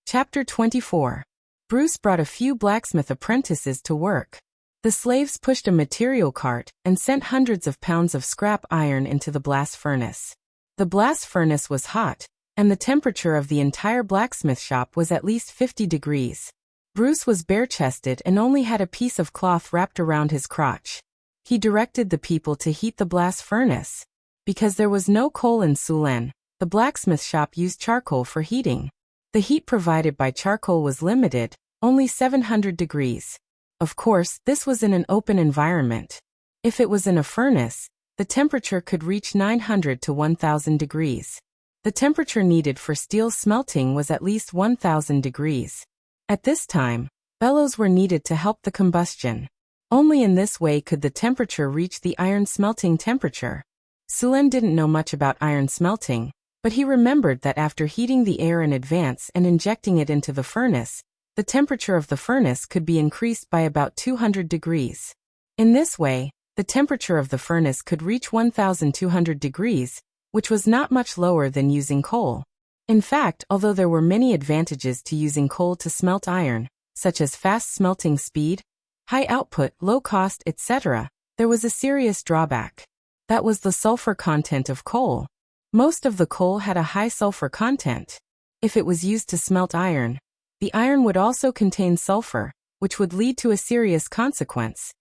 Chapter 24. Bruce brought a few blacksmith apprentices to work. The slaves pushed a material cart and sent hundreds of pounds of scrap iron into the blast furnace. The blast furnace was hot, and the temperature of the entire blacksmith shop was at least 50 degrees. Bruce was bare-chested and only had a piece of cloth wrapped around his crotch. He directed the people to heat the blast furnace. Because there was no coal in Sulen, the blacksmith shop used charcoal for heating. The heat provided by charcoal was limited, only 700 degrees. Of course, this was in an open environment. If it was in a furnace, the temperature could reach 900 to 1000 degrees. The temperature needed for steel smelting was at least 1000 degrees. At this time, bellows were needed to help the combustion. Only in this way could the temperature reach the iron smelting temperature. Sulen didn't know much about iron smelting, but he remembered that after heating the air in advance and injecting it into the furnace, the temperature of the furnace could be increased by about 200 degrees. In this way, the temperature of the furnace could reach 1200 degrees, which was not much lower than using coal. In fact, although there were many advantages to using coal to smelt iron, such as fast smelting speed, high output, low cost, etc., there was a serious drawback. That was the sulfur content of coal. Most of the coal had a high sulfur content. If it was used to smelt iron, the iron would also contain sulfur, which would lead to a serious consequence.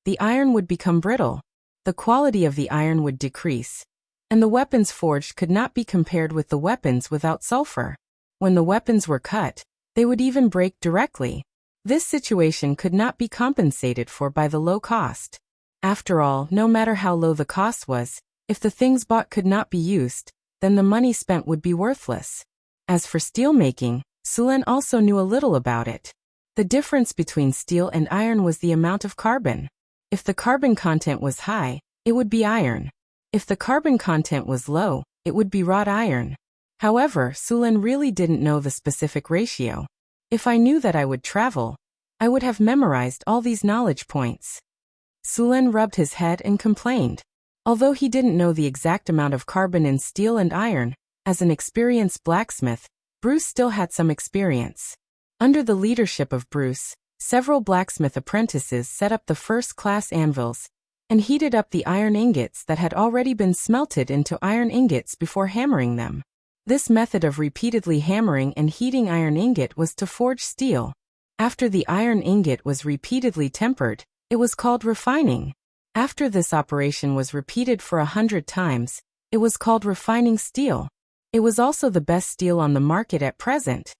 The iron would become brittle. The quality of the iron would decrease. And the weapons forged could not be compared with the weapons without sulfur. When the weapons were cut, they would even break directly. This situation could not be compensated for by the low cost. After all, no matter how low the cost was, if the things bought could not be used, then the money spent would be worthless. As for steelmaking, Sulen also knew a little about it. The difference between steel and iron was the amount of carbon. If the carbon content was high, it would be iron. If the carbon content was low, it would be wrought iron. However, Sulen really didn't know the specific ratio. If I knew that I would travel, I would have memorized all these knowledge points. Sulen rubbed his head and complained. Although he didn't know the exact amount of carbon in steel and iron, as an experienced blacksmith, Bruce still had some experience. Under the leadership of Bruce, several blacksmith apprentices set up the first-class anvils and heated up the iron ingots that had already been smelted into iron ingots before hammering them. This method of repeatedly hammering and heating iron ingot was to forge steel. After the iron ingot was repeatedly tempered, it was called refining. After this operation was repeated for 100 times, it was called refining steel. It was also the best steel on the market at present.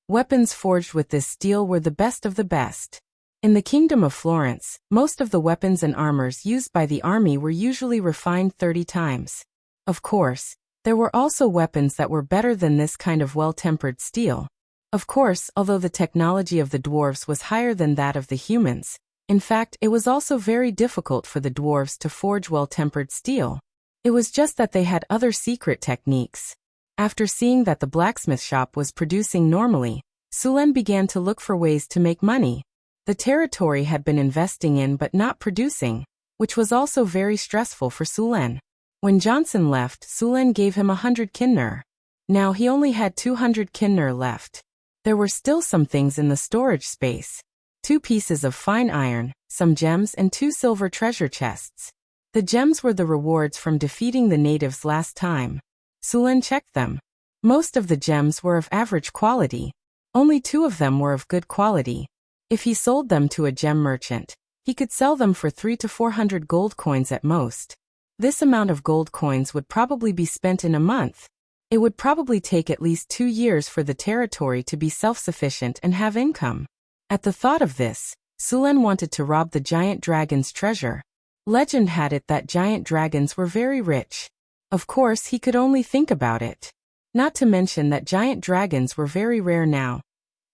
Weapons forged with this steel were the best of the best. In the Kingdom of Florence, most of the weapons and armors used by the army were usually refined 30 times. Of course, there were also weapons that were better than this kind of well-tempered steel. Of course, although the technology of the dwarves was higher than that of the humans, in fact, it was also very difficult for the dwarves to forge well-tempered steel. It was just that they had other secret techniques. After seeing that the blacksmith shop was producing normally, Sulen began to look for ways to make money. The territory had been investing in but not producing, which was also very stressful for Sulen. When Johnson left, Sulen gave him 100 kinner. Now he only had 200 kinner left. There were still some things in the storage space. 2 pieces of fine iron, some gems and 2 silver treasure chests. The gems were the rewards from defeating the natives last time. Sulen checked them. Most of the gems were of average quality. Only 2 of them were of good quality. If he sold them to a gem merchant, he could sell them for 300 to 400 gold coins at most. This amount of gold coins would probably be spent in a month. It would probably take at least 2 years for the territory to be self-sufficient and have income. At the thought of this, Sulen wanted to rob the giant dragon's treasure. Legend had it that giant dragons were very rich. Of course, he could only think about it. Not to mention that giant dragons were very rare now.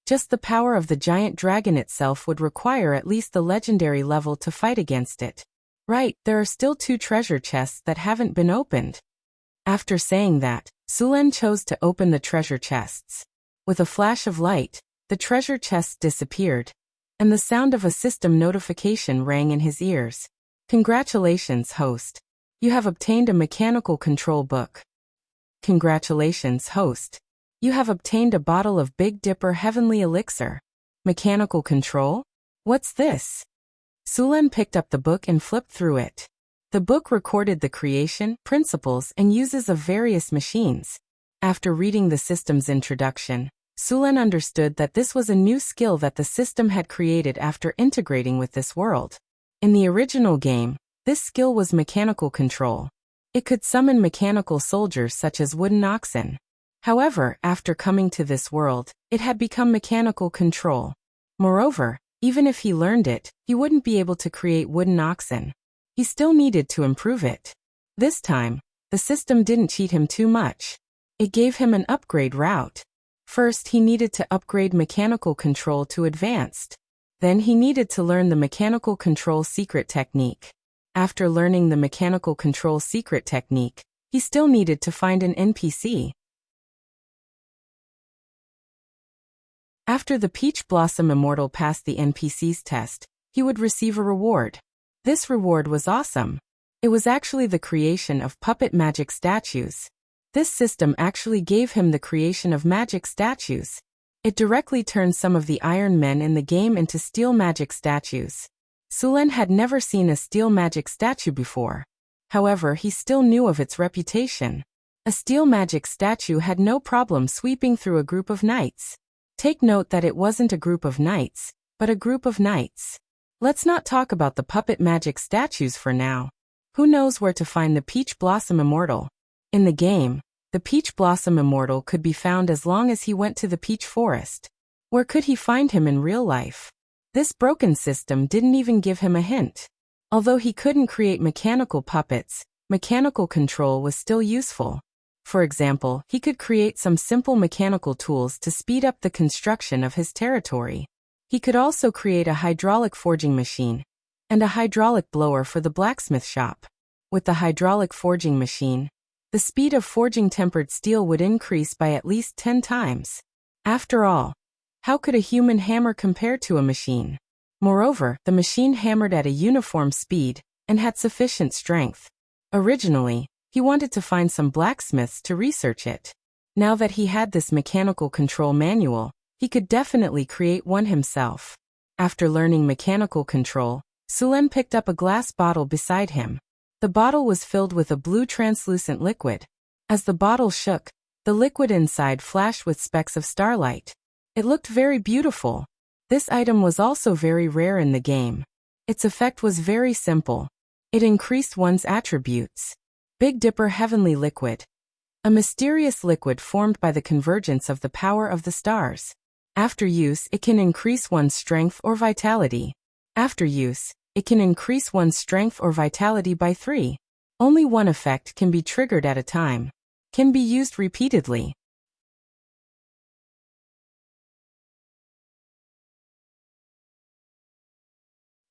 Just the power of the giant dragon itself would require at least the legendary level to fight against it. Right, there are still 2 treasure chests that haven't been opened. After saying that, Sulen chose to open the treasure chests. With a flash of light, the treasure chests disappeared, and the sound of a system notification rang in his ears. Congratulations, host. You have obtained a mechanical control book. Congratulations, host. You have obtained a bottle of Big Dipper Heavenly Elixir. Mechanical control? What's this? Sulen picked up the book and flipped through it. The book recorded the creation, principles, and uses of various machines. After reading the system's introduction, Sulen understood that this was a new skill that the system had created after integrating with this world. In the original game, this skill was mechanical control. It could summon mechanical soldiers such as wooden oxen. However, after coming to this world, it had become mechanical control. Moreover, even if he learned it, he wouldn't be able to create wooden oxen. He still needed to improve it. This time, the system didn't cheat him too much. It gave him an upgrade route. First, he needed to upgrade mechanical control to advanced. Then he needed to learn the mechanical control secret technique. After learning the mechanical control secret technique, he still needed to find an NPC. After the Peach Blossom Immortal passed the NPC's test, he would receive a reward. This reward was awesome. It was actually the creation of puppet magic statues. This system actually gave him the creation of magic statues. It directly turned some of the Iron Men in the game into steel magic statues. Sulen had never seen a steel magic statue before. However, he still knew of its reputation. A steel magic statue had no problem sweeping through a group of knights. Take note that it wasn't a group of knights, but a group of knights. Let's not talk about the puppet magic statues for now. Who knows where to find the Peach Blossom Immortal? In the game, the Peach Blossom Immortal could be found as long as he went to the Peach Forest. Where could he find him in real life? This broken system didn't even give him a hint. Although he couldn't create mechanical puppets, mechanical control was still useful. For example, he could create some simple mechanical tools to speed up the construction of his territory. He could also create a hydraulic forging machine and a hydraulic blower for the blacksmith shop. With the hydraulic forging machine, the speed of forging tempered steel would increase by at least 10 times. After all, how could a human hammer compare to a machine? Moreover, the machine hammered at a uniform speed and had sufficient strength. Originally, he wanted to find some blacksmiths to research it. Now that he had this mechanical control manual, he could definitely create one himself. After learning mechanical control, Sulen picked up a glass bottle beside him. The bottle was filled with a blue translucent liquid. As the bottle shook, the liquid inside flashed with specks of starlight. It looked very beautiful. This item was also very rare in the game. Its effect was very simple. It increased one's attributes. Big Dipper Heavenly Liquid. A mysterious liquid formed by the convergence of the power of the stars. After use, it can increase one's strength or vitality. After use, it can increase one's strength or vitality by 3. Only one effect can be triggered at a time. Can be used repeatedly.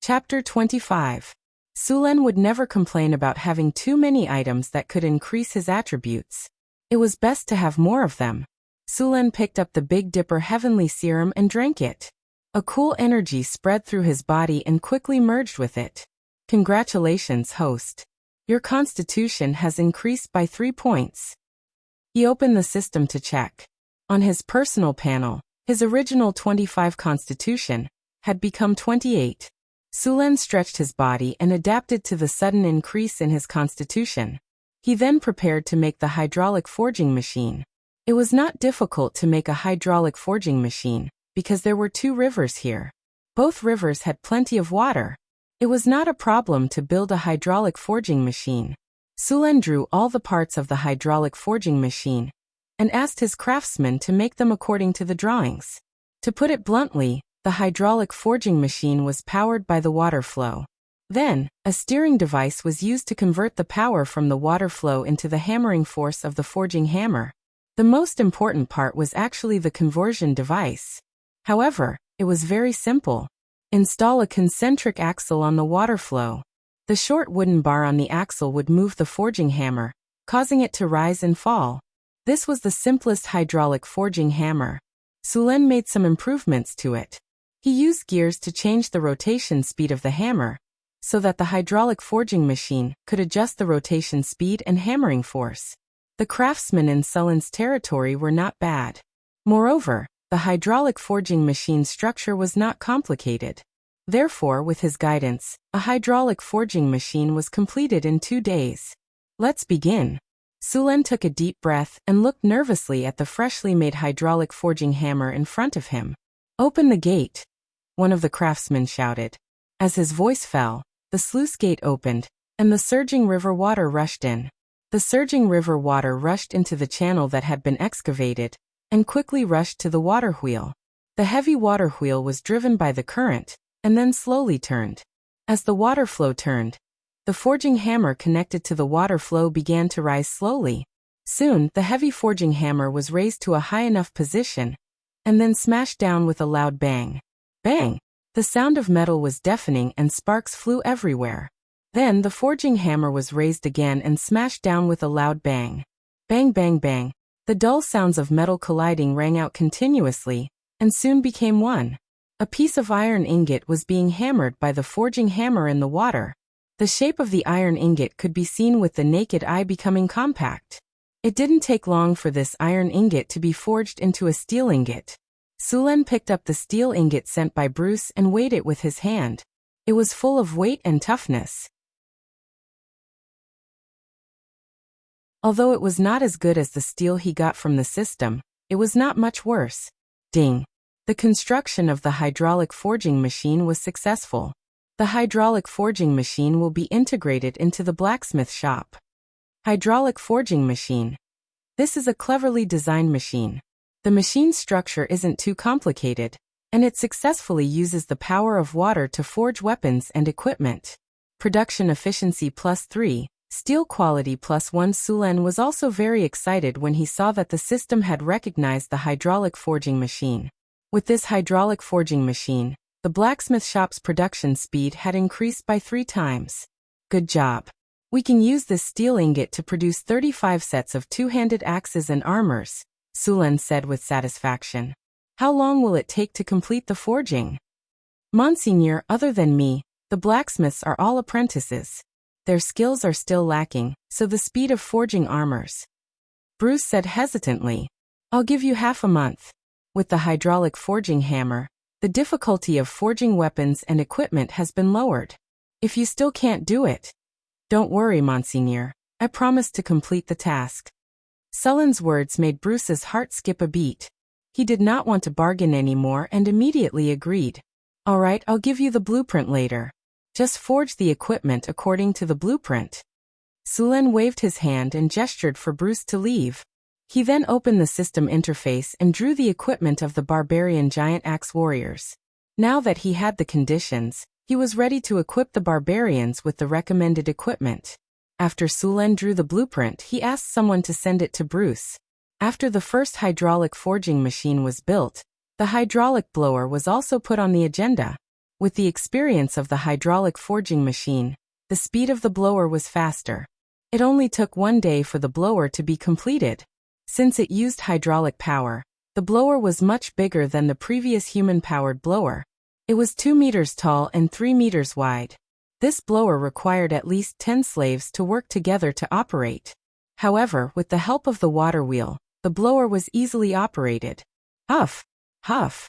Chapter 25. Sulen would never complain about having too many items that could increase his attributes. It was best to have more of them. Sulen picked up the Big Dipper Heavenly Serum and drank it. A cool energy spread through his body and quickly merged with it. Congratulations, host. Your constitution has increased by 3 points. He opened the system to check. On his personal panel, his original 25 constitution had become 28. Sulen stretched his body and adapted to the sudden increase in his constitution. He then prepared to make the hydraulic forging machine. It was not difficult to make a hydraulic forging machine, because there were 2 rivers here. Both rivers had plenty of water. It was not a problem to build a hydraulic forging machine. Sulen drew all the parts of the hydraulic forging machine and asked his craftsman to make them according to the drawings. To put it bluntly, the hydraulic forging machine was powered by the water flow. Then, a steering device was used to convert the power from the water flow into the hammering force of the forging hammer. The most important part was actually the conversion device. However, it was very simple. Install a concentric axle on the water flow. The short wooden bar on the axle would move the forging hammer, causing it to rise and fall. This was the simplest hydraulic forging hammer. Sulen made some improvements to it. He used gears to change the rotation speed of the hammer, so that the hydraulic forging machine could adjust the rotation speed and hammering force. The craftsmen in Sulen's territory were not bad. Moreover, the hydraulic forging machine structure was not complicated. Therefore, with his guidance, a hydraulic forging machine was completed in 2 days. Let's begin. Sulen took a deep breath and looked nervously at the freshly made hydraulic forging hammer in front of him. Open the gate, one of the craftsmen shouted. As his voice fell, the sluice gate opened, and the surging river water rushed in. The surging river water rushed into the channel that had been excavated, and quickly rushed to the water wheel. The heavy water wheel was driven by the current, and then slowly turned. As the water flow turned, the forging hammer connected to the water flow began to rise slowly. Soon, the heavy forging hammer was raised to a high enough position, and then smashed down with a loud bang. Bang! The sound of metal was deafening and sparks flew everywhere. Then the forging hammer was raised again and smashed down with a loud bang. Bang, bang, bang. The dull sounds of metal colliding rang out continuously, and soon became one. A piece of iron ingot was being hammered by the forging hammer in the water. The shape of the iron ingot could be seen with the naked eye becoming compact. It didn't take long for this iron ingot to be forged into a steel ingot. Sulen picked up the steel ingot sent by Bruce and weighed it with his hand. It was full of weight and toughness. Although it was not as good as the steel he got from the system, it was not much worse. Ding! The construction of the hydraulic forging machine was successful. The hydraulic forging machine will be integrated into the blacksmith shop. Hydraulic forging machine. This is a cleverly designed machine. The machine's structure isn't too complicated, and it successfully uses the power of water to forge weapons and equipment. Production efficiency +3, steel quality +1. Sulen was also very excited when he saw that the system had recognized the hydraulic forging machine. With this hydraulic forging machine, the blacksmith shop's production speed had increased by 3 times. Good job. We can use this steel ingot to produce 35 sets of two-handed axes and armors, Sulen said with satisfaction. How long will it take to complete the forging? Monseigneur, other than me, the blacksmiths are all apprentices. Their skills are still lacking, so the speed of forging armors. Bruce said hesitantly. I'll give you half a month. With the hydraulic forging hammer, the difficulty of forging weapons and equipment has been lowered. If you still can't do it, don't worry, Monseigneur. I promise to complete the task. Sulen's words made Bruce's heart skip a beat. He did not want to bargain anymore and immediately agreed. All right, I'll give you the blueprint later. Just forge the equipment according to the blueprint. Sulen waved his hand and gestured for Bruce to leave. He then opened the system interface and drew the equipment of the barbarian giant axe warriors. Now that he had the conditions, he was ready to equip the barbarians with the recommended equipment. After Sulen drew the blueprint, he asked someone to send it to Bruce. After the first hydraulic forging machine was built, the hydraulic blower was also put on the agenda. With the experience of the hydraulic forging machine, the speed of the blower was faster. It only took 1 day for the blower to be completed. Since it used hydraulic power, the blower was much bigger than the previous human-powered blower. It was 2 meters tall and 3 meters wide. This blower required at least 10 slaves to work together to operate. However, with the help of the water wheel, the blower was easily operated. Huff! Huff!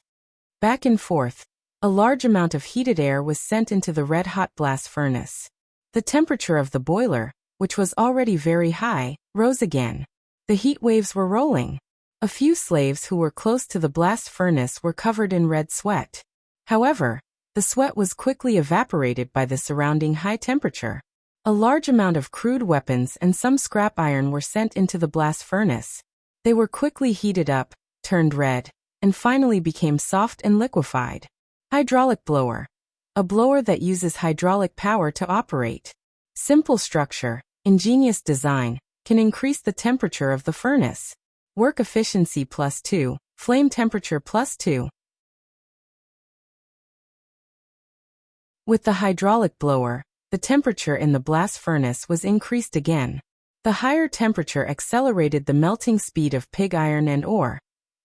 Back and forth, a large amount of heated air was sent into the red-hot blast furnace. The temperature of the boiler, which was already very high, rose again. The heat waves were rolling. A few slaves who were close to the blast furnace were covered in red sweat. However, the sweat was quickly evaporated by the surrounding high temperature. A large amount of crude weapons and some scrap iron were sent into the blast furnace. They were quickly heated up, turned red, and finally became soft and liquefied. Hydraulic blower. A blower that uses hydraulic power to operate. Simple structure, ingenious design, can increase the temperature of the furnace. Work efficiency +2, flame temperature +2. With the hydraulic blower, the temperature in the blast furnace was increased again. The higher temperature accelerated the melting speed of pig iron and ore,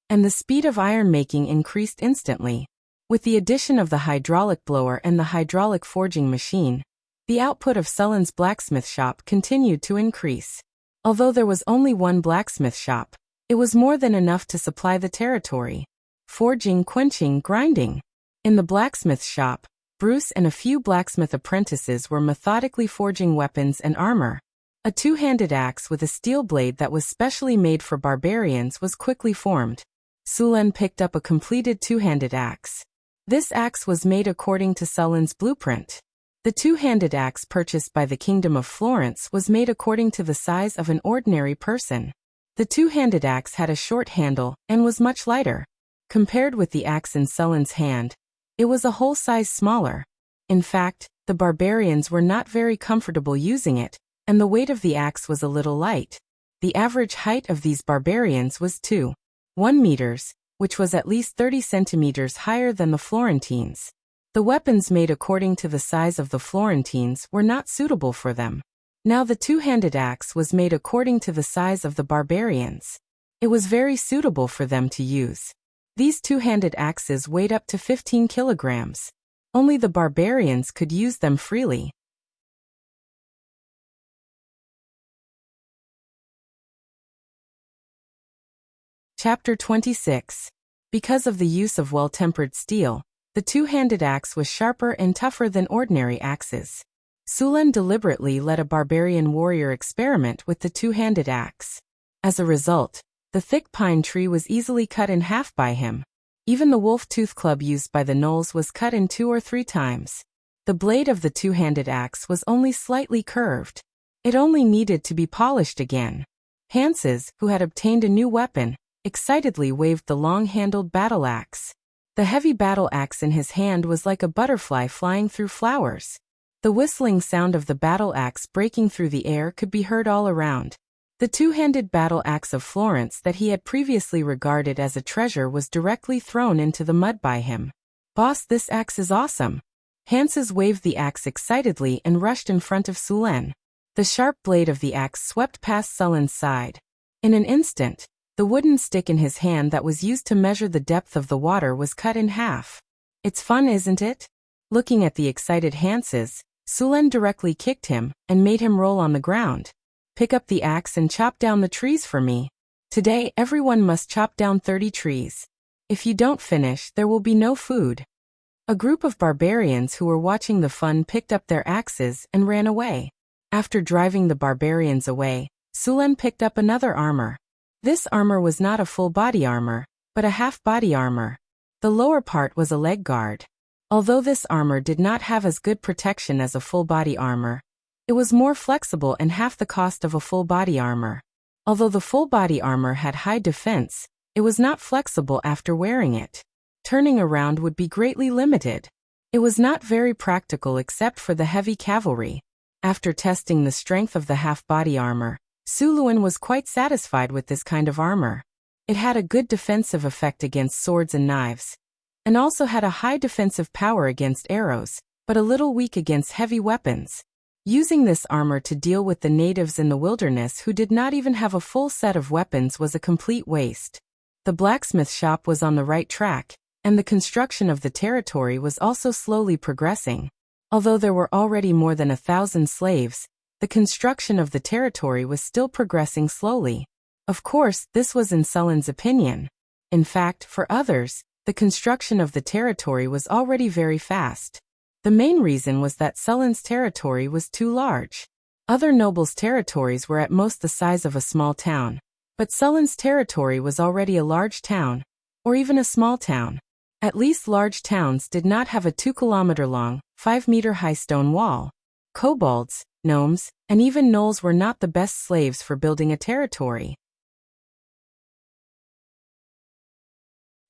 and the speed of iron making increased instantly. With the addition of the hydraulic blower and the hydraulic forging machine, the output of Sulen's blacksmith shop continued to increase. Although there was only one blacksmith shop, it was more than enough to supply the territory. Forging, quenching, grinding. In the blacksmith shop, Bruce and a few blacksmith apprentices were methodically forging weapons and armor. A two-handed axe with a steel blade that was specially made for barbarians was quickly formed. Sulen picked up a completed two-handed axe. This axe was made according to Sulen's blueprint. The two-handed axe purchased by the Kingdom of Florence was made according to the size of an ordinary person. The two-handed axe had a short handle and was much lighter. Compared with the axe in Sulen's hand, it was a whole size smaller. In fact, the barbarians were not very comfortable using it, and the weight of the axe was a little light. The average height of these barbarians was 2.1 meters, which was at least 30 centimeters higher than the Florentines. The weapons made according to the size of the Florentines were not suitable for them. Now the two-handed axe was made according to the size of the barbarians. It was very suitable for them to use. These two-handed axes weighed up to 15 kilograms. Only the barbarians could use them freely. Chapter 26. Because of the use of well-tempered steel, the two-handed axe was sharper and tougher than ordinary axes. Sulen deliberately let a barbarian warrior experiment with the two-handed axe. As a result, the thick pine tree was easily cut in half by him. Even the wolf-tooth club used by the gnolls was cut in 2 or 3 times. The blade of the two-handed axe was only slightly curved. It only needed to be polished again. Hanses, who had obtained a new weapon, excitedly waved the long-handled battle axe. The heavy battle axe in his hand was like a butterfly flying through flowers. The whistling sound of the battle axe breaking through the air could be heard all around. The two-handed battle axe of Florence that he had previously regarded as a treasure was directly thrown into the mud by him. "Boss, this axe is awesome." Hanses waved the axe excitedly and rushed in front of Sulen. The sharp blade of the axe swept past Sulen's side. In an instant, the wooden stick in his hand that was used to measure the depth of the water was cut in half. "It's fun, isn't it?" Looking at the excited Hanses, Sulen directly kicked him and made him roll on the ground. "Pick up the axe and chop down the trees for me. Today everyone must chop down 30 trees. If you don't finish, there will be no food." A group of barbarians who were watching the fun picked up their axes and ran away. After driving the barbarians away, Sulen picked up another armor. This armor was not a full body armor, but a half body armor. The lower part was a leg guard. Although this armor did not have as good protection as a full body armor, it was more flexible and half the cost of a full body armor. Although the full body armor had high defense, it was not flexible after wearing it. Turning around would be greatly limited. It was not very practical except for the heavy cavalry. After testing the strength of the half body armor, Sulen was quite satisfied with this kind of armor. It had a good defensive effect against swords and knives, and also had a high defensive power against arrows, but a little weak against heavy weapons. Using this armor to deal with the natives in the wilderness who did not even have a full set of weapons was a complete waste. The blacksmith shop was on the right track, and the construction of the territory was also slowly progressing. Although there were already more than 1,000 slaves, the construction of the territory was still progressing slowly. Of course, this was in Sulen's opinion. In fact, for others, the construction of the territory was already very fast. The main reason was that Sulen's territory was too large. Other nobles' territories were at most the size of a small town, but Sulen's territory was already a large town, or even a small town. At least large towns did not have a 2-kilometer-long, 5-meter-high stone wall. Kobolds, gnomes, and even gnolls were not the best slaves for building a territory.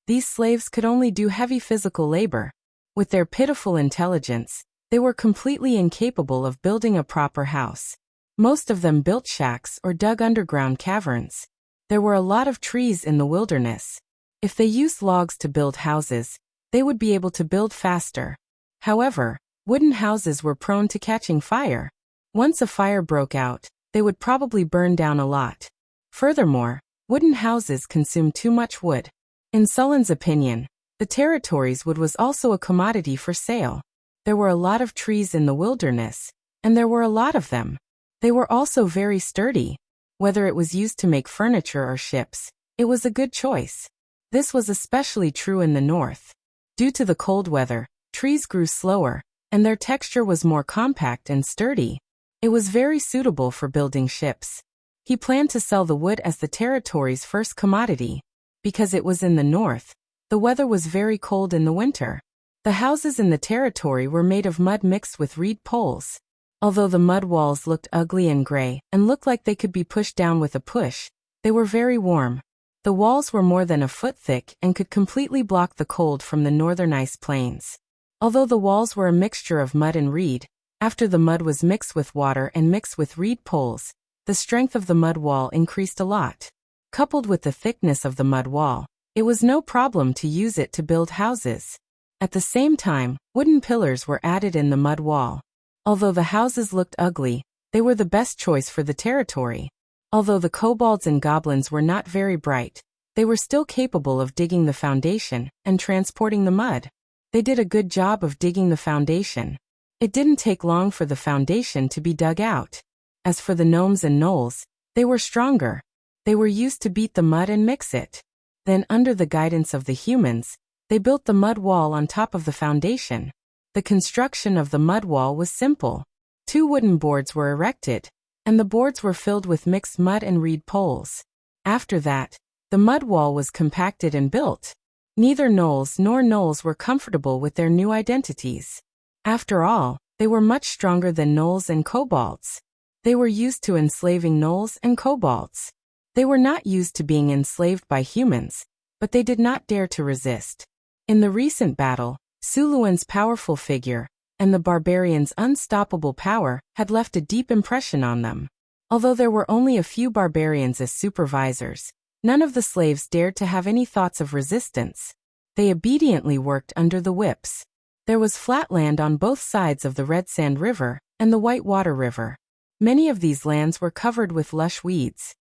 These slaves could only do heavy physical labor. With their pitiful intelligence, they were completely incapable of building a proper house. Most of them built shacks or dug underground caverns. There were a lot of trees in the wilderness. If they used logs to build houses, they would be able to build faster. However, wooden houses were prone to catching fire. Once a fire broke out, they would probably burn down a lot. Furthermore, wooden houses consume too much wood. In Sulen's opinion, the territory's wood was also a commodity for sale. There were a lot of trees in the wilderness, and there were a lot of them. They were also very sturdy. Whether it was used to make furniture or ships, it was a good choice. This was especially true in the north. Due to the cold weather, Trees grew slower, and their texture was more compact and sturdy. It was very suitable for building ships. He planned to sell the wood as the territory's first commodity. Because it was in the north, the weather was very cold in the winter. The houses in the territory were made of mud mixed with reed poles. Although the mud walls looked ugly and gray and looked like they could be pushed down with a push, they were very warm. The walls were more than a foot thick and could completely block the cold from the northern ice plains. Although the walls were a mixture of mud and reed, after the mud was mixed with water and mixed with reed poles, the strength of the mud wall increased a lot. Coupled with the thickness of the mud wall, it was no problem to use it to build houses. At the same time, wooden pillars were added in the mud wall. Although the houses looked ugly, they were the best choice for the territory. Although the kobolds and goblins were not very bright, they were still capable of digging the foundation and transporting the mud. They did a good job of digging the foundation. It didn't take long for the foundation to be dug out. As for the gnomes and gnolls, they were stronger. They were used to beat the mud and mix it. Then, under the guidance of the humans, they built the mud wall on top of the foundation. The construction of the mud wall was simple. 2 wooden boards were erected, and the boards were filled with mixed mud and reed poles. After that, the mud wall was compacted and built. Neither gnolls nor gnolls were comfortable with their new identities. After all, they were much stronger than gnolls and kobolds. They were used to enslaving gnolls and kobolds. They were not used to being enslaved by humans, but they did not dare to resist. In the recent battle, Suluan's powerful figure and the barbarians' unstoppable power had left a deep impression on them. Although there were only a few barbarians as supervisors, none of the slaves dared to have any thoughts of resistance. They obediently worked under the whips. There was flat land on both sides of the Red Sand River and the White Water River. Many of these lands were covered with lush weeds.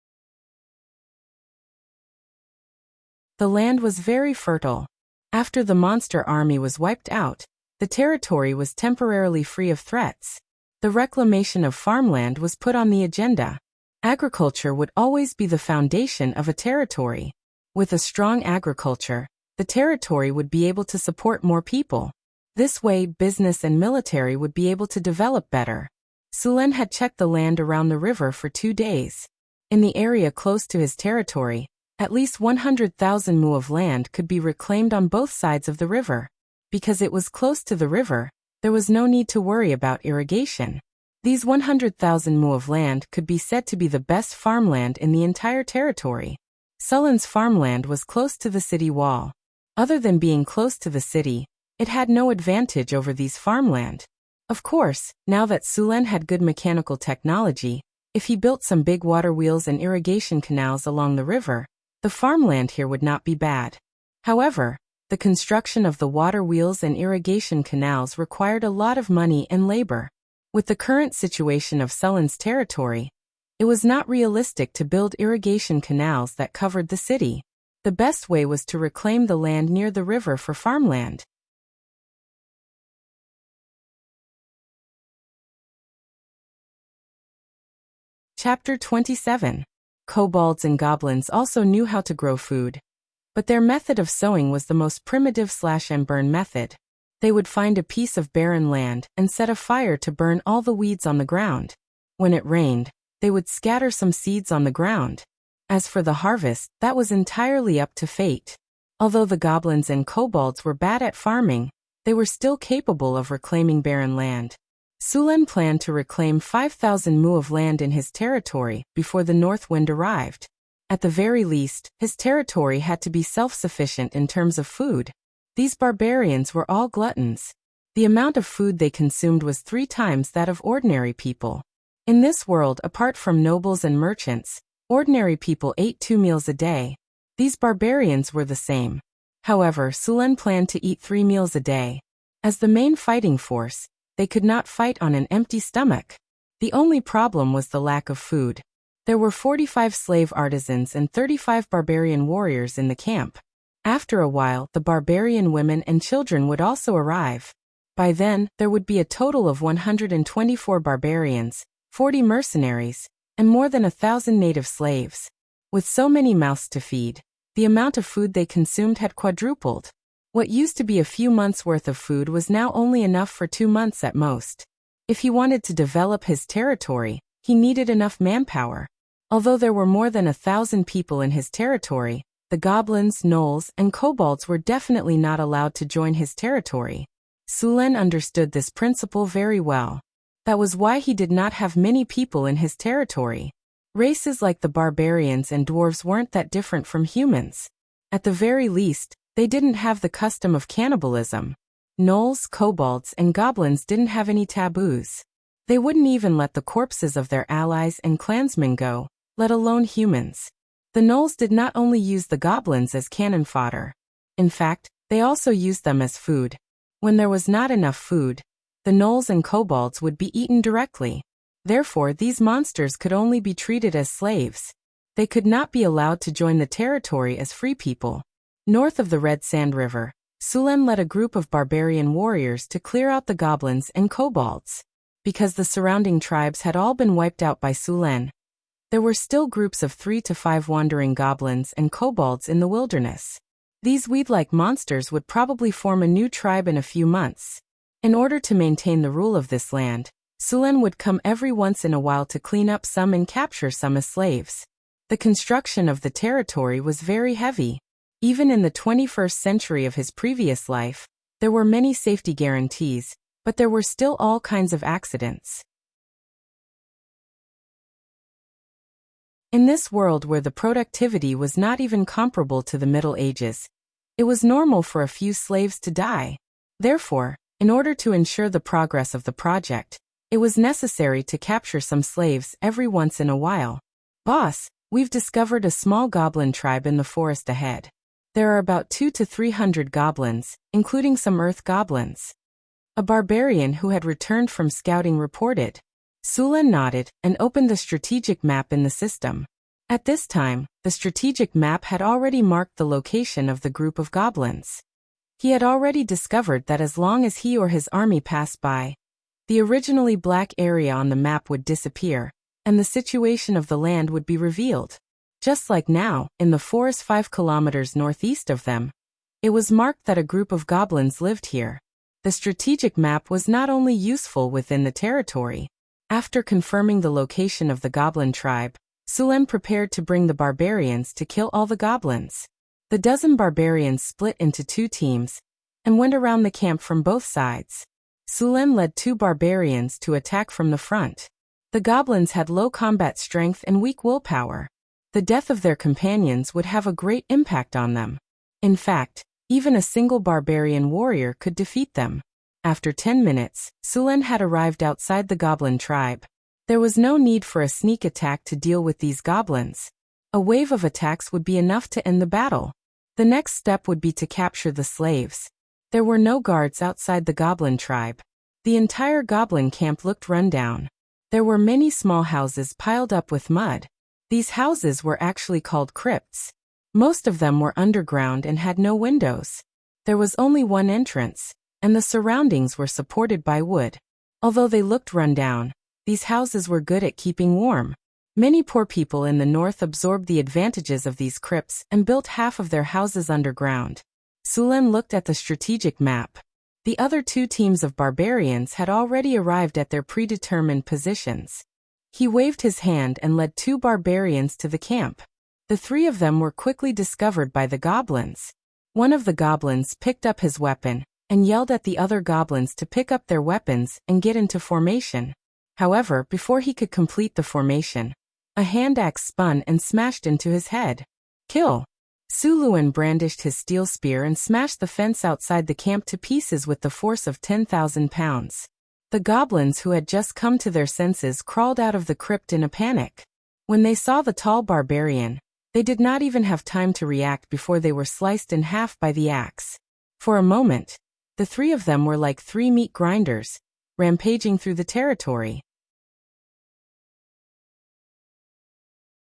The land was very fertile. After the monster army was wiped out, the territory was temporarily free of threats. The reclamation of farmland was put on the agenda. Agriculture would always be the foundation of a territory. With a strong agriculture, the territory would be able to support more people. This way, business and military would be able to develop better. Sulen had checked the land around the river for 2 days. In the area close to his territory, at least 100,000 mu of land could be reclaimed on both sides of the river. Because it was close to the river, there was no need to worry about irrigation. These 100,000 mu of land could be said to be the best farmland in the entire territory. Sulen's farmland was close to the city wall. Other than being close to the city, it had no advantage over these farmland. Of course, now that Sulen had good mechanical technology, if he built some big water wheels and irrigation canals along the river, the farmland here would not be bad. However, the construction of the water wheels and irrigation canals required a lot of money and labor. With the current situation of Sulen's territory, it was not realistic to build irrigation canals that covered the city. The best way was to reclaim the land near the river for farmland. Chapter 27. Kobolds and goblins also knew how to grow food. But their method of sowing was the most primitive slash-and-burn method. They would find a piece of barren land and set a fire to burn all the weeds on the ground. When it rained, they would scatter some seeds on the ground. As for the harvest, that was entirely up to fate. Although the goblins and kobolds were bad at farming, they were still capable of reclaiming barren land. Sulen planned to reclaim 5,000 mu of land in his territory before the north wind arrived. At the very least, his territory had to be self-sufficient in terms of food. These barbarians were all gluttons. The amount of food they consumed was 3 times that of ordinary people. In this world, apart from nobles and merchants, ordinary people ate 2 meals a day. These barbarians were the same. However, Sulen planned to eat 3 meals a day. As the main fighting force, they could not fight on an empty stomach. The only problem was the lack of food. There were 45 slave artisans and 35 barbarian warriors in the camp. After a while, the barbarian women and children would also arrive. By then, there would be a total of 124 barbarians, 40 mercenaries, and more than 1,000 native slaves. With so many mouths to feed, the amount of food they consumed had quadrupled. What used to be a few months' worth of food was now only enough for 2 months at most. If he wanted to develop his territory, he needed enough manpower. Although there were more than 1,000 people in his territory, the goblins, gnolls, and kobolds were definitely not allowed to join his territory. Sulen understood this principle very well. That was why he did not have many people in his territory. Races like the barbarians and dwarves weren't that different from humans. At the very least, they didn't have the custom of cannibalism. Gnolls, kobolds, and goblins didn't have any taboos. They wouldn't even let the corpses of their allies and clansmen go, let alone humans. The gnolls did not only use the goblins as cannon fodder. In fact, they also used them as food. When there was not enough food, the gnolls and kobolds would be eaten directly. Therefore, these monsters could only be treated as slaves. They could not be allowed to join the territory as free people. North of the Red Sand River, Sulen led a group of barbarian warriors to clear out the goblins and kobolds. Because the surrounding tribes had all been wiped out by Sulen, there were still groups of 3 to 5 wandering goblins and kobolds in the wilderness. These weed-like monsters would probably form a new tribe in a few months. In order to maintain the rule of this land, Sulen would come every once in a while to clean up some and capture some as slaves. The construction of the territory was very heavy. Even in the 21st century of his previous life, there were many safety guarantees, but there were still all kinds of accidents. In this world where the productivity was not even comparable to the Middle Ages, it was normal for a few slaves to die. Therefore, in order to ensure the progress of the project, it was necessary to capture some slaves every once in a while. Boss, we've discovered a small goblin tribe in the forest ahead. There are about 200 to 300 goblins, including some earth goblins. A barbarian who had returned from scouting reported. Sulen nodded and opened the strategic map in the system. At this time, the strategic map had already marked the location of the group of goblins. He had already discovered that as long as he or his army passed by, the originally black area on the map would disappear, and the situation of the land would be revealed. Just like now, in the forest 5 kilometers northeast of them, it was marked that a group of goblins lived here. The strategic map was not only useful within the territory. After confirming the location of the goblin tribe, Sulen prepared to bring the barbarians to kill all the goblins. The dozen barbarians split into 2 teams and went around the camp from both sides. Sulen led 2 barbarians to attack from the front. The goblins had low combat strength and weak willpower. The death of their companions would have a great impact on them. In fact, even a single barbarian warrior could defeat them. After 10 minutes, Sulen had arrived outside the goblin tribe. There was no need for a sneak attack to deal with these goblins. A wave of attacks would be enough to end the battle. The next step would be to capture the slaves. There were no guards outside the goblin tribe. The entire goblin camp looked run down. There were many small houses piled up with mud. These houses were actually called crypts. Most of them were underground and had no windows. There was only one entrance, and the surroundings were supported by wood. Although they looked run down, these houses were good at keeping warm. Many poor people in the north absorbed the advantages of these crypts and built half of their houses underground. Sulen looked at the strategic map. The other 2 teams of barbarians had already arrived at their predetermined positions. He waved his hand and led 2 barbarians to the camp. The 3 of them were quickly discovered by the goblins. One of the goblins picked up his weapon and yelled at the other goblins to pick up their weapons and get into formation. However, before he could complete the formation, a hand axe spun and smashed into his head. Kill! Suluan brandished his steel spear and smashed the fence outside the camp to pieces with the force of 10,000 pounds. The goblins who had just come to their senses crawled out of the crypt in a panic. When they saw the tall barbarian, they did not even have time to react before they were sliced in half by the axe. For a moment, the 3 of them were like 3 meat grinders, rampaging through the territory.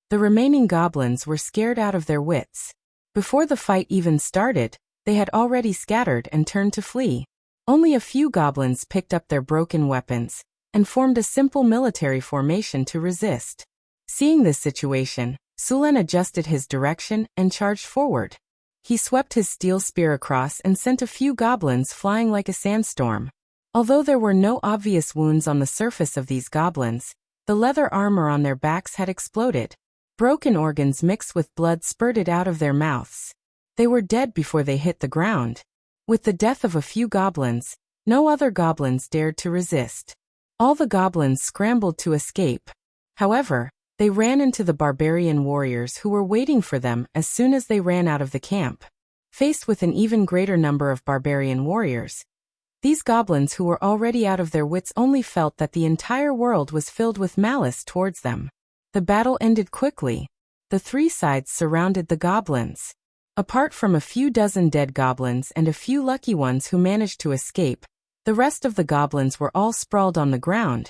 The remaining goblins were scared out of their wits. Before the fight even started, they had already scattered and turned to flee. Only a few goblins picked up their broken weapons and formed a simple military formation to resist. Seeing this situation, Sulen adjusted his direction and charged forward. He swept his steel spear across and sent a few goblins flying like a sandstorm. Although there were no obvious wounds on the surface of these goblins, the leather armor on their backs had exploded. Broken organs mixed with blood spurted out of their mouths. They were dead before they hit the ground. With the death of a few goblins, no other goblins dared to resist. All the goblins scrambled to escape. However, they ran into the barbarian warriors who were waiting for them as soon as they ran out of the camp. Faced with an even greater number of barbarian warriors, these goblins who were already out of their wits only felt that the entire world was filled with malice towards them. The battle ended quickly. The three sides surrounded the goblins. Apart from a few dozen dead goblins and a few lucky ones who managed to escape, the rest of the goblins were all sprawled on the ground,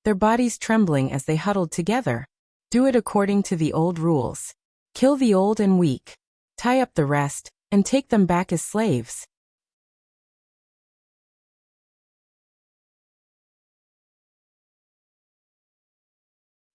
their bodies trembling as they huddled together. Do it according to the old rules. Kill the old and weak, tie up the rest, and take them back as slaves.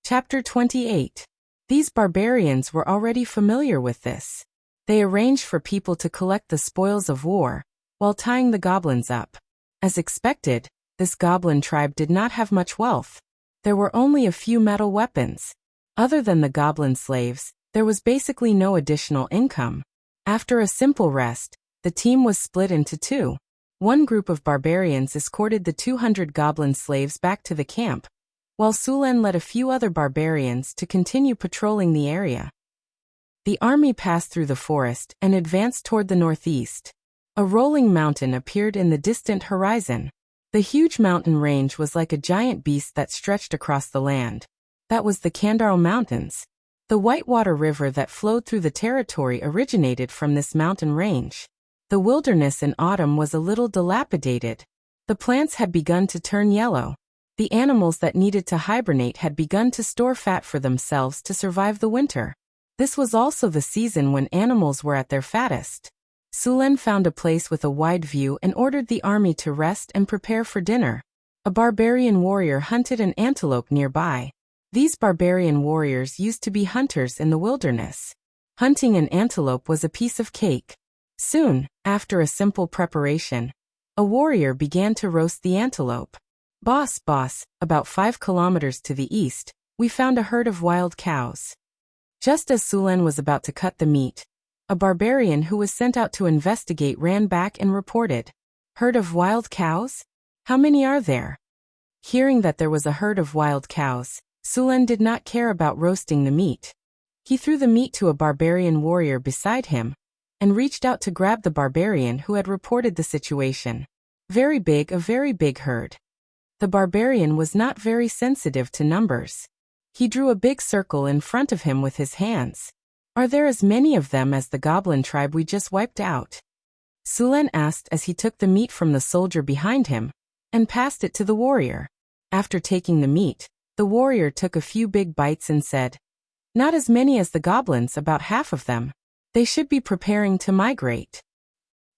Chapter 28. These barbarians were already familiar with this. They arranged for people to collect the spoils of war, while tying the goblins up. As expected, this goblin tribe did not have much wealth. There were only a few metal weapons. Other than the goblin slaves, there was basically no additional income. After a simple rest, the team was split into two. One group of barbarians escorted the 200 goblin slaves back to the camp, while Sulen led a few other barbarians to continue patrolling the area. The army passed through the forest and advanced toward the northeast. A rolling mountain appeared in the distant horizon. The huge mountain range was like a giant beast that stretched across the land. That was the Kandaro Mountains. The Whitewater River that flowed through the territory originated from this mountain range. The wilderness in autumn was a little dilapidated. The plants had begun to turn yellow. The animals that needed to hibernate had begun to store fat for themselves to survive the winter. This was also the season when animals were at their fattest. Sulen found a place with a wide view and ordered the army to rest and prepare for dinner. A barbarian warrior hunted an antelope nearby. These barbarian warriors used to be hunters in the wilderness. Hunting an antelope was a piece of cake. Soon, after a simple preparation, a warrior began to roast the antelope. Boss, about 5 kilometers to the east, we found a herd of wild cows. Just as Sulen was about to cut the meat, a barbarian who was sent out to investigate ran back and reported, "Herd of wild cows? How many are there?" Hearing that there was a herd of wild cows, Sulen did not care about roasting the meat. He threw the meat to a barbarian warrior beside him, and reached out to grab the barbarian who had reported the situation. A very big herd. The barbarian was not very sensitive to numbers. He drew a big circle in front of him with his hands. "Are there as many of them as the goblin tribe we just wiped out?" Sulen asked as he took the meat from the soldier behind him and passed it to the warrior. After taking the meat, the warrior took a few big bites and said, "Not as many as the goblins, about half of them. They should be preparing to migrate."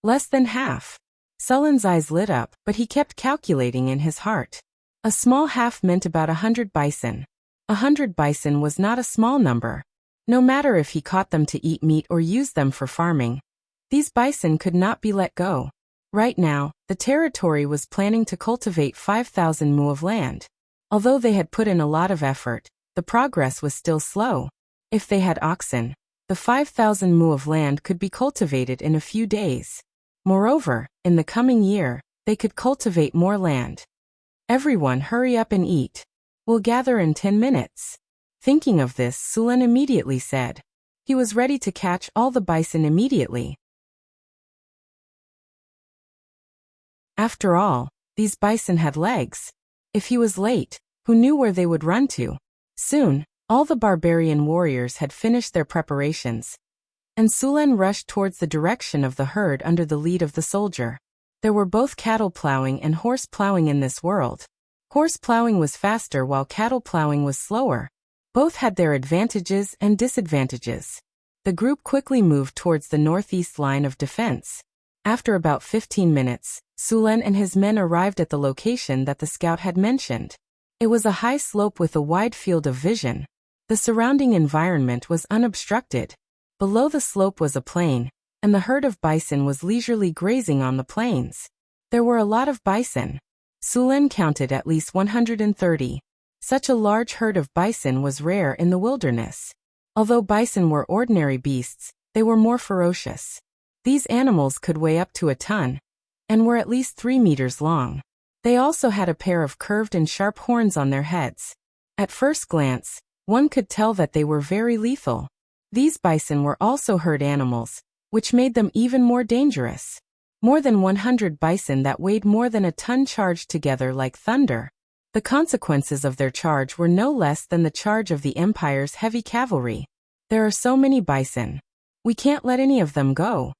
Less than half. Sulen's eyes lit up, but he kept calculating in his heart. A small half meant about 100 bison. 100 bison was not a small number. No matter if he caught them to eat meat or used them for farming, these bison could not be let go. Right now, the territory was planning to cultivate 5,000 mu of land. Although they had put in a lot of effort, the progress was still slow. If they had oxen, the 5,000 mu of land could be cultivated in a few days. Moreover, in the coming year, they could cultivate more land. "Everyone hurry up and eat. We'll gather in 10 minutes. Thinking of this, Sulen immediately said. He was ready to catch all the bison immediately. After all, these bison had legs. If he was late, who knew where they would run to? Soon, all the barbarian warriors had finished their preparations, and Sulen rushed towards the direction of the herd under the lead of the soldier. There were both cattle plowing and horse plowing in this world. Horse plowing was faster while cattle plowing was slower. Both had their advantages and disadvantages. The group quickly moved towards the northeast line of defense. After about 15 minutes, Sulen and his men arrived at the location that the scout had mentioned. It was a high slope with a wide field of vision. The surrounding environment was unobstructed. Below the slope was a plain, and the herd of bison was leisurely grazing on the plains. There were a lot of bison. Sulen counted at least 130. Such a large herd of bison was rare in the wilderness. Although bison were ordinary beasts, they were more ferocious. These animals could weigh up to a ton, and were at least 3 meters long. They also had a pair of curved and sharp horns on their heads. At first glance, one could tell that they were very lethal. These bison were also herd animals, which made them even more dangerous. More than 100 bison that weighed more than a ton charged together like thunder. The consequences of their charge were no less than the charge of the Empire's heavy cavalry. There are so many bison. We can't let any of them go,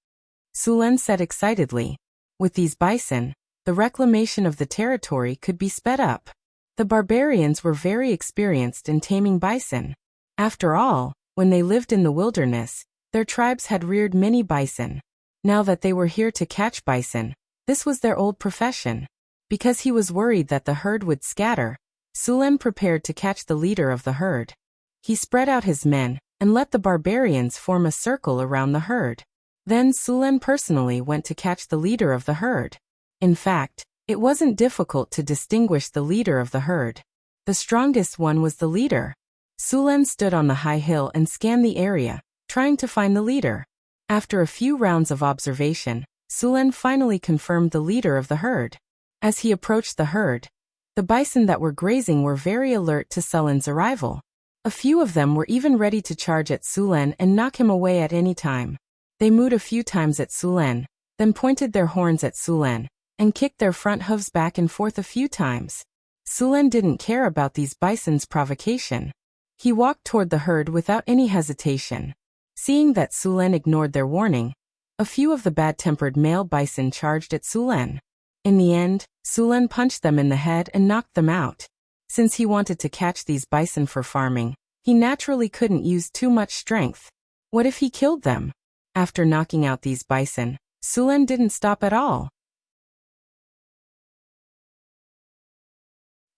Sulen said excitedly. With these bison, the reclamation of the territory could be sped up. The barbarians were very experienced in taming bison. After all, when they lived in the wilderness, their tribes had reared many bison. Now that they were here to catch bison, this was their old profession. Because he was worried that the herd would scatter, Sulen prepared to catch the leader of the herd. He spread out his men and let the barbarians form a circle around the herd. Then Sulen personally went to catch the leader of the herd. In fact, it wasn't difficult to distinguish the leader of the herd. The strongest one was the leader. Sulen stood on the high hill and scanned the area, trying to find the leader. After a few rounds of observation, Sulen finally confirmed the leader of the herd. As he approached the herd, the bison that were grazing were very alert to Sulen's arrival. A few of them were even ready to charge at Sulen and knock him away at any time. They mooed a few times at Sulen, then pointed their horns at Sulen, and kicked their front hooves back and forth a few times. Sulen didn't care about these bison's provocation. He walked toward the herd without any hesitation. Seeing that Sulen ignored their warning, a few of the bad-tempered male bison charged at Sulen. In the end, Sulen punched them in the head and knocked them out. Since he wanted to catch these bison for farming, he naturally couldn't use too much strength. What if he killed them? After knocking out these bison, Sulen didn't stop at all.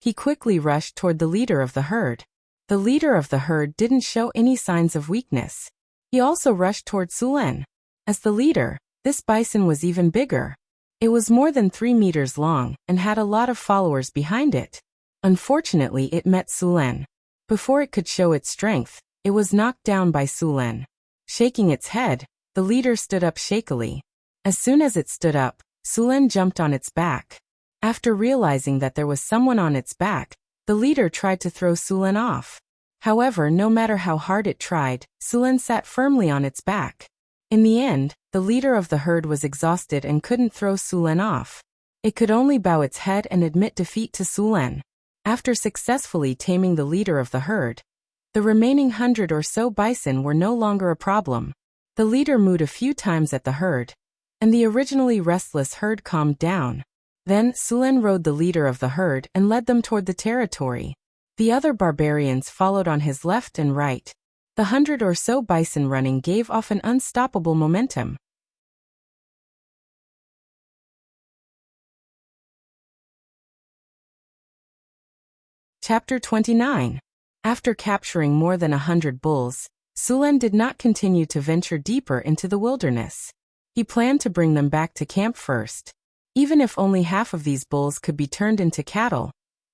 He quickly rushed toward the leader of the herd. The leader of the herd didn't show any signs of weakness. He also rushed toward Sulen. As the leader, this bison was even bigger. It was more than 3 meters long and had a lot of followers behind it. Unfortunately, it met Sulen. Before it could show its strength, it was knocked down by Sulen. Shaking its head, the leader stood up shakily. As soon as it stood up, Sulen jumped on its back. After realizing that there was someone on its back, the leader tried to throw Sulen off. However, no matter how hard it tried, Sulen sat firmly on its back. In the end, the leader of the herd was exhausted and couldn't throw Sulen off. It could only bow its head and admit defeat to Sulen. After successfully taming the leader of the herd, the remaining 100 or so bison were no longer a problem. The leader mooed a few times at the herd, and the originally restless herd calmed down. Then Sulen rode the leader of the herd and led them toward the territory. The other barbarians followed on his left and right. The 100 or so bison running gave off an unstoppable momentum. Chapter 29. After capturing more than 100 bulls, Sulen did not continue to venture deeper into the wilderness. He planned to bring them back to camp first. Even if only half of these bulls could be turned into cattle,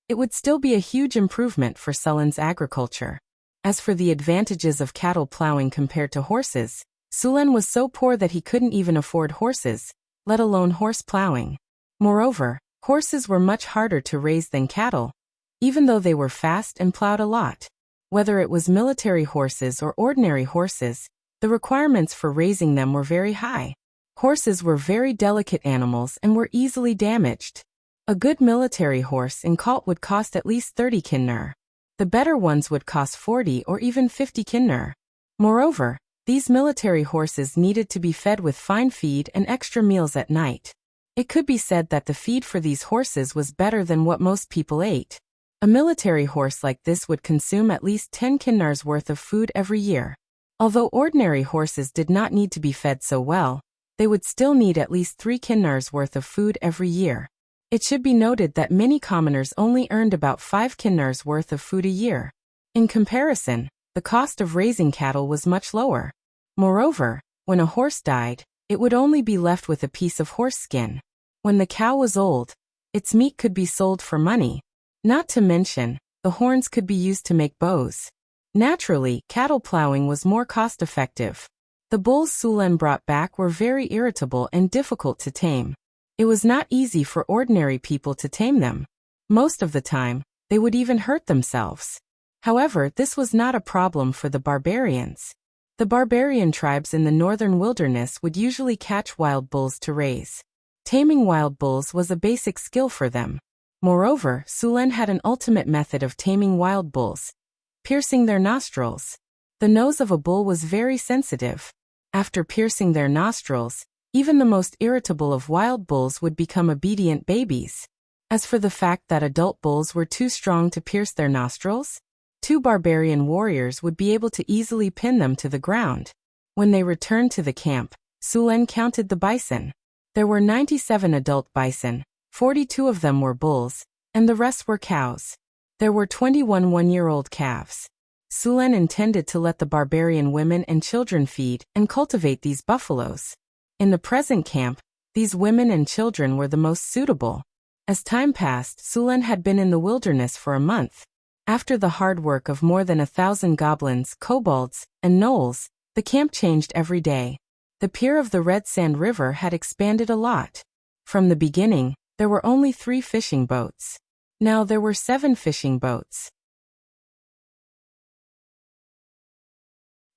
it would still be a huge improvement for Sulen's agriculture. As for the advantages of cattle plowing compared to horses, Sulen was so poor that he couldn't even afford horses, let alone horse plowing. Moreover, horses were much harder to raise than cattle, even though they were fast and plowed a lot. Whether it was military horses or ordinary horses, the requirements for raising them were very high. Horses were very delicate animals and were easily damaged. A good military horse in Kalt would cost at least 30 kinner. The better ones would cost 40 or even 50 kinner. Moreover, these military horses needed to be fed with fine feed and extra meals at night. It could be said that the feed for these horses was better than what most people ate. A military horse like this would consume at least 10 kinnars worth of food every year. Although ordinary horses did not need to be fed so well, they would still need at least 3 kinnars worth of food every year. It should be noted that many commoners only earned about 5 kinnars worth of food a year. In comparison, the cost of raising cattle was much lower. Moreover, when a horse died, It would only be left with a piece of horse skin. When the cow was old, its meat could be sold for money. Not to mention, the horns could be used to make bows. Naturally, cattle plowing was more cost-effective. The bulls Sulen brought back were very irritable and difficult to tame. It was not easy for ordinary people to tame them. Most of the time, they would even hurt themselves. However, this was not a problem for the barbarians. The barbarian tribes in the northern wilderness would usually catch wild bulls to raise. Taming wild bulls was a basic skill for them. Moreover, Sulen had an ultimate method of taming wild bulls: piercing their nostrils. The nose of a bull was very sensitive. After piercing their nostrils, even the most irritable of wild bulls would become obedient babies. As for the fact that adult bulls were too strong to pierce their nostrils, 2 barbarian warriors would be able to easily pin them to the ground. When they returned to the camp, Sulen counted the bison. There were 97 adult bison, 42 of them were bulls, and the rest were cows. There were 21 one-year-old calves. Sulen intended to let the barbarian women and children feed and cultivate these buffaloes. In the present camp, these women and children were the most suitable. As time passed, Sulen had been in the wilderness for a month. After the hard work of more than 1,000 goblins, kobolds, and gnolls, the camp changed every day. The pier of the Red Sand River had expanded a lot. From the beginning, there were only 3 fishing boats. Now there were 7 fishing boats.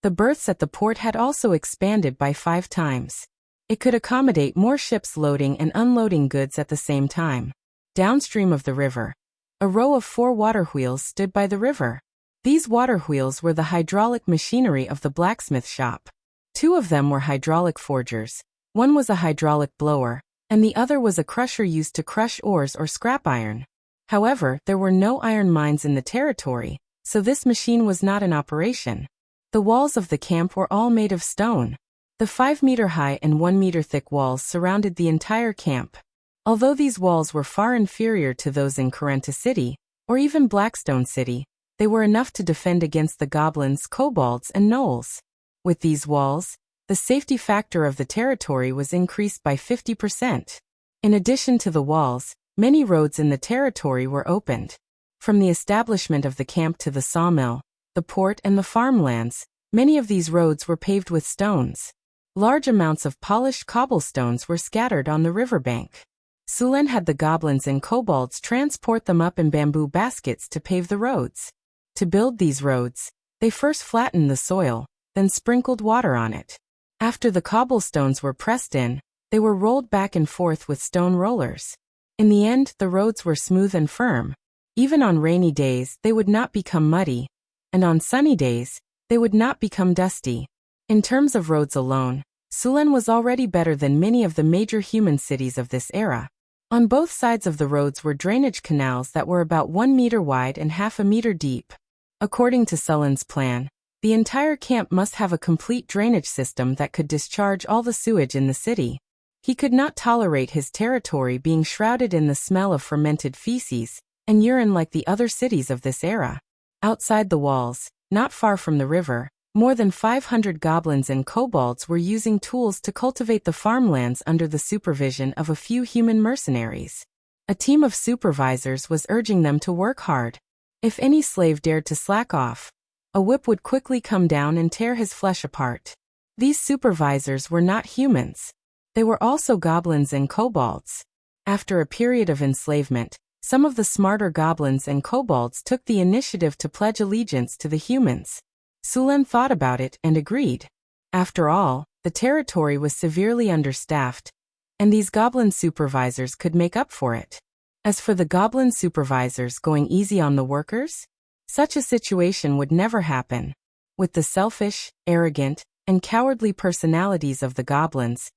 The berths at the port had also expanded by 5 times. It could accommodate more ships loading and unloading goods at the same time. Downstream of the river, a row of 4 water wheels stood by the river. These water wheels were the hydraulic machinery of the blacksmith shop. 2 of them were hydraulic forgers, one was a hydraulic blower, and the other was a crusher used to crush ores or scrap iron. However, there were no iron mines in the territory, so this machine was not in operation. The walls of the camp were all made of stone. The 5-meter-high and 1-meter-thick walls surrounded the entire camp. Although these walls were far inferior to those in Carenta City, or even Blackstone City, they were enough to defend against the goblins, kobolds, and gnolls. With these walls, the safety factor of the territory was increased by 50%. In addition to the walls, many roads in the territory were opened. From the establishment of the camp to the sawmill, the port, and the farmlands, many of these roads were paved with stones. Large amounts of polished cobblestones were scattered on the riverbank. Sulen had the goblins and kobolds transport them up in bamboo baskets to pave the roads. To build these roads, they first flattened the soil, then sprinkled water on it. After the cobblestones were pressed in, they were rolled back and forth with stone rollers. In the end, the roads were smooth and firm. Even on rainy days, they would not become muddy, and on sunny days, they would not become dusty. In terms of roads alone, Sulen was already better than many of the major human cities of this era. On both sides of the roads were drainage canals that were about 1 meter wide and half a meter deep. According to Sulen's plan, the entire camp must have a complete drainage system that could discharge all the sewage in the city. He could not tolerate his territory being shrouded in the smell of fermented feces and urine like the other cities of this era. Outside the walls, not far from the river, more than 500 goblins and kobolds were using tools to cultivate the farmlands under the supervision of a few human mercenaries. A team of supervisors was urging them to work hard. If any slave dared to slack off, a whip would quickly come down and tear his flesh apart. These supervisors were not humans. They were also goblins and kobolds. After a period of enslavement, some of the smarter goblins and kobolds took the initiative to pledge allegiance to the humans. Sulen thought about it and agreed. After all, the territory was severely understaffed, and these goblin supervisors could make up for it. As for the goblin supervisors going easy on the workers, such a situation would never happen. With the selfish, arrogant, and cowardly personalities of the goblins,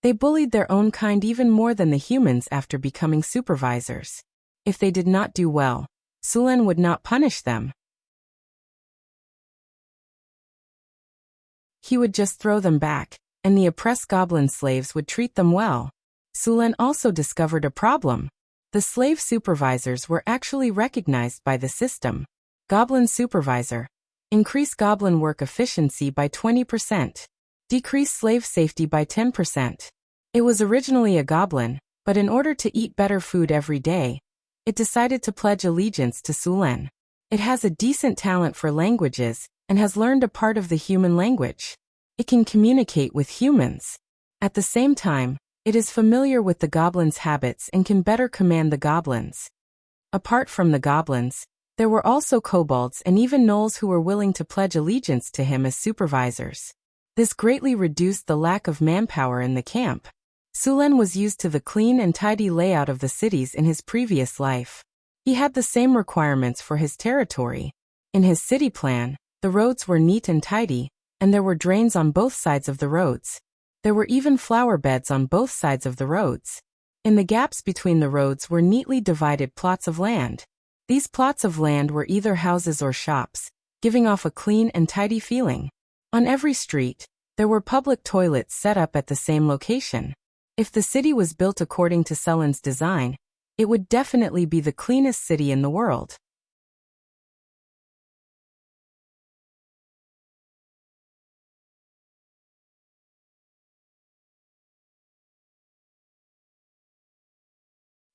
they bullied their own kind even more than the humans after becoming supervisors. If they did not do well, Sulen would not punish them. He would just throw them back, and the oppressed goblin slaves would treat them well. Sulen also discovered a problem. The slave supervisors were actually recognized by the system. Goblin supervisor. Increase goblin work efficiency by 20%. Decrease slave safety by 10%. It was originally a goblin, but in order to eat better food every day, it decided to pledge allegiance to Sulen. It has a decent talent for languages and has learned a part of the human language. It can communicate with humans. At the same time, it is familiar with the goblins' habits and can better command the goblins. Apart from the goblins, there were also kobolds and even gnolls who were willing to pledge allegiance to him as supervisors. This greatly reduced the lack of manpower in the camp. Sulen was used to the clean and tidy layout of the cities in his previous life. He had the same requirements for his territory. In his city plan, the roads were neat and tidy, and there were drains on both sides of the roads. There were even flower beds on both sides of the roads. In the gaps between the roads were neatly divided plots of land. These plots of land were either houses or shops, giving off a clean and tidy feeling. On every street, there were public toilets set up at the same location. If the city was built according to Sulen's design, it would definitely be the cleanest city in the world.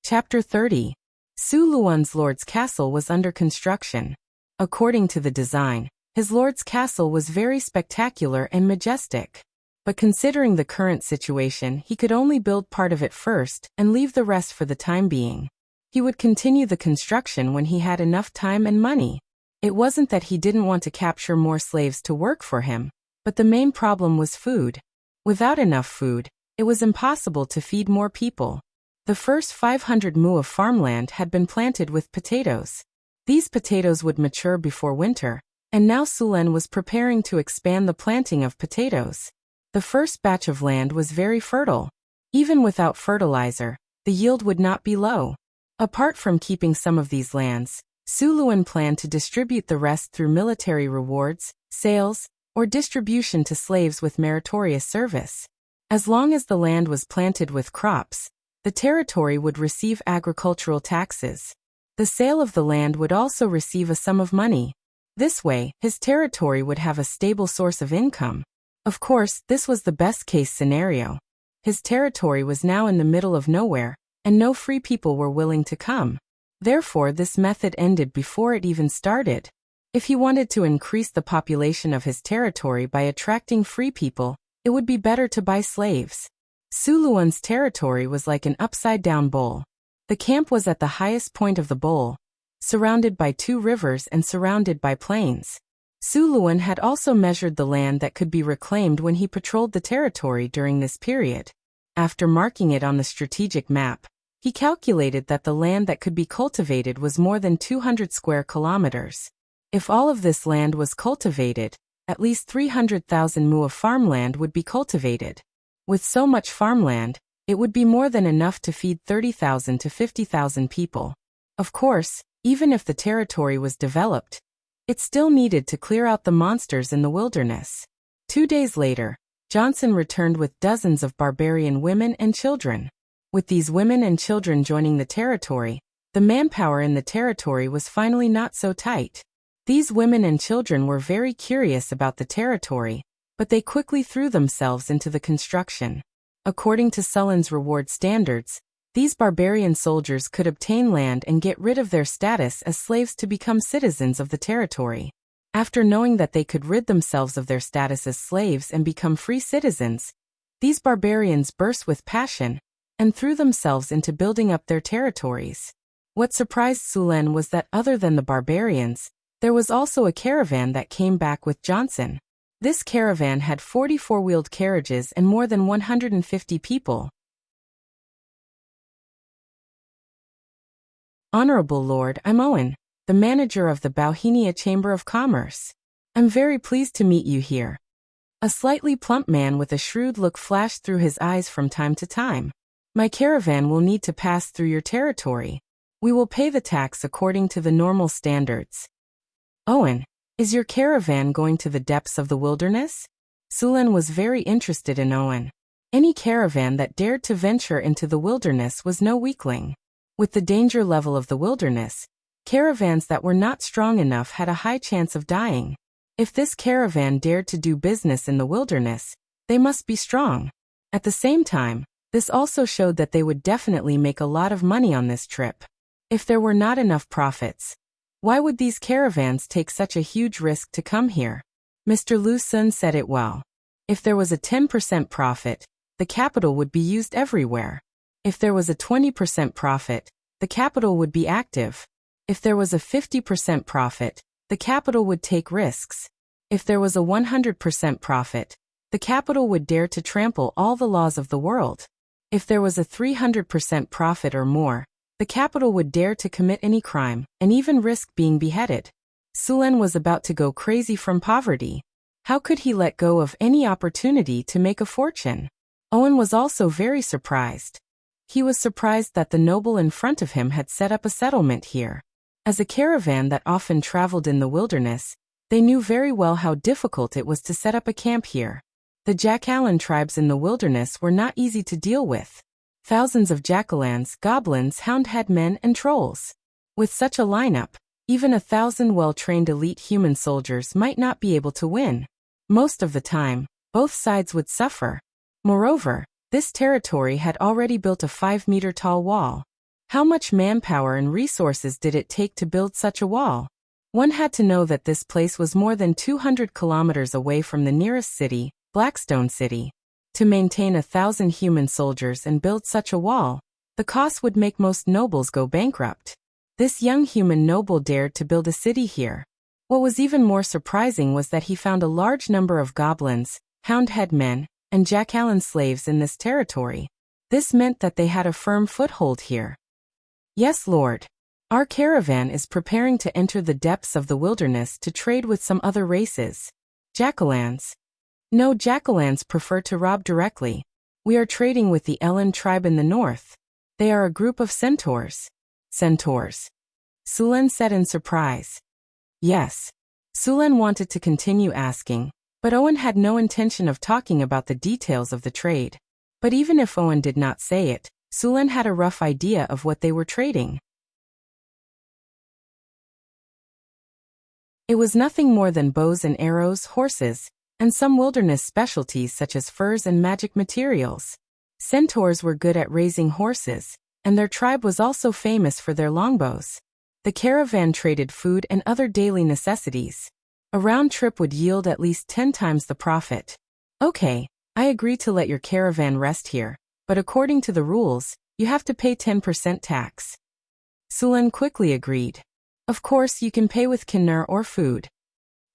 Chapter 30. Suluan's lord's castle was under construction. According to the design, his lord's castle was very spectacular and majestic. But considering the current situation, he could only build part of it first and leave the rest for the time being. He would continue the construction when he had enough time and money. It wasn't that he didn't want to capture more slaves to work for him, but the main problem was food. Without enough food, it was impossible to feed more people. The first 500 mu of farmland had been planted with potatoes. These potatoes would mature before winter, and now Sulen was preparing to expand the planting of potatoes. The first batch of land was very fertile. Even without fertilizer, the yield would not be low. Apart from keeping some of these lands, Suluan planned to distribute the rest through military rewards, sales, or distribution to slaves with meritorious service. As long as the land was planted with crops, the territory would receive agricultural taxes. The sale of the land would also receive a sum of money. This way, his territory would have a stable source of income. Of course, this was the best-case scenario. His territory was now in the middle of nowhere, and no free people were willing to come. Therefore, this method ended before it even started. If he wanted to increase the population of his territory by attracting free people, it would be better to buy slaves. Suluan's territory was like an upside-down bowl. The camp was at the highest point of the bowl, surrounded by 2 rivers and surrounded by plains. Suluan had also measured the land that could be reclaimed when he patrolled the territory during this period. After marking it on the strategic map, he calculated that the land that could be cultivated was more than 200 square kilometers. If all of this land was cultivated, at least 300,000 mu of farmland would be cultivated. With so much farmland, it would be more than enough to feed 30,000 to 50,000 people. Of course, even if the territory was developed, it still needed to clear out the monsters in the wilderness. 2 days later, Johnson returned with dozens of barbarian women and children. With these women and children joining the territory, the manpower in the territory was finally not so tight. These women and children were very curious about the territory, but they quickly threw themselves into the construction. According to Sulen's reward standards, these barbarian soldiers could obtain land and get rid of their status as slaves to become citizens of the territory. After knowing that they could rid themselves of their status as slaves and become free citizens, these barbarians burst with passion and threw themselves into building up their territories. What surprised Sulen was that other than the barbarians, there was also a caravan that came back with Johnson. This caravan had 44-wheeled carriages and more than 150 people. Honorable Lord, I'm Owen, the manager of the Bauhinia Chamber of Commerce. I'm very pleased to meet you here. A slightly plump man with a shrewd look flashed through his eyes from time to time. My caravan will need to pass through your territory. We will pay the tax according to the normal standards. Owen, is your caravan going to the depths of the wilderness? Sulen was very interested in Owen. Any caravan that dared to venture into the wilderness was no weakling. With the danger level of the wilderness, caravans that were not strong enough had a high chance of dying. If this caravan dared to do business in the wilderness, They must be strong. At the same time, this also showed that they would definitely make a lot of money on this trip. If there were not enough profits, why would these caravans take such a huge risk to come here? Mr. Lu Sun said it well. If there was a 10% profit, the capital would be used everywhere. If there was a 20% profit, the capital would be active. If there was a 50% profit, the capital would take risks. If there was a 100% profit, the capital would dare to trample all the laws of the world. If there was a 300% profit or more, the capital would dare to commit any crime, and even risk being beheaded. Sulen was about to go crazy from poverty. How could he let go of any opportunity to make a fortune? Owen was also very surprised. He was surprised that the noble in front of him had set up a settlement here. As a caravan that often traveled in the wilderness, they knew very well how difficult it was to set up a camp here. The Jackalan tribes in the wilderness were not easy to deal with. Thousands of Jackalans, goblins, houndhead men, and trolls. With such a lineup, even 1,000 well-trained elite human soldiers might not be able to win. Most of the time, both sides would suffer. Moreover, this territory had already built a 5-meter-tall wall. How much manpower and resources did it take to build such a wall? One had to know that this place was more than 200 kilometers away from the nearest city, Blackstone City. To maintain 1,000 human soldiers and build such a wall, the cost would make most nobles go bankrupt. This young human noble dared to build a city here. What was even more surprising was that he found a large number of goblins, houndhead men, and Jackalan slaves in this territory. This meant that they had a firm foothold here. Yes, Lord. Our caravan is preparing to enter the depths of the wilderness to trade with some other races. Jackalans. No, Jackalans prefer to rob directly. We are trading with the Ellen tribe in the north. They are a group of centaurs. Centaurs. Sulen said in surprise. Yes. Sulen wanted to continue asking, but Owen had no intention of talking about the details of the trade. But even if Owen did not say it, Sulen had a rough idea of what they were trading. It was nothing more than bows and arrows, horses, and some wilderness specialties such as furs and magic materials. Centaurs were good at raising horses, and their tribe was also famous for their longbows. The caravan traded food and other daily necessities. A round trip would yield at least 10 times the profit. Okay, I agree to let your caravan rest here, but according to the rules, you have to pay 10% tax. Sulen quickly agreed. Of course, you can pay with kinner or food.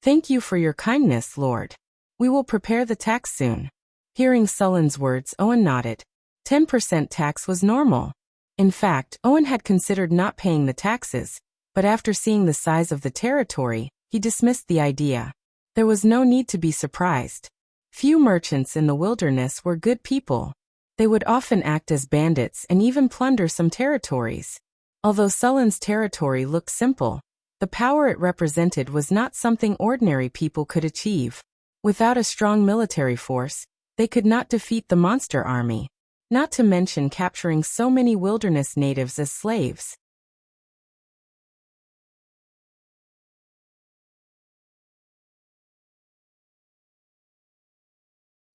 Thank you for your kindness, Lord. We will prepare the tax soon. Hearing Sulen's words, Owen nodded. 10% tax was normal. In fact, Owen had considered not paying the taxes, but after seeing the size of the territory, he dismissed the idea. There was no need to be surprised. Few merchants in the wilderness were good people. They would often act as bandits and even plunder some territories. Although Sulen's territory looked simple, the power it represented was not something ordinary people could achieve. Without a strong military force, they could not defeat the monster army. Not to mention capturing so many wilderness natives as slaves.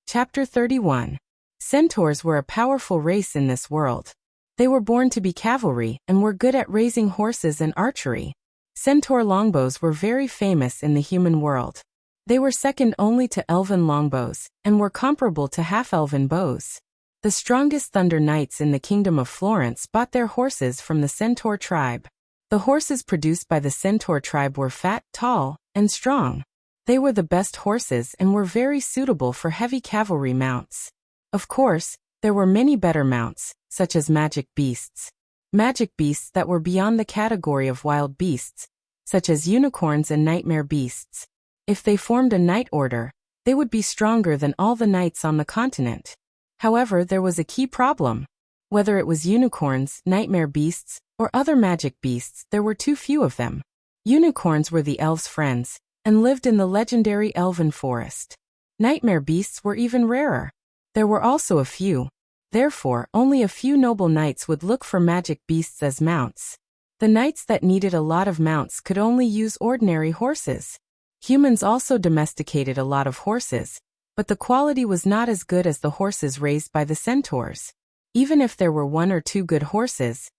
Chapter 31. Centaurs were a powerful race in this world. They were born to be cavalry and were good at raising horses and archery. Centaur longbows were very famous in the human world. They were second only to elven longbows, and were comparable to half-elven bows. The strongest thunder knights in the kingdom of Florence bought their horses from the Centaur tribe. The horses produced by the Centaur tribe were fat, tall, and strong. They were the best horses and were very suitable for heavy cavalry mounts. Of course, there were many better mounts, such as magic beasts. Magic beasts that were beyond the category of wild beasts, such as unicorns and nightmare beasts. If they formed a knight order, they would be stronger than all the knights on the continent. However, there was a key problem. Whether it was unicorns, nightmare beasts, or other magic beasts, there were too few of them. Unicorns were the elves' friends, and lived in the legendary elven forest. Nightmare beasts were even rarer. There were also a few. Therefore, only a few noble knights would look for magic beasts as mounts. The knights that needed a lot of mounts could only use ordinary horses. Humans also domesticated a lot of horses, but the quality was not as good as the horses raised by the centaurs. Even if there were 1 or 2 good horses,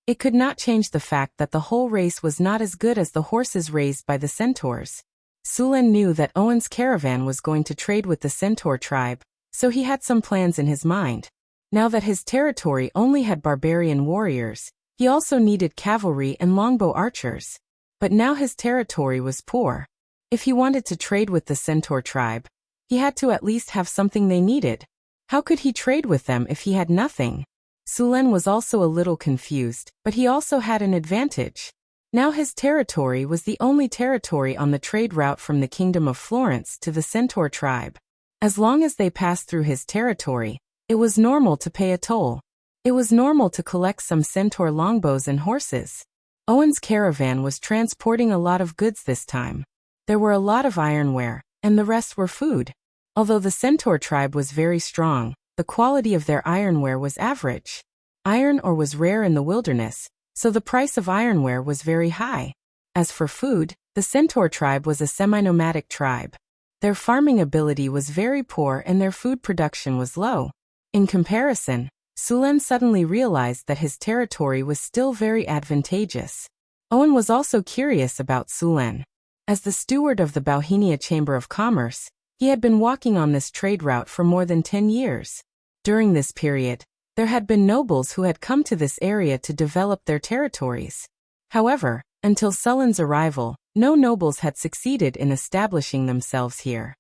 it could not change the fact that the whole race was not as good as the horses raised by the centaurs. Sulen knew that Owen's caravan was going to trade with the centaur tribe, so he had some plans in his mind. Now that his territory only had barbarian warriors, he also needed cavalry and longbow archers. But now his territory was poor. If he wanted to trade with the centaur tribe, he had to at least have something they needed. How could he trade with them if he had nothing? Sulen was also a little confused, but he also had an advantage. Now his territory was the only territory on the trade route from the Kingdom of Florence to the centaur tribe. As long as they passed through his territory, it was normal to pay a toll. It was normal to collect some centaur longbows and horses. Owen's caravan was transporting a lot of goods this time. There were a lot of ironware, and the rest were food. Although the centaur tribe was very strong, the quality of their ironware was average. Iron ore was rare in the wilderness, so the price of ironware was very high. As for food, the centaur tribe was a semi-nomadic tribe. Their farming ability was very poor and their food production was low. In comparison, Sulen suddenly realized that his territory was still very advantageous. Owen was also curious about Sulen. As the steward of the Bauhinia Chamber of Commerce, he had been walking on this trade route for more than 10 years. During this period, there had been nobles who had come to this area to develop their territories. However, until Sulen's arrival, no nobles had succeeded in establishing themselves here.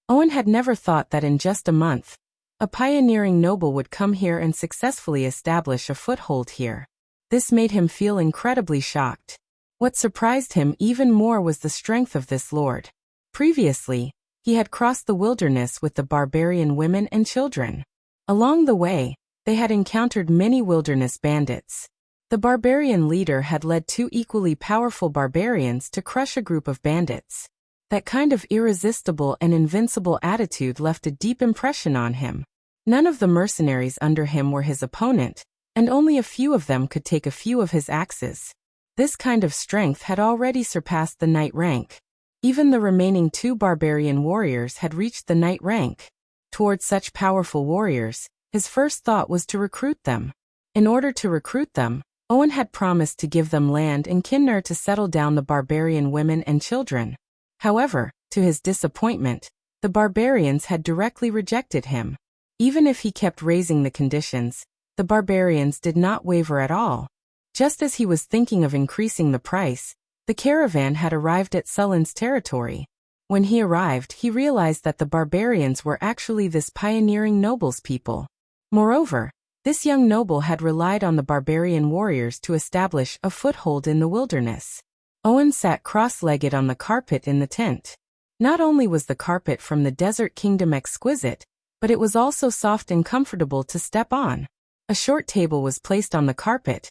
Owen had never thought that in just a month, a pioneering noble would come here and successfully establish a foothold here. This made him feel incredibly shocked. What surprised him even more was the strength of this lord. Previously, he had crossed the wilderness with the barbarian women and children. Along the way, they had encountered many wilderness bandits. The barbarian leader had led 2 equally powerful barbarians to crush a group of bandits. That kind of irresistible and invincible attitude left a deep impression on him. None of the mercenaries under him were his opponent, and only a few of them could take a few of his axes. This kind of strength had already surpassed the knight rank. Even the remaining 2 barbarian warriors had reached the knight rank. Towards such powerful warriors, his first thought was to recruit them. In order to recruit them, Owen had promised to give them land and Kinner to settle down the barbarian women and children. However, to his disappointment, the barbarians had directly rejected him. Even if he kept raising the conditions, the barbarians did not waver at all. Just as he was thinking of increasing the price, the caravan had arrived at Sulen's territory. When he arrived, he realized that the barbarians were actually this pioneering noble's people. Moreover, this young noble had relied on the barbarian warriors to establish a foothold in the wilderness. Owen sat cross-legged on the carpet in the tent. Not only was the carpet from the desert kingdom exquisite, but it was also soft and comfortable to step on. A short table was placed on the carpet,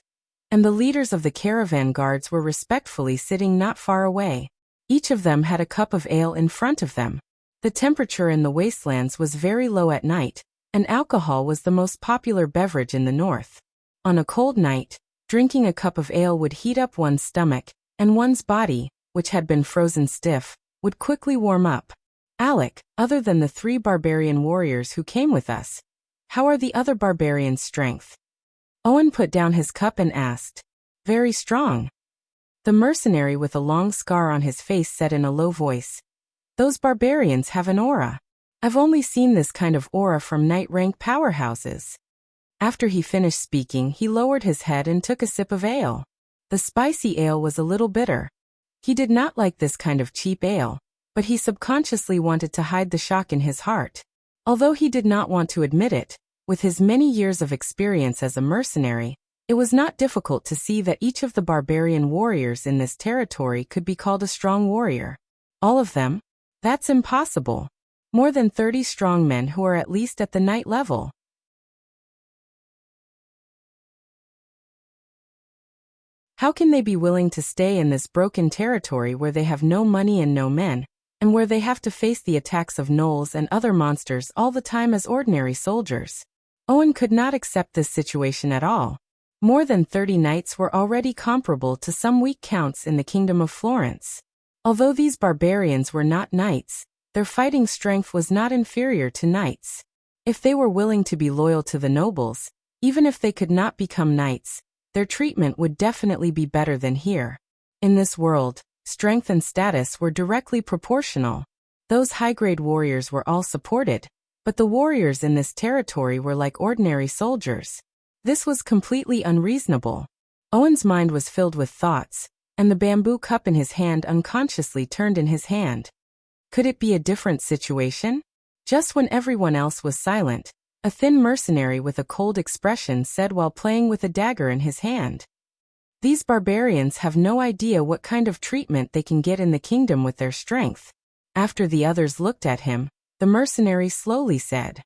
and the leaders of the caravan guards were respectfully sitting not far away. Each of them had a cup of ale in front of them. The temperature in the wastelands was very low at night, and alcohol was the most popular beverage in the north. On a cold night, drinking a cup of ale would heat up one's stomach, and one's body, which had been frozen stiff, would quickly warm up. Alec, other than the 3 barbarian warriors who came with us, how are the other barbarians' strength? Owen put down his cup and asked. Very strong. The mercenary with a long scar on his face said in a low voice. Those barbarians have an aura. I've only seen this kind of aura from knight-rank powerhouses. After he finished speaking, he lowered his head and took a sip of ale. The spicy ale was a little bitter. He did not like this kind of cheap ale, but he subconsciously wanted to hide the shock in his heart. Although he did not want to admit it, with his many years of experience as a mercenary, it was not difficult to see that each of the barbarian warriors in this territory could be called a strong warrior. All of them? That's impossible. More than 30 strong men who are at least at the knight level. How can they be willing to stay in this broken territory where they have no money and no men, and where they have to face the attacks of gnolls and other monsters all the time as ordinary soldiers? Owen could not accept this situation at all. More than 30 knights were already comparable to some weak counts in the Kingdom of Florence. Although these barbarians were not knights, their fighting strength was not inferior to knights. If they were willing to be loyal to the nobles, even if they could not become knights, their treatment would definitely be better than here. In this world, strength and status were directly proportional. Those high-grade warriors were all supported, but the warriors in this territory were like ordinary soldiers. This was completely unreasonable. Owen's mind was filled with thoughts, and the bamboo cup in his hand unconsciously turned in his hand. Could it be a different situation? Just when everyone else was silent, a thin mercenary with a cold expression said while playing with a dagger in his hand. These barbarians have no idea what kind of treatment they can get in the kingdom with their strength. After the others looked at him, the mercenary slowly said,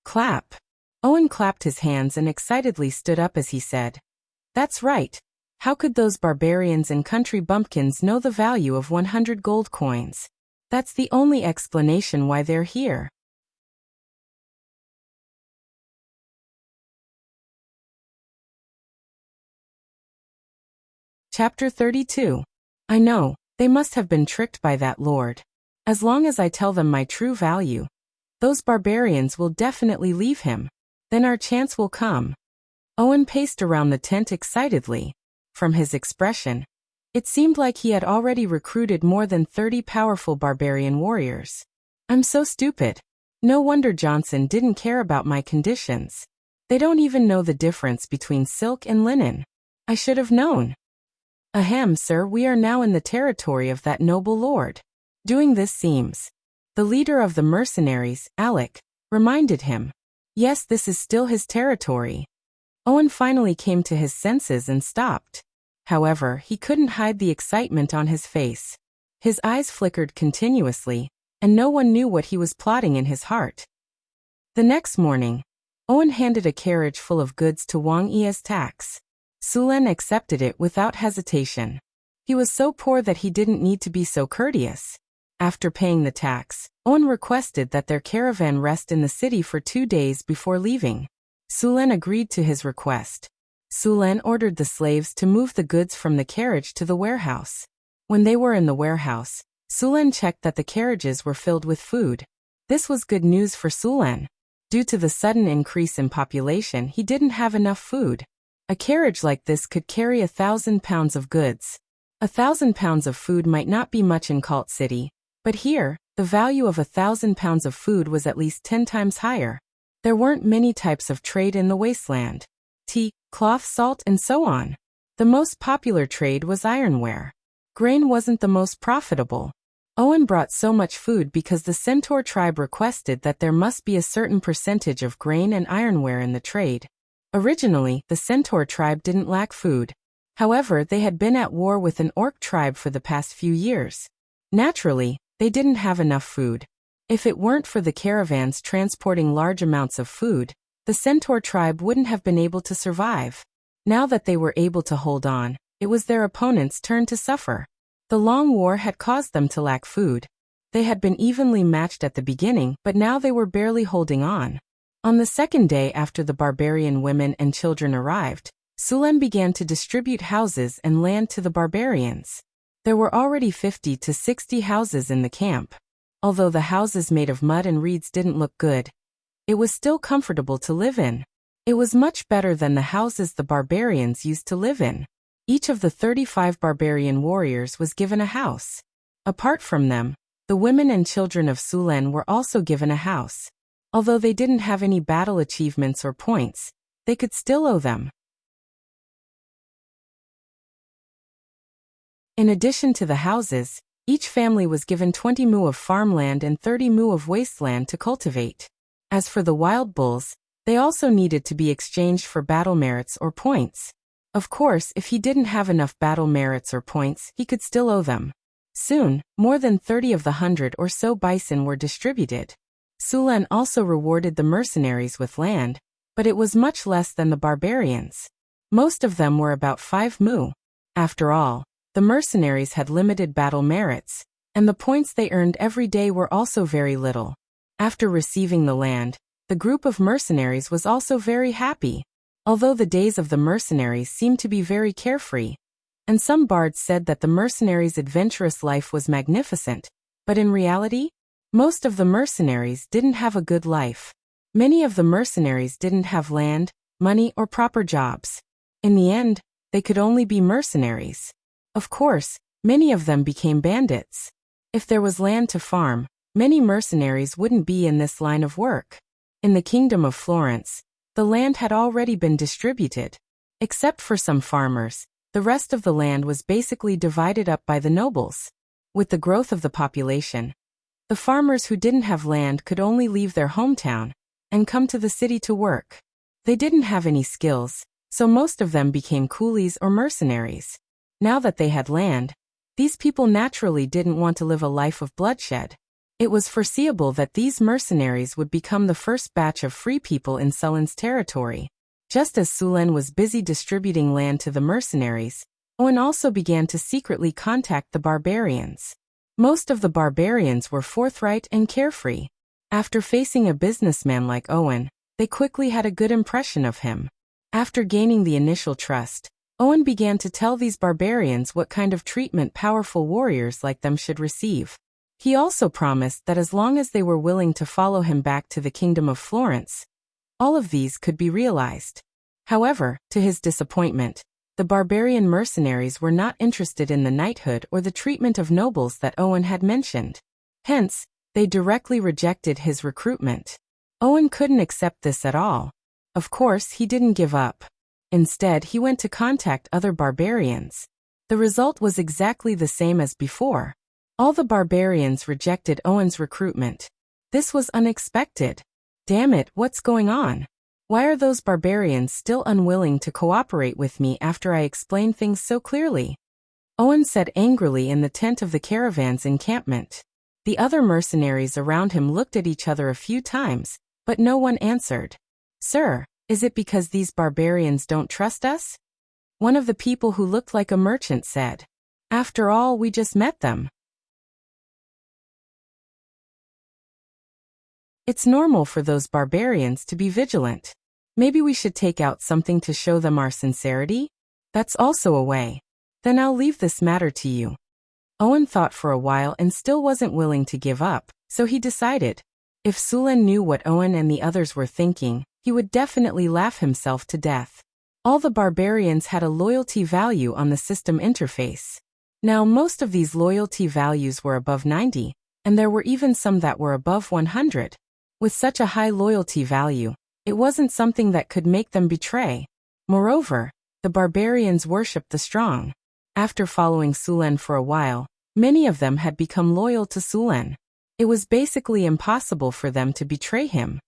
"Clap." Owen clapped his hands and excitedly stood up as he said, "That's right. How could those barbarians and country bumpkins know the value of 100 gold coins? That's the only explanation why they're here." Chapter 32. I know, they must have been tricked by that lord. As long as I tell them my true value, those barbarians will definitely leave him. Then our chance will come. Owen paced around the tent excitedly. From his expression, it seemed like he had already recruited more than 30 powerful barbarian warriors. I'm so stupid. No wonder Johnson didn't care about my conditions. They don't even know the difference between silk and linen. I should have known. Ahem, sir, we are now in the territory of that noble lord. Doing this seems. The leader of the mercenaries, Alec, reminded him. Yes, this is still his territory. Owen finally came to his senses and stopped. However, he couldn't hide the excitement on his face. His eyes flickered continuously, and no one knew what he was plotting in his heart. The next morning, Owen handed a carriage full of goods to Wang Yi's tax. Sulen accepted it without hesitation. He was so poor that he didn't need to be so courteous. After paying the tax, Owen requested that their caravan rest in the city for 2 days before leaving. Sulen agreed to his request. Sulen ordered the slaves to move the goods from the carriage to the warehouse. When they were in the warehouse, Sulen checked that the carriages were filled with food. This was good news for Sulen. Due to the sudden increase in population, he didn't have enough food. A carriage like this could carry 1,000 pounds of goods. 1,000 pounds of food might not be much in Cult City, but here, the value of 1,000 pounds of food was at least 10 times higher. There weren't many types of trade in the wasteland. Tea, cloth, salt, and so on. The most popular trade was ironware. Grain wasn't the most profitable. Owen brought so much food because the Centaur tribe requested that there must be a certain percentage of grain and ironware in the trade. Originally, the Centaur tribe didn't lack food. However, they had been at war with an orc tribe for the past few years. Naturally, they didn't have enough food. If it weren't for the caravans transporting large amounts of food, the Centaur tribe wouldn't have been able to survive. Now that they were able to hold on, it was their opponents' turn to suffer. The long war had caused them to lack food. They had been evenly matched at the beginning, but now they were barely holding on. On the second day after the barbarian women and children arrived, Sulen began to distribute houses and land to the barbarians. There were already 50 to 60 houses in the camp. Although the houses made of mud and reeds didn't look good, it was still comfortable to live in. It was much better than the houses the barbarians used to live in. Each of the 35 barbarian warriors was given a house. Apart from them, the women and children of Sulen were also given a house. Although they didn't have any battle achievements or points, they could still owe them. In addition to the houses, each family was given 20 mu of farmland and 30 mu of wasteland to cultivate. As for the wild bulls, they also needed to be exchanged for battle merits or points. Of course, if he didn't have enough battle merits or points, he could still owe them. Soon, more than 30 of the 100 or so bison were distributed. Sulen also rewarded the mercenaries with land, but it was much less than the barbarians. Most of them were about 5 mu. After all, the mercenaries had limited battle merits, and the points they earned every day were also very little. After receiving the land, the group of mercenaries was also very happy. Although the days of the mercenaries seemed to be very carefree, and some bards said that the mercenaries' adventurous life was magnificent, but in reality, most of the mercenaries didn't have a good life. Many of the mercenaries didn't have land, money, or proper jobs. In the end, they could only be mercenaries. Of course, many of them became bandits. If there was land to farm, many mercenaries wouldn't be in this line of work. In the Kingdom of Florence, the land had already been distributed. Except for some farmers, the rest of the land was basically divided up by the nobles. With the growth of the population, the farmers who didn't have land could only leave their hometown and come to the city to work. They didn't have any skills, so most of them became coolies or mercenaries. Now that they had land, these people naturally didn't want to live a life of bloodshed. It was foreseeable that these mercenaries would become the first batch of free people in Sulan's territory. Just as Sulan was busy distributing land to the mercenaries, Owen also began to secretly contact the barbarians. Most of the barbarians were forthright and carefree. After facing a businessman like Owen, they quickly had a good impression of him. After gaining the initial trust, Owen began to tell these barbarians what kind of treatment powerful warriors like them should receive. He also promised that as long as they were willing to follow him back to the Kingdom of Florence, all of these could be realized. However, to his disappointment, the barbarian mercenaries were not interested in the knighthood or the treatment of nobles that Owen had mentioned. Hence, they directly rejected his recruitment. Owen couldn't accept this at all. Of course, he didn't give up. Instead, he went to contact other barbarians. The result was exactly the same as before. All the barbarians rejected Owen's recruitment. This was unexpected. Damn it, what's going on? Why are those barbarians still unwilling to cooperate with me after I explain things so clearly? Owen said angrily in the tent of the caravan's encampment. The other mercenaries around him looked at each other a few times, but no one answered. Sir, is it because these barbarians don't trust us? One of the people who looked like a merchant said. After all, we just met them. It's normal for those barbarians to be vigilant. Maybe we should take out something to show them our sincerity? That's also a way. Then I'll leave this matter to you. Owen thought for a while and still wasn't willing to give up, so he decided. If Sulan knew what Owen and the others were thinking, he would definitely laugh himself to death. All the barbarians had a loyalty value on the system interface. Now, most of these loyalty values were above 90, and there were even some that were above 100. With such a high loyalty value, it wasn't something that could make them betray. Moreover, the barbarians worshipped the strong. After following Sulan for a while, many of them had become loyal to Sulan. It was basically impossible for them to betray him.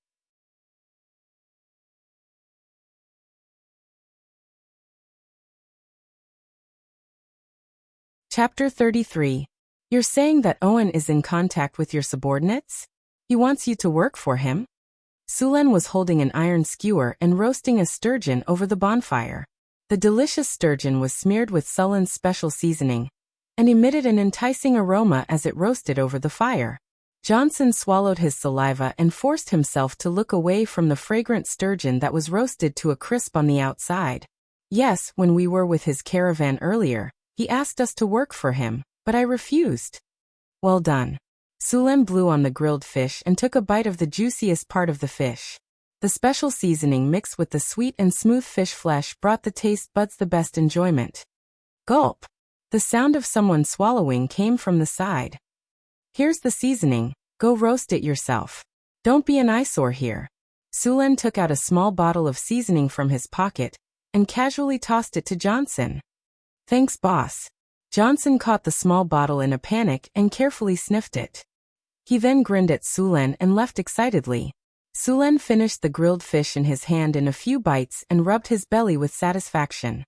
Chapter 33. You're saying that Owen is in contact with your subordinates? He wants you to work for him? Sulan was holding an iron skewer and roasting a sturgeon over the bonfire. The delicious sturgeon was smeared with Sulan's special seasoning and emitted an enticing aroma as it roasted over the fire. Johnson swallowed his saliva and forced himself to look away from the fragrant sturgeon that was roasted to a crisp on the outside. Yes, when we were with his caravan earlier, he asked us to work for him, but I refused. Well done. Sulan blew on the grilled fish and took a bite of the juiciest part of the fish. The special seasoning mixed with the sweet and smooth fish flesh brought the taste buds the best enjoyment. Gulp! The sound of someone swallowing came from the side. Here's the seasoning, go roast it yourself. Don't be an eyesore here. Sulan took out a small bottle of seasoning from his pocket and casually tossed it to Johnson. Thanks, boss. Johnson caught the small bottle in a panic and carefully sniffed it. He then grinned at Sulan and left excitedly. Sulan finished the grilled fish in his hand in a few bites and rubbed his belly with satisfaction.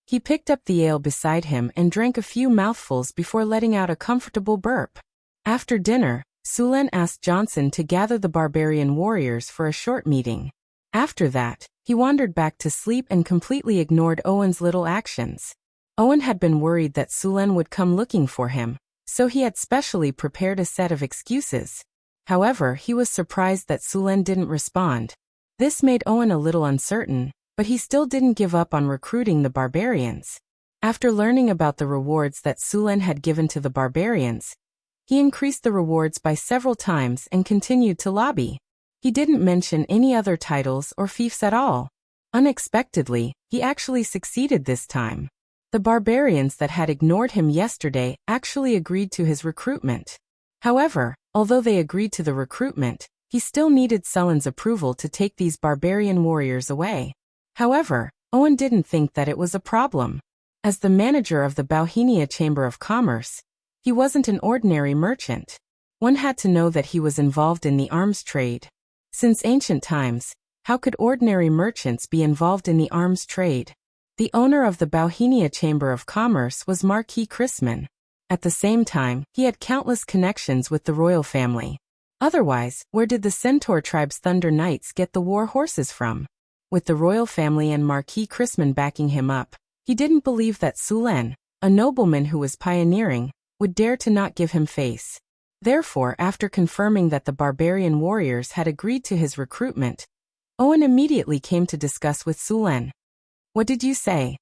He picked up the ale beside him and drank a few mouthfuls before letting out a comfortable burp. After dinner, Sulan asked Johnson to gather the barbarian warriors for a short meeting. After that, he wandered back to sleep and completely ignored Owen's little actions. Owen had been worried that Sulan would come looking for him, so he had specially prepared a set of excuses. However, he was surprised that Sulan didn't respond. This made Owen a little uncertain, but he still didn't give up on recruiting the barbarians. After learning about the rewards that Sulen had given to the barbarians, he increased the rewards by several times and continued to lobby. He didn't mention any other titles or fiefs at all. Unexpectedly, he actually succeeded this time. The barbarians that had ignored him yesterday actually agreed to his recruitment. However, although they agreed to the recruitment, he still needed Sulen's approval to take these barbarian warriors away. However, Owen didn't think that it was a problem. As the manager of the Bauhinia Chamber of Commerce, he wasn't an ordinary merchant. One had to know that he was involved in the arms trade. Since ancient times, how could ordinary merchants be involved in the arms trade? The owner of the Bauhinia Chamber of Commerce was Marquis Chrisman. At the same time, he had countless connections with the royal family. Otherwise, where did the Centaur tribe's Thunder Knights get the war horses from? With the royal family and Marquis Chrisman backing him up, he didn't believe that Sulen, a nobleman who was pioneering, would dare to not give him face. Therefore, after confirming that the barbarian warriors had agreed to his recruitment, Owen immediately came to discuss with Sulen. What did you say?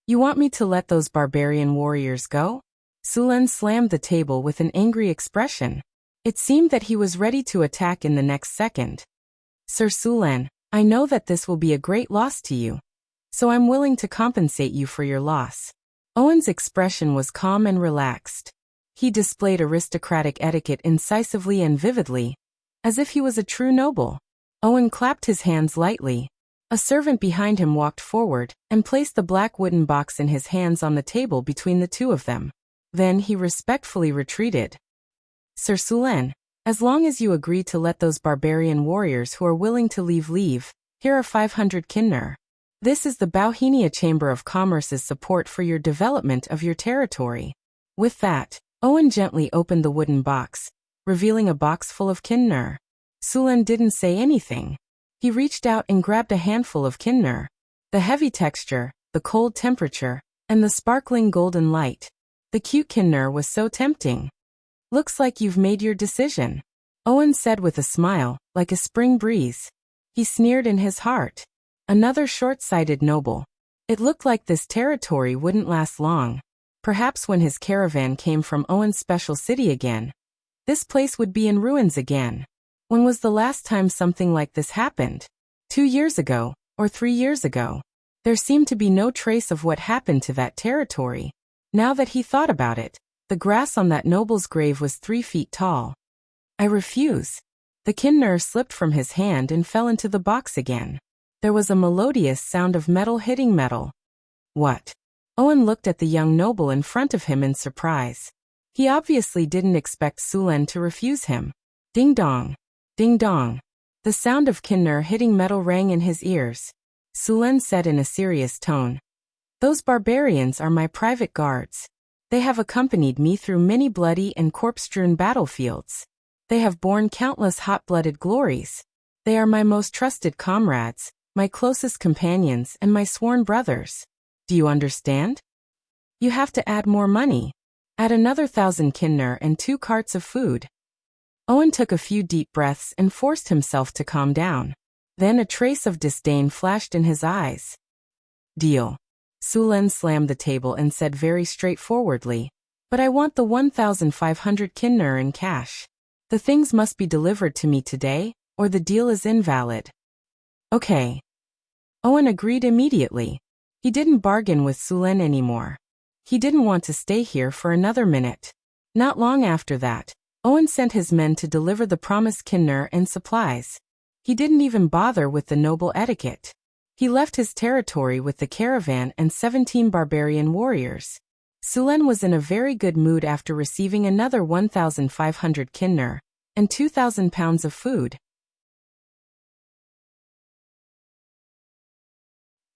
You want me to let those barbarian warriors go? Sulen slammed the table with an angry expression. It seemed that he was ready to attack in the next second. Sir Sulen, I know that this will be a great loss to you, so I'm willing to compensate you for your loss. Owen's expression was calm and relaxed. He displayed aristocratic etiquette incisively and vividly, as if he was a true noble. Owen clapped his hands lightly. A servant behind him walked forward and placed the black wooden box in his hands on the table between the two of them. Then he respectfully retreated. Sir Sulen, as long as you agree to let those barbarian warriors who are willing to leave, here are 500 kinner. This is the Bauhinia Chamber of Commerce's support for your development of your territory. With that, Owen gently opened the wooden box, revealing a box full of kinner. Sulen didn't say anything. He reached out and grabbed a handful of kinner. The heavy texture, the cold temperature, and the sparkling golden light. The cute kinner was so tempting. Looks like you've made your decision, Owen said with a smile, like a spring breeze. He sneered in his heart. Another short-sighted noble. It looked like this territory wouldn't last long. Perhaps when his caravan came from Owen's special city again, this place would be in ruins again. When was the last time something like this happened? 2 years ago, or 3 years ago? There seemed to be no trace of what happened to that territory. Now that he thought about it, the grass on that noble's grave was 3 feet tall. I refuse. The kinner slipped from his hand and fell into the box again. There was a melodious sound of metal hitting metal. What? Owen looked at the young noble in front of him in surprise. He obviously didn't expect Sulen to refuse him. Ding dong. Ding dong. The sound of kinner hitting metal rang in his ears. Sulen said in a serious tone. Those barbarians are my private guards. They have accompanied me through many bloody and corpse-strewn battlefields. They have borne countless hot-blooded glories. They are my most trusted comrades, my closest companions, and my sworn brothers. Do you understand? You have to add more money. Add another 1,000 kinner and 2 carts of food. Owen took a few deep breaths and forced himself to calm down. Then a trace of disdain flashed in his eyes. Deal. Sulen slammed the table and said very straightforwardly, but I want the 1,500 kinner in cash. The things must be delivered to me today, or the deal is invalid. Okay. Owen agreed immediately. He didn't bargain with Sulen anymore. He didn't want to stay here for another minute. Not long after that, Owen sent his men to deliver the promised kinner and supplies. He didn't even bother with the noble etiquette. He left his territory with the caravan and 17 barbarian warriors. Sulen was in a very good mood after receiving another 1,500 kinner and 2,000 pounds of food.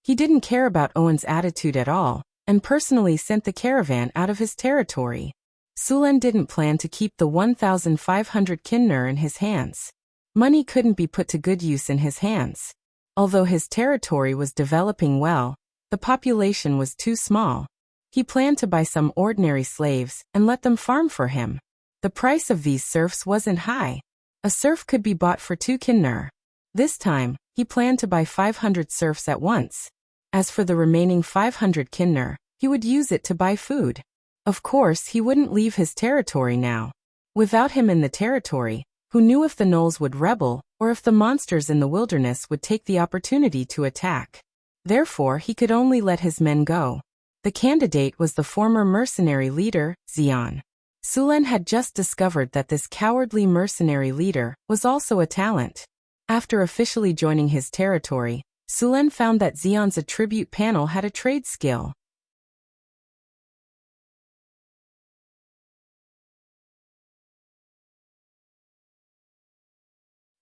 He didn't care about Owen's attitude at all, and personally sent the caravan out of his territory. Sulen didn't plan to keep the 1,500 kinner in his hands. Money couldn't be put to good use in his hands. Although his territory was developing well, the population was too small. He planned to buy some ordinary slaves and let them farm for him. The price of these serfs wasn't high. A serf could be bought for 2 kinner. This time, he planned to buy 500 serfs at once. As for the remaining 500 kinder, he would use it to buy food. Of course, he wouldn't leave his territory now. Without him in the territory, who knew if the gnolls would rebel, or if the monsters in the wilderness would take the opportunity to attack. Therefore, he could only let his men go. The candidate was the former mercenary leader, Xian. Sulen had just discovered that this cowardly mercenary leader was also a talent. After officially joining his territory, Sulen found that Xian's attribute panel had a trade skill.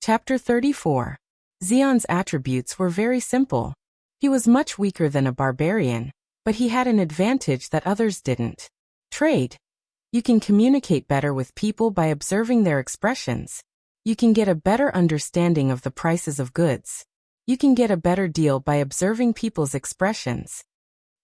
Chapter 34. Xian's attributes were very simple. He was much weaker than a barbarian, but he had an advantage that others didn't. Trade. You can communicate better with people by observing their expressions. You can get a better understanding of the prices of goods. You can get a better deal by observing people's expressions.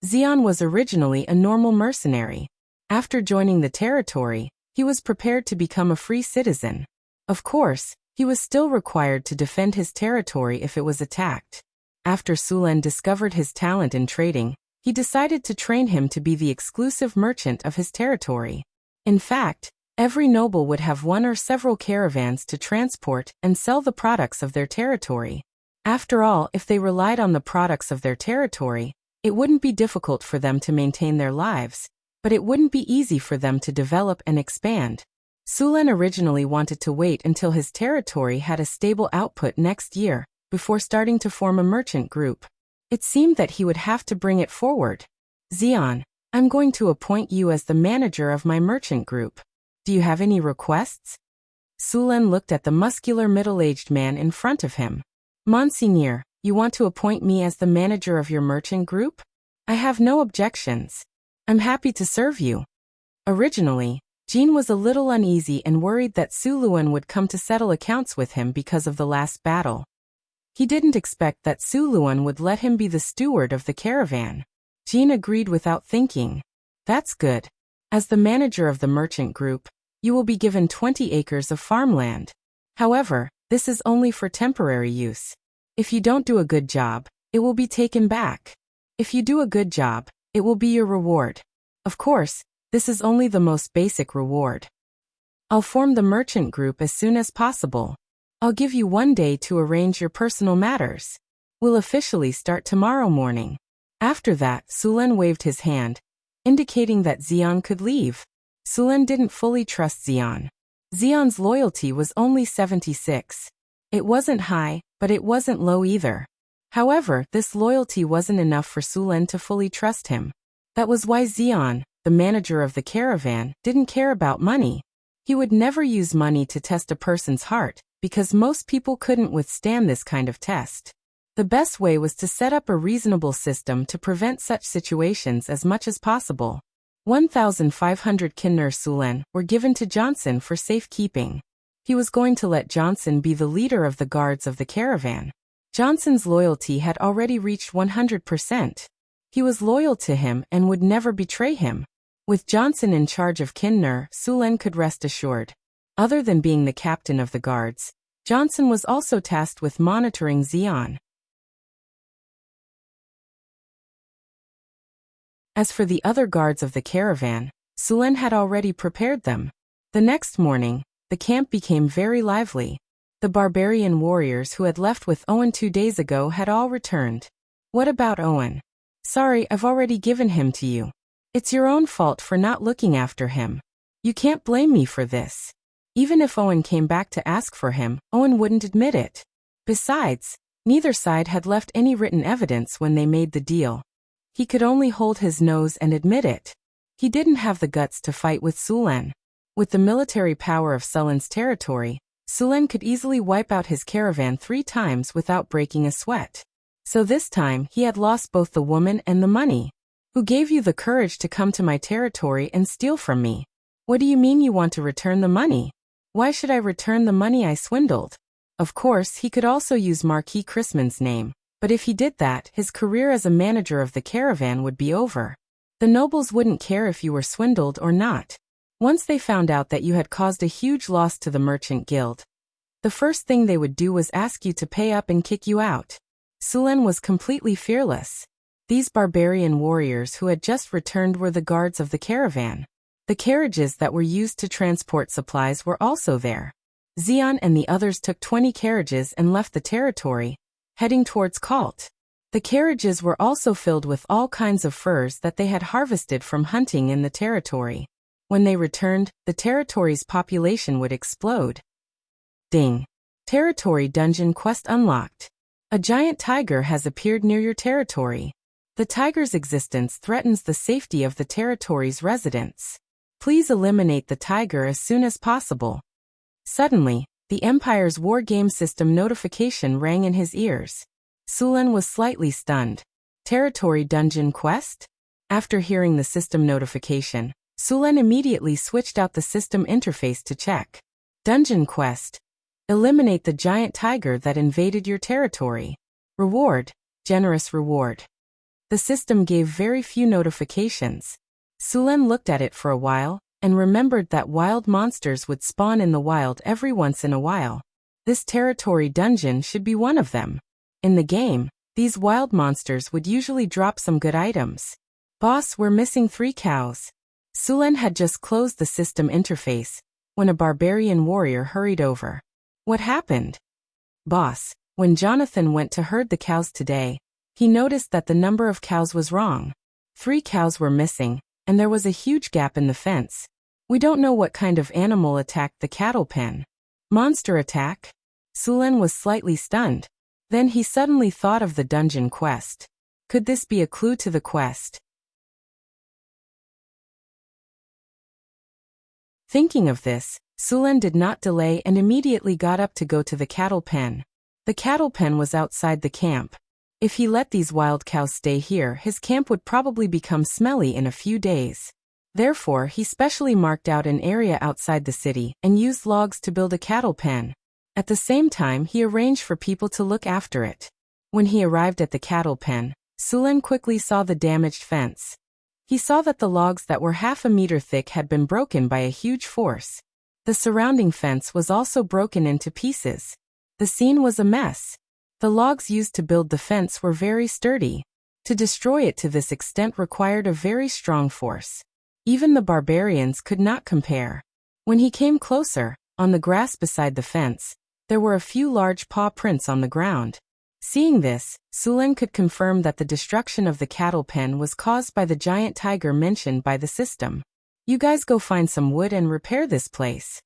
Xian was originally a normal mercenary. After joining the territory, he was prepared to become a free citizen. Of course, he was still required to defend his territory if it was attacked. After Sulen discovered his talent in trading, he decided to train him to be the exclusive merchant of his territory. In fact, every noble would have one or several caravans to transport and sell the products of their territory. After all, if they relied on the products of their territory, it wouldn't be difficult for them to maintain their lives, but it wouldn't be easy for them to develop and expand. Sulen originally wanted to wait until his territory had a stable output next year, before starting to form a merchant group. It seemed that he would have to bring it forward. Xian, I'm going to appoint you as the manager of my merchant group. Do you have any requests? Sulen looked at the muscular middle-aged man in front of him. Monseigneur, you want to appoint me as the manager of your merchant group? I have no objections. I'm happy to serve you. Originally, Jean was a little uneasy and worried that Suluan would come to settle accounts with him because of the last battle. He didn't expect that Suluan would let him be the steward of the caravan. Jean agreed without thinking. That's good. As the manager of the merchant group, you will be given 20 acres of farmland. However, this is only for temporary use. If you don't do a good job, it will be taken back. If you do a good job, it will be your reward. Of course, this is only the most basic reward. I'll form the merchant group as soon as possible. I'll give you 1 day to arrange your personal matters. We'll officially start tomorrow morning. After that, Sulen waved his hand, indicating that Xian could leave. Sulen didn't fully trust Xian. Xian's loyalty was only 76. It wasn't high, but it wasn't low either. However, this loyalty wasn't enough for Sulen to fully trust him. That was why Xian, the manager of the caravan, didn't care about money. He would never use money to test a person's heart, because most people couldn't withstand this kind of test. The best way was to set up a reasonable system to prevent such situations as much as possible. 1,500 Kinder Sulen were given to Johnson for safekeeping. He was going to let Johnson be the leader of the guards of the caravan. Johnson's loyalty had already reached 100%. He was loyal to him and would never betray him. With Johnson in charge of Kinder, Sulen could rest assured. Other than being the captain of the guards, Johnson was also tasked with monitoring Xian. As for the other guards of the caravan, Sulen had already prepared them. The next morning, the camp became very lively. The barbarian warriors who had left with Owen 2 days ago had all returned. What about Owen? Sorry, I've already given him to you. It's your own fault for not looking after him. You can't blame me for this. Even if Owen came back to ask for him, Owen wouldn't admit it. Besides, neither side had left any written evidence when they made the deal. He could only hold his nose and admit it. He didn't have the guts to fight with Sulen. With the military power of Sulen's territory, Sulen could easily wipe out his caravan 3 times without breaking a sweat. So this time he had lost both the woman and the money. Who gave you the courage to come to my territory and steal from me? What do you mean you want to return the money? Why should I return the money I swindled? Of course, he could also use Marquis Chrisman's name, but if he did that, his career as a manager of the caravan would be over. The nobles wouldn't care if you were swindled or not. Once they found out that you had caused a huge loss to the merchant guild, The first thing they would do was ask you to pay up and kick you out. Sulen was completely fearless. These barbarian warriors who had just returned were the guards of the caravan. The carriages that were used to transport supplies were also there. Xion and the others took 20 carriages and left the territory, heading towards Kalt. The carriages were also filled with all kinds of furs that they had harvested from hunting in the territory. When they returned, the territory's population would explode. Ding! Territory Dungeon Quest unlocked. A giant tiger has appeared near your territory. The tiger's existence threatens the safety of the territory's residents. Please eliminate the tiger as soon as possible. Suddenly, the Empire's war game system notification rang in his ears. Sulen was slightly stunned. Territory Dungeon Quest? After hearing the system notification, Sulen immediately switched out the system interface to check. Dungeon Quest. Eliminate the giant tiger that invaded your territory. Reward. Generous reward. The system gave very few notifications. Sulen looked at it for a while, and remembered that wild monsters would spawn in the wild every once in a while. This territory dungeon should be one of them. In the game, these wild monsters would usually drop some good items. Boss, we're missing 3 cows. Sulen had just closed the system interface, when a barbarian warrior hurried over. What happened? Boss, when Jonathan went to herd the cows today, he noticed that the number of cows was wrong. 3 cows were missing, and there was a huge gap in the fence. We don't know what kind of animal attacked the cattle pen. Monster attack? Sulen was slightly stunned. Then he suddenly thought of the dungeon quest. Could this be a clue to the quest? Thinking of this, Sulen did not delay and immediately got up to go to the cattle pen. The cattle pen was outside the camp. If he let these wild cows stay here, his camp would probably become smelly in a few days. Therefore, he specially marked out an area outside the city and used logs to build a cattle pen. At the same time, he arranged for people to look after it. When he arrived at the cattle pen, Sulen quickly saw the damaged fence. He saw that the logs that were half a meter thick had been broken by a huge force. The surrounding fence was also broken into pieces. The scene was a mess. The logs used to build the fence were very sturdy. To destroy it to this extent required a very strong force. Even the barbarians could not compare. When he came closer, on the grass beside the fence, there were a few large paw prints on the ground. Seeing this, Sulen could confirm that the destruction of the cattle pen was caused by the giant tiger mentioned by the system. You guys go find some wood and repair this place.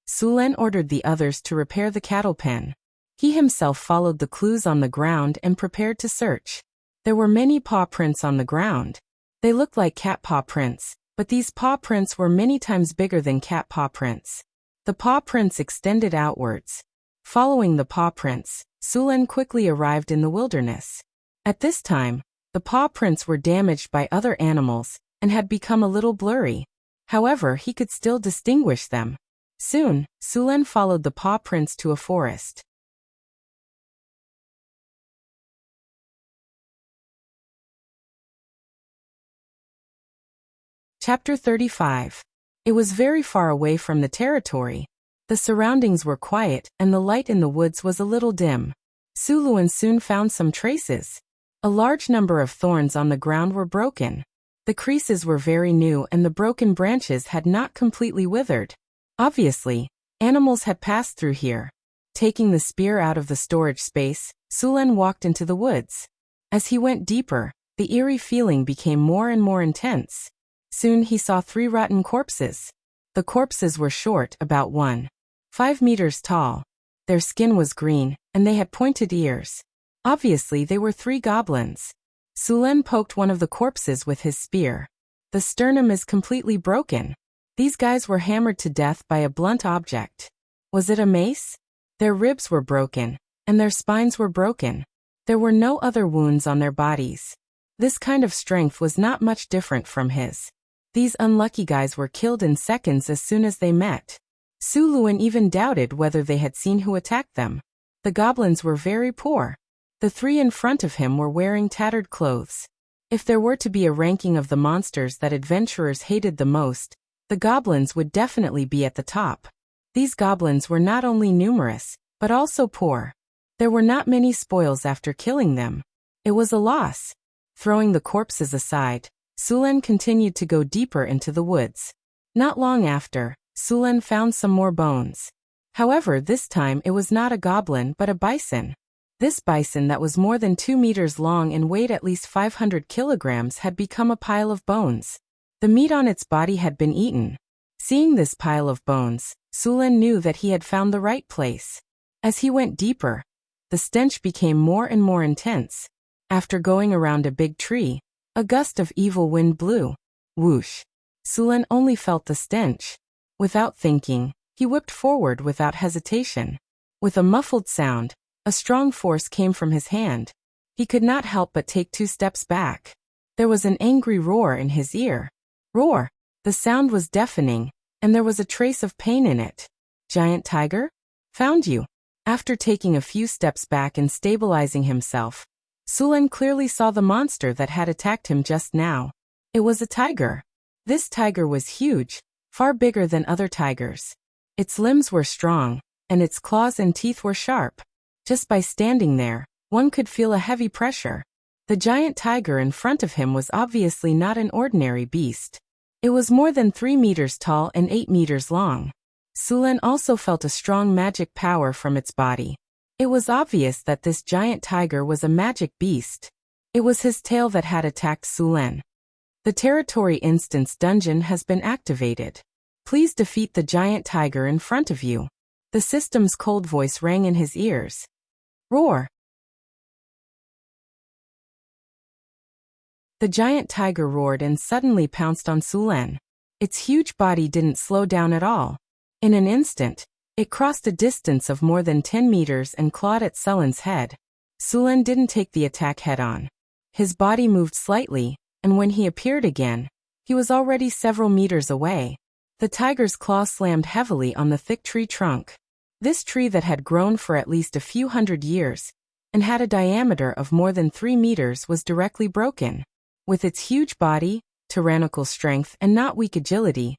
Sulen ordered the others to repair the cattle pen. He himself followed the clues on the ground and prepared to search. There were many paw prints on the ground. They looked like cat paw prints, but these paw prints were many times bigger than cat paw prints. The paw prints extended outwards. Following the paw prints, Sulen quickly arrived in the wilderness. At this time, the paw prints were damaged by other animals and had become a little blurry. However, he could still distinguish them. Soon, Sulen followed the paw prints to a forest. Chapter 35. It was very far away from the territory. The surroundings were quiet, and the light in the woods was a little dim. Sulen soon found some traces. A large number of thorns on the ground were broken. The creases were very new and the broken branches had not completely withered. Obviously, animals had passed through here. Taking the spear out of the storage space, Sulen walked into the woods. As he went deeper, the eerie feeling became more and more intense. Soon he saw 3 rotten corpses. The corpses were short, about 1.5 meters tall. Their skin was green, and they had pointed ears. Obviously they were 3 goblins. Sulen poked one of the corpses with his spear. The sternum is completely broken. These guys were hammered to death by a blunt object. Was it a mace? Their ribs were broken, and their spines were broken. There were no other wounds on their bodies. This kind of strength was not much different from his. These unlucky guys were killed in seconds as soon as they met. Sulen even doubted whether they had seen who attacked them. The goblins were very poor. The 3 in front of him were wearing tattered clothes. If there were to be a ranking of the monsters that adventurers hated the most, the goblins would definitely be at the top. These goblins were not only numerous, but also poor. There were not many spoils after killing them. It was a loss. Throwing the corpses aside, Sulen continued to go deeper into the woods. Not long after, Sulen found some more bones. However, this time it was not a goblin but a bison. This bison that was more than 2 meters long and weighed at least 500 kilograms had become a pile of bones. The meat on its body had been eaten. Seeing this pile of bones, Sulen knew that he had found the right place. As he went deeper, the stench became more and more intense. After going around a big tree, a gust of evil wind blew. Whoosh! Sulen only felt the stench. Without thinking, he whipped forward without hesitation. With a muffled sound, a strong force came from his hand. He could not help but take 2 steps back. There was an angry roar in his ear. Roar! The sound was deafening, and there was a trace of pain in it. Giant tiger? Found you. After taking a few steps back and stabilizing himself, Sulen clearly saw the monster that had attacked him just now. It was a tiger. This tiger was huge, far bigger than other tigers. Its limbs were strong, and its claws and teeth were sharp. Just by standing there, one could feel a heavy pressure. The giant tiger in front of him was obviously not an ordinary beast. It was more than 3 meters tall and 8 meters long. Sulen also felt a strong magic power from its body. It was obvious that this giant tiger was a magic beast. It was his tail that had attacked Sulen. The Territory Instance dungeon has been activated. Please defeat the giant tiger in front of you. The system's cold voice rang in his ears. Roar! The giant tiger roared and suddenly pounced on Sulen. Its huge body didn't slow down at all. In an instant, it crossed a distance of more than 10 meters and clawed at Sulen's head. Sulen didn't take the attack head-on. His body moved slightly, and when he appeared again, he was already several meters away. The tiger's claw slammed heavily on the thick tree trunk. This tree that had grown for at least a few hundred years and had a diameter of more than 3 meters was directly broken. With its huge body, tyrannical strength, and not weak agility,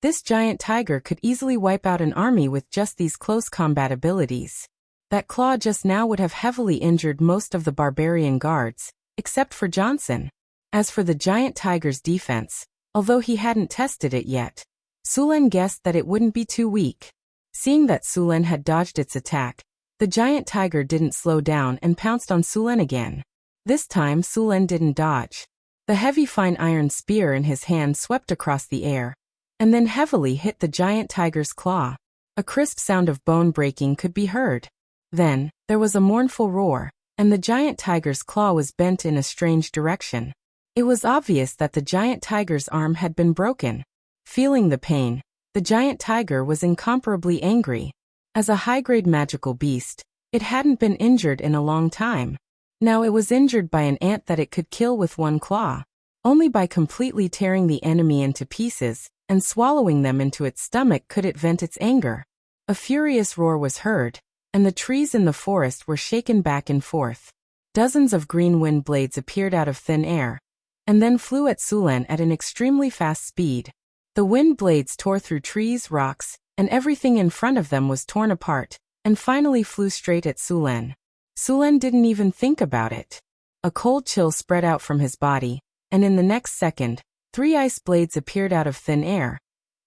this giant tiger could easily wipe out an army with just these close combat abilities. That claw just now would have heavily injured most of the barbarian guards, except for Johnson. As for the giant tiger's defense, although he hadn't tested it yet, Sulen guessed that it wouldn't be too weak. Seeing that Sulen had dodged its attack, the giant tiger didn't slow down and pounced on Sulen again. This time Sulen didn't dodge. The heavy fine iron spear in his hand swept across the air, and then heavily hit the giant tiger's claw. A crisp sound of bone breaking could be heard. Then, there was a mournful roar, and the giant tiger's claw was bent in a strange direction. It was obvious that the giant tiger's arm had been broken. Feeling the pain, the giant tiger was incomparably angry. As a high-grade magical beast, it hadn't been injured in a long time. Now it was injured by an ant that it could kill with one claw. Only by completely tearing the enemy into pieces and swallowing them into its stomach could it vent its anger. A furious roar was heard, and the trees in the forest were shaken back and forth. Dozens of green wind blades appeared out of thin air, and then flew at Sulen at an extremely fast speed. The wind blades tore through trees, rocks, and everything in front of them was torn apart, and finally flew straight at Sulen. Sulen didn't even think about it. A cold chill spread out from his body, and in the next second, 3 ice blades appeared out of thin air,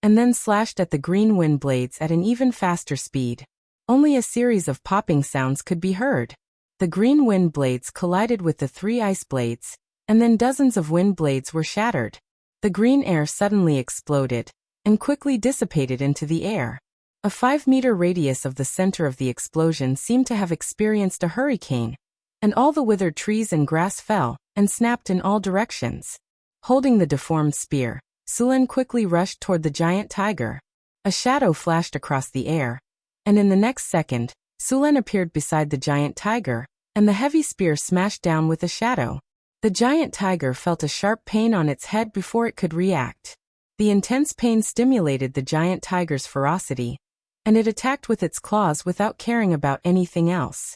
and then slashed at the green wind blades at an even faster speed. Only a series of popping sounds could be heard. The green wind blades collided with the 3 ice blades, and then dozens of wind blades were shattered. The green air suddenly exploded, and quickly dissipated into the air. A 5-meter radius of the center of the explosion seemed to have experienced a hurricane, and all the withered trees and grass fell and snapped in all directions. Holding the deformed spear, Sulen quickly rushed toward the giant tiger. A shadow flashed across the air, and in the next second, Sulen appeared beside the giant tiger, and the heavy spear smashed down with the shadow. The giant tiger felt a sharp pain on its head before it could react. The intense pain stimulated the giant tiger's ferocity, and it attacked with its claws without caring about anything else.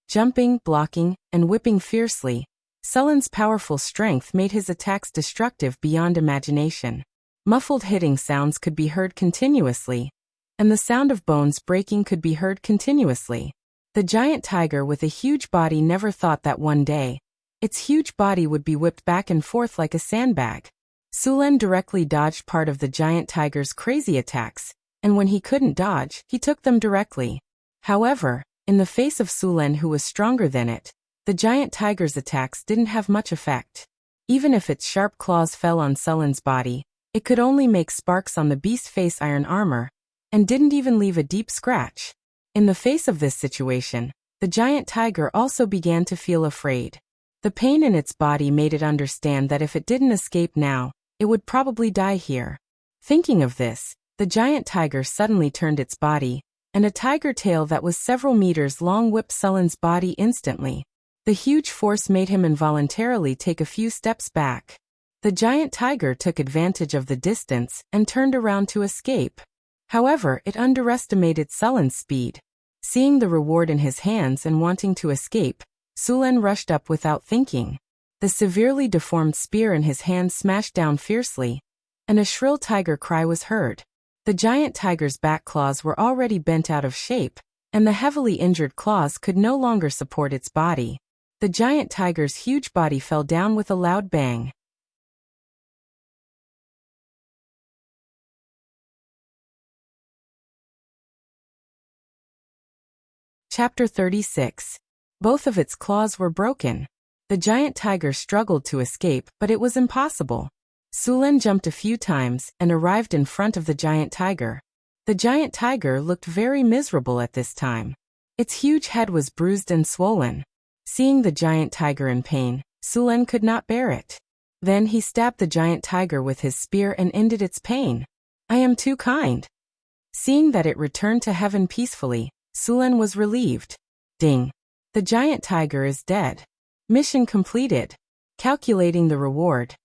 Jumping, blocking, and whipping fiercely, Sulen's powerful strength made his attacks destructive beyond imagination. Muffled hitting sounds could be heard continuously, and the sound of bones breaking could be heard continuously. The giant tiger with a huge body never thought that one day, its huge body would be whipped back and forth like a sandbag. Sulen directly dodged part of the giant tiger's crazy attacks, and when he couldn't dodge, he took them directly. However, in the face of Sulen, who was stronger than it, the giant tiger's attacks didn't have much effect. Even if its sharp claws fell on Sulen's body, it could only make sparks on the beast's face iron armor, and didn't even leave a deep scratch. In the face of this situation, the giant tiger also began to feel afraid. The pain in its body made it understand that if it didn't escape now, it would probably die here. Thinking of this, the giant tiger suddenly turned its body, and a tiger tail that was several meters long whipped Sulen's body instantly. The huge force made him involuntarily take a few steps back. The giant tiger took advantage of the distance and turned around to escape. However, it underestimated Sulen's speed. Seeing the reward in his hands and wanting to escape, Sulen rushed up without thinking. The severely deformed spear in his hand smashed down fiercely, and a shrill tiger cry was heard. The giant tiger's back claws were already bent out of shape, and the heavily injured claws could no longer support its body. The giant tiger's huge body fell down with a loud bang. Chapter 36. Both of its claws were broken. The giant tiger struggled to escape, but it was impossible. Sulen jumped a few times and arrived in front of the giant tiger. The giant tiger looked very miserable at this time. Its huge head was bruised and swollen. Seeing the giant tiger in pain, Sulen could not bear it. Then he stabbed the giant tiger with his spear and ended its pain. "I am too kind." Seeing that it returned to heaven peacefully, Sulen was relieved. Ding! The giant tiger is dead. Mission completed. Calculating the reward.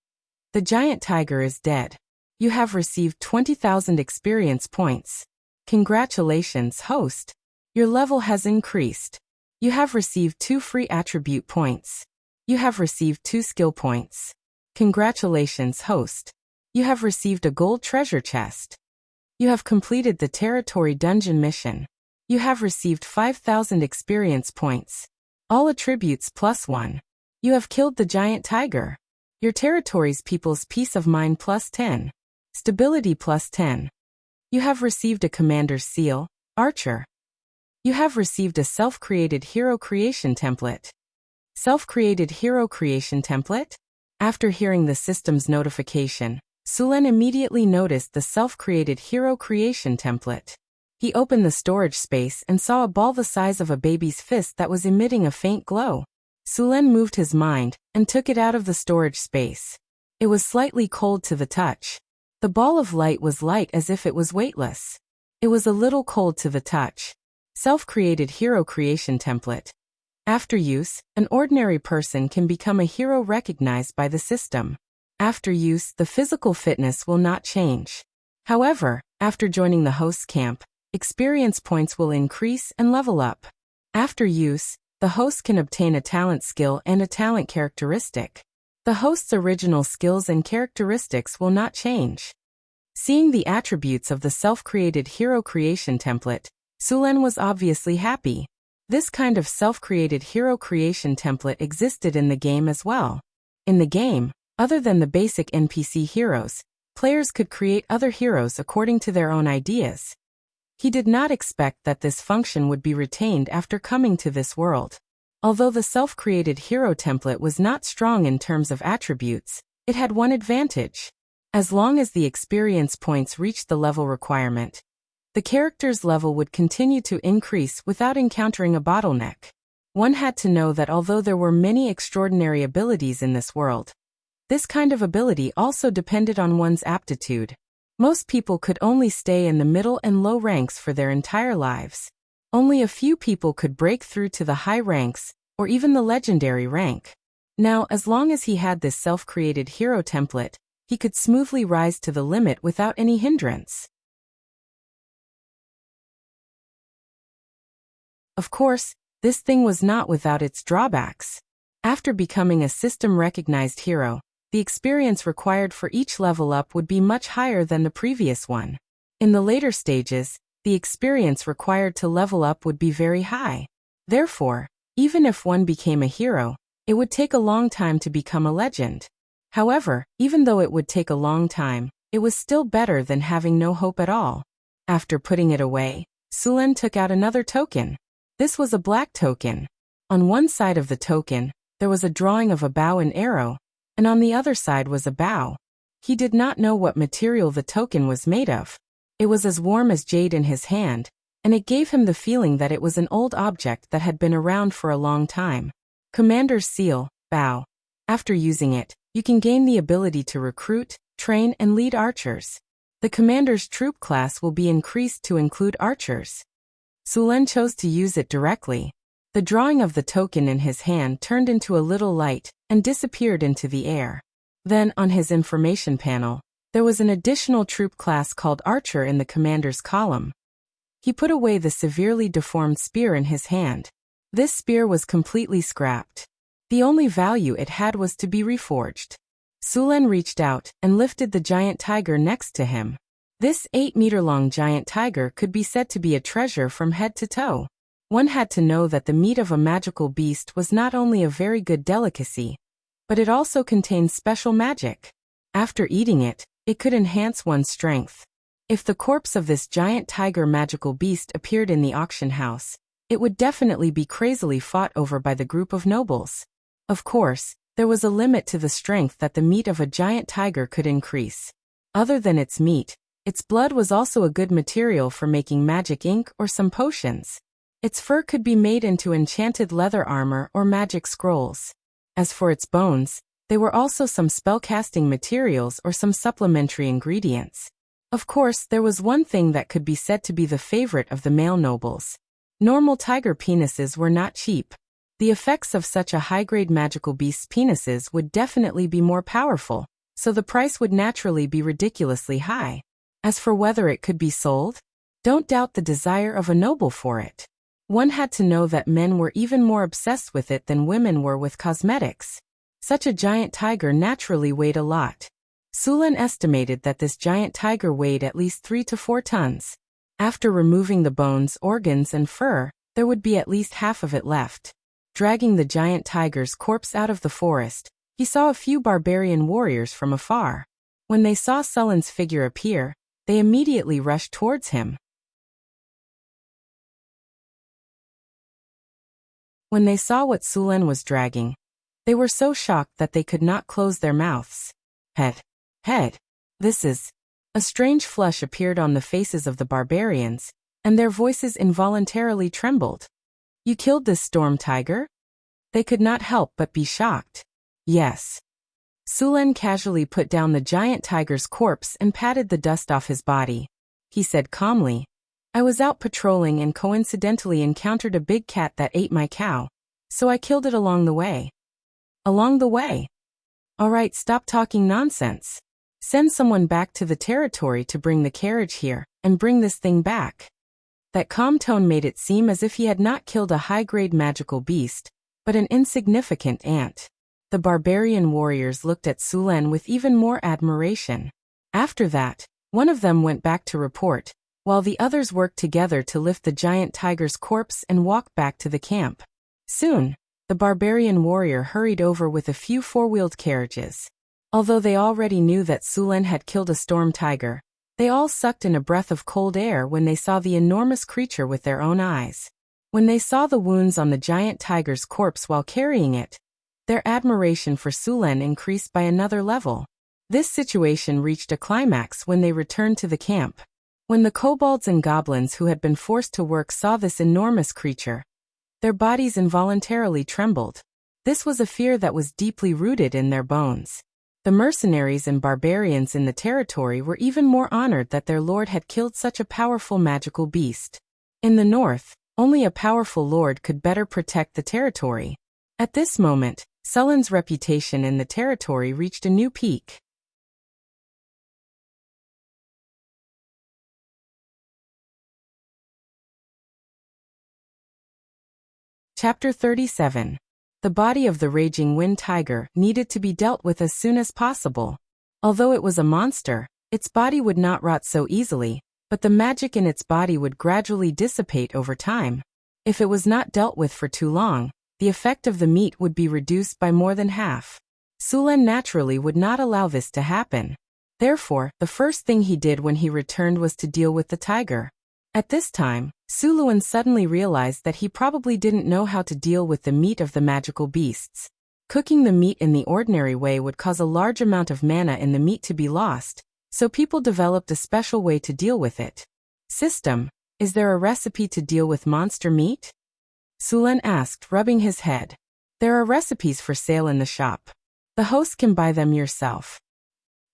The giant tiger is dead. You have received 20,000 experience points. Congratulations, host. Your level has increased. You have received 2 free attribute points. You have received 2 skill points. Congratulations, host. You have received a gold treasure chest. You have completed the territory dungeon mission. You have received 5,000 experience points. All attributes +1. You have killed the giant tiger. Your territory's people's peace of mind +10. Stability +10. You have received a commander's seal, Archer. You have received a self-created hero creation template. Self-created hero creation template? After hearing the system's notification, Sulen immediately noticed the self-created hero creation template. He opened the storage space and saw a ball the size of a baby's fist that was emitting a faint glow. Sulen moved his mind and took it out of the storage space. It was slightly cold to the touch. The ball of light was light as if it was weightless. It was a little cold to the touch. Self-created hero creation template. After use, an ordinary person can become a hero recognized by the system. After use, the physical fitness will not change. However, after joining the host's camp, experience points will increase and level up. After use, the host can obtain a talent skill and a talent characteristic. The host's original skills and characteristics will not change. Seeing the attributes of the self-created hero creation template, Sulen was obviously happy. This kind of self-created hero creation template existed in the game as well. In the game, other than the basic NPC heroes, players could create other heroes according to their own ideas. He did not expect that this function would be retained after coming to this world. Although the self-created hero template was not strong in terms of attributes, it had one advantage. As long as the experience points reached the level requirement, the character's level would continue to increase without encountering a bottleneck. One had to know that although there were many extraordinary abilities in this world, this kind of ability also depended on one's aptitude. Most people could only stay in the middle and low ranks for their entire lives. Only a few people could break through to the high ranks, or even the legendary rank. Now, as long as he had this self-created hero template, he could smoothly rise to the limit without any hindrance. Of course, this thing was not without its drawbacks. After becoming a system-recognized hero, the experience required for each level up would be much higher than the previous one. In the later stages, the experience required to level up would be very high. Therefore, even if one became a hero, it would take a long time to become a legend. However, even though it would take a long time, it was still better than having no hope at all. After putting it away, Sulen took out another token. This was a black token. On one side of the token, there was a drawing of a bow and arrow, and on the other side was a bow. He did not know what material the token was made of. It was as warm as jade in his hand, and it gave him the feeling that it was an old object that had been around for a long time. Commander's Seal, Bow. After using it, you can gain the ability to recruit, train, and lead archers. The commander's troop class will be increased to include archers. Sulen chose to use it directly. The drawing of the token in his hand turned into a little light and disappeared into the air. Then, on his information panel, there was an additional troop class called Archer in the commander's column. He put away the severely deformed spear in his hand. This spear was completely scrapped. The only value it had was to be reforged. Sulen reached out and lifted the giant tiger next to him. This 8-meter-long giant tiger could be said to be a treasure from head to toe. One had to know that the meat of a magical beast was not only a very good delicacy, but it also contained special magic. After eating it, it could enhance one's strength. If the corpse of this giant tiger magical beast appeared in the auction house, it would definitely be crazily fought over by the group of nobles. Of course, there was a limit to the strength that the meat of a giant tiger could increase. Other than its meat, its blood was also a good material for making magic ink or some potions. Its fur could be made into enchanted leather armor or magic scrolls. As for its bones, they were also some spellcasting materials or some supplementary ingredients. Of course, there was one thing that could be said to be the favorite of the male nobles. Normal tiger penises were not cheap. The effects of such a high-grade magical beast's penises would definitely be more powerful, so the price would naturally be ridiculously high. As for whether it could be sold, don't doubt the desire of a noble for it. One had to know that men were even more obsessed with it than women were with cosmetics. Such a giant tiger naturally weighed a lot. Sulen estimated that this giant tiger weighed at least 3 to 4 tons. After removing the bones, organs, and fur, there would be at least half of it left. Dragging the giant tiger's corpse out of the forest, he saw a few barbarian warriors from afar. When they saw Sulen's figure appear, they immediately rushed towards him. When they saw what Sulen was dragging, they were so shocked that they could not close their mouths. Head. This is... A strange flush appeared on the faces of the barbarians, and their voices involuntarily trembled. You killed this storm tiger? They could not help but be shocked. Yes. Sulen casually put down the giant tiger's corpse and patted the dust off his body. He said calmly, I was out patrolling and coincidentally encountered a big cat that ate my cow, so I killed it along the way. Along the way? All right, stop talking nonsense. Send someone back to the territory to bring the carriage here, and bring this thing back. That calm tone made it seem as if he had not killed a high-grade magical beast, but an insignificant ant. The barbarian warriors looked at Sulen with even more admiration. After that, one of them went back to report, while the others worked together to lift the giant tiger's corpse and walk back to the camp. Soon, the barbarian warrior hurried over with a few four-wheeled carriages. Although they already knew that Sulen had killed a storm tiger, they all sucked in a breath of cold air when they saw the enormous creature with their own eyes. When they saw the wounds on the giant tiger's corpse while carrying it, their admiration for Sulen increased by another level. This situation reached a climax when they returned to the camp. When the kobolds and goblins who had been forced to work saw this enormous creature, their bodies involuntarily trembled. This was a fear that was deeply rooted in their bones. The mercenaries and barbarians in the territory were even more honored that their lord had killed such a powerful magical beast. In the north, only a powerful lord could better protect the territory. At this moment, Sulen's reputation in the territory reached a new peak. Chapter 37. The body of the raging wind tiger needed to be dealt with as soon as possible. Although it was a monster, its body would not rot so easily, but the magic in its body would gradually dissipate over time. If it was not dealt with for too long, the effect of the meat would be reduced by more than half. Sulen naturally would not allow this to happen. Therefore, the first thing he did when he returned was to deal with the tiger. At this time, Suluan suddenly realized that he probably didn't know how to deal with the meat of the magical beasts. Cooking the meat in the ordinary way would cause a large amount of mana in the meat to be lost, so people developed a special way to deal with it. System, is there a recipe to deal with monster meat? Sulen asked, rubbing his head. There are recipes for sale in the shop. The host can buy them yourself.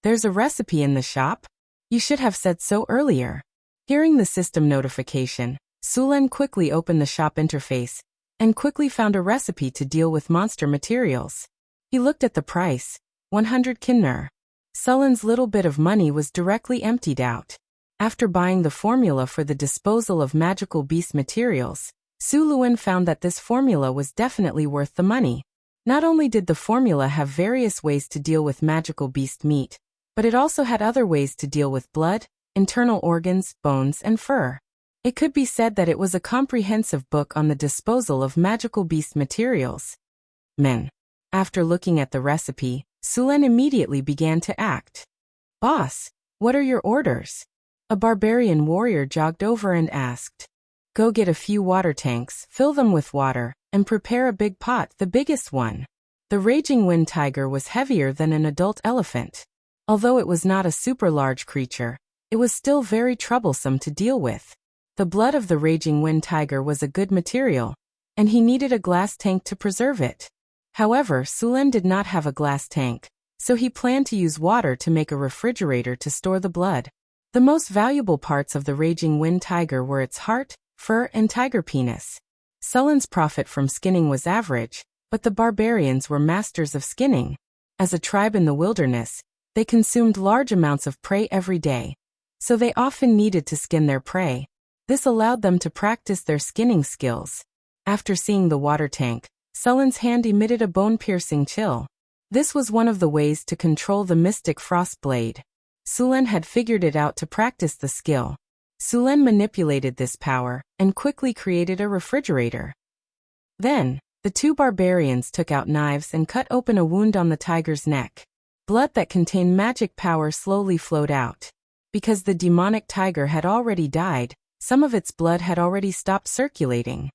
There's a recipe in the shop? You should have said so earlier. Hearing the system notification, Sulen quickly opened the shop interface and quickly found a recipe to deal with monster materials. He looked at the price, 100 kinner. Sulen's little bit of money was directly emptied out. After buying the formula for the disposal of magical beast materials, Suluan found that this formula was definitely worth the money. Not only did the formula have various ways to deal with magical beast meat, but it also had other ways to deal with blood, internal organs, bones, and fur. It could be said that it was a comprehensive book on the disposal of magical beast materials. After looking at the recipe, Sulen immediately began to act. Boss, what are your orders? A barbarian warrior jogged over and asked. Go get a few water tanks, fill them with water, and prepare a big pot, the biggest one. The raging wind tiger was heavier than an adult elephant. Although it was not a super large creature, it was still very troublesome to deal with. The blood of the raging wind tiger was a good material, and he needed a glass tank to preserve it. However, Sulen did not have a glass tank, so he planned to use water to make a refrigerator to store the blood. The most valuable parts of the raging wind tiger were its heart, fur, and tiger penis. Sulen's profit from skinning was average, but the barbarians were masters of skinning. As a tribe in the wilderness, they consumed large amounts of prey every day, so they often needed to skin their prey. This allowed them to practice their skinning skills. After seeing the water tank, Sulen's hand emitted a bone-piercing chill. This was one of the ways to control the mystic frost blade. Sulen had figured it out to practice the skill. Sulen manipulated this power and quickly created a refrigerator. Then, the two barbarians took out knives and cut open a wound on the tiger's neck. Blood that contained magic power slowly flowed out. Because the demonic tiger had already died, some of its blood had already stopped circulating.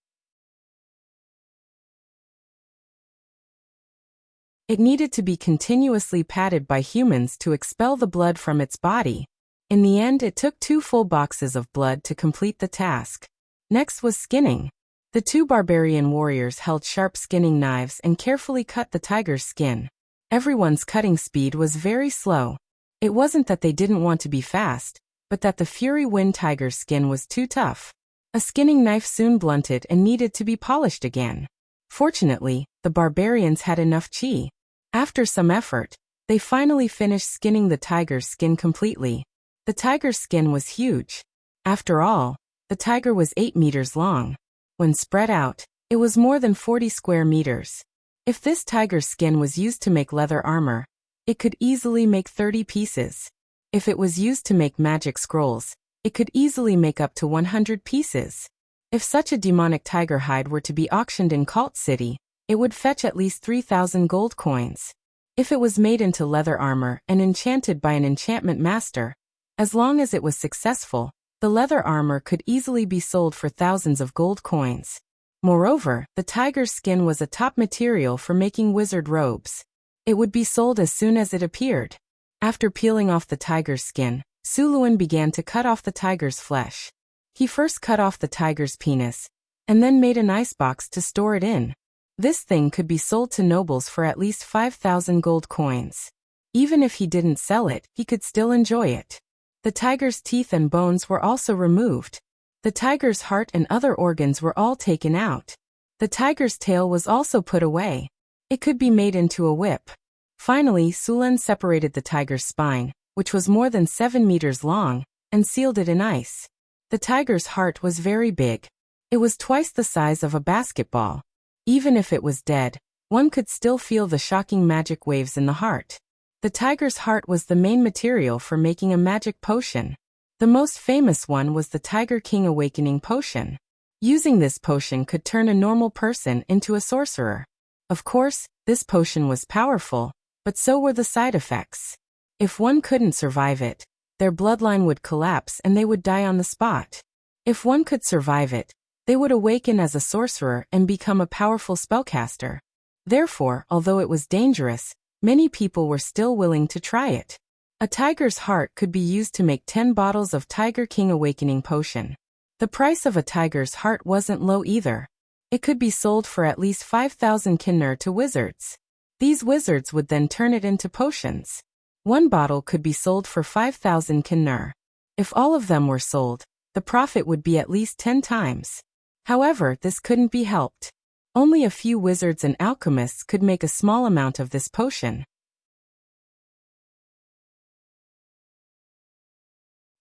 It needed to be continuously patted by humans to expel the blood from its body. In the end, it took 2 full boxes of blood to complete the task. Next was skinning. The two barbarian warriors held sharp skinning knives and carefully cut the tiger's skin. Everyone's cutting speed was very slow. It wasn't that they didn't want to be fast, but that the fury wind tiger's skin was too tough. A skinning knife soon blunted and needed to be polished again. Fortunately, the barbarians had enough chi. After some effort, they finally finished skinning the tiger's skin completely. The tiger's skin was huge. After all, the tiger was 8 meters long. When spread out, it was more than 40 square meters. If this tiger's skin was used to make leather armor, it could easily make 30 pieces. If it was used to make magic scrolls, it could easily make up to 100 pieces. If such a demonic tiger hide were to be auctioned in Cult City, it would fetch at least 3,000 gold coins. If it was made into leather armor and enchanted by an enchantment master, as long as it was successful, the leather armor could easily be sold for thousands of gold coins. Moreover, the tiger's skin was a top material for making wizard robes. It would be sold as soon as it appeared. After peeling off the tiger's skin, Suluan began to cut off the tiger's flesh. He first cut off the tiger's penis, and then made an icebox to store it in. This thing could be sold to nobles for at least 5,000 gold coins. Even if he didn't sell it, he could still enjoy it. The tiger's teeth and bones were also removed. The tiger's heart and other organs were all taken out. The tiger's tail was also put away. It could be made into a whip. Finally, Sulen separated the tiger's spine, which was more than 7 meters long, and sealed it in ice. The tiger's heart was very big. It was twice the size of a basketball. Even if it was dead, one could still feel the shocking magic waves in the heart. The tiger's heart was the main material for making a magic potion. The most famous one was the Tiger King Awakening Potion. Using this potion could turn a normal person into a sorcerer. Of course, this potion was powerful, but so were the side effects. If one couldn't survive it, their bloodline would collapse and they would die on the spot. If one could survive it, they would awaken as a sorcerer and become a powerful spellcaster. Therefore, although it was dangerous, many people were still willing to try it. A tiger's heart could be used to make 10 bottles of Tiger King Awakening Potion. The price of a tiger's heart wasn't low either. It could be sold for at least 5,000 kinner to wizards. These wizards would then turn it into potions. One bottle could be sold for 5,000 kinner. If all of them were sold, the profit would be at least 10 times. However, this couldn't be helped. Only a few wizards and alchemists could make a small amount of this potion.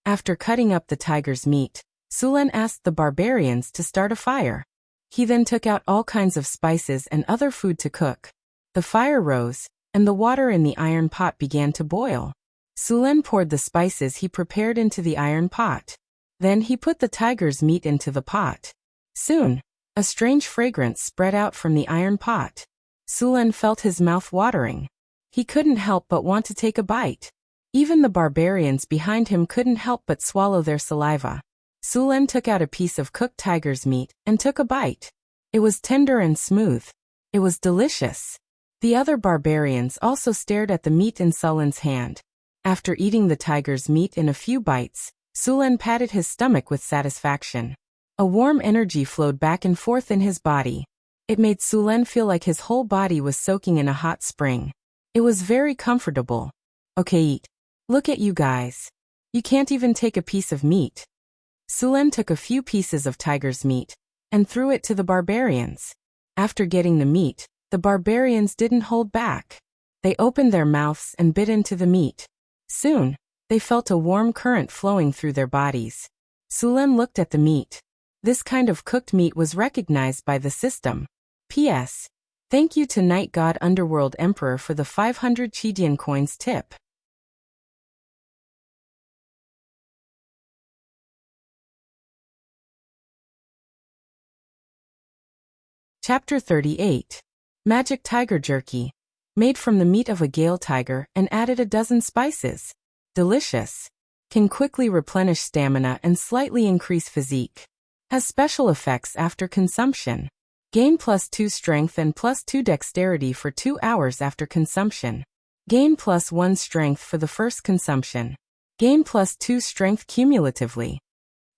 After cutting up the tiger's meat, Sulen asked the barbarians to start a fire. He then took out all kinds of spices and other food to cook. The fire rose, and the water in the iron pot began to boil. Sulen poured the spices he prepared into the iron pot. Then he put the tiger's meat into the pot. Soon, a strange fragrance spread out from the iron pot. Sulen felt his mouth watering. He couldn't help but want to take a bite. Even the barbarians behind him couldn't help but swallow their saliva. Sulen took out a piece of cooked tiger's meat and took a bite. It was tender and smooth. It was delicious. The other barbarians also stared at the meat in Sulen's hand. After eating the tiger's meat in a few bites, Sulen patted his stomach with satisfaction. A warm energy flowed back and forth in his body. It made Sulen feel like his whole body was soaking in a hot spring. It was very comfortable. Okay, eat. Look at you guys. You can't even take a piece of meat. Sulen took a few pieces of tiger's meat and threw it to the barbarians. After getting the meat, the barbarians didn't hold back. They opened their mouths and bit into the meat. Soon, they felt a warm current flowing through their bodies. Sulen looked at the meat. This kind of cooked meat was recognized by the system. P.S. Thank you to Night God Underworld Emperor for the 500 Chidian coins tip. Chapter 38. Magic Tiger Jerky. Made from the meat of a Gale tiger and added a dozen spices. Delicious. Can quickly replenish stamina and slightly increase physique. Has special effects after consumption. Gain +2 strength and +2 dexterity for 2 hours after consumption. Gain +1 strength for the first consumption. Gain +2 strength cumulatively.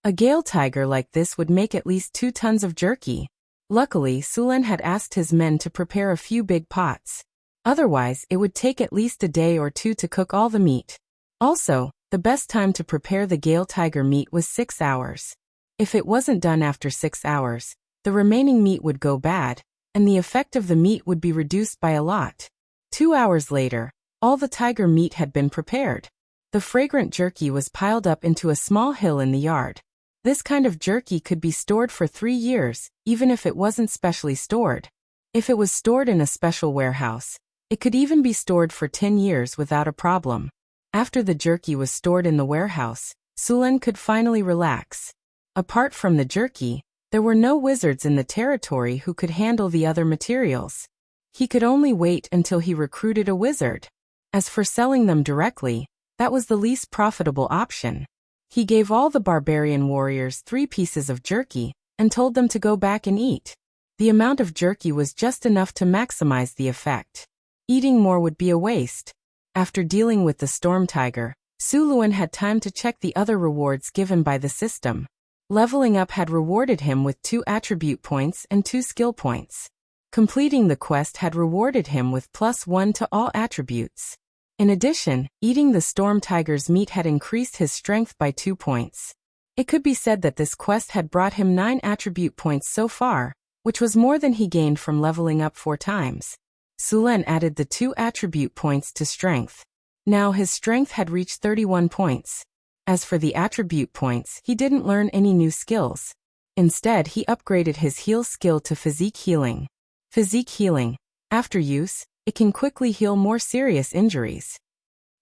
A Gale tiger like this would make at least 2 tons of jerky. Luckily, Sulen had asked his men to prepare a few big pots. Otherwise, it would take at least a day or two to cook all the meat. Also, the best time to prepare the Gale tiger meat was 6 hours. If it wasn't done after 6 hours, the remaining meat would go bad, and the effect of the meat would be reduced by a lot. 2 hours later, all the tiger meat had been prepared. The fragrant jerky was piled up into a small hill in the yard. This kind of jerky could be stored for 3 years, even if it wasn't specially stored. If it was stored in a special warehouse, it could even be stored for 10 years without a problem. After the jerky was stored in the warehouse, Sulen could finally relax. Apart from the jerky, there were no wizards in the territory who could handle the other materials. He could only wait until he recruited a wizard. As for selling them directly, that was the least profitable option. He gave all the barbarian warriors 3 pieces of jerky and told them to go back and eat. The amount of jerky was just enough to maximize the effect. Eating more would be a waste. After dealing with the storm tiger, Sulen had time to check the other rewards given by the system. Leveling up had rewarded him with 2 attribute points and 2 skill points. Completing the quest had rewarded him with +1 to all attributes. In addition, eating the storm tiger's meat had increased his strength by 2 points. It could be said that this quest had brought him 9 attribute points so far, which was more than he gained from leveling up 4 times. Sulen added the 2 attribute points to strength. Now his strength had reached 31 points. As for the attribute points, he didn't learn any new skills. Instead, he upgraded his heal skill to physique healing. Physique healing. After use, it can quickly heal more serious injuries.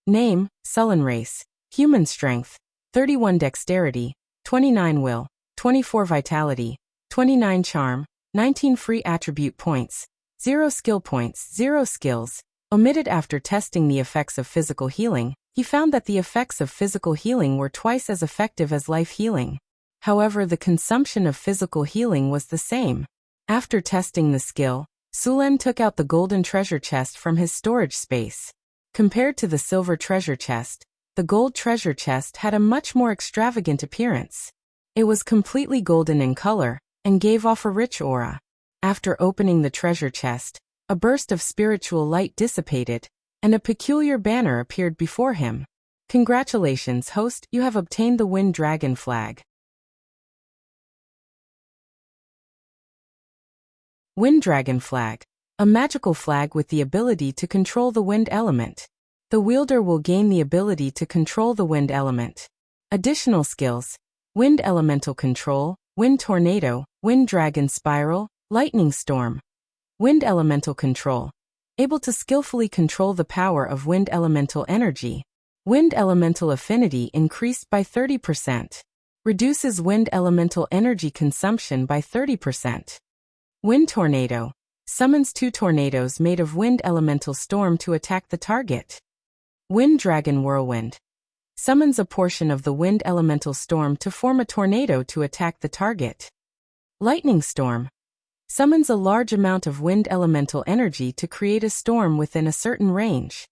Name: Sullen Race. Human Strength: 31 Dexterity, 29 Will, 24 Vitality, 29 Charm, 19 Free Attribute Points, 0 Skill Points, 0 Skills. Omitted. After testing the effects of physical healing, he found that the effects of physical healing were twice as effective as life healing. However, the consumption of physical healing was the same. After testing the skill, Sulen took out the golden treasure chest from his storage space. Compared to the silver treasure chest, the gold treasure chest had a much more extravagant appearance. It was completely golden in color and gave off a rich aura. After opening the treasure chest, a burst of spiritual light dissipated, and a peculiar banner appeared before him. Congratulations, host, you have obtained the Wind Dragon flag. Wind Dragon flag. A magical flag with the ability to control the wind element. The wielder will gain the ability to control the wind element. Additional skills: Wind Elemental Control, Wind Tornado, Wind Dragon Spiral, Lightning Storm. Wind Elemental Control. Able to skillfully control the power of wind elemental energy. Wind Elemental Affinity increased by 30%. Reduces wind elemental energy consumption by 30%. Wind Tornado. Summons 2 tornadoes made of wind elemental storm to attack the target. Wind Dragon Whirlwind. Summons a portion of the wind elemental storm to form a tornado to attack the target. Lightning Storm. Summons a large amount of wind elemental energy to create a storm within a certain range.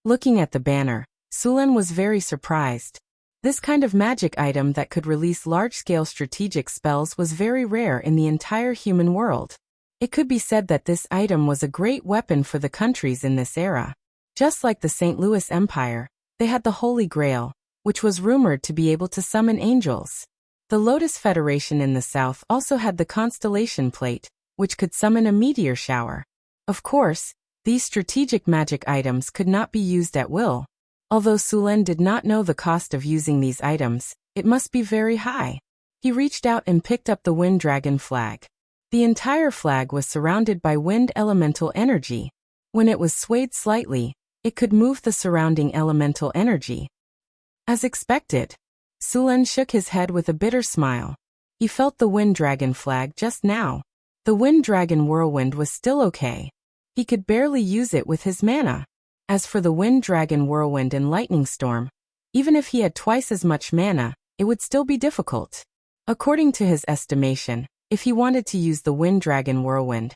Looking at the banner, Sulen was very surprised. This kind of magic item that could release large-scale strategic spells was very rare in the entire human world. It could be said that this item was a great weapon for the countries in this era. Just like the St. Louis Empire, they had the Holy Grail, which was rumored to be able to summon angels. The Lotus Federation in the south also had the Constellation Plate, which could summon a meteor shower. Of course, these strategic magic items could not be used at will. Although Sulen did not know the cost of using these items, it must be very high. He reached out and picked up the Wind Dragon flag. The entire flag was surrounded by wind elemental energy. When it was swayed slightly, it could move the surrounding elemental energy. As expected, Sulen shook his head with a bitter smile. He felt the Wind Dragon flag just now. The Wind Dragon Whirlwind was still okay. He could barely use it with his mana. As for the Wind Dragon Whirlwind and Lightning Storm, even if he had twice as much mana, it would still be difficult. According to his estimation, if he wanted to use the Wind Dragon Whirlwind,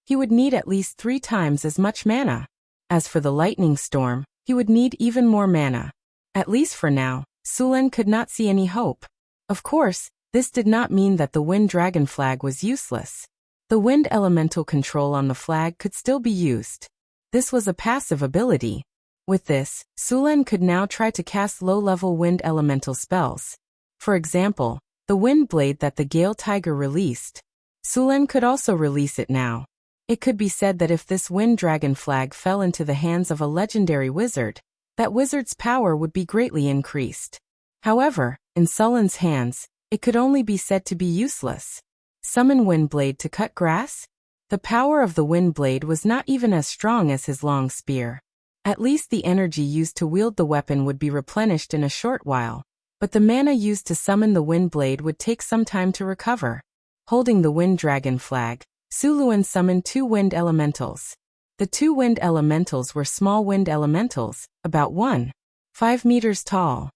he would need at least 3 times as much mana. As for the Lightning Storm, he would need even more mana. At least for now, Sulen could not see any hope. Of course, this did not mean that the Wind Dragon flag was useless. The wind elemental control on the flag could still be used. This was a passive ability. With this, Sulen could now try to cast low-level wind elemental spells. For example, the wind blade that the Gale Tiger released. Sulen could also release it now. It could be said that if this Wind Dragon flag fell into the hands of a legendary wizard, that wizard's power would be greatly increased. However, in Sulen's hands, it could only be said to be useless. Summon Wind Blade to cut grass? The power of the wind blade was not even as strong as his long spear. At least the energy used to wield the weapon would be replenished in a short while, but the mana used to summon the wind blade would take some time to recover. Holding the Wind Dragon flag, Sulen summoned 2 wind elementals. The 2 wind elementals were small wind elementals, about 1.5 meters tall.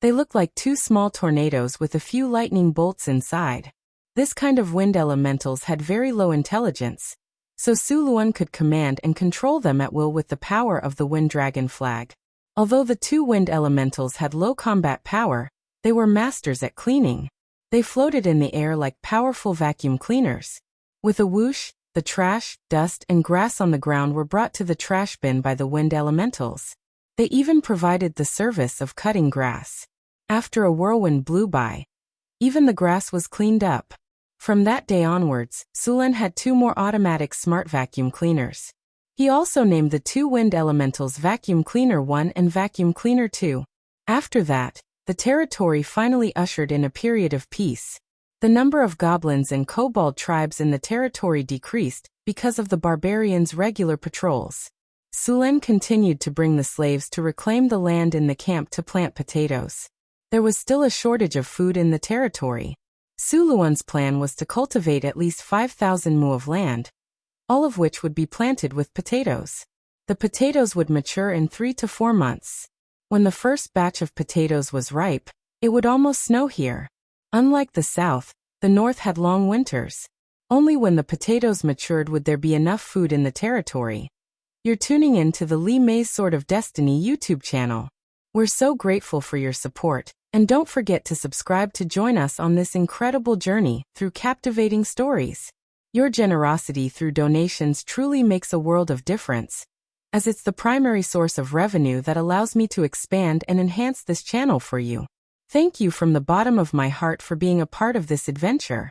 They looked like 2 small tornadoes with a few lightning bolts inside. This kind of wind elementals had very low intelligence, so Sulen could command and control them at will with the power of the Wind Dragon flag. Although the 2 wind elementals had low combat power, they were masters at cleaning. They floated in the air like powerful vacuum cleaners. With a whoosh, the trash, dust, and grass on the ground were brought to the trash bin by the wind elementals. They even provided the service of cutting grass. After a whirlwind blew by, even the grass was cleaned up. From that day onwards, Sulen had 2 more automatic smart vacuum cleaners. He also named the 2 wind elementals Vacuum Cleaner 1 and Vacuum Cleaner 2. After that, the territory finally ushered in a period of peace. The number of goblins and kobold tribes in the territory decreased because of the barbarians' regular patrols. Sulen continued to bring the slaves to reclaim the land in the camp to plant potatoes. There was still a shortage of food in the territory. Suluan's plan was to cultivate at least 5,000 mu of land, all of which would be planted with potatoes. The potatoes would mature in 3 to 4 months. When the first batch of potatoes was ripe, it would almost snow here. Unlike the south, the north had long winters. Only when the potatoes matured would there be enough food in the territory. You're tuning in to the Lee May's Sword of Destiny YouTube channel. We're so grateful for your support, and don't forget to subscribe to join us on this incredible journey through captivating stories. Your generosity through donations truly makes a world of difference, as it's the primary source of revenue that allows me to expand and enhance this channel for you. Thank you from the bottom of my heart for being a part of this adventure.